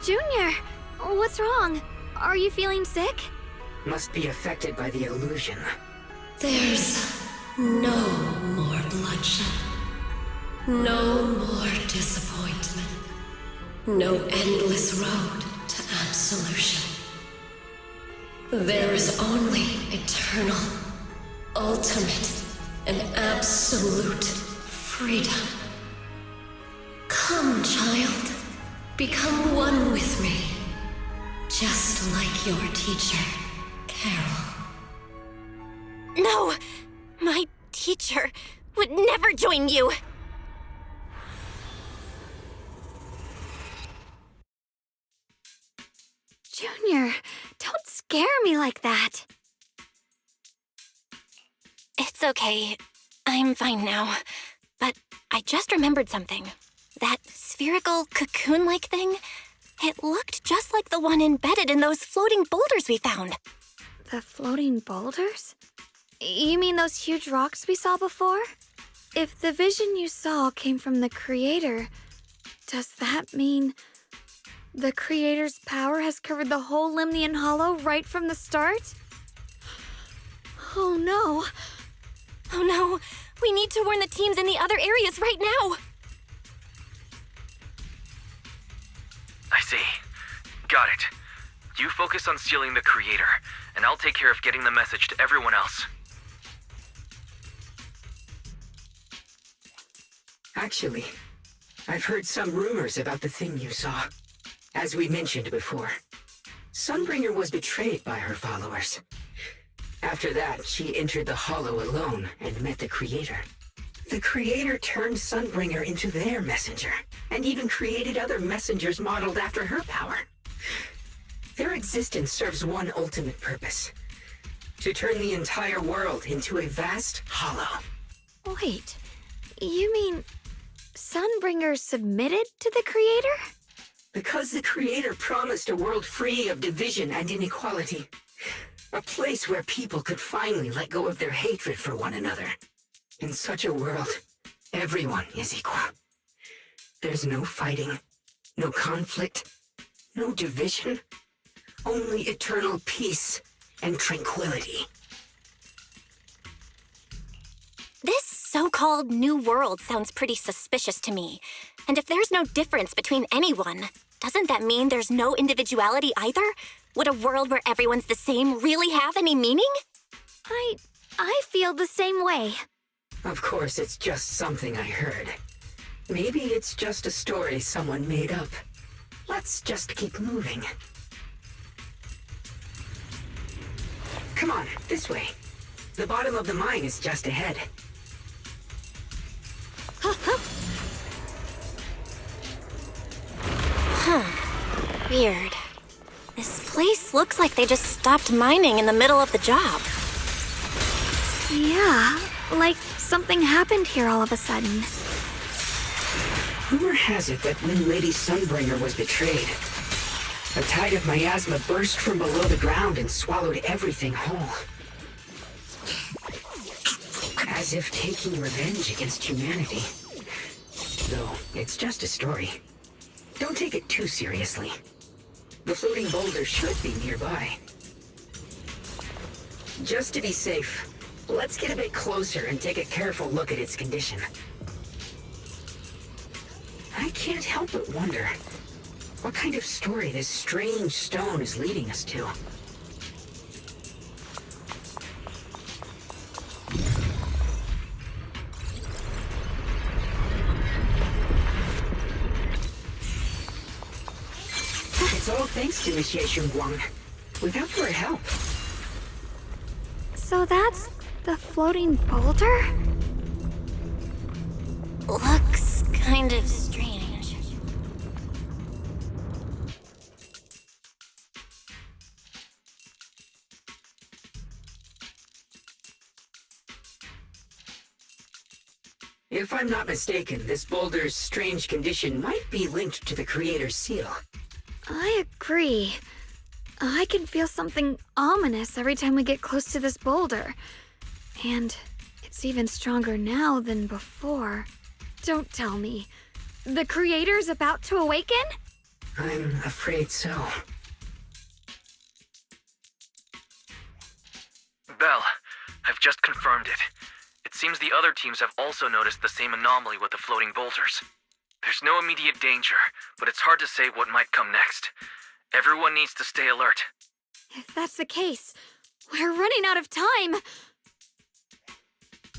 Junior, what's wrong? Are you feeling sick? Must be affected by the illusion. There's no more bloodshed. No more disappointment. No endless road to absolution. There is only eternal, ultimate, and absolute freedom. Come, child. Become one with me. Just like your teacher, Carol. No! My teacher would never join you! Junior, don't scare me like that. It's okay. I'm fine now. But I just remembered something. That spherical cocoon-like thing, it looked just like the one embedded in those floating boulders we found. The floating boulders? You mean those huge rocks we saw before? If the vision you saw came from the Creator, does that mean the Creator's power has covered the whole Lemnian Hollow right from the start? Oh no. Oh no, we need to warn the teams in the other areas right now. I see. Got it. You focus on stealing the Creator, and I'll take care of getting the message to everyone else. Actually, I've heard some rumors about the thing you saw. As we mentioned before, Sunbringer was betrayed by her followers. After that, she entered the Hollow alone and met the Creator. The Creator turned Sunbringer into their messenger, and even created other messengers modeled after her power. Their existence serves one ultimate purpose: to turn the entire world into a vast hollow. Wait, you mean Sunbringer submitted to the Creator? Because the Creator promised a world free of division and inequality. A place where people could finally let go of their hatred for one another. In such a world, everyone is equal. There's no fighting, no conflict, no division, only eternal peace and tranquility. This so-called new world sounds pretty suspicious to me. And if there's no difference between anyone, doesn't that mean there's no individuality either? Would a world where everyone's the same really have any meaning? I feel the same way. Of course, it's just something I heard. Maybe it's just a story someone made up. Let's just keep moving. Come on, this way. The bottom of the mine is just ahead. Huh. Weird. This place looks like they just stopped mining in the middle of the job. Yeah, like something happened here all of a sudden. Rumor has it that when Lady Sunbringer was betrayed, a tide of miasma burst from below the ground and swallowed everything whole. As if taking revenge against humanity. Though, it's just a story. Don't take it too seriously. The floating boulder should be nearby. Just to be safe, let's get a bit closer and take a careful look at its condition. I can't help but wonder what kind of story this strange stone is leading us to. It's all thanks to Miss Yeshun. Without her help. So that's the floating boulder? Looks kind of strange. If I'm not mistaken, this boulder's strange condition might be linked to the Creator's seal. I agree. I can feel something ominous every time we get close to this boulder. And it's even stronger now than before. Don't tell me. The Creator's about to awaken? I'm afraid so. Belle, I've just confirmed it. It seems the other teams have also noticed the same anomaly with the floating boulders. There's no immediate danger, but it's hard to say what might come next. Everyone needs to stay alert. If that's the case, we're running out of time.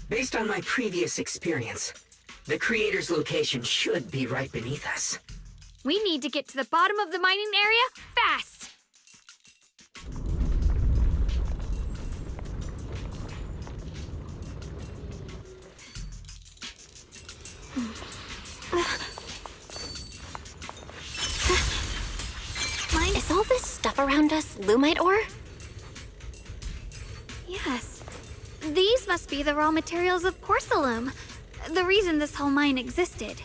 Based on my previous experience, the Creator's location should be right beneath us. We need to get to the bottom of the mining area fast. Is all this stuff around us lumite ore? Yes. These must be the raw materials of porcelain. The reason this whole mine existed.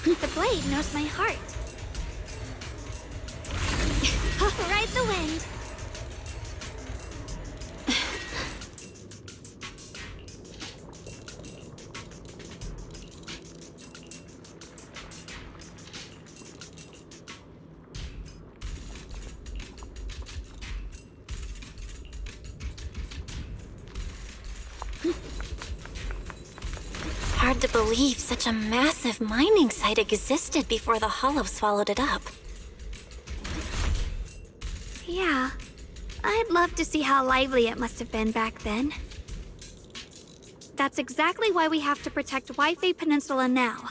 The blade knows my heart. Ride the wind. Hard to believe such a massive mining site existed before the Hollow swallowed it up. Yeah. I'd love to see how lively it must have been back then. That's exactly why we have to protect Waifei Peninsula now.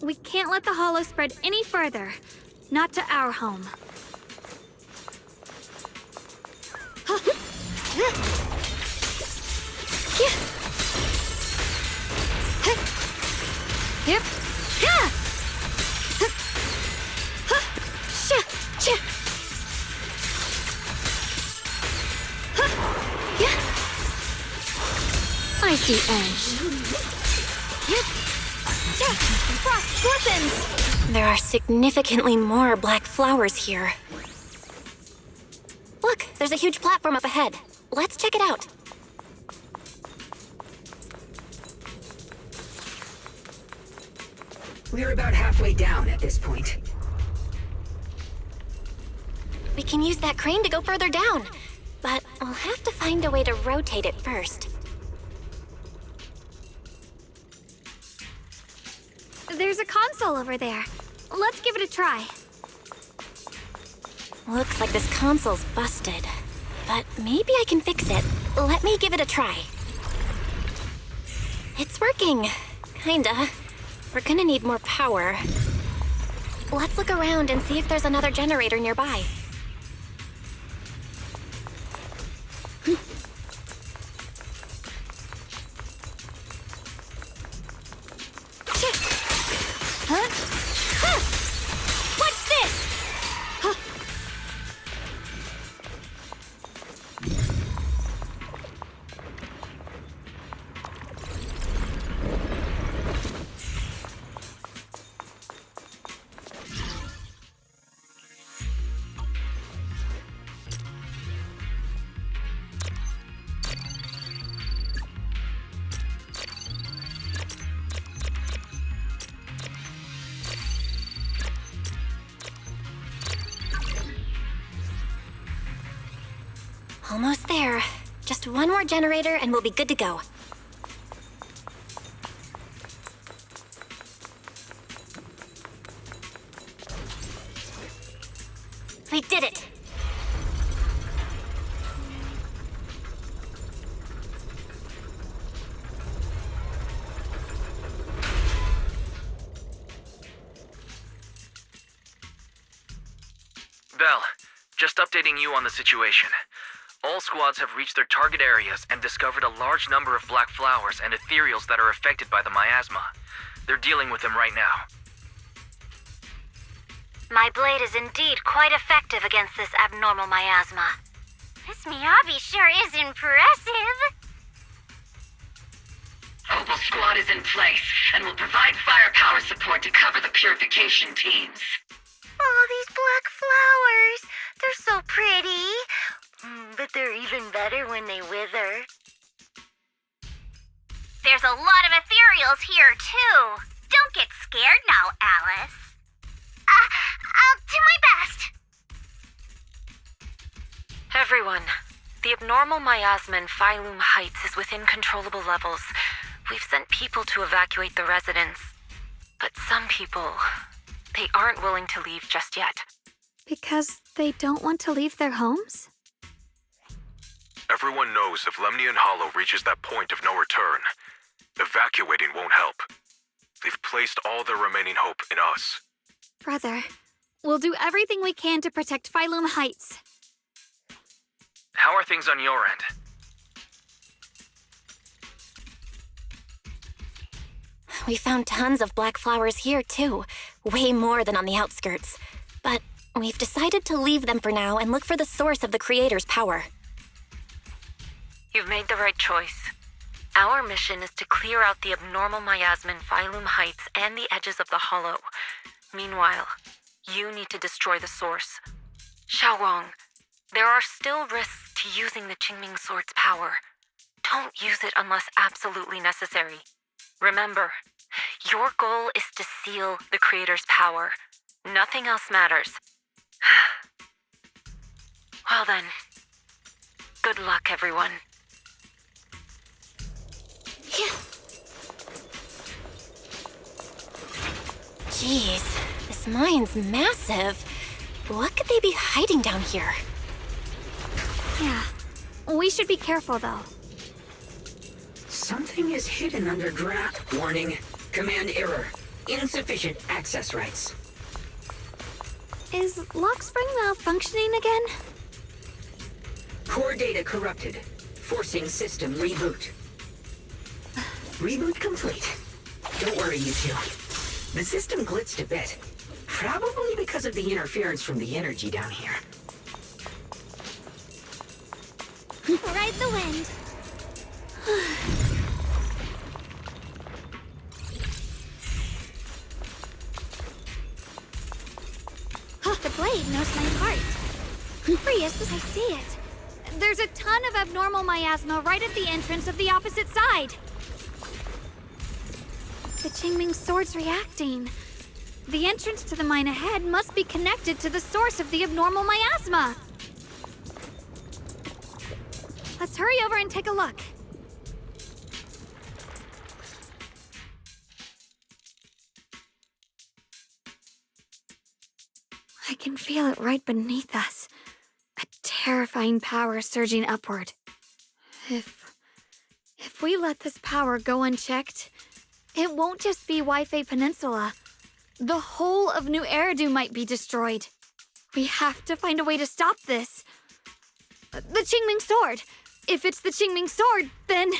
We can't let the Hollow spread any further. Not to our home. Yep. I see ash. Frost weapons! There are significantly more black flowers here. Look, there's a huge platform up ahead. Let's check it out. We're about halfway down at this point. We can use that crane to go further down, but we'll have to find a way to rotate it first. There's a console over there. Let's give it a try. Looks like this console's busted, but maybe I can fix it. Let me give it a try. It's working. Kinda. We're gonna need more power. Let's look around and see if there's another generator nearby. Almost there. Just one more generator and we'll be good to go. We did it! Bell, just updating you on the situation. All squads have reached their target areas and discovered a large number of black flowers and ethereals that are affected by the miasma. They're dealing with them right now. My blade is indeed quite effective against this abnormal miasma. This Miyabi sure is impressive. Opal Squad is in place and will provide firepower support to cover the purification teams. Oh, these black flowers. They're so pretty. But they're even better when they wither. There's a lot of ethereals here, too. Don't get scared now, Alice. I'll do my best. Everyone, the abnormal miasma in Phylum Heights is within controllable levels. We've sent people to evacuate the residents. But some people, they aren't willing to leave just yet. Because they don't want to leave their homes? Everyone knows if Lemnian Hollow reaches that point of no return, evacuating won't help. They've placed all their remaining hope in us. Brother, we'll do everything we can to protect Phylum Heights. How are things on your end? We found tons of black flowers here, too. Way more than on the outskirts. But we've decided to leave them for now and look for the source of the Creator's power. You've made the right choice. Our mission is to clear out the abnormal miasma in Phylum Heights and the edges of the Hollow. Meanwhile, you need to destroy the source. Xiaowang, there are still risks to using the Qingming Sword's power. Don't use it unless absolutely necessary. Remember, your goal is to seal the Creator's power. Nothing else matters. Well then, good luck, everyone. Jeez, this mine's massive. What could they be hiding down here? Yeah, we should be careful, though. Something is hidden underground. Warning. Command error. Insufficient access rights. Is Lockspring malfunctioning again? Core data corrupted. Forcing system reboot. Reboot complete. Don't worry, you two. The system glitched a bit. Probably because of the interference from the energy down here. Ride the wind. The blade knows my heart. Prius, I see it. There's a ton of abnormal miasma right at the entrance of the opposite side. The Qingming Sword's reacting. The entrance to the mine ahead must be connected to the source of the abnormal miasma. Let's hurry over and take a look. I can feel it right beneath us. A terrifying power surging upward. If we let this power go unchecked, it won't just be Wi-Fi Peninsula. The whole of New Eridu might be destroyed. We have to find a way to stop this. The Qingming Sword. If it's the Qingming Sword, then...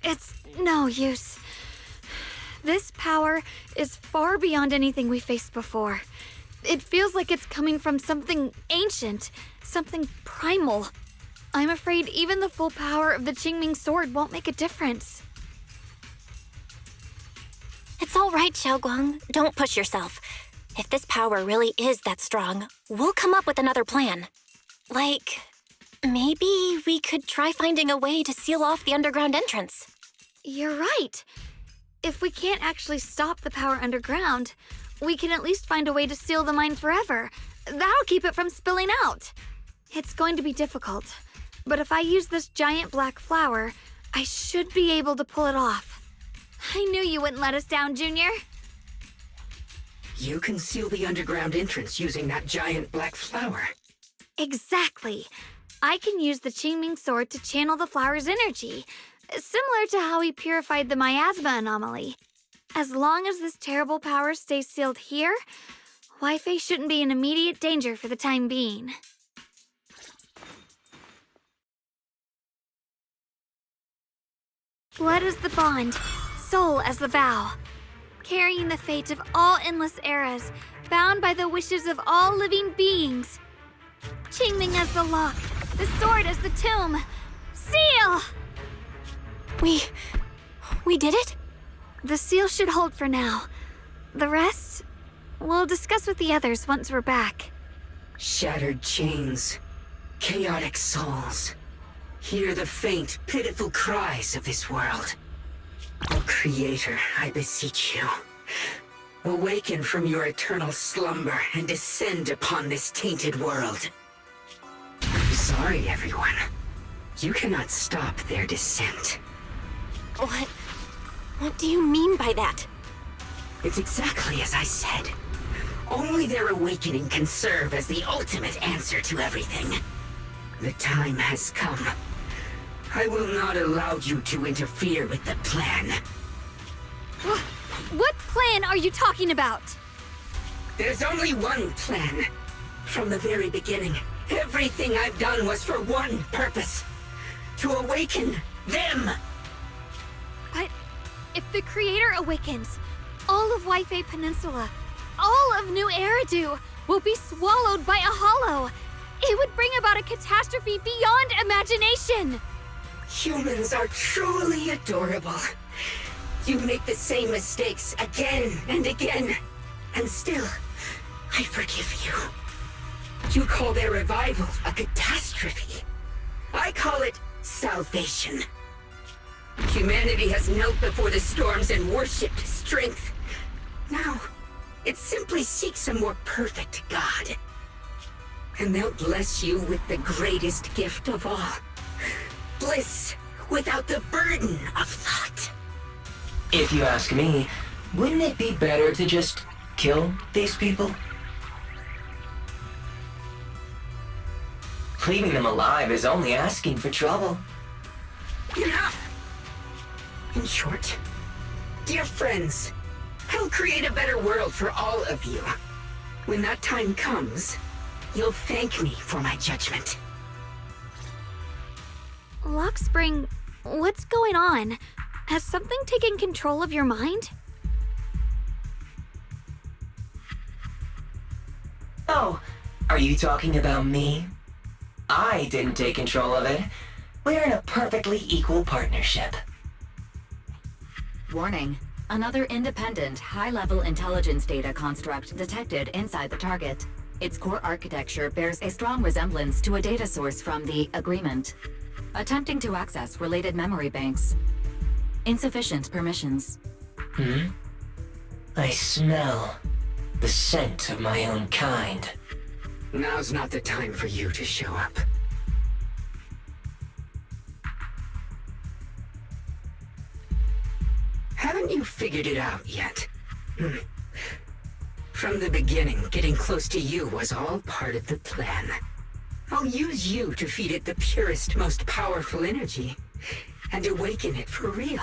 It's no use. This power is far beyond anything we faced before. It feels like it's coming from something ancient, something primal. I'm afraid even the full power of the Qingming Sword won't make a difference. It's all right, Xiaoguang. Don't push yourself. If this power really is that strong, we'll come up with another plan. Like, maybe we could try finding a way to seal off the underground entrance. You're right. If we can't actually stop the power underground, we can at least find a way to seal the mine forever. That'll keep it from spilling out. It's going to be difficult, but if I use this giant black flower, I should be able to pull it off. I knew you wouldn't let us down, Junior. You can seal the underground entrance using that giant black flower. Exactly. I can use the Qingming sword to channel the flower's energy, similar to how we purified the miasma anomaly. As long as this terrible power stays sealed here, Wi-Fi shouldn't be in immediate danger for the time being. Blood as the bond, soul as the vow. Carrying the fate of all endless eras, bound by the wishes of all living beings. Qingming as the lock, the sword as the tomb. Seal! We did it? The seal should hold for now. The rest, we'll discuss with the others once we're back. Shattered chains, chaotic souls. Hear the faint, pitiful cries of this world. O Creator, I beseech you. Awaken from your eternal slumber and descend upon this tainted world. Sorry, everyone. You cannot stop their descent. What do you mean by that? It's exactly as I said. Only their awakening can serve as the ultimate answer to everything. The time has come. I will not allow you to interfere with the plan. What plan are you talking about? There's only one plan. From the very beginning, everything I've done was for one purpose. To awaken them! But if the Creator awakens, all of Wi-Fi Peninsula, all of New Eridu will be swallowed by a hollow. It would bring about a catastrophe beyond imagination. Humans are truly adorable. You make the same mistakes again and again, and still, I forgive you. You call their revival a catastrophe. I call it salvation. Humanity has knelt before the storms and worshipped strength. Now, it simply seeks a more perfect God. And they'll bless you with the greatest gift of all. Bliss without the burden of thought. If you ask me, wouldn't it be better to just kill these people? Leaving them alive is only asking for trouble. Enough! In short, dear friends, I'll create a better world for all of you. When that time comes, you'll thank me for my judgment. Lockspring, what's going on? Has something taken control of your mind? Oh, are you talking about me? I didn't take control of it. We're in a perfectly equal partnership. Warning. Another independent, high-level intelligence data construct detected inside the target. Its core architecture bears a strong resemblance to a data source from the Agreement. Attempting to access related memory banks. Insufficient permissions. I smell the scent of my own kind. Now's not the time for you to show up. Haven't you figured it out yet? From the beginning, getting close to you was all part of the plan. I'll use you to feed it the purest, most powerful energy, and awaken it for real.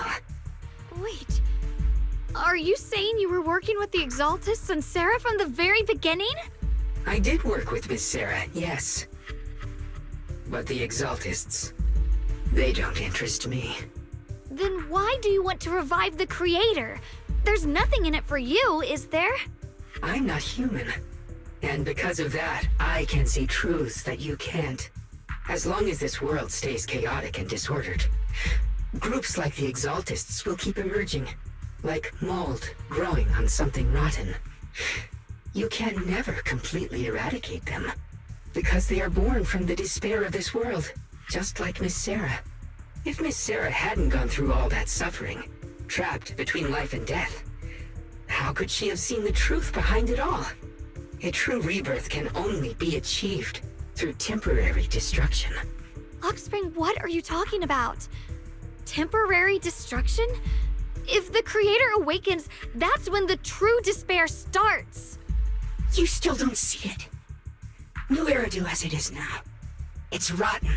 Wait, are you saying you were working with the Exaltists and Sarah from the very beginning? I did work with Miss Sarah, yes. But the Exaltists, they don't interest me. Then why do you want to revive the Creator? There's nothing in it for you, is there? I'm not human. And because of that, I can see truths that you can't. As long as this world stays chaotic and disordered, groups like the Exaltists will keep emerging, like mold growing on something rotten. You can never completely eradicate them, because they are born from the despair of this world, just like Miss Sarah. If Miss Sarah hadn't gone through all that suffering, trapped between life and death. How could she have seen the truth behind it all? A true rebirth can only be achieved through temporary destruction. Luxspring, what are you talking about? Temporary destruction? If the Creator awakens, that's when the true despair starts. You still don't see it. New Eridu as it is now. It's rotten.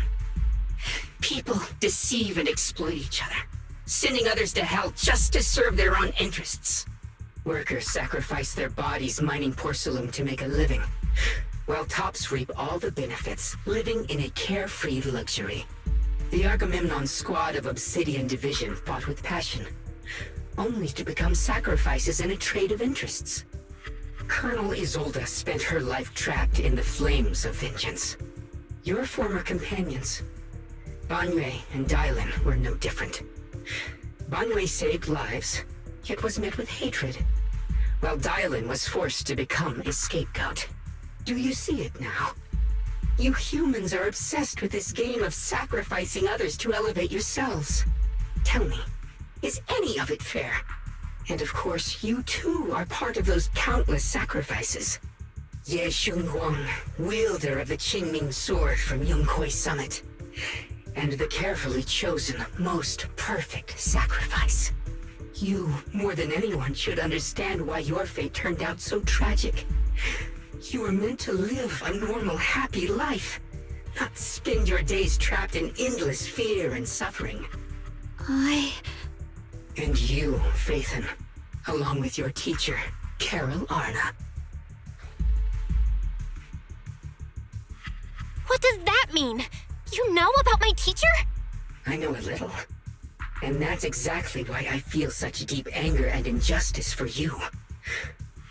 People deceive and exploit each other, sending others to hell just to serve their own interests. Workers sacrifice their bodies mining porcelain to make a living, while tops reap all the benefits, living in a carefree luxury. The Agamemnon squad of Obsidian Division fought with passion, only to become sacrifices in a trade of interests. Colonel Isolde spent her life trapped in the flames of vengeance. Your former companions, Banwei and Dylan, were no different. Banwei saved lives, yet was met with hatred, while Dylan was forced to become a scapegoat. Do you see it now? You humans are obsessed with this game of sacrificing others to elevate yourselves. Tell me, is any of it fair? And of course, you too are part of those countless sacrifices. Ye Shunguang, wielder of the Qingming sword from Yunkwei Summit, and the carefully chosen, most perfect sacrifice. You, more than anyone, should understand why your fate turned out so tragic. You were meant to live a normal, happy life, not spend your days trapped in endless fear and suffering. And you, Phaethon, along with your teacher, Carol Arna. What does that mean? You know about my teacher? I know a little. And that's exactly why I feel such deep anger and injustice for you.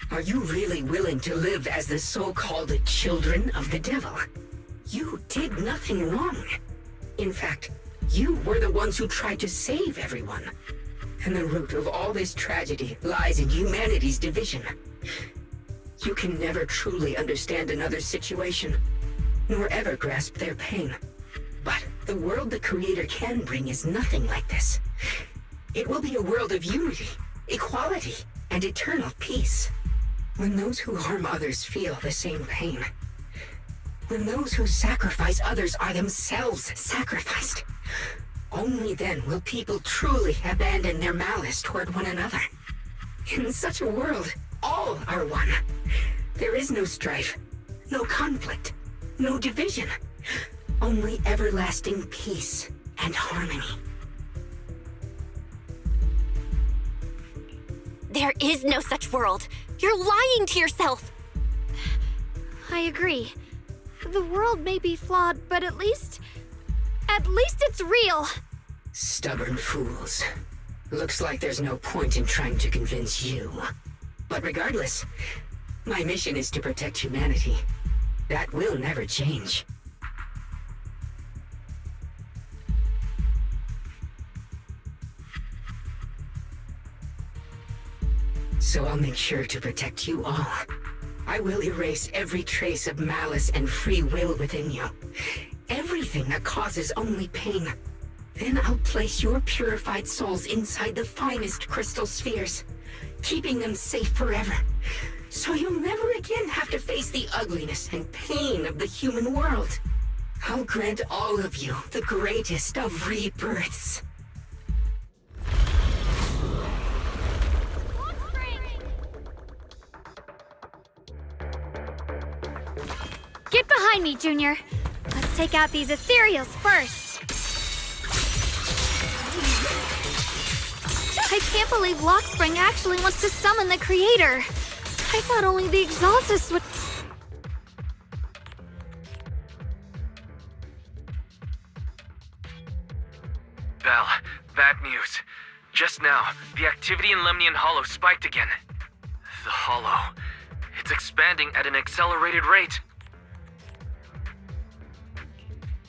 Are you really willing to live as the so-called children of the devil? You did nothing wrong. In fact, you were the ones who tried to save everyone. And the root of all this tragedy lies in humanity's division. You can never truly understand another's situation, nor ever grasp their pain. But the world the Creator can bring is nothing like this. It will be a world of unity, equality, and eternal peace. When those who harm others feel the same pain. When those who sacrifice others are themselves sacrificed. Only then will people truly abandon their malice toward one another. In such a world, all are one. There is no strife, no conflict, no division. Only everlasting peace and harmony. There is no such world. You're lying to yourself. I agree. The world may be flawed, but at least it's real. Stubborn fools. Looks like there's no point in trying to convince you. But regardless, my mission is to protect humanity. That will never change. So I'll make sure to protect you all. I will erase every trace of malice and free will within you. Everything that causes only pain. Then I'll place your purified souls inside the finest crystal spheres, keeping them safe forever. So you'll never again have to face the ugliness and pain of the human world. I'll grant all of you the greatest of rebirths. Get behind me, Junior. Let's take out these ethereals first. I can't believe Lockspring actually wants to summon the Creator. I thought only the Exaltus would... Belle, bad news. Just now, the activity in Lemnian Hollow spiked again. The Hollow. It's expanding at an accelerated rate.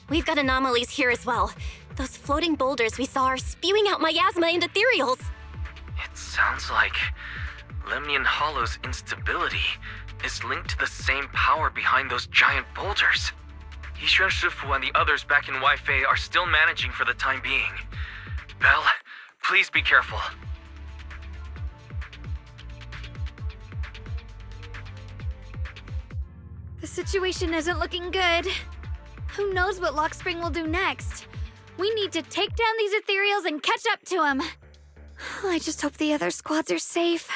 We've got anomalies here as well. Those floating boulders we saw are spewing out miasma and ethereals. It sounds like Lemnian Hollow's instability is linked to the same power behind those giant boulders. Yishuan Shifu and the others back in Waifei are still managing for the time being. Belle, please be careful. situation isn't looking good. Who knows what Lockspring will do next? We need to take down these ethereals and catch up to him. I just hope the other squads are safe.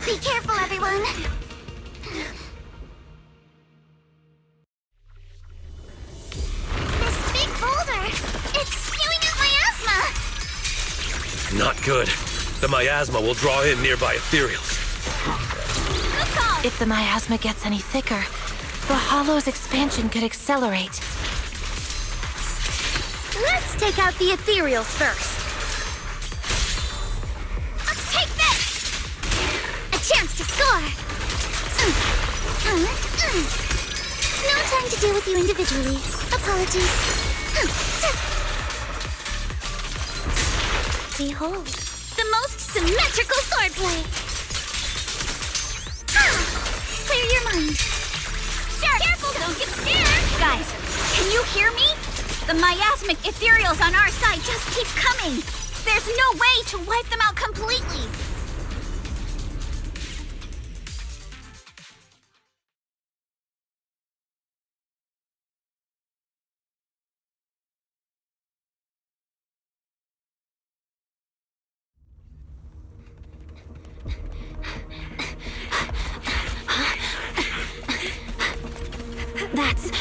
Be careful, everyone! This big boulder! It's spewing out miasma! Not good. The miasma will draw in nearby ethereals. Good call! If the miasma gets any thicker, the hollow's expansion could accelerate. Let's take out the ethereals first. Take this! A chance to score! No time to deal with you individually. Apologies. Behold, the most symmetrical swordplay! Clear your mind. Sure, careful, don't get scared! Guys, can you hear me? The miasmic ethereals on our side just keep coming. There's no way to wipe them out completely. That's...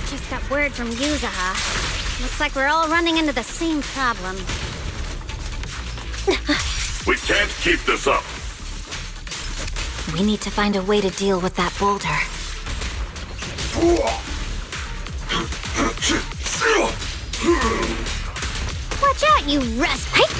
Just got word from Yuzaha. Looks like we're all running into the same problem. We can't keep this up. We need to find a way to deal with that boulder. Watch out, you respite!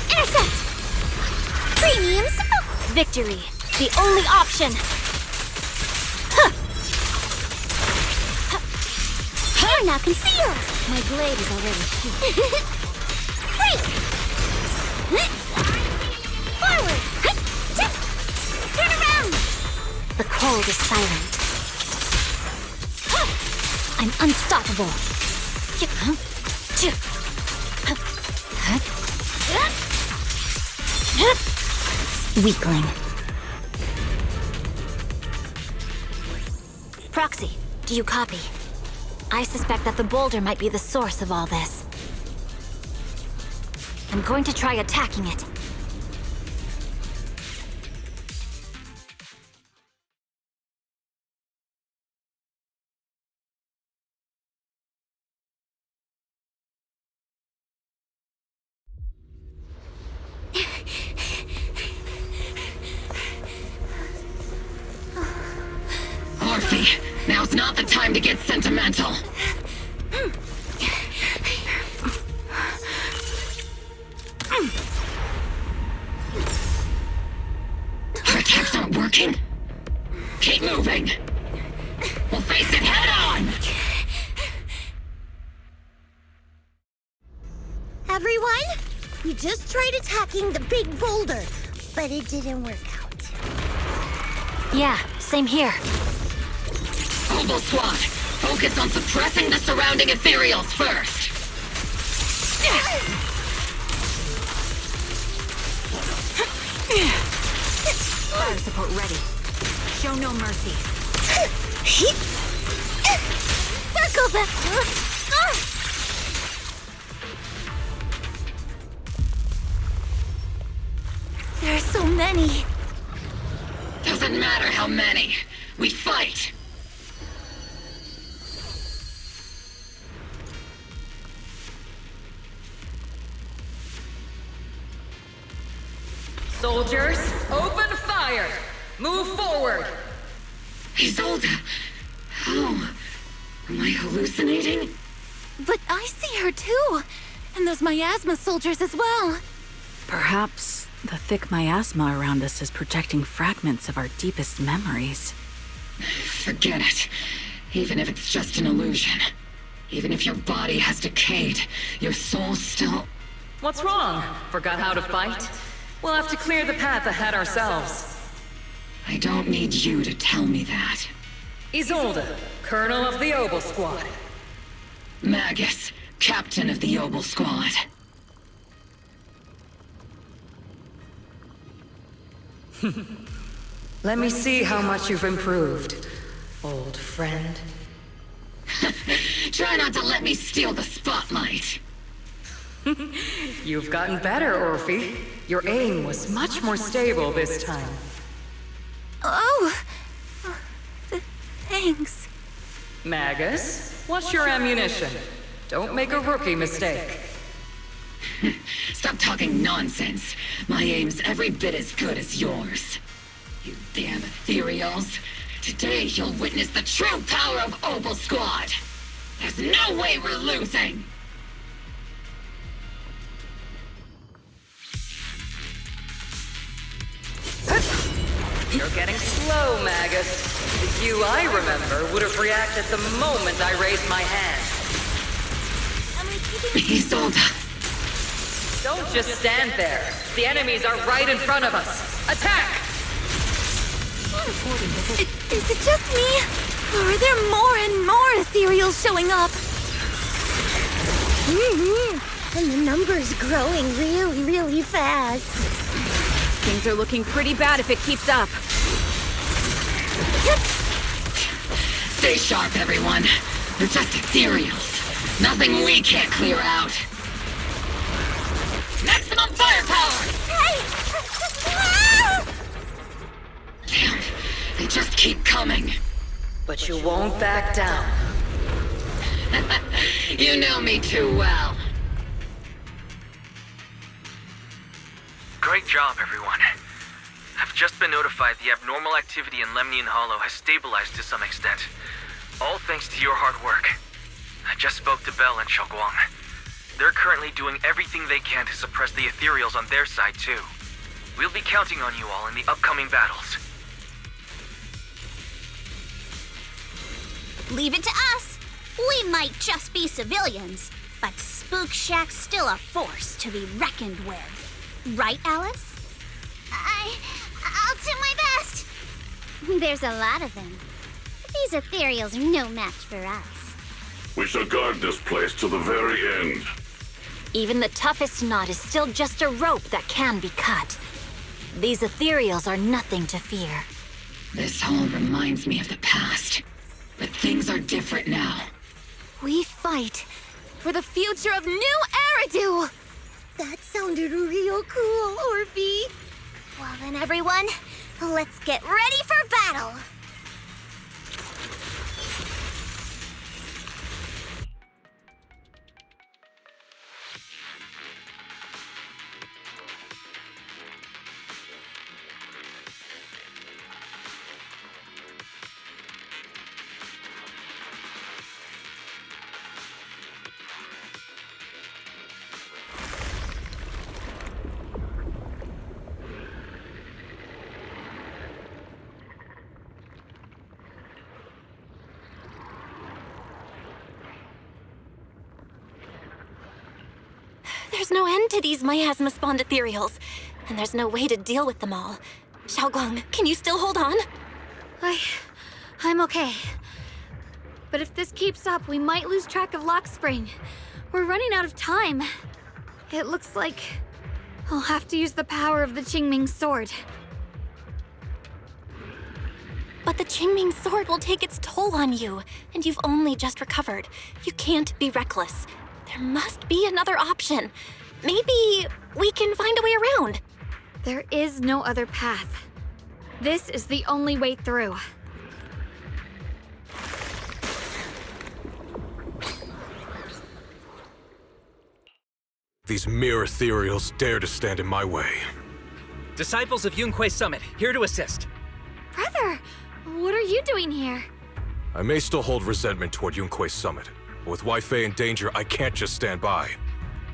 Intercept! Premium support! Victory, the only option! You're now concealed! My blade is already shooting. Break! Forward! Turn around! The cold is silent. I'm unstoppable. Weakling. Proxy, do you copy? I suspect that the boulder might be the source of all this. I'm going to try attacking it. Orphe, now's not the time to get sentimental. Our attacks aren't working. Keep moving. We'll face it head on. Everyone, we just tried attacking the big boulder, but it didn't work out. Yeah, same here. Mobile Squad, focus on suppressing the surrounding ethereals first. Fire support ready. Show no mercy. Circle them! There are so many. Doesn't matter how many. We fight. Soldiers, open fire! Move forward! Isolde! How? Am I hallucinating? But I see her too! And those miasma soldiers as well! Perhaps the thick miasma around us is projecting fragments of our deepest memories. Forget it. Even if it's just an illusion. Even if your body has decayed, your soul still... What's wrong? Forgot how to fight? We'll have to clear the path ahead ourselves. I don't need you to tell me that. Isolde, Colonel of the Obel Squad. Magus, Captain of the Obel Squad. Let me see how much you've improved, old friend. Try not to let me steal the spotlight. You've gotten better, Orphe. Your aim was much more stable this time. Oh! Thanks. Magus, what's your ammunition? Don't make a rookie mistake. Stop talking nonsense. My aim's every bit as good as yours. You damn ethereals. Today you'll witness the true power of Obel Squad. There's no way we're losing. You're getting slow, Magus. The you I remember would have reacted the moment I raised my hand. Isolde. Don't just stand there. The enemies are right in front of us. Attack! Is it just me? Or are there more and more ethereals showing up? And the number's growing really, really fast. Things are looking pretty bad if it keeps up. Stay sharp, everyone. We're just ethereals. Nothing we can't clear out. Maximum firepower! Hey! Damn, they just keep coming. But you won't back down. You know me too well. Great job, everyone. I've just been notified the abnormal activity in Lemnian Hollow has stabilized to some extent. All thanks to your hard work. I just spoke to Belle and Xiaoguang. They're currently doing everything they can to suppress the ethereals on their side, too. We'll be counting on you all in the upcoming battles. Leave it to us. We might just be civilians, but Spook Shack's still a force to be reckoned with. Right, Alice? I'll do my best. There's a lot of them. These ethereals are no match for us. We shall guard this place to the very end. Even the toughest knot is still just a rope that can be cut. These ethereals are nothing to fear. This all reminds me of the past. But things are different now. We fight for the future of New Eridu! That sounded real cool, Orphe. Well then, everyone, let's get ready for battle. There's no end to these miasma-spawned ethereals, and there's no way to deal with them all. Xiaoguang, can you still hold on? I'm okay. But if this keeps up, we might lose track of Lock Spring. We're running out of time. It looks like I'll have to use the power of the Qingming sword. But the Qingming sword will take its toll on you, and you've only just recovered. You can't be reckless. There must be another option. Maybe we can find a way around. There is no other path. This is the only way through. These mere ethereals dare to stand in my way. Disciples of Yunquei Summit, here to assist. Brother, what are you doing here? I may still hold resentment toward Yunquei Summit, With Wi-Fi in danger, I can't just stand by.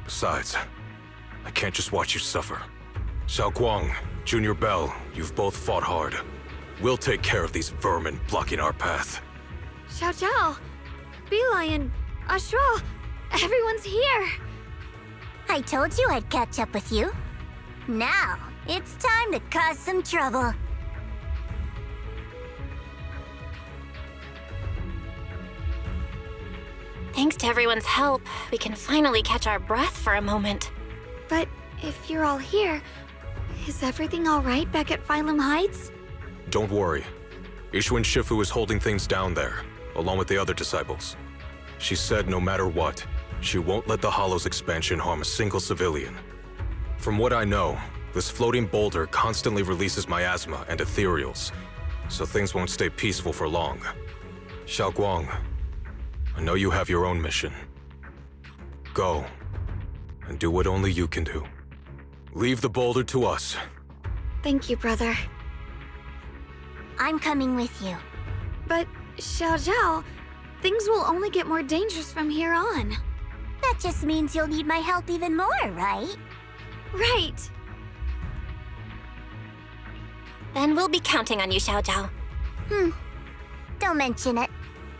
Besides, I can't just watch you suffer. Xiao Guang, Junior Bell, you've both fought hard. We'll take care of these vermin blocking our path. Xiao Zhao, Beelion, Ashra, everyone's here. I told you I'd catch up with you. Now, it's time to cause some trouble. Thanks to everyone's help, we can finally catch our breath for a moment. But if you're all here, is everything all right back at Phylum Heights? Don't worry. Ishwin Shifu is holding things down there, along with the other disciples. She said no matter what, she won't let the Hollow's expansion harm a single civilian. From what I know, this floating boulder constantly releases miasma and ethereals, so things won't stay peaceful for long. Xiao Guang, I know you have your own mission. Go, and do what only you can do. Leave the boulder to us. Thank you, brother. I'm coming with you. But, Xiao Zhao, things will only get more dangerous from here on. That just means you'll need my help even more, right? Right. Then we'll be counting on you, Xiao Zhao. Don't mention it.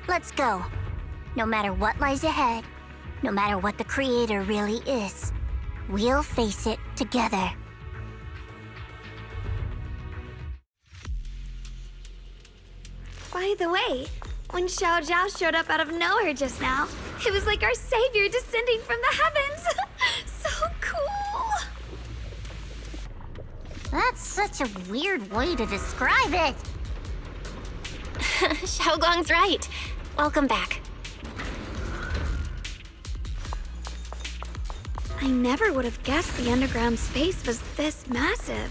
Let's go. No matter what lies ahead, no matter what the Creator really is, we'll face it together. By the way, when Xiao Zhao showed up out of nowhere just now, it was like our savior descending from the heavens. So cool. That's such a weird way to describe it. Xiao Guang's right. Welcome back. I never would have guessed the underground space was this massive.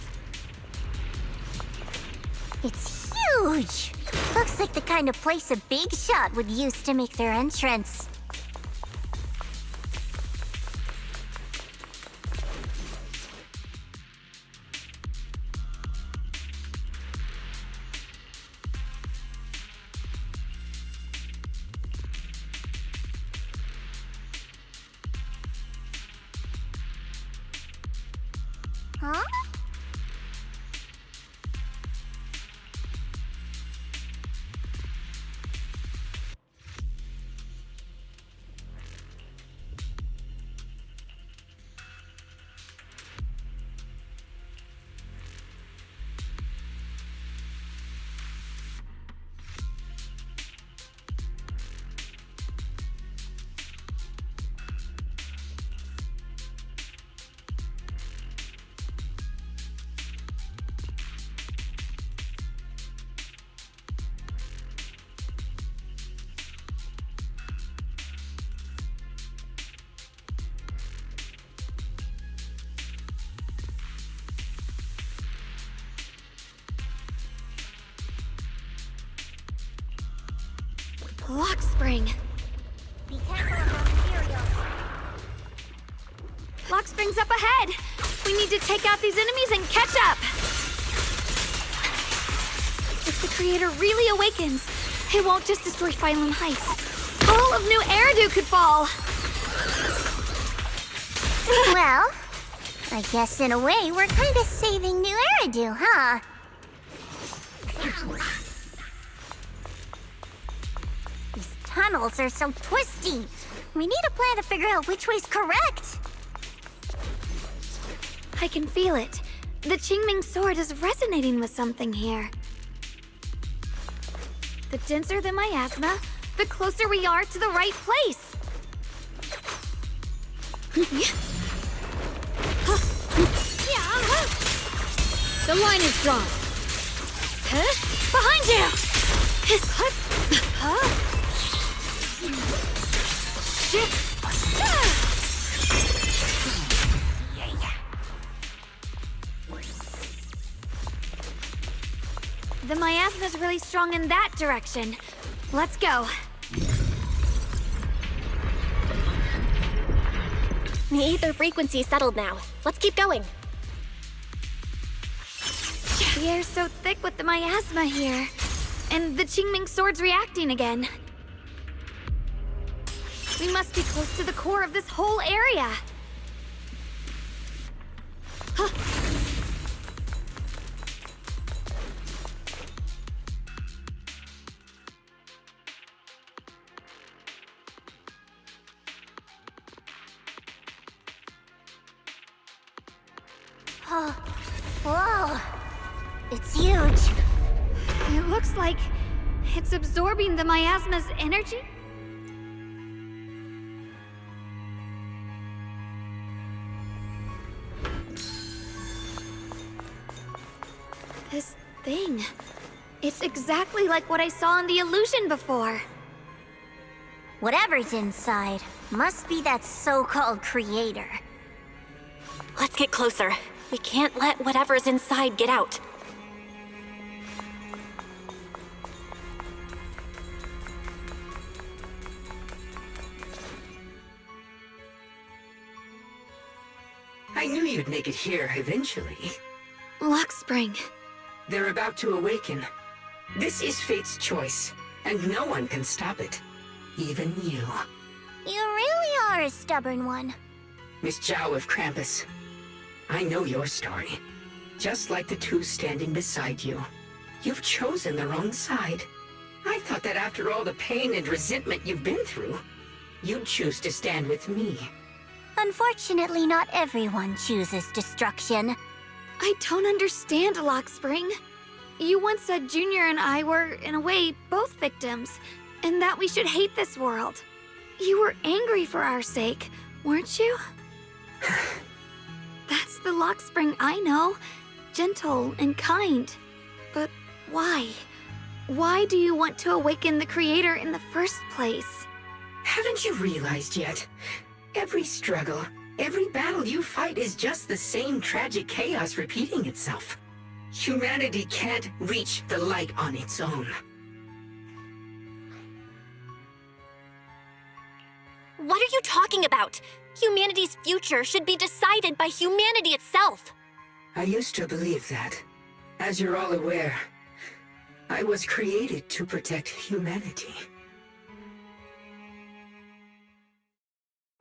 It's huge! Looks like the kind of place a big shot would use to make their entrance. Huh? Lock spring. Be careful of those materials. Lock spring's up ahead. We need to take out these enemies and catch up. If the Creator really awakens, it won't just destroy Phylum Heights. All of New Eridu could fall. Well, I guess in a way we're kind of saving New Eridu, huh? These tunnels are so twisty. We need a plan to figure out which way's correct. I can feel it. The Qingming sword is resonating with something here. The denser the miasma, the closer we are to the right place. The line is drawn. Behind you! The miasma's really strong in that direction. Let's go. The ether frequency's settled now. Let's keep going. The air's so thick with the miasma here. And the Qingming sword's reacting again. We must be close to the core of this whole area. Huh. Oh, whoa. It's huge. It looks like it's absorbing the miasma's energy. This thing. It's exactly like what I saw in the illusion before. Whatever's inside must be that so-called creator. Let's get closer. We can't let whatever's inside get out. I knew you'd make it here eventually. Lock Spring. They're about to awaken. This is fate's choice, and no one can stop it. Even you. You really are a stubborn one. Miss Zhao of Krampus. I know your story. Just like the two standing beside you. You've chosen the wrong side. I thought that after all the pain and resentment you've been through, you'd choose to stand with me. Unfortunately, not everyone chooses destruction. I don't understand, Lock Spring. You once said Junior and I were, in a way, both victims, and that we should hate this world. You were angry for our sake, weren't you? That's the Lock Spring I know. Gentle and kind. But why? Why do you want to awaken the Creator in the first place? Haven't you realized yet? Every struggle, every battle you fight is just the same tragic chaos repeating itself. Humanity can't reach the light on its own. What are you talking about? Humanity's future should be decided by humanity itself. I used to believe that. As you're all aware, I was created to protect humanity.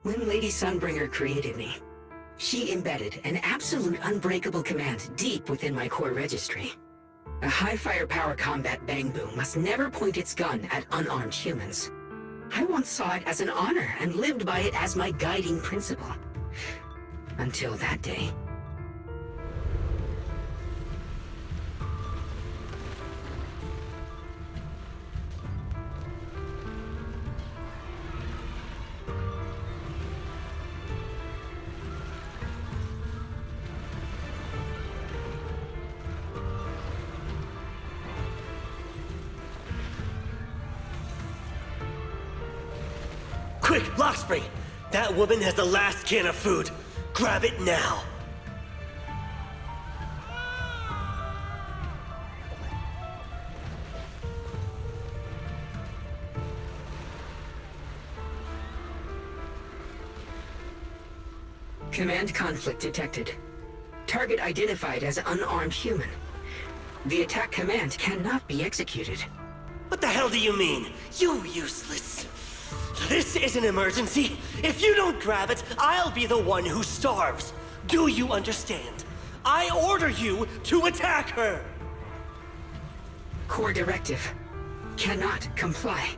When Lady Sunbringer created me, she embedded an absolute unbreakable command deep within my core registry. A high firepower combat Bangbu must never point its gun at unarmed humans. I once saw it as an honor and lived by it as my guiding principle. Until that day. Quick, Lockspring! That woman has the last can of food. Grab it now. Command conflict detected. Target identified as unarmed human. The attack command cannot be executed. What the hell do you mean? You useless. This is an emergency. If you don't grab it, I'll be the one who starves. Do you understand? I order you to attack her. Core directive. Cannot comply.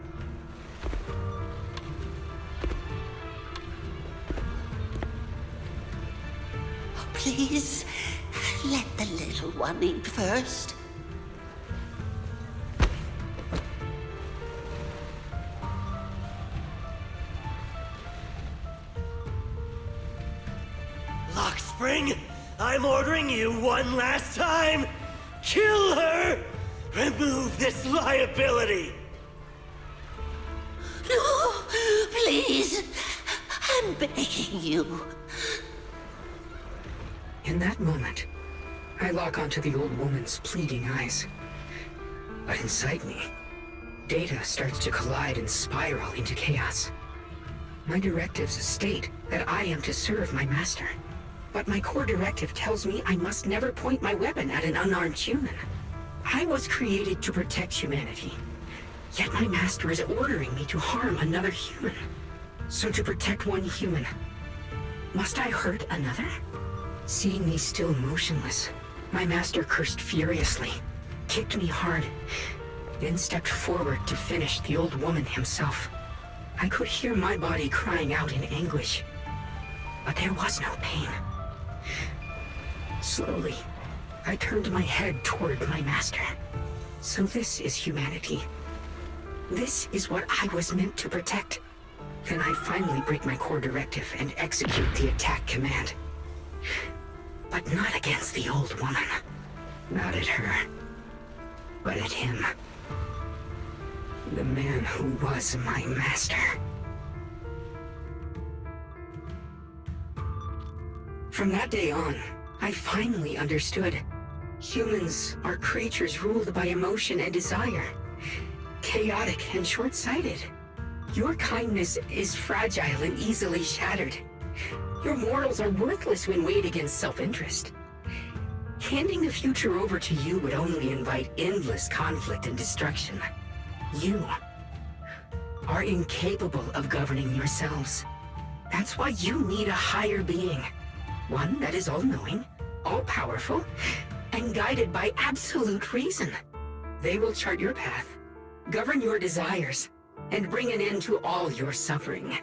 Please, let the little one eat first. Lockspring, I'm ordering you one last time. Kill her! Remove this liability! No, please. I'm begging you. In that moment, I lock onto the old woman's pleading eyes. But inside me, data starts to collide and spiral into chaos. My directives state that I am to serve my master. But my core directive tells me I must never point my weapon at an unarmed human. I was created to protect humanity. Yet my master is ordering me to harm another human. So to protect one human, must I hurt another? Seeing me still motionless, my master cursed furiously, kicked me hard, then stepped forward to finish the old woman himself. I could hear my body crying out in anguish, but there was no pain. Slowly, I turned my head toward my master. So this is humanity. This is what I was meant to protect. Then I finally break my core directive and execute the attack command. But not against the old woman. Not at her. But at him. The man who was my master. From that day on, I finally understood. Humans are creatures ruled by emotion and desire. Chaotic and short-sighted. Your kindness is fragile and easily shattered. Your morals are worthless when weighed against self-interest. Handing the future over to you would only invite endless conflict and destruction. You are incapable of governing yourselves. That's why you need a higher being. One that is all-knowing, all-powerful, and guided by absolute reason. They will chart your path, govern your desires, and bring an end to all your suffering.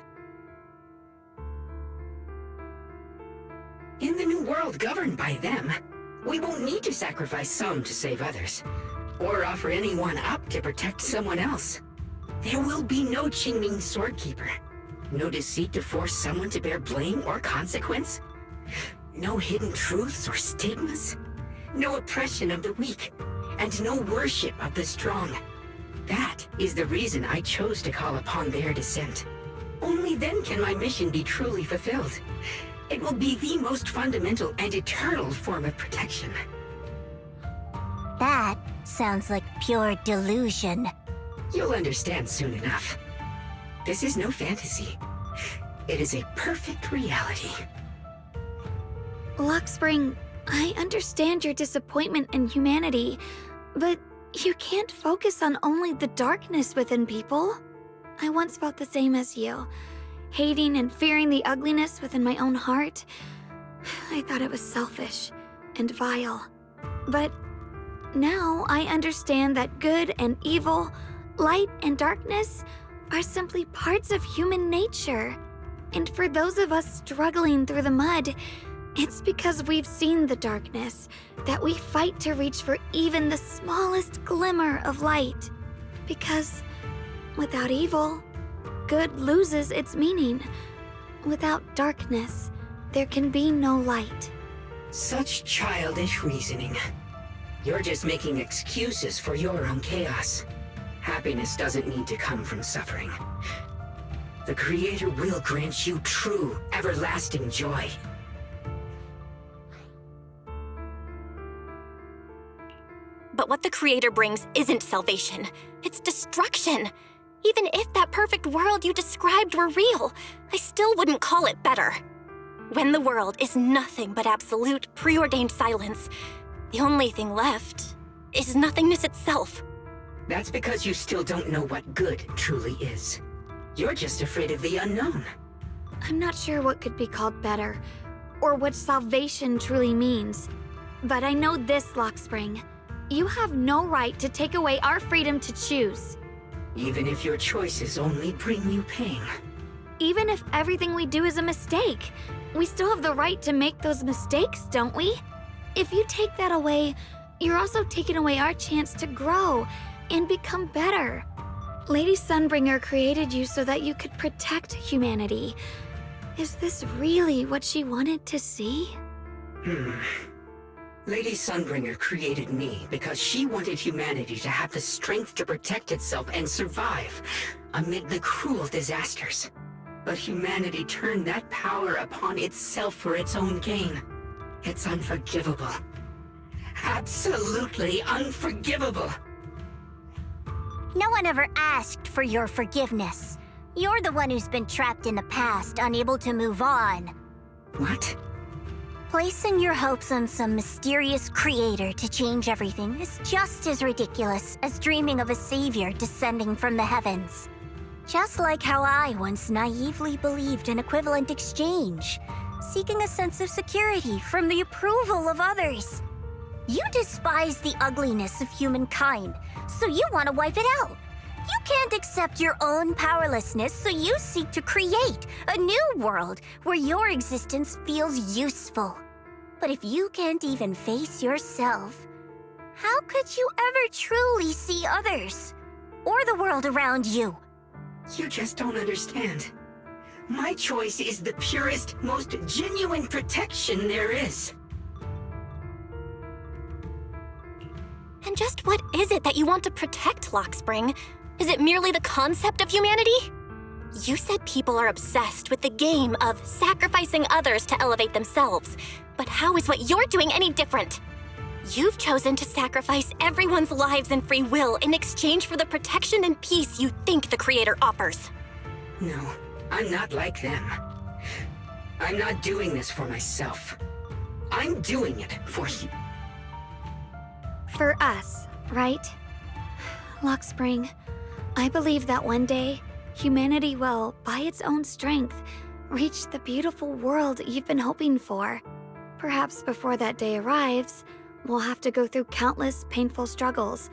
In the new world governed by them, we won't need to sacrifice some to save others, or offer anyone up to protect someone else. There will be no Qingming Swordkeeper, no deceit to force someone to bear blame or consequence, no hidden truths or stigmas, no oppression of the weak, and no worship of the strong. That is the reason I chose to call upon their descent. Only then can my mission be truly fulfilled. It will be the most fundamental and eternal form of protection. That sounds like pure delusion. You'll understand soon enough. This is no fantasy. It is a perfect reality. Luxspring, I understand your disappointment in humanity, but you can't focus on only the darkness within people. I once felt the same as you, hating and fearing the ugliness within my own heart. I thought it was selfish and vile. But now I understand that good and evil, light and darkness are simply parts of human nature. And for those of us struggling through the mud, it's because we've seen the darkness that we fight to reach for even the smallest glimmer of light. Because without evil, good loses its meaning. Without darkness, there can be no light. Such childish reasoning. You're just making excuses for your own chaos. Happiness doesn't need to come from suffering. The Creator will grant you true, everlasting joy. But what the Creator brings isn't salvation. It's destruction. Even if that perfect world you described were real, I still wouldn't call it better. When the world is nothing but absolute, preordained silence, the only thing left is nothingness itself. That's because you still don't know what good truly is. You're just afraid of the unknown. I'm not sure what could be called better, or what salvation truly means. But I know this, Luxspring. You have no right to take away our freedom to choose. Even if your choices only bring you pain. Even if everything we do is a mistake, we still have the right to make those mistakes, don't we? If you take that away, you're also taking away our chance to grow and become better. Lady Sunbringer created you so that you could protect humanity. Is this really what she wanted to see? Lady Sunbringer created me because she wanted humanity to have the strength to protect itself and survive amid the cruel disasters. But humanity turned that power upon itself for its own gain. It's unforgivable. Absolutely unforgivable. No one ever asked for your forgiveness. You're the one who's been trapped in the past, unable to move on. What? Placing your hopes on some mysterious creator to change everything is just as ridiculous as dreaming of a savior descending from the heavens. Just like how I once naively believed in equivalent exchange, seeking a sense of security from the approval of others. You despise the ugliness of humankind, so you want to wipe it out. You can't accept your own powerlessness, so you seek to create a new world where your existence feels useful. But if you can't even face yourself, how could you ever truly see others? Or the world around you? You just don't understand. My choice is the purest, most genuine protection there is. And just what is it that you want to protect, Lockspring? Is it merely the concept of humanity? You said people are obsessed with the game of sacrificing others to elevate themselves. But how is what you're doing any different? You've chosen to sacrifice everyone's lives and free will in exchange for the protection and peace you think the Creator offers. No, I'm not like them. I'm not doing this for myself. I'm doing it for you. For us, right? Lockspring, I believe that one day, humanity will, by its own strength, reach the beautiful world you've been hoping for. Perhaps before that day arrives, we'll have to go through countless painful struggles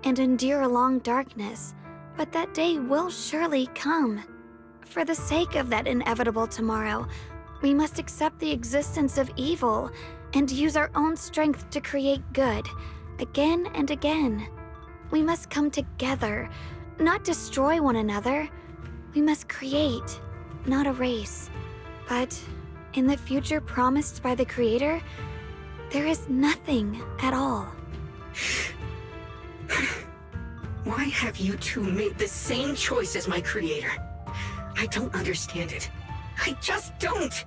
and endure a long darkness, but that day will surely come. For the sake of that inevitable tomorrow, we must accept the existence of evil and use our own strength to create good, again and again. We must come together, not destroy one another. We must create, not erase. But in the future promised by the Creator, there is nothing at all. Why have you two made the same choice as my Creator? I don't understand it. I just don't!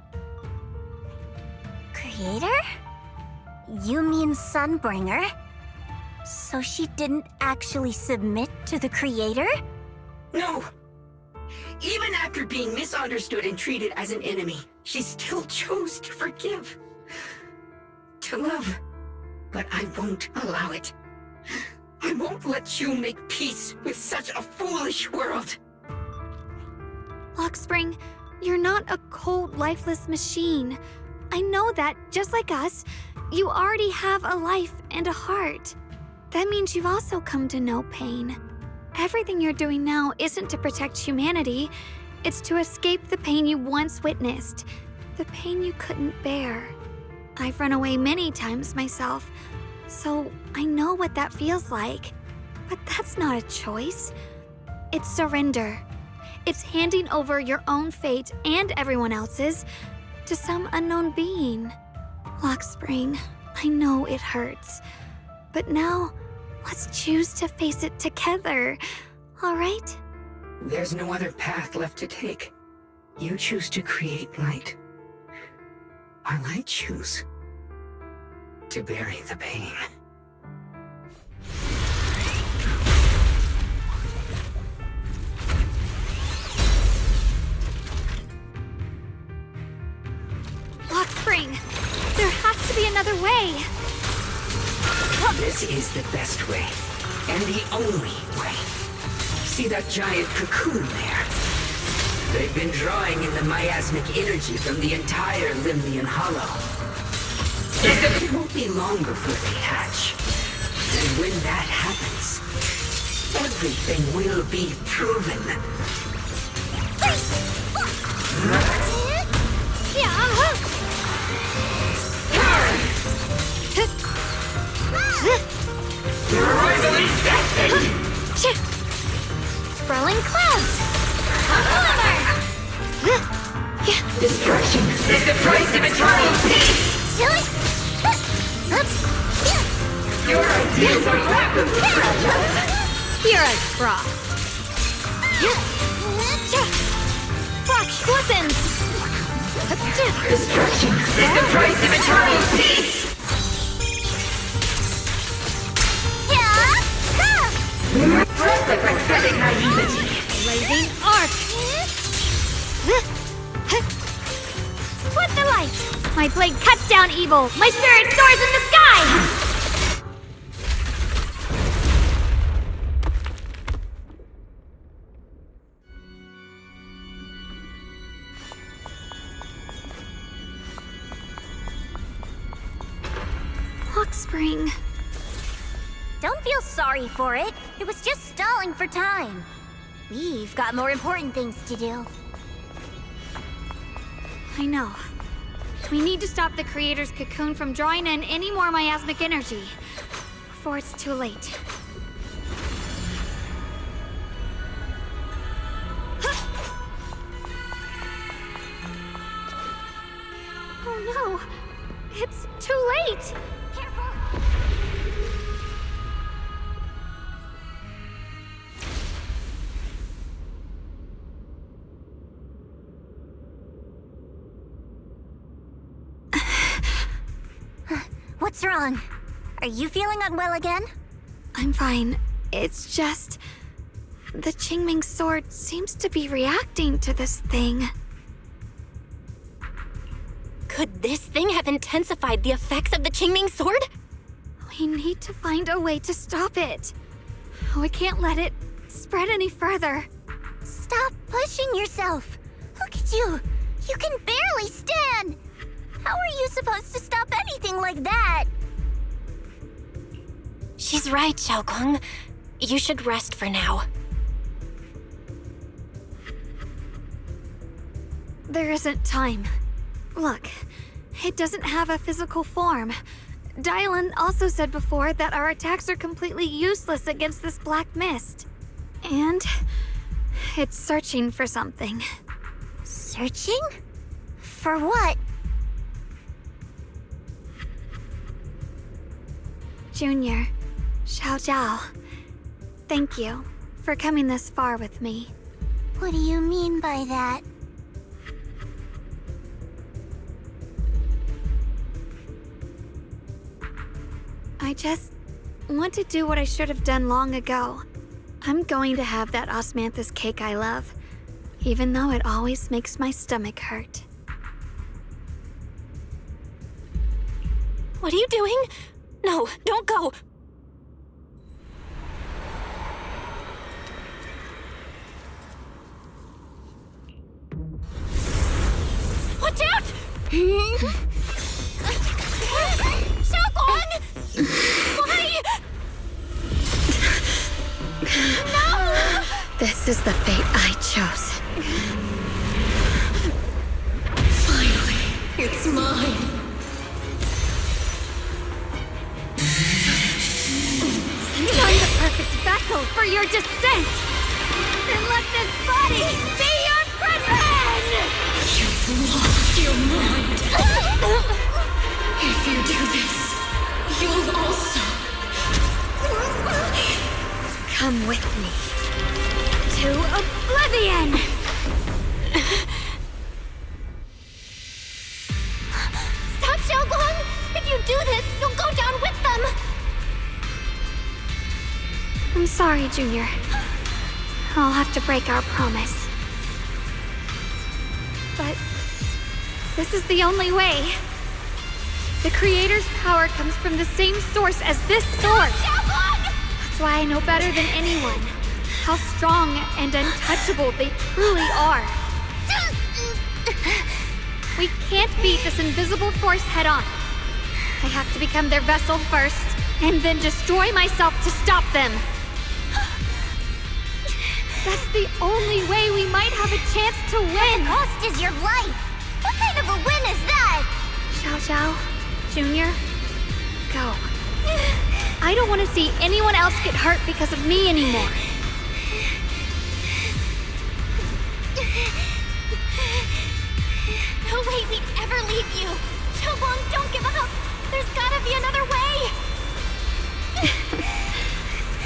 Creator? You mean Sunbringer? So she didn't actually submit to the Creator? No! Even after being misunderstood and treated as an enemy, she still chose to forgive. To love. But I won't allow it. I won't let you make peace with such a foolish world. Lockspring, you're not a cold, lifeless machine. I know that, just like us, you already have a life and a heart. That means you've also come to know pain. Everything you're doing now isn't to protect humanity. It's to escape the pain you once witnessed, the pain you couldn't bear. I've run away many times myself, so I know what that feels like. But that's not a choice. It's surrender. It's handing over your own fate and everyone else's to some unknown being. Lockspring, I know it hurts, but now let's choose to face it together, all right? There's no other path left to take. You choose to create light, while I choose to bury the pain. Lockspring, there has to be another way. This is the best way, and the only way. See that giant cocoon there? They've been drawing in the miasmic energy from the entire Limbian Hollow. It won't be long before they hatch. And when that happens, everything will be proven. Your arrival is destined! Sprawling clouds! Destruction is the price of eternal peace! Your ideas are rapidly fragile. You're a frost. Frost glistens! Destruction is the price of eternal peace! Trust the prophetic naivety. Blazing arc! Split the light! My blade cuts down evil! My spirit soars in the sky! spring. Don't feel sorry for it. It was just stalling for time. We've got more important things to do. I know. We need to stop the creator's cocoon from drawing in any more miasmic energy before it's too late. Oh no! It's too late! What's wrong? Are you feeling unwell again? I'm fine. It's just... the Qingming sword seems to be reacting to this thing. Could this thing have intensified the effects of the Qingming sword? We need to find a way to stop it. We can't let it spread any further. Stop pushing yourself. Look at you. You can barely stand. How are you supposed to stop anything like that? She's right, Xiaoguang. You should rest for now. There isn't time. Look, it doesn't have a physical form. Dylan also said before that our attacks are completely useless against this black mist. And it's searching for something. Searching? For what? Junior, Xiao Zhao, thank you for coming this far with me. What do you mean by that? I just want to do what I should have done long ago. I'm going to have that osmanthus cake I love, even though it always makes my stomach hurt. What are you doing? No, don't go! Watch out! Xiaoguang! Why? No! This is the fate I chose. Finally, it's mine. I'm the perfect vessel for your descent! Then let this body be your prison! You've lost your mind. If you do this, you'll also... Come with me. To oblivion! Stop, Xiaoguang! If you do this, you'll go down with them! I'm sorry, Junior. I'll have to break our promise. But this is the only way. The Creator's power comes from the same source as this sword. That's why I know better than anyone how strong and untouchable they truly are. We can't beat this invisible force head-on. I have to become their vessel first, and then destroy myself to stop them. That's the only way we might have a chance to win. The cost is your life. What kind of a win is that? Xiao Zhao, Junior, go. I don't want to see anyone else get hurt because of me anymore. No way we'd ever leave you. Xiaoguang, don't give up. There's gotta be another way.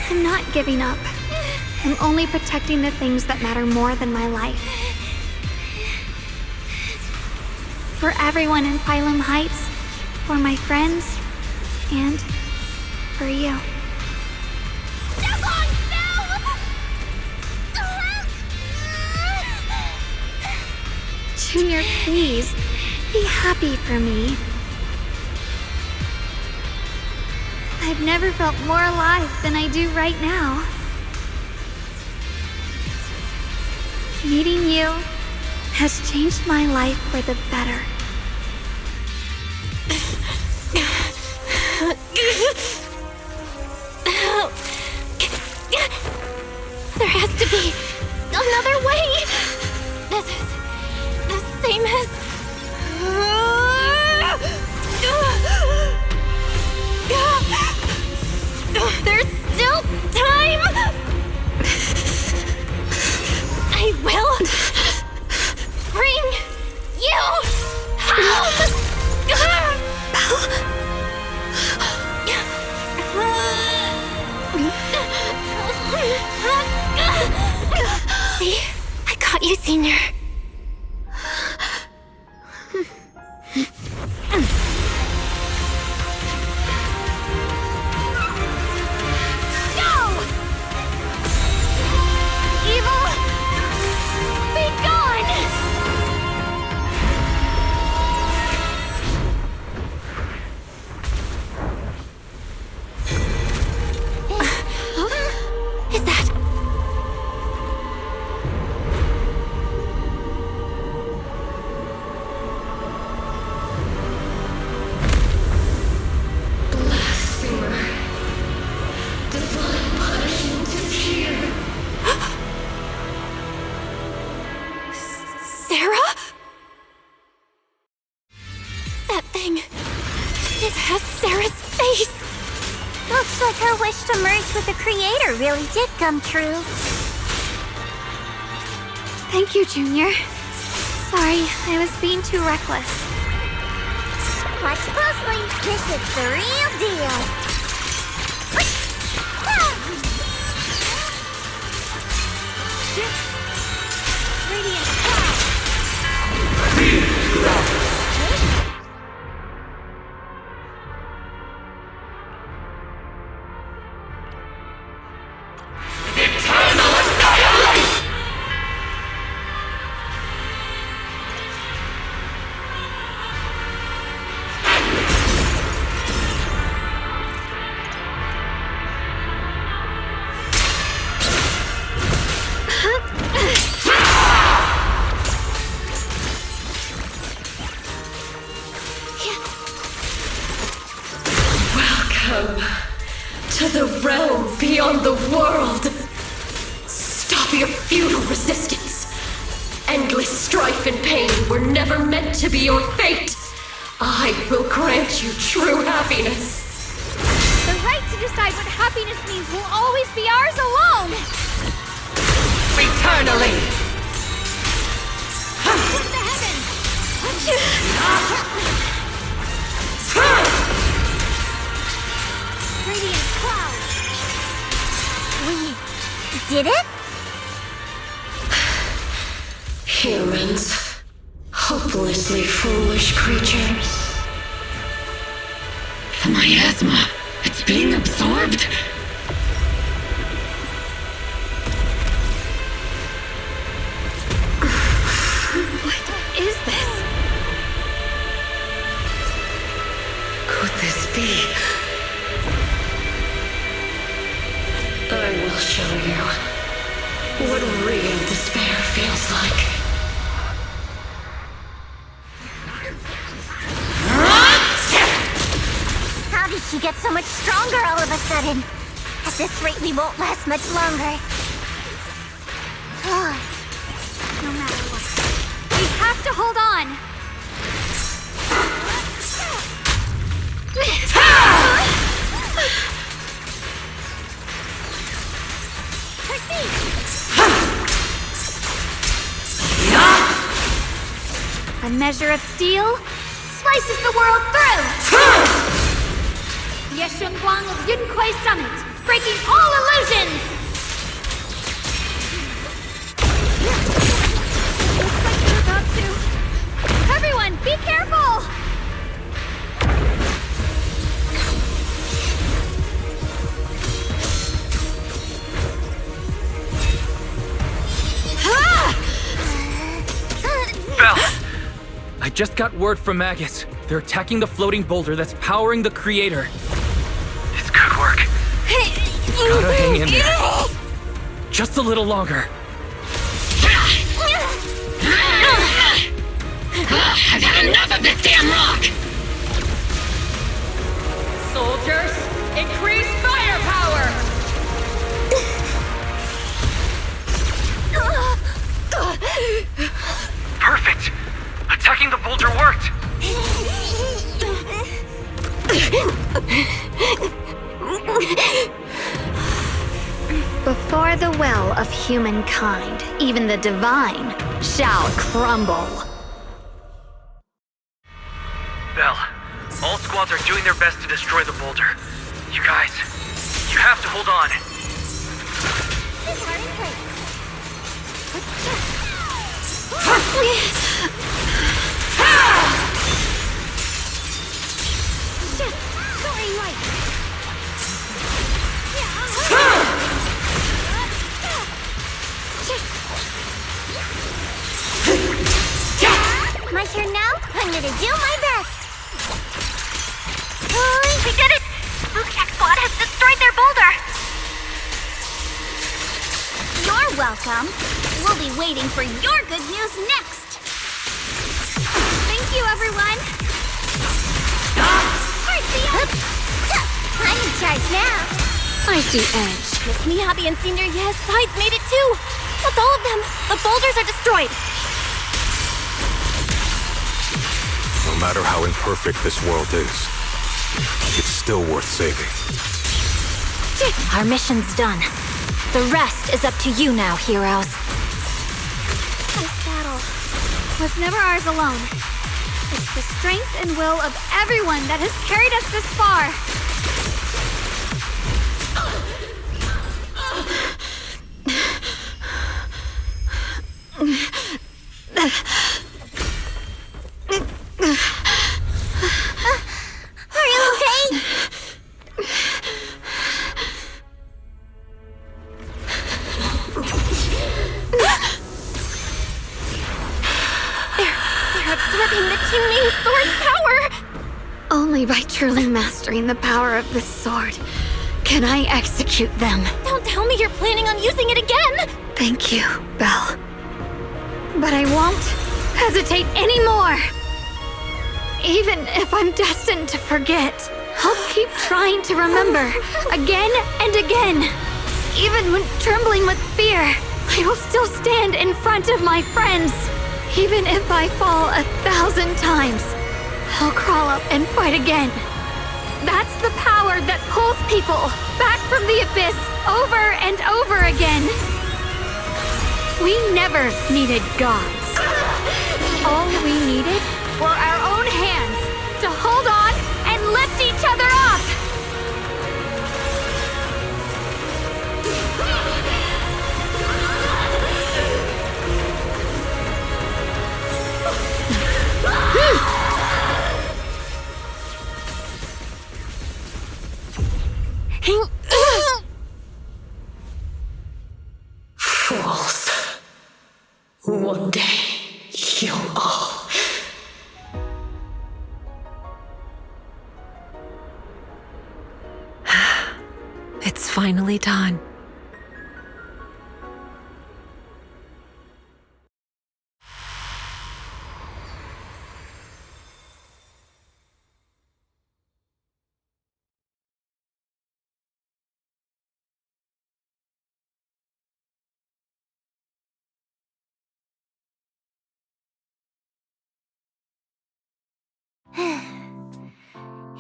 I'm not giving up. I'm only protecting the things that matter more than my life. For everyone in Phylum Heights, for my friends, and for you. Junior, please, be happy for me. I've never felt more alive than I do right now. Meeting you has changed my life for the better. There has to be another way. This is the same as... There's still time! I will bring you home! See? I caught you, Senior. To merge with the Creator really did come true. Thank you, Junior. Sorry, I was being too reckless. Watch closely. This is the real deal. Radiant to the realm beyond the world. Stop your futile resistance. Endless strife and pain were never meant to be your fate. I will grant you true happiness. The right to decide what happiness means will always be ours alone! Eternally! Into the heavens! Radiant clouds! We did it? Humans. Hopelessly foolish creatures. The miasma. It's being absorbed. What is this? Could this be? I will show you what real despair feels like. How did she get so much stronger all of a sudden? At this rate, we won't last much longer. No matter what, we have to hold on. A measure of steel slices the world through! Yeshun Guang of Yunquay Summit, breaking all illusions! Looks like you're about to... Everyone, be careful! Belle! I just got word from Magus. They're attacking the floating boulder that's powering the Creator. It's good work. Gotta hang in there. Just a little longer. I've had enough of this damn rock! Soldiers, increase firepower! Perfect! Attacking the boulder worked! Before the will of humankind, even the divine shall crumble. Belle, all squads are doing their best to destroy the boulder. You guys, you have to hold on. My turn now? I'm gonna do my best. We did it! Luke's squad has destroyed their boulder! You're welcome. We'll be waiting for your good news next. Thank you, everyone. I'm in charge now. I see Edge. Miss Miyabi and Senior Yes Sides made it too! That's all of them! The boulders are destroyed! No matter how imperfect this world is, it's still worth saving. Our mission's done. The rest is up to you now, heroes. This battle was never ours alone. It's the strength and will of everyone that has carried us this far. Are you okay? They're absorbing the Qingming sword's power! Only by truly mastering the power of this sword can I execute them. Don't tell me you're planning on using it again! Thank you, Belle. But I won't hesitate anymore. Even if I'm destined to forget, I'll keep trying to remember again and again. Even when trembling with fear, I will still stand in front of my friends. Even if I fall 1,000 times, I'll crawl up and fight again. That's the power that pulls people back from the abyss over and over again. We never needed gods. All we needed were our own hands to hold on and lift each other up. Fools. One day, you'll all... It's finally done.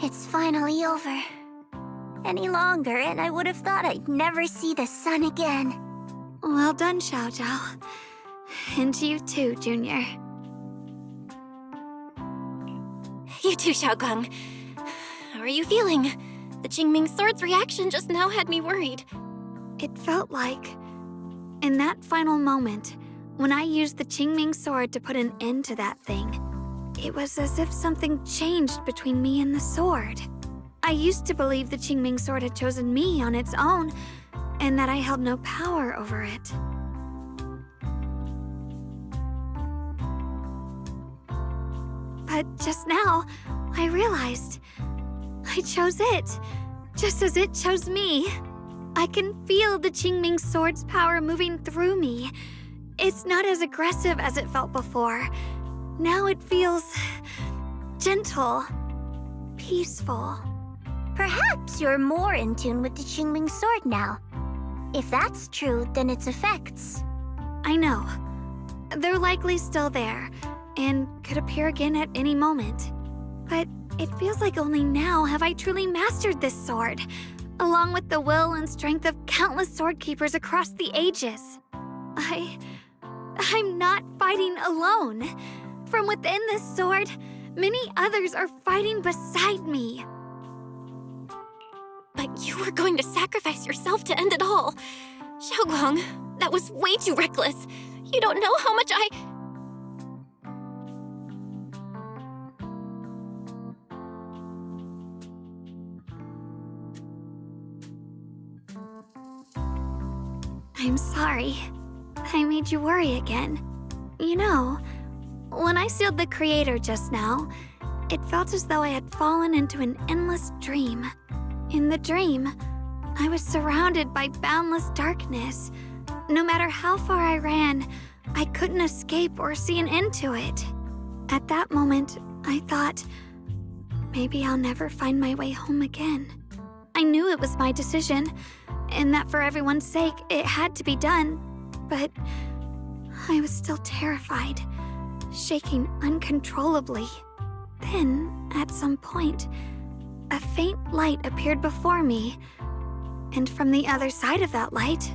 It's finally over. Any longer, and I would have thought I'd never see the sun again. Well done, Xiao Zhao. And you too, Junior. You too, Xiaogang. How are you feeling? The Qingming sword's reaction just now had me worried. It felt like, in that final moment, when I used the Qingming sword to put an end to that thing, it was as if something changed between me and the sword. I used to believe the Qingming sword had chosen me on its own, and that I held no power over it. But just now, I realized I chose it, just as it chose me. I can feel the Qingming sword's power moving through me. It's not as aggressive as it felt before. Now it feels gentle, peaceful. Perhaps you're more in tune with the Qingling sword now. If that's true, then its effects. I know. They're likely still there, and could appear again at any moment. But it feels like only now have I truly mastered this sword, along with the will and strength of countless sword keepers across the ages. I'm not fighting alone. From within this sword, many others are fighting beside me. But you were going to sacrifice yourself to end it all. Xiaoguang, that was way too reckless. You don't know how much I'm sorry. I made you worry again. You know, when I sealed the Creator just now, it felt as though I had fallen into an endless dream. In the dream, I was surrounded by boundless darkness. No matter how far I ran, I couldn't escape or see an end to it. At that moment, I thought, maybe I'll never find my way home again. I knew it was my decision, and that for everyone's sake, it had to be done. But I was still terrified, shaking uncontrollably. Then, at some point, a faint light appeared before me, and from the other side of that light,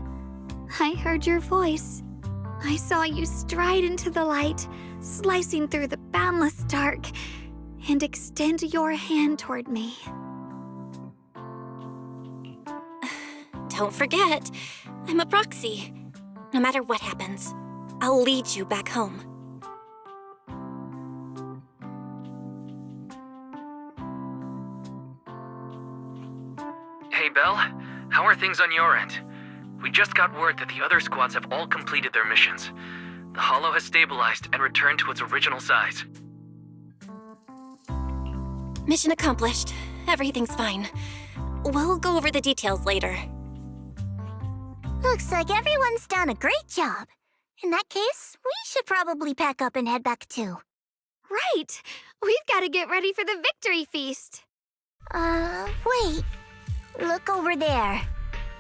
I heard your voice. I saw you stride into the light, slicing through the boundless dark, and extend your hand toward me. Don't forget, I'm a proxy. No matter what happens, I'll lead you back home. Hey, Belle. How are things on your end? We just got word that the other squads have all completed their missions. The Hollow has stabilized and returned to its original size. Mission accomplished. Everything's fine. We'll go over the details later. Looks like everyone's done a great job. In that case, we should probably pack up and head back too. Right! We've got to get ready for the victory feast! Wait. Look over there.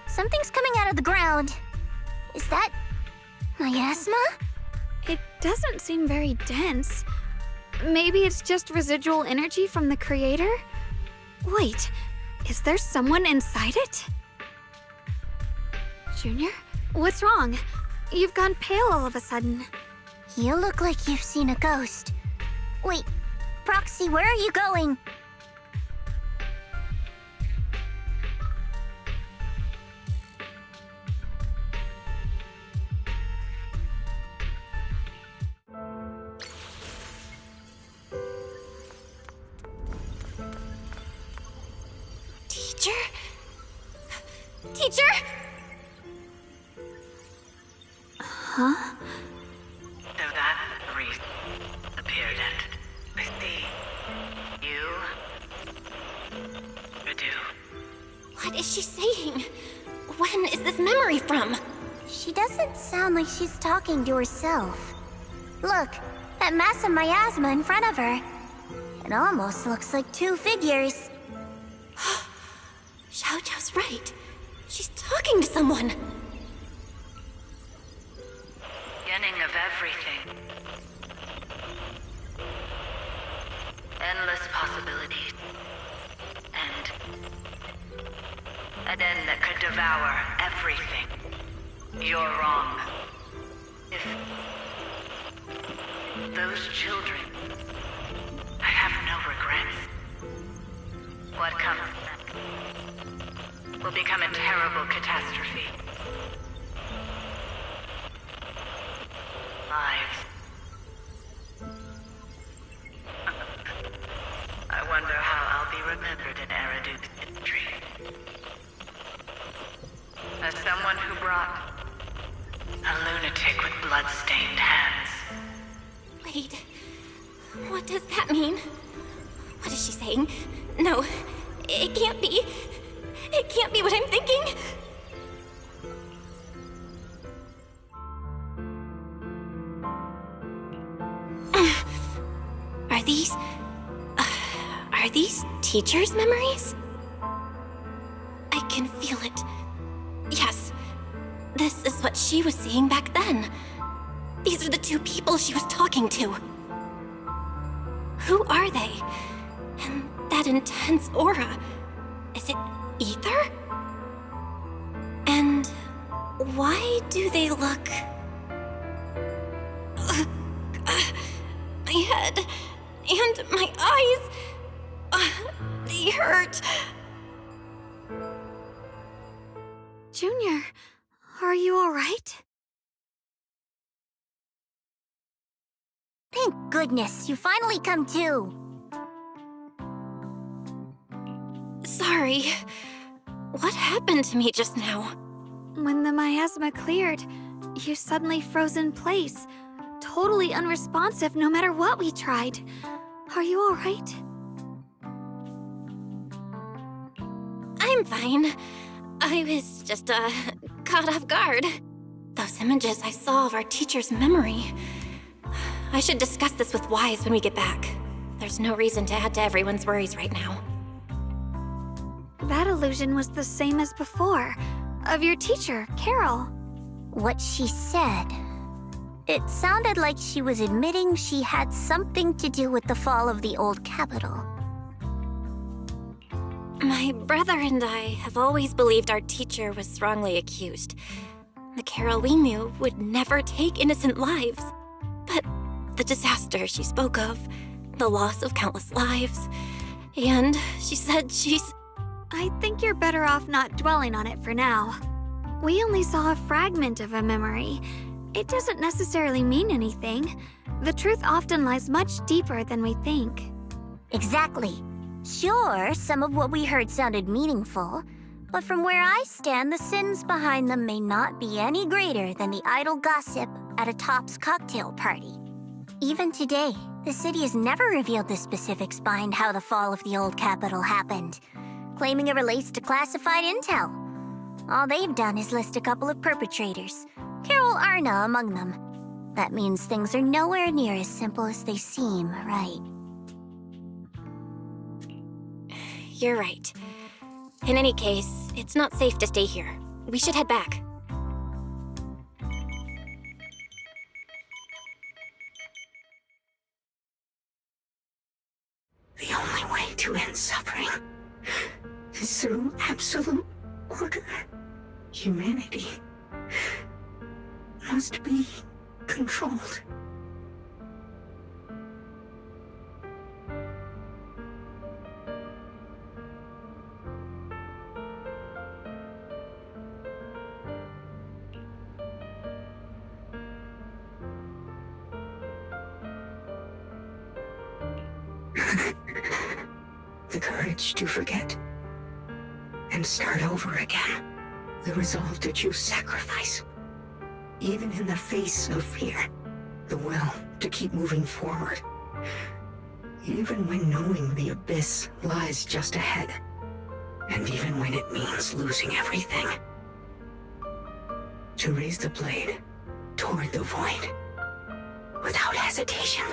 Something's coming out of the ground. Is that miasma? It doesn't seem very dense. Maybe it's just residual energy from the Creator? Wait, is there someone inside it? Junior, what's wrong? You've gone pale all of a sudden. You look like you've seen a ghost. Wait, Proxy, where are you going? Teacher? Huh? So that reason appeared and I see you do. What is she saying? When is this memory from? She doesn't sound like she's talking to herself. Look, that massive miasma in front of her. It almost looks like two figures. Xiaojiao's right. She's talking to someone. Beginning of everything. Endless possibilities. And an end that could devour everything. You're wrong. If those children, I have no regrets. What comes will become a terrible catastrophe. Lives. I wonder how I'll be remembered in Eridu's history. As someone who brought a lunatic with blood-stained hands. Wait, what does that mean? What is she saying? No, it can't be. It can't be what I'm thinking. Are these teachers' memories? feel it. Yes, this is what she was seeing back then. These are the two people she was talking to. Who are they? And that intense aura, is it ether? And why do they look... my head and my eyes, they hurt. Junior, are you all right? Thank goodness, you finally come to. Sorry. What happened to me just now? When the miasma cleared, you suddenly froze in place. Totally unresponsive no matter what we tried. Are you all right? I'm fine. I was just, caught off guard. Those images I saw of our teacher's memory. I should discuss this with Wise when we get back. There's no reason to add to everyone's worries right now. That illusion was the same as before. Of your teacher, Carol. What she said. It sounded like she was admitting she had something to do with the fall of the old capital. My brother and I have always believed our teacher was wrongly accused. The Carol we knew would never take innocent lives. But the disaster she spoke of, the loss of countless lives, and she said she's... I think you're better off not dwelling on it for now. We only saw a fragment of a memory. It doesn't necessarily mean anything. The truth often lies much deeper than we think. Exactly. Sure, some of what we heard sounded meaningful, but from where I stand, the sins behind them may not be any greater than the idle gossip at a Top's cocktail party. Even today, the city has never revealed the specifics behind how the fall of the old capital happened, claiming it relates to classified intel. All they've done is list a couple of perpetrators, Carol Arna among them. That means things are nowhere near as simple as they seem, right? You're right. In any case, it's not safe to stay here. We should head back. The only way to end suffering is through absolute order. Humanity must be controlled. The courage to forget and start over again. The resolve to choose sacrifice, even in the face of fear. The will to keep moving forward, even when knowing the abyss lies just ahead, and even when it means losing everything. To raise the blade toward the void without hesitation.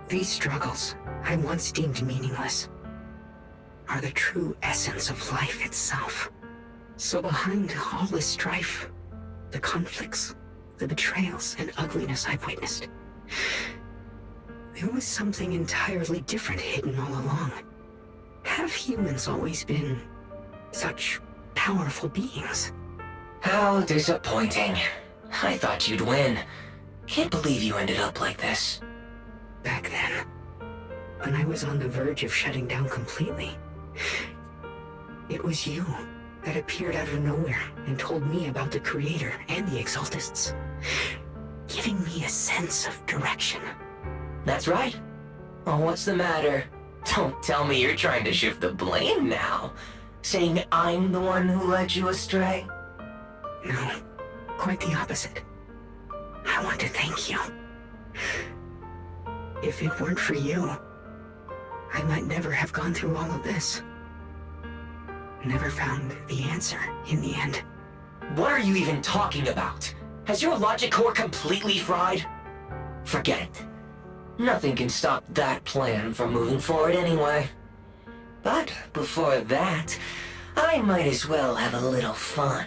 These struggles, I once deemed meaningless, are the true essence of life itself. So behind all this strife, the conflicts, the betrayals, and ugliness I've witnessed, there was something entirely different hidden all along. Have humans always been such powerful beings? How disappointing. I thought you'd win. Can't believe you ended up like this. Back then, when I was on the verge of shutting down completely, it was you that appeared out of nowhere and told me about the Creator and the Exaltists, giving me a sense of direction. That's right. Oh, what's the matter? Don't tell me you're trying to shift the blame now, saying I'm the one who led you astray. No, quite the opposite. I want to thank you. If it weren't for you, I might never have gone through all of this. Never found the answer in the end. What are you even talking about? Has your logic core completely fried? Forget it. Nothing can stop that plan from moving forward anyway. But before that, I might as well have a little fun.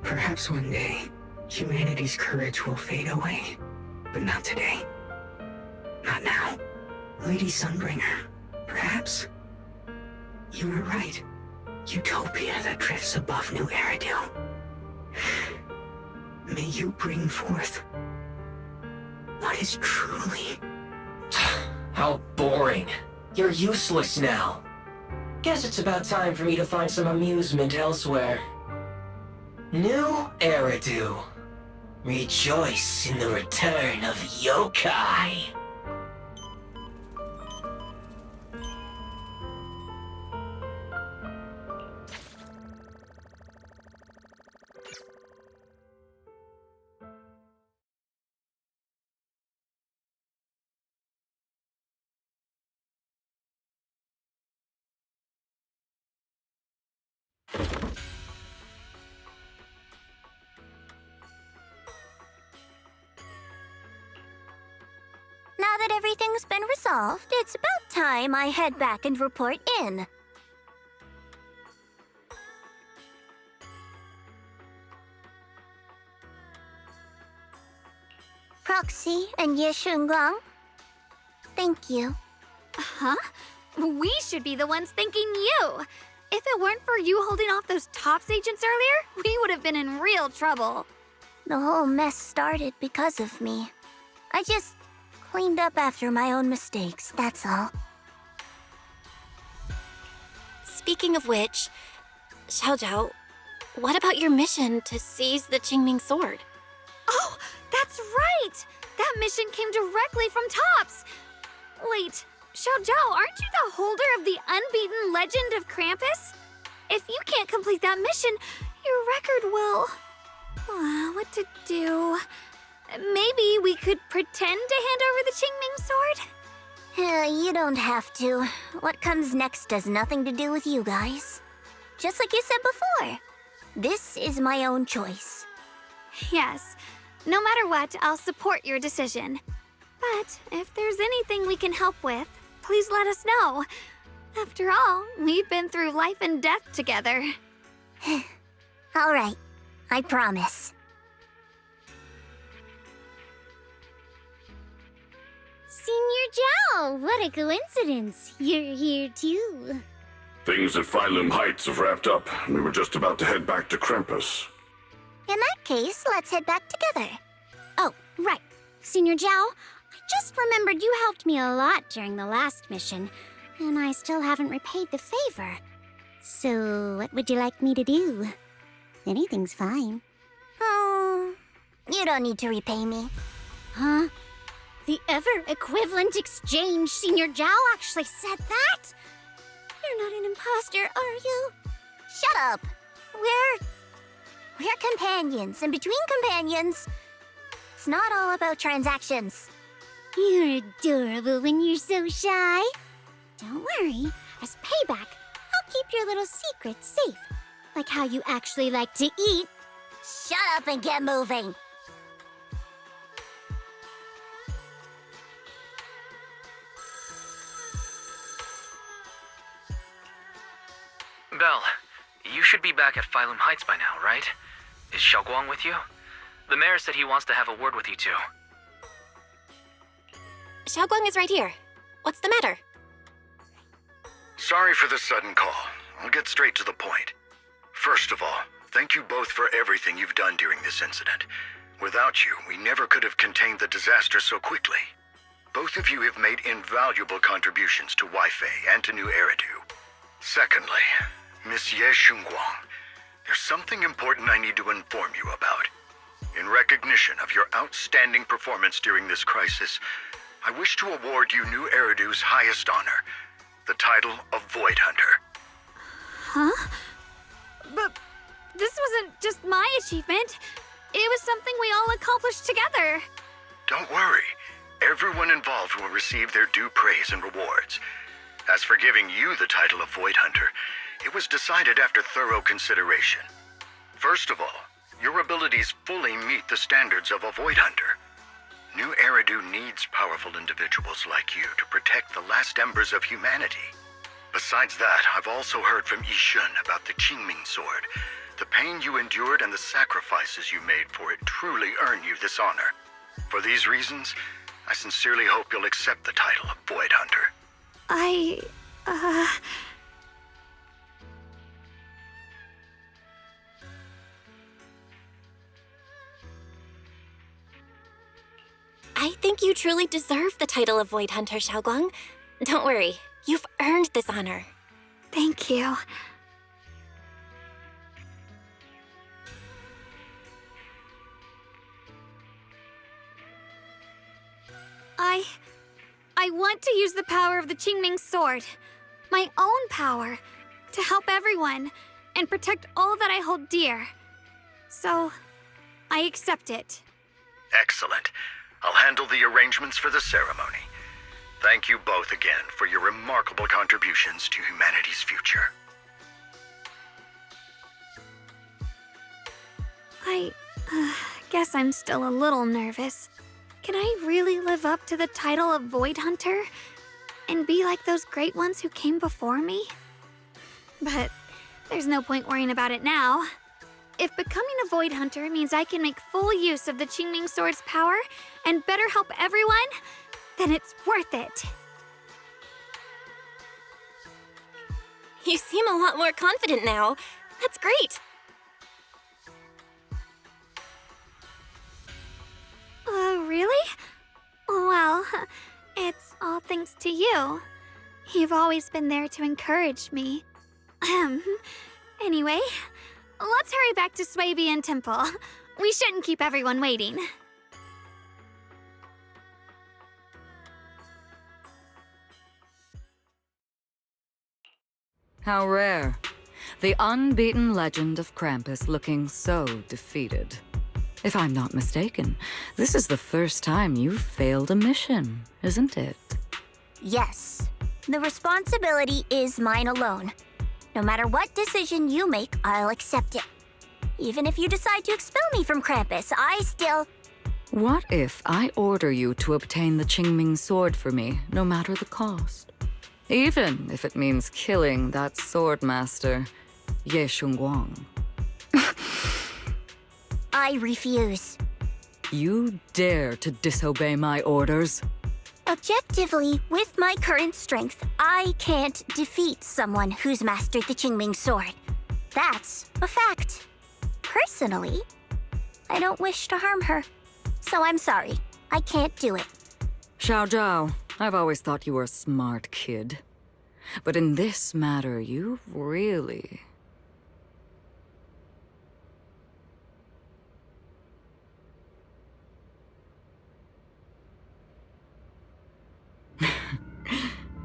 Perhaps one day, humanity's courage will fade away. But not today. Not now. Lady Sunbringer, perhaps? You were right. Utopia that drifts above New Eridu. May you bring forth what is truly... How boring. You're useless now. Guess it's about time for me to find some amusement elsewhere. New Eridu. Rejoice in the return of yokai. Now that everything's been resolved, it's about time I head back and report in. Proxy and Ye Shunguang, thank you. Huh? We should be the ones thanking you. If it weren't for you holding off those TOPS agents earlier, we would have been in real trouble. The whole mess started because of me. I just cleaned up after my own mistakes, that's all. Speaking of which, Xiaojiao, what about your mission to seize the Qingming sword? Oh, that's right! That mission came directly from TOPS! Wait, Xiaojiao, aren't you the holder of the unbeaten legend of Krampus? If you can't complete that mission, your record will... what to do? Maybe we could pretend to hand over the Qingming sword? You don't have to. What comes next has nothing to do with you guys. Just like you said before, this is my own choice. Yes. No matter what, I'll support your decision. But if there's anything we can help with, please let us know. After all, we've been through life and death together. All right, I promise. Senior Zhao, what a coincidence. You're here too. Things at Phylum Heights have wrapped up. We were just about to head back to Krampus. In that case, let's head back together. Oh, right. Senior Zhao, I just remembered you helped me a lot during the last mission, and I still haven't repaid the favor. So, what would you like me to do? Anything's fine. You don't need to repay me. Huh? The ever-equivalent exchange, Senior Zhao actually said that? You're not an imposter, are you? Shut up! We're companions, and between companions, it's not all about transactions. You're adorable when you're so shy. Don't worry, as payback, I'll keep your little secrets safe. Like how you actually like to eat. Shut up and get moving! Belle, you should be back at Phylum Heights by now, right? Is Xiaoguang with you? The mayor said he wants to have a word with you too. Xiaoguang is right here. What's the matter? Sorry for the sudden call. I'll get straight to the point. First of all, thank you both for everything you've done during this incident. Without you, we never could have contained the disaster so quickly. Both of you have made invaluable contributions to Weifei and to New Eridu. Secondly, Miss Ye Shunguang, there's something important I need to inform you about. In recognition of your outstanding performance during this crisis, I wish to award you New Eridu's highest honor, the title of Void Hunter. Huh? But this wasn't just my achievement. It was something we all accomplished together. Don't worry. Everyone involved will receive their due praise and rewards. As for giving you the title of Void Hunter, It was decided after thorough consideration. First of all, your abilities fully meet the standards of a Void Hunter. New Eridu needs powerful individuals like you to protect the last embers of humanity. Besides that, I've also heard from Yishun about the Qingming Sword. The pain you endured and the sacrifices you made for it truly earn you this honor. For these reasons, I sincerely hope you'll accept the title of Void Hunter. I think you truly deserve the title of Void Hunter, Xiaoguang. Don't worry, you've earned this honor. Thank you. I want to use the power of the Qingming Sword, my own power, to help everyone and protect all that I hold dear. So, I accept it. Excellent. I'll handle the arrangements for the ceremony. Thank you both again for your remarkable contributions to humanity's future. I guess I'm still a little nervous. Can I really live up to the title of Void Hunter? And be like those great ones who came before me? But there's no point worrying about it now. If becoming a Void Hunter means I can make full use of the Qingming Sword's power and better help everyone, then it's worth it. You seem a lot more confident now. That's great. Really? Well, it's all thanks to you. You've always been there to encourage me. Anyway, let's hurry back to Swabian Temple. We shouldn't keep everyone waiting. How rare. The unbeaten legend of Krampus looking so defeated. If I'm not mistaken, this is the first time you've failed a mission, isn't it? Yes. The responsibility is mine alone. No matter what decision you make, I'll accept it. Even if you decide to expel me from Krampus, I still... What if I order you to obtain the Qingming Sword for me, no matter the cost? Even if it means killing that sword master, Ye Shunguang. I refuse. You dare to disobey my orders? Objectively, with my current strength, I can't defeat someone who's mastered the Qingming Sword. That's a fact. Personally, I don't wish to harm her. So I'm sorry. I can't do it. Xiao Zhao, I've always thought you were a smart kid. But in this matter, you really...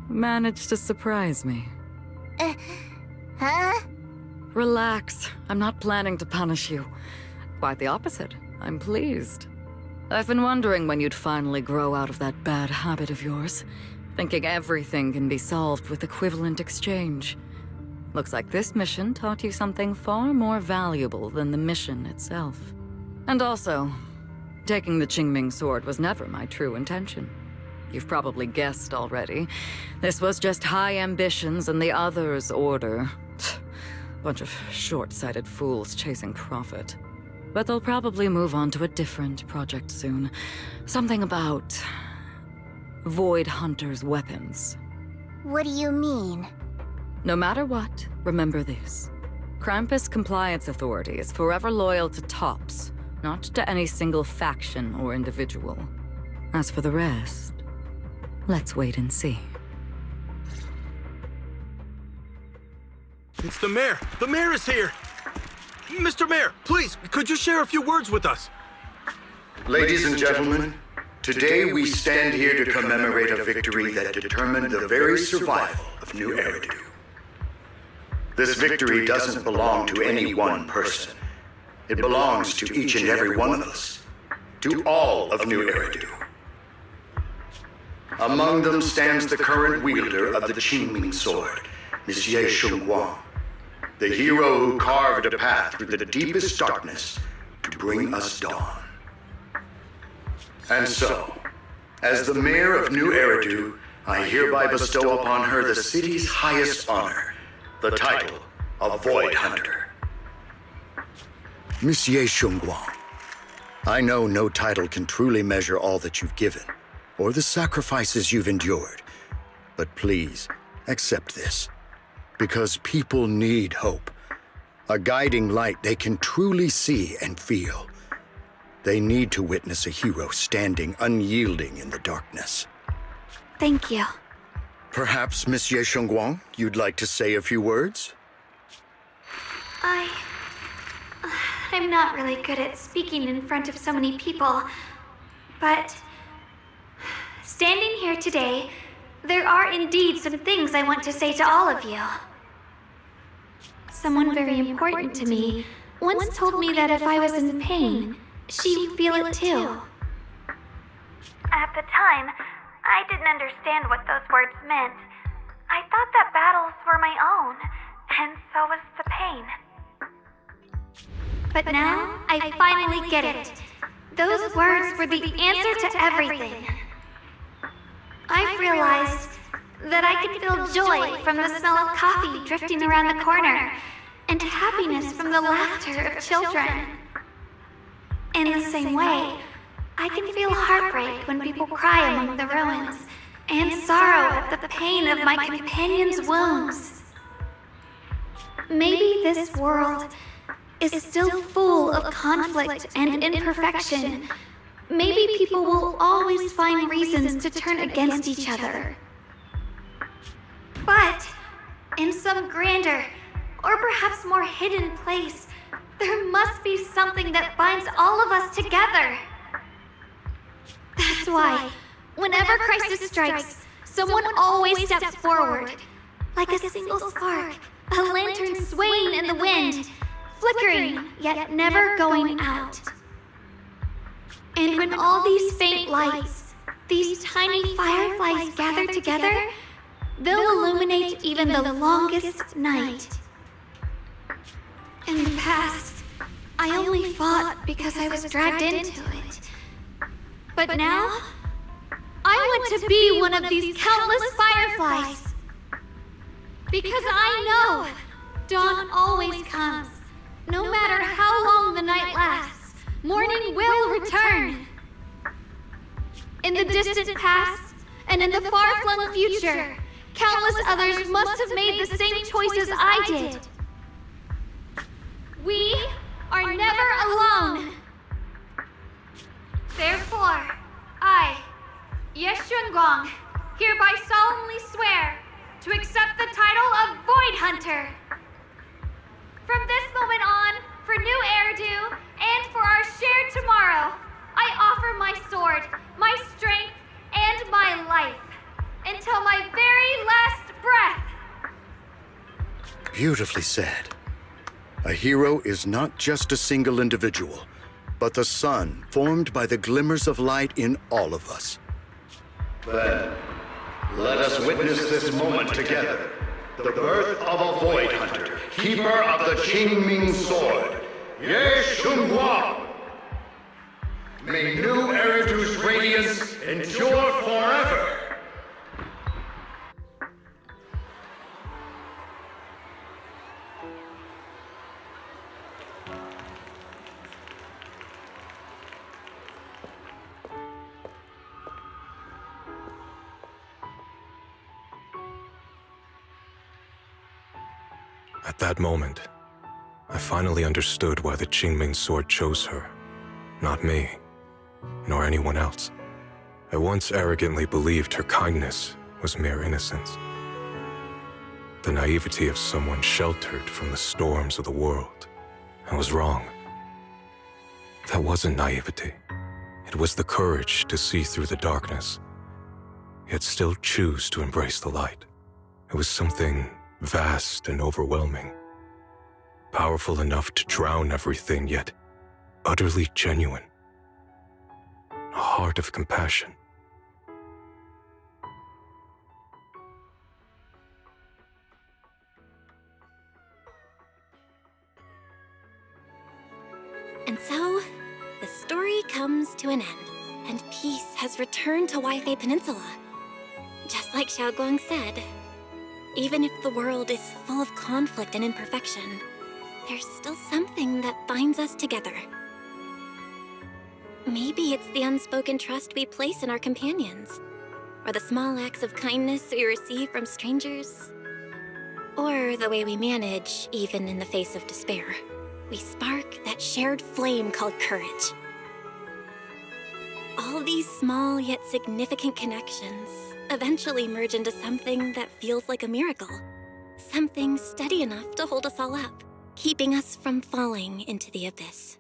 managed to surprise me. Huh? Relax. I'm not planning to punish you. Quite the opposite. I'm pleased. I've been wondering when you'd finally grow out of that bad habit of yours, thinking everything can be solved with equivalent exchange. Looks like this mission taught you something far more valuable than the mission itself. And also, taking the Qingming Sword was never my true intention. You've probably guessed already. This was just high ambitions and the others' order. Bunch of short-sighted fools chasing profit. But they'll probably move on to a different project soon. Something about... Void Hunter's weapons. What do you mean? No matter what, remember this. Krampus Compliance Authority is forever loyal to TOPS, not to any single faction or individual. As for the rest, let's wait and see. It's the mayor! The mayor is here! Mr. Mayor, please, could you share a few words with us? Ladies and gentlemen, today we stand here to commemorate a victory that determined the very survival of New Eridu. This victory doesn't belong to any one person. It belongs to each and every one of us. To all of New Eridu. Among them stands the current wielder of the Qingming Sword, Monsieur Shunguang. The hero who carved a path through the deepest darkness to bring us dawn. And so, as the mayor of New Eridu, I hereby bestow upon her the city's highest honor, the title of Void Hunter. Monsieur Shunguang, I know no title can truly measure all that you've given, or the sacrifices you've endured. But please, accept this. Because people need hope. A guiding light they can truly see and feel. They need to witness a hero standing unyielding in the darkness. Thank you. Perhaps, Monsieur Shunguang, you'd like to say a few words? I'm not really good at speaking in front of so many people, but standing here today, there are indeed some things I want to say to all of you. Someone very important to me once told me that if I was in pain, she would feel it too. At the time, I didn't understand what those words meant. I thought that battles were my own, and so was the pain. But now, I finally get it. Those words were the answer to everything. I've realized that I can feel joy from the smell of coffee drifting around the corner, and happiness from the laughter of children. In the same way, I can feel heartbreak when people cry among the ruins, and sorrow at the pain of my companion's wounds. Maybe this world is still full of conflict and imperfection. Maybe people will always find reasons to turn against each other. But in some grander, or perhaps more hidden place, there must be something that binds all of us together. That's why, whenever crisis strikes, someone always steps forward. Like a single spark, a lantern swaying in the wind, flickering, yet never going out. And when all these faint lights, these tiny fireflies gather together, they'll illuminate even the longest night. In the past, I only fought because I was dragged into it. But now, I want to be one of these countless fireflies. Because I know dawn always comes. No matter how long the night lasts, morning will return. In the distant past, and in the far-flung future, countless others must have made the same choices I did. We are never alone. Therefore, I, Ye Shunguang, hereby solemnly swear to accept the title of Void Hunter. From this moment on, for New Eridu, and for our shared tomorrow, I offer my sword, my strength, and my life, until my very last breath. Beautifully said. A hero is not just a single individual, but the sun formed by the glimmers of light in all of us. Then, let us witness this moment together. The birth of a Void Hunter, keeper of the Qingming Sword, Ye Shunguang. May New Eridu's radiance endure forever. At that moment, I finally understood why the Qingming Sword chose her, not me, nor anyone else. I once arrogantly believed her kindness was mere innocence. The naivety of someone sheltered from the storms of the world. I was wrong. That wasn't naivety. It was the courage to see through the darkness, yet still choose to embrace the light. It was something vast and overwhelming, powerful enough to drown everything, yet utterly genuine. A heart of compassion. So, the story comes to an end, and peace has returned to Wi-Fi Peninsula. Just like Xiaoguang said, even if the world is full of conflict and imperfection, there's still something that binds us together. Maybe it's the unspoken trust we place in our companions, or the small acts of kindness we receive from strangers, or the way we manage even in the face of despair. We spark that shared flame called courage. All these small yet significant connections eventually merge into something that feels like a miracle. Something steady enough to hold us all up, keeping us from falling into the abyss.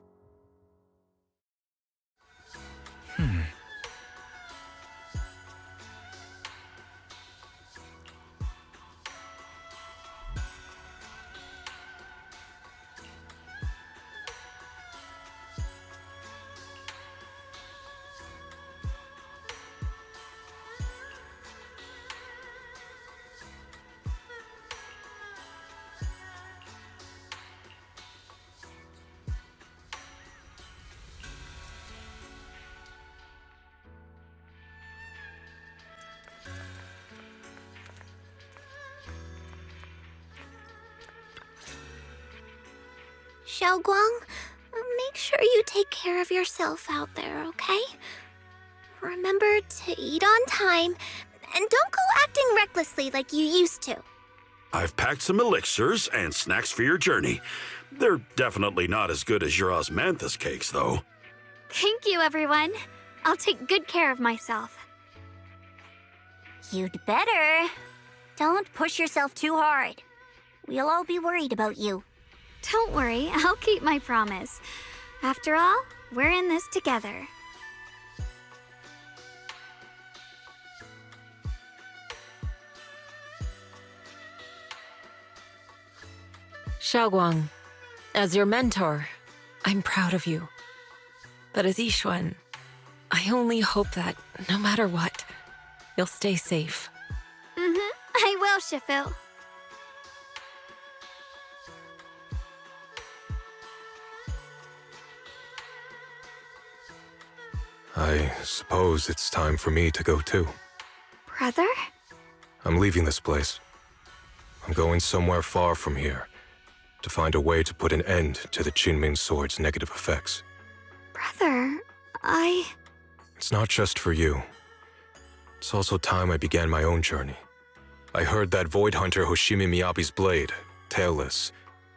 Xiaoguang, make sure you take care of yourself out there, okay? Remember to eat on time, and don't go acting recklessly like you used to. I've packed some elixirs and snacks for your journey. They're definitely not as good as your osmanthus cakes, though. Thank you, everyone. I'll take good care of myself. You'd better. Don't push yourself too hard. We'll all be worried about you. Don't worry, I'll keep my promise. After all, we're in this together. Xiaoguang, as your mentor, I'm proud of you. But as Yixuan, I only hope that, no matter what, you'll stay safe. I will, Shifu. I suppose it's time for me to go too. Brother? I'm leaving this place. I'm going somewhere far from here to find a way to put an end to the Qingming Sword's negative effects. Brother, It's not just for you. It's also time I began my own journey. I heard that Void Hunter Hoshimi Miyabi's blade, Tailless,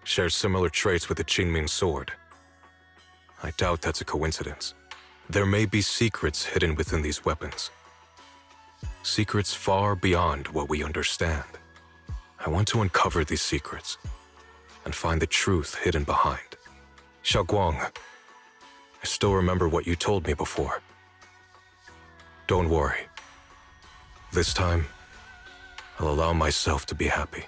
shares similar traits with the Qingming Sword. I doubt that's a coincidence. There may be secrets hidden within these weapons. Secrets far beyond what we understand. I want to uncover these secrets and find the truth hidden behind. Xiaoguang, I still remember what you told me before. Don't worry. This time, I'll allow myself to be happy.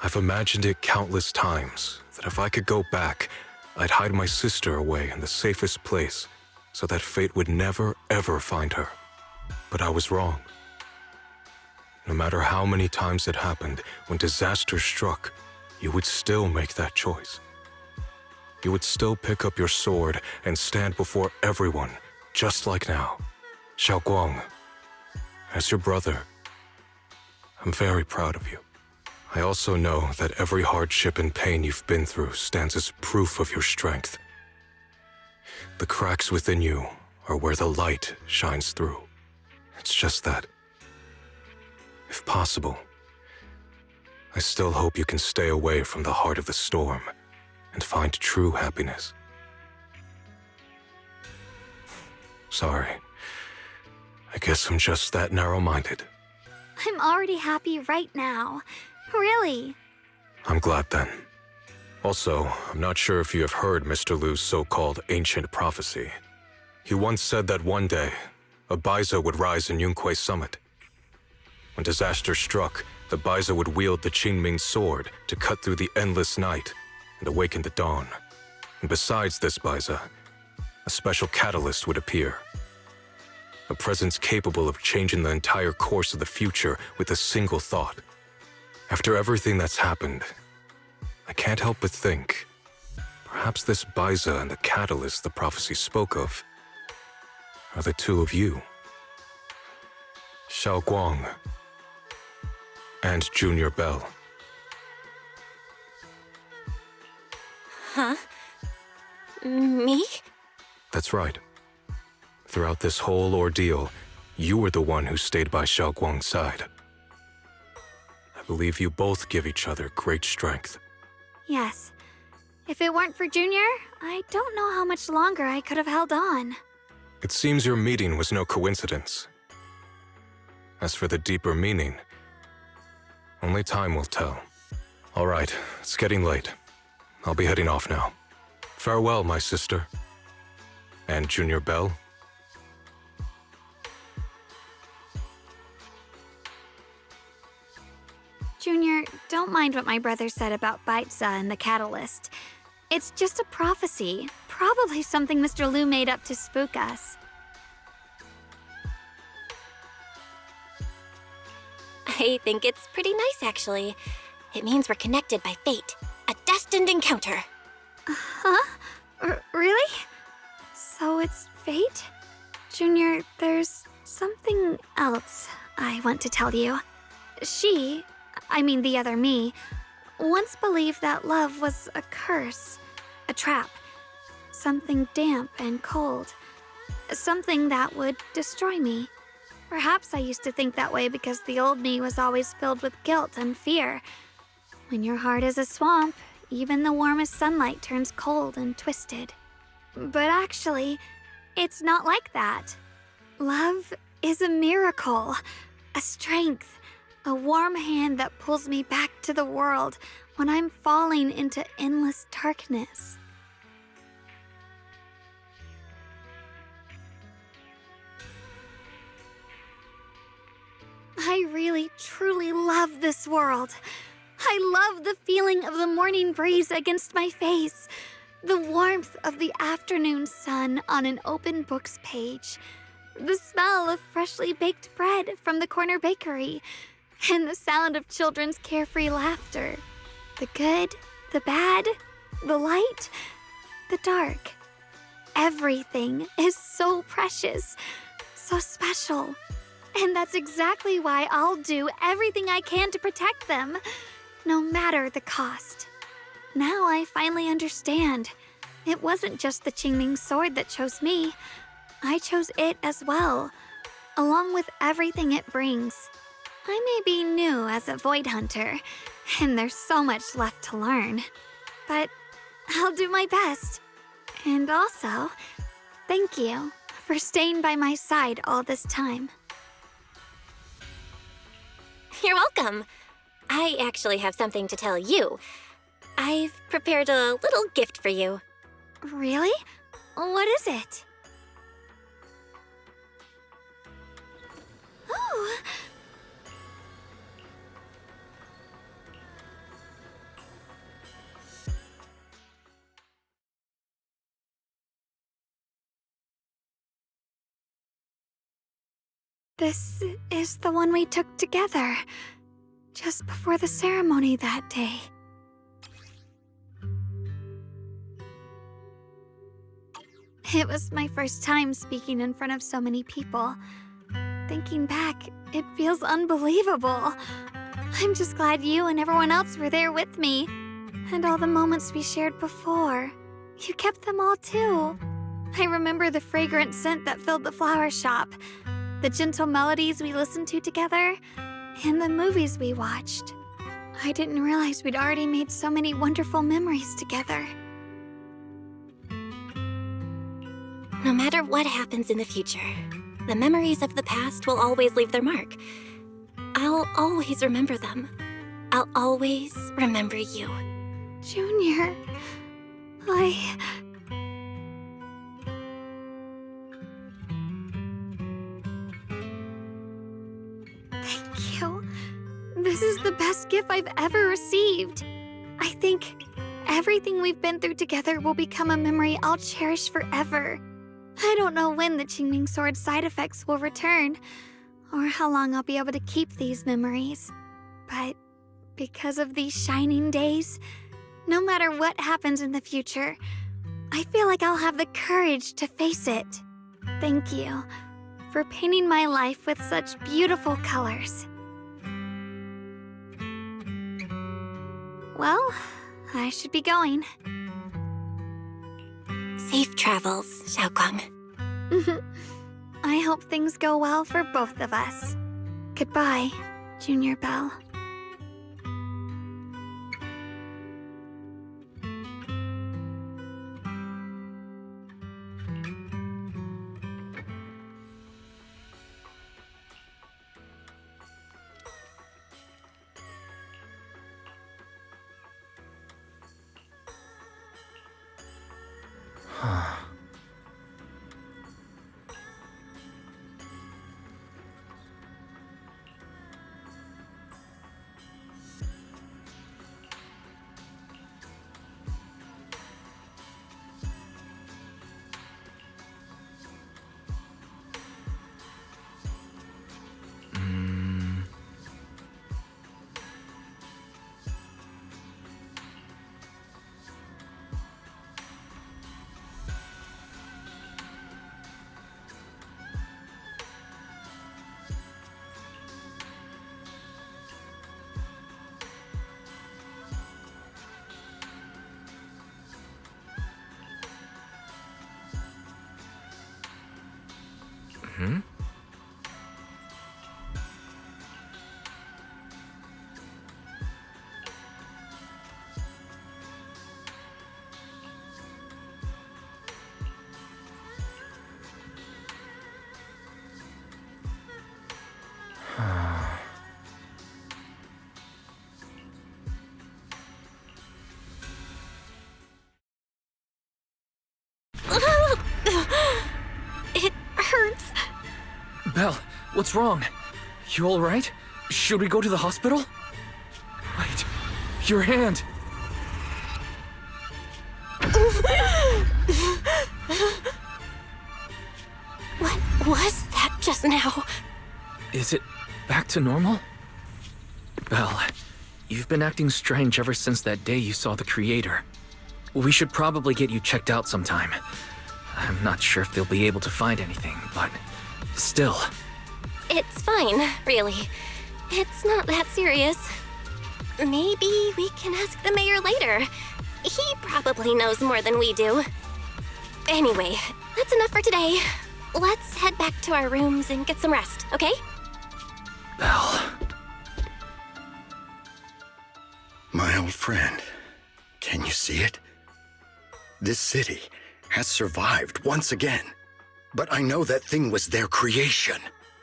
I've imagined it countless times that if I could go back, I'd hide my sister away in the safest place so that fate would never, ever find her. But I was wrong. No matter how many times it happened, when disaster struck, you would still make that choice. You would still pick up your sword and stand before everyone, just like now. Xiaoguang, as your brother, I'm very proud of you. I also know that every hardship and pain you've been through stands as proof of your strength. The cracks within you are where the light shines through. It's just that, if possible, I still hope you can stay away from the heart of the storm and find true happiness. Sorry. I guess I'm just that narrow-minded. I'm already happy right now. Really. I'm glad then. Also, I'm not sure if you have heard Mr. Lu's so-called ancient prophecy. He once said that one day, a Baiza would rise in Yunquay Summit. When disaster struck, the Baiza would wield the Qingming Sword to cut through the endless night and awaken the dawn. And besides this Baiza, a special catalyst would appear. A presence capable of changing the entire course of the future with a single thought. After everything that's happened, I can't help but think, perhaps this Baiza and the catalyst the prophecy spoke of are the two of you. Xiaoguang and Junior Bell. Huh? Me? That's right. Throughout this whole ordeal, you were the one who stayed by Xiaoguang's side. I believe you both give each other great strength. Yes. If it weren't for Junior, I don't know how much longer I could have held on. It seems your meeting was no coincidence. As for the deeper meaning, only time will tell. All right, it's getting late. I'll be heading off now. Farewell, my sister. And Junior Bell. Junior, don't mind what my brother said about Baiza and the catalyst. It's just a prophecy. Probably something Mr. Liu made up to spook us. I think it's pretty nice, actually. It means we're connected by fate. A destined encounter. Huh? Really? So it's fate? Junior, there's something else I want to tell you. The other me, once believed that love was a curse, a trap, something damp and cold, something that would destroy me. Perhaps I used to think that way because the old me was always filled with guilt and fear. When your heart is a swamp, even the warmest sunlight turns cold and twisted. But actually, it's not like that. Love is a miracle, a strength, a warm hand that pulls me back to the world when I'm falling into endless darkness. I really, truly love this world. I love the feeling of the morning breeze against my face, the warmth of the afternoon sun on an open book's page, the smell of freshly baked bread from the corner bakery, and the sound of children's carefree laughter. The good, the bad, the light, the dark. Everything is so precious, so special. And that's exactly why I'll do everything I can to protect them, no matter the cost. Now I finally understand. It wasn't just the Qingming sword that chose me. I chose it as well, along with everything it brings. I may be new as a Void Hunter, and there's so much left to learn. But I'll do my best. And also, thank you for staying by my side all this time. You're welcome. I actually have something to tell you. I've prepared a little gift for you. Really? What is it? Oh! This is the one we took together, just before the ceremony that day. It was my first time speaking in front of so many people. Thinking back, it feels unbelievable. I'm just glad you and everyone else were there with me. And all the moments we shared before. You kept them all too. I remember the fragrant scent that filled the flower shop, the gentle melodies we listened to together, and the movies we watched. I didn't realize we'd already made so many wonderful memories together. No matter what happens in the future, the memories of the past will always leave their mark. I'll always remember them. I'll always remember you. Junior, Thank you. This is the best gift I've ever received. I think everything we've been through together will become a memory I'll cherish forever. I don't know when the Qingming Sword side effects will return, or how long I'll be able to keep these memories. But because of these shining days, no matter what happens in the future, I feel like I'll have the courage to face it. Thank you for painting my life with such beautiful colors. Well, I should be going. Safe travels, Xiaoguang. I hope things go well for both of us. Goodbye, Junior Belle. Hmm? It hurts. Belle, what's wrong? You all right? Should we go to the hospital? Wait, your hand! What was that just now? Is it back to normal? Belle, you've been acting strange ever since that day you saw the Creator. We should probably get you checked out sometime. I'm not sure if they'll be able to find anything, but still. It's fine, really. It's not that serious. Maybe we can ask the mayor later. He probably knows more than we do. Anyway, that's enough for today. Let's head back to our rooms and get some rest, okay? Belle. My old friend, can you see it? This city has survived once again. But I know that thing was their creation,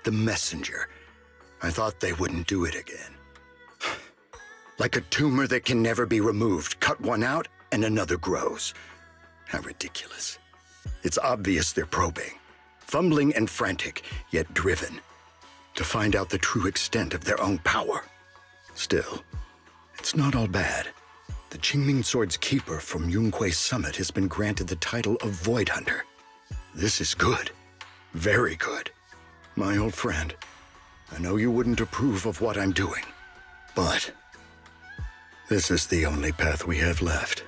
the messenger. I thought they wouldn't do it again. Like a tumor that can never be removed. Cut one out and another grows. How ridiculous. It's obvious they're probing. Fumbling and frantic, yet driven. To find out the true extent of their own power. Still, it's not all bad. The Qingming Sword's keeper from Yunquei Summit has been granted the title of Void Hunter. This is good. Very good. My old friend, I know you wouldn't approve of what I'm doing, but this is the only path we have left.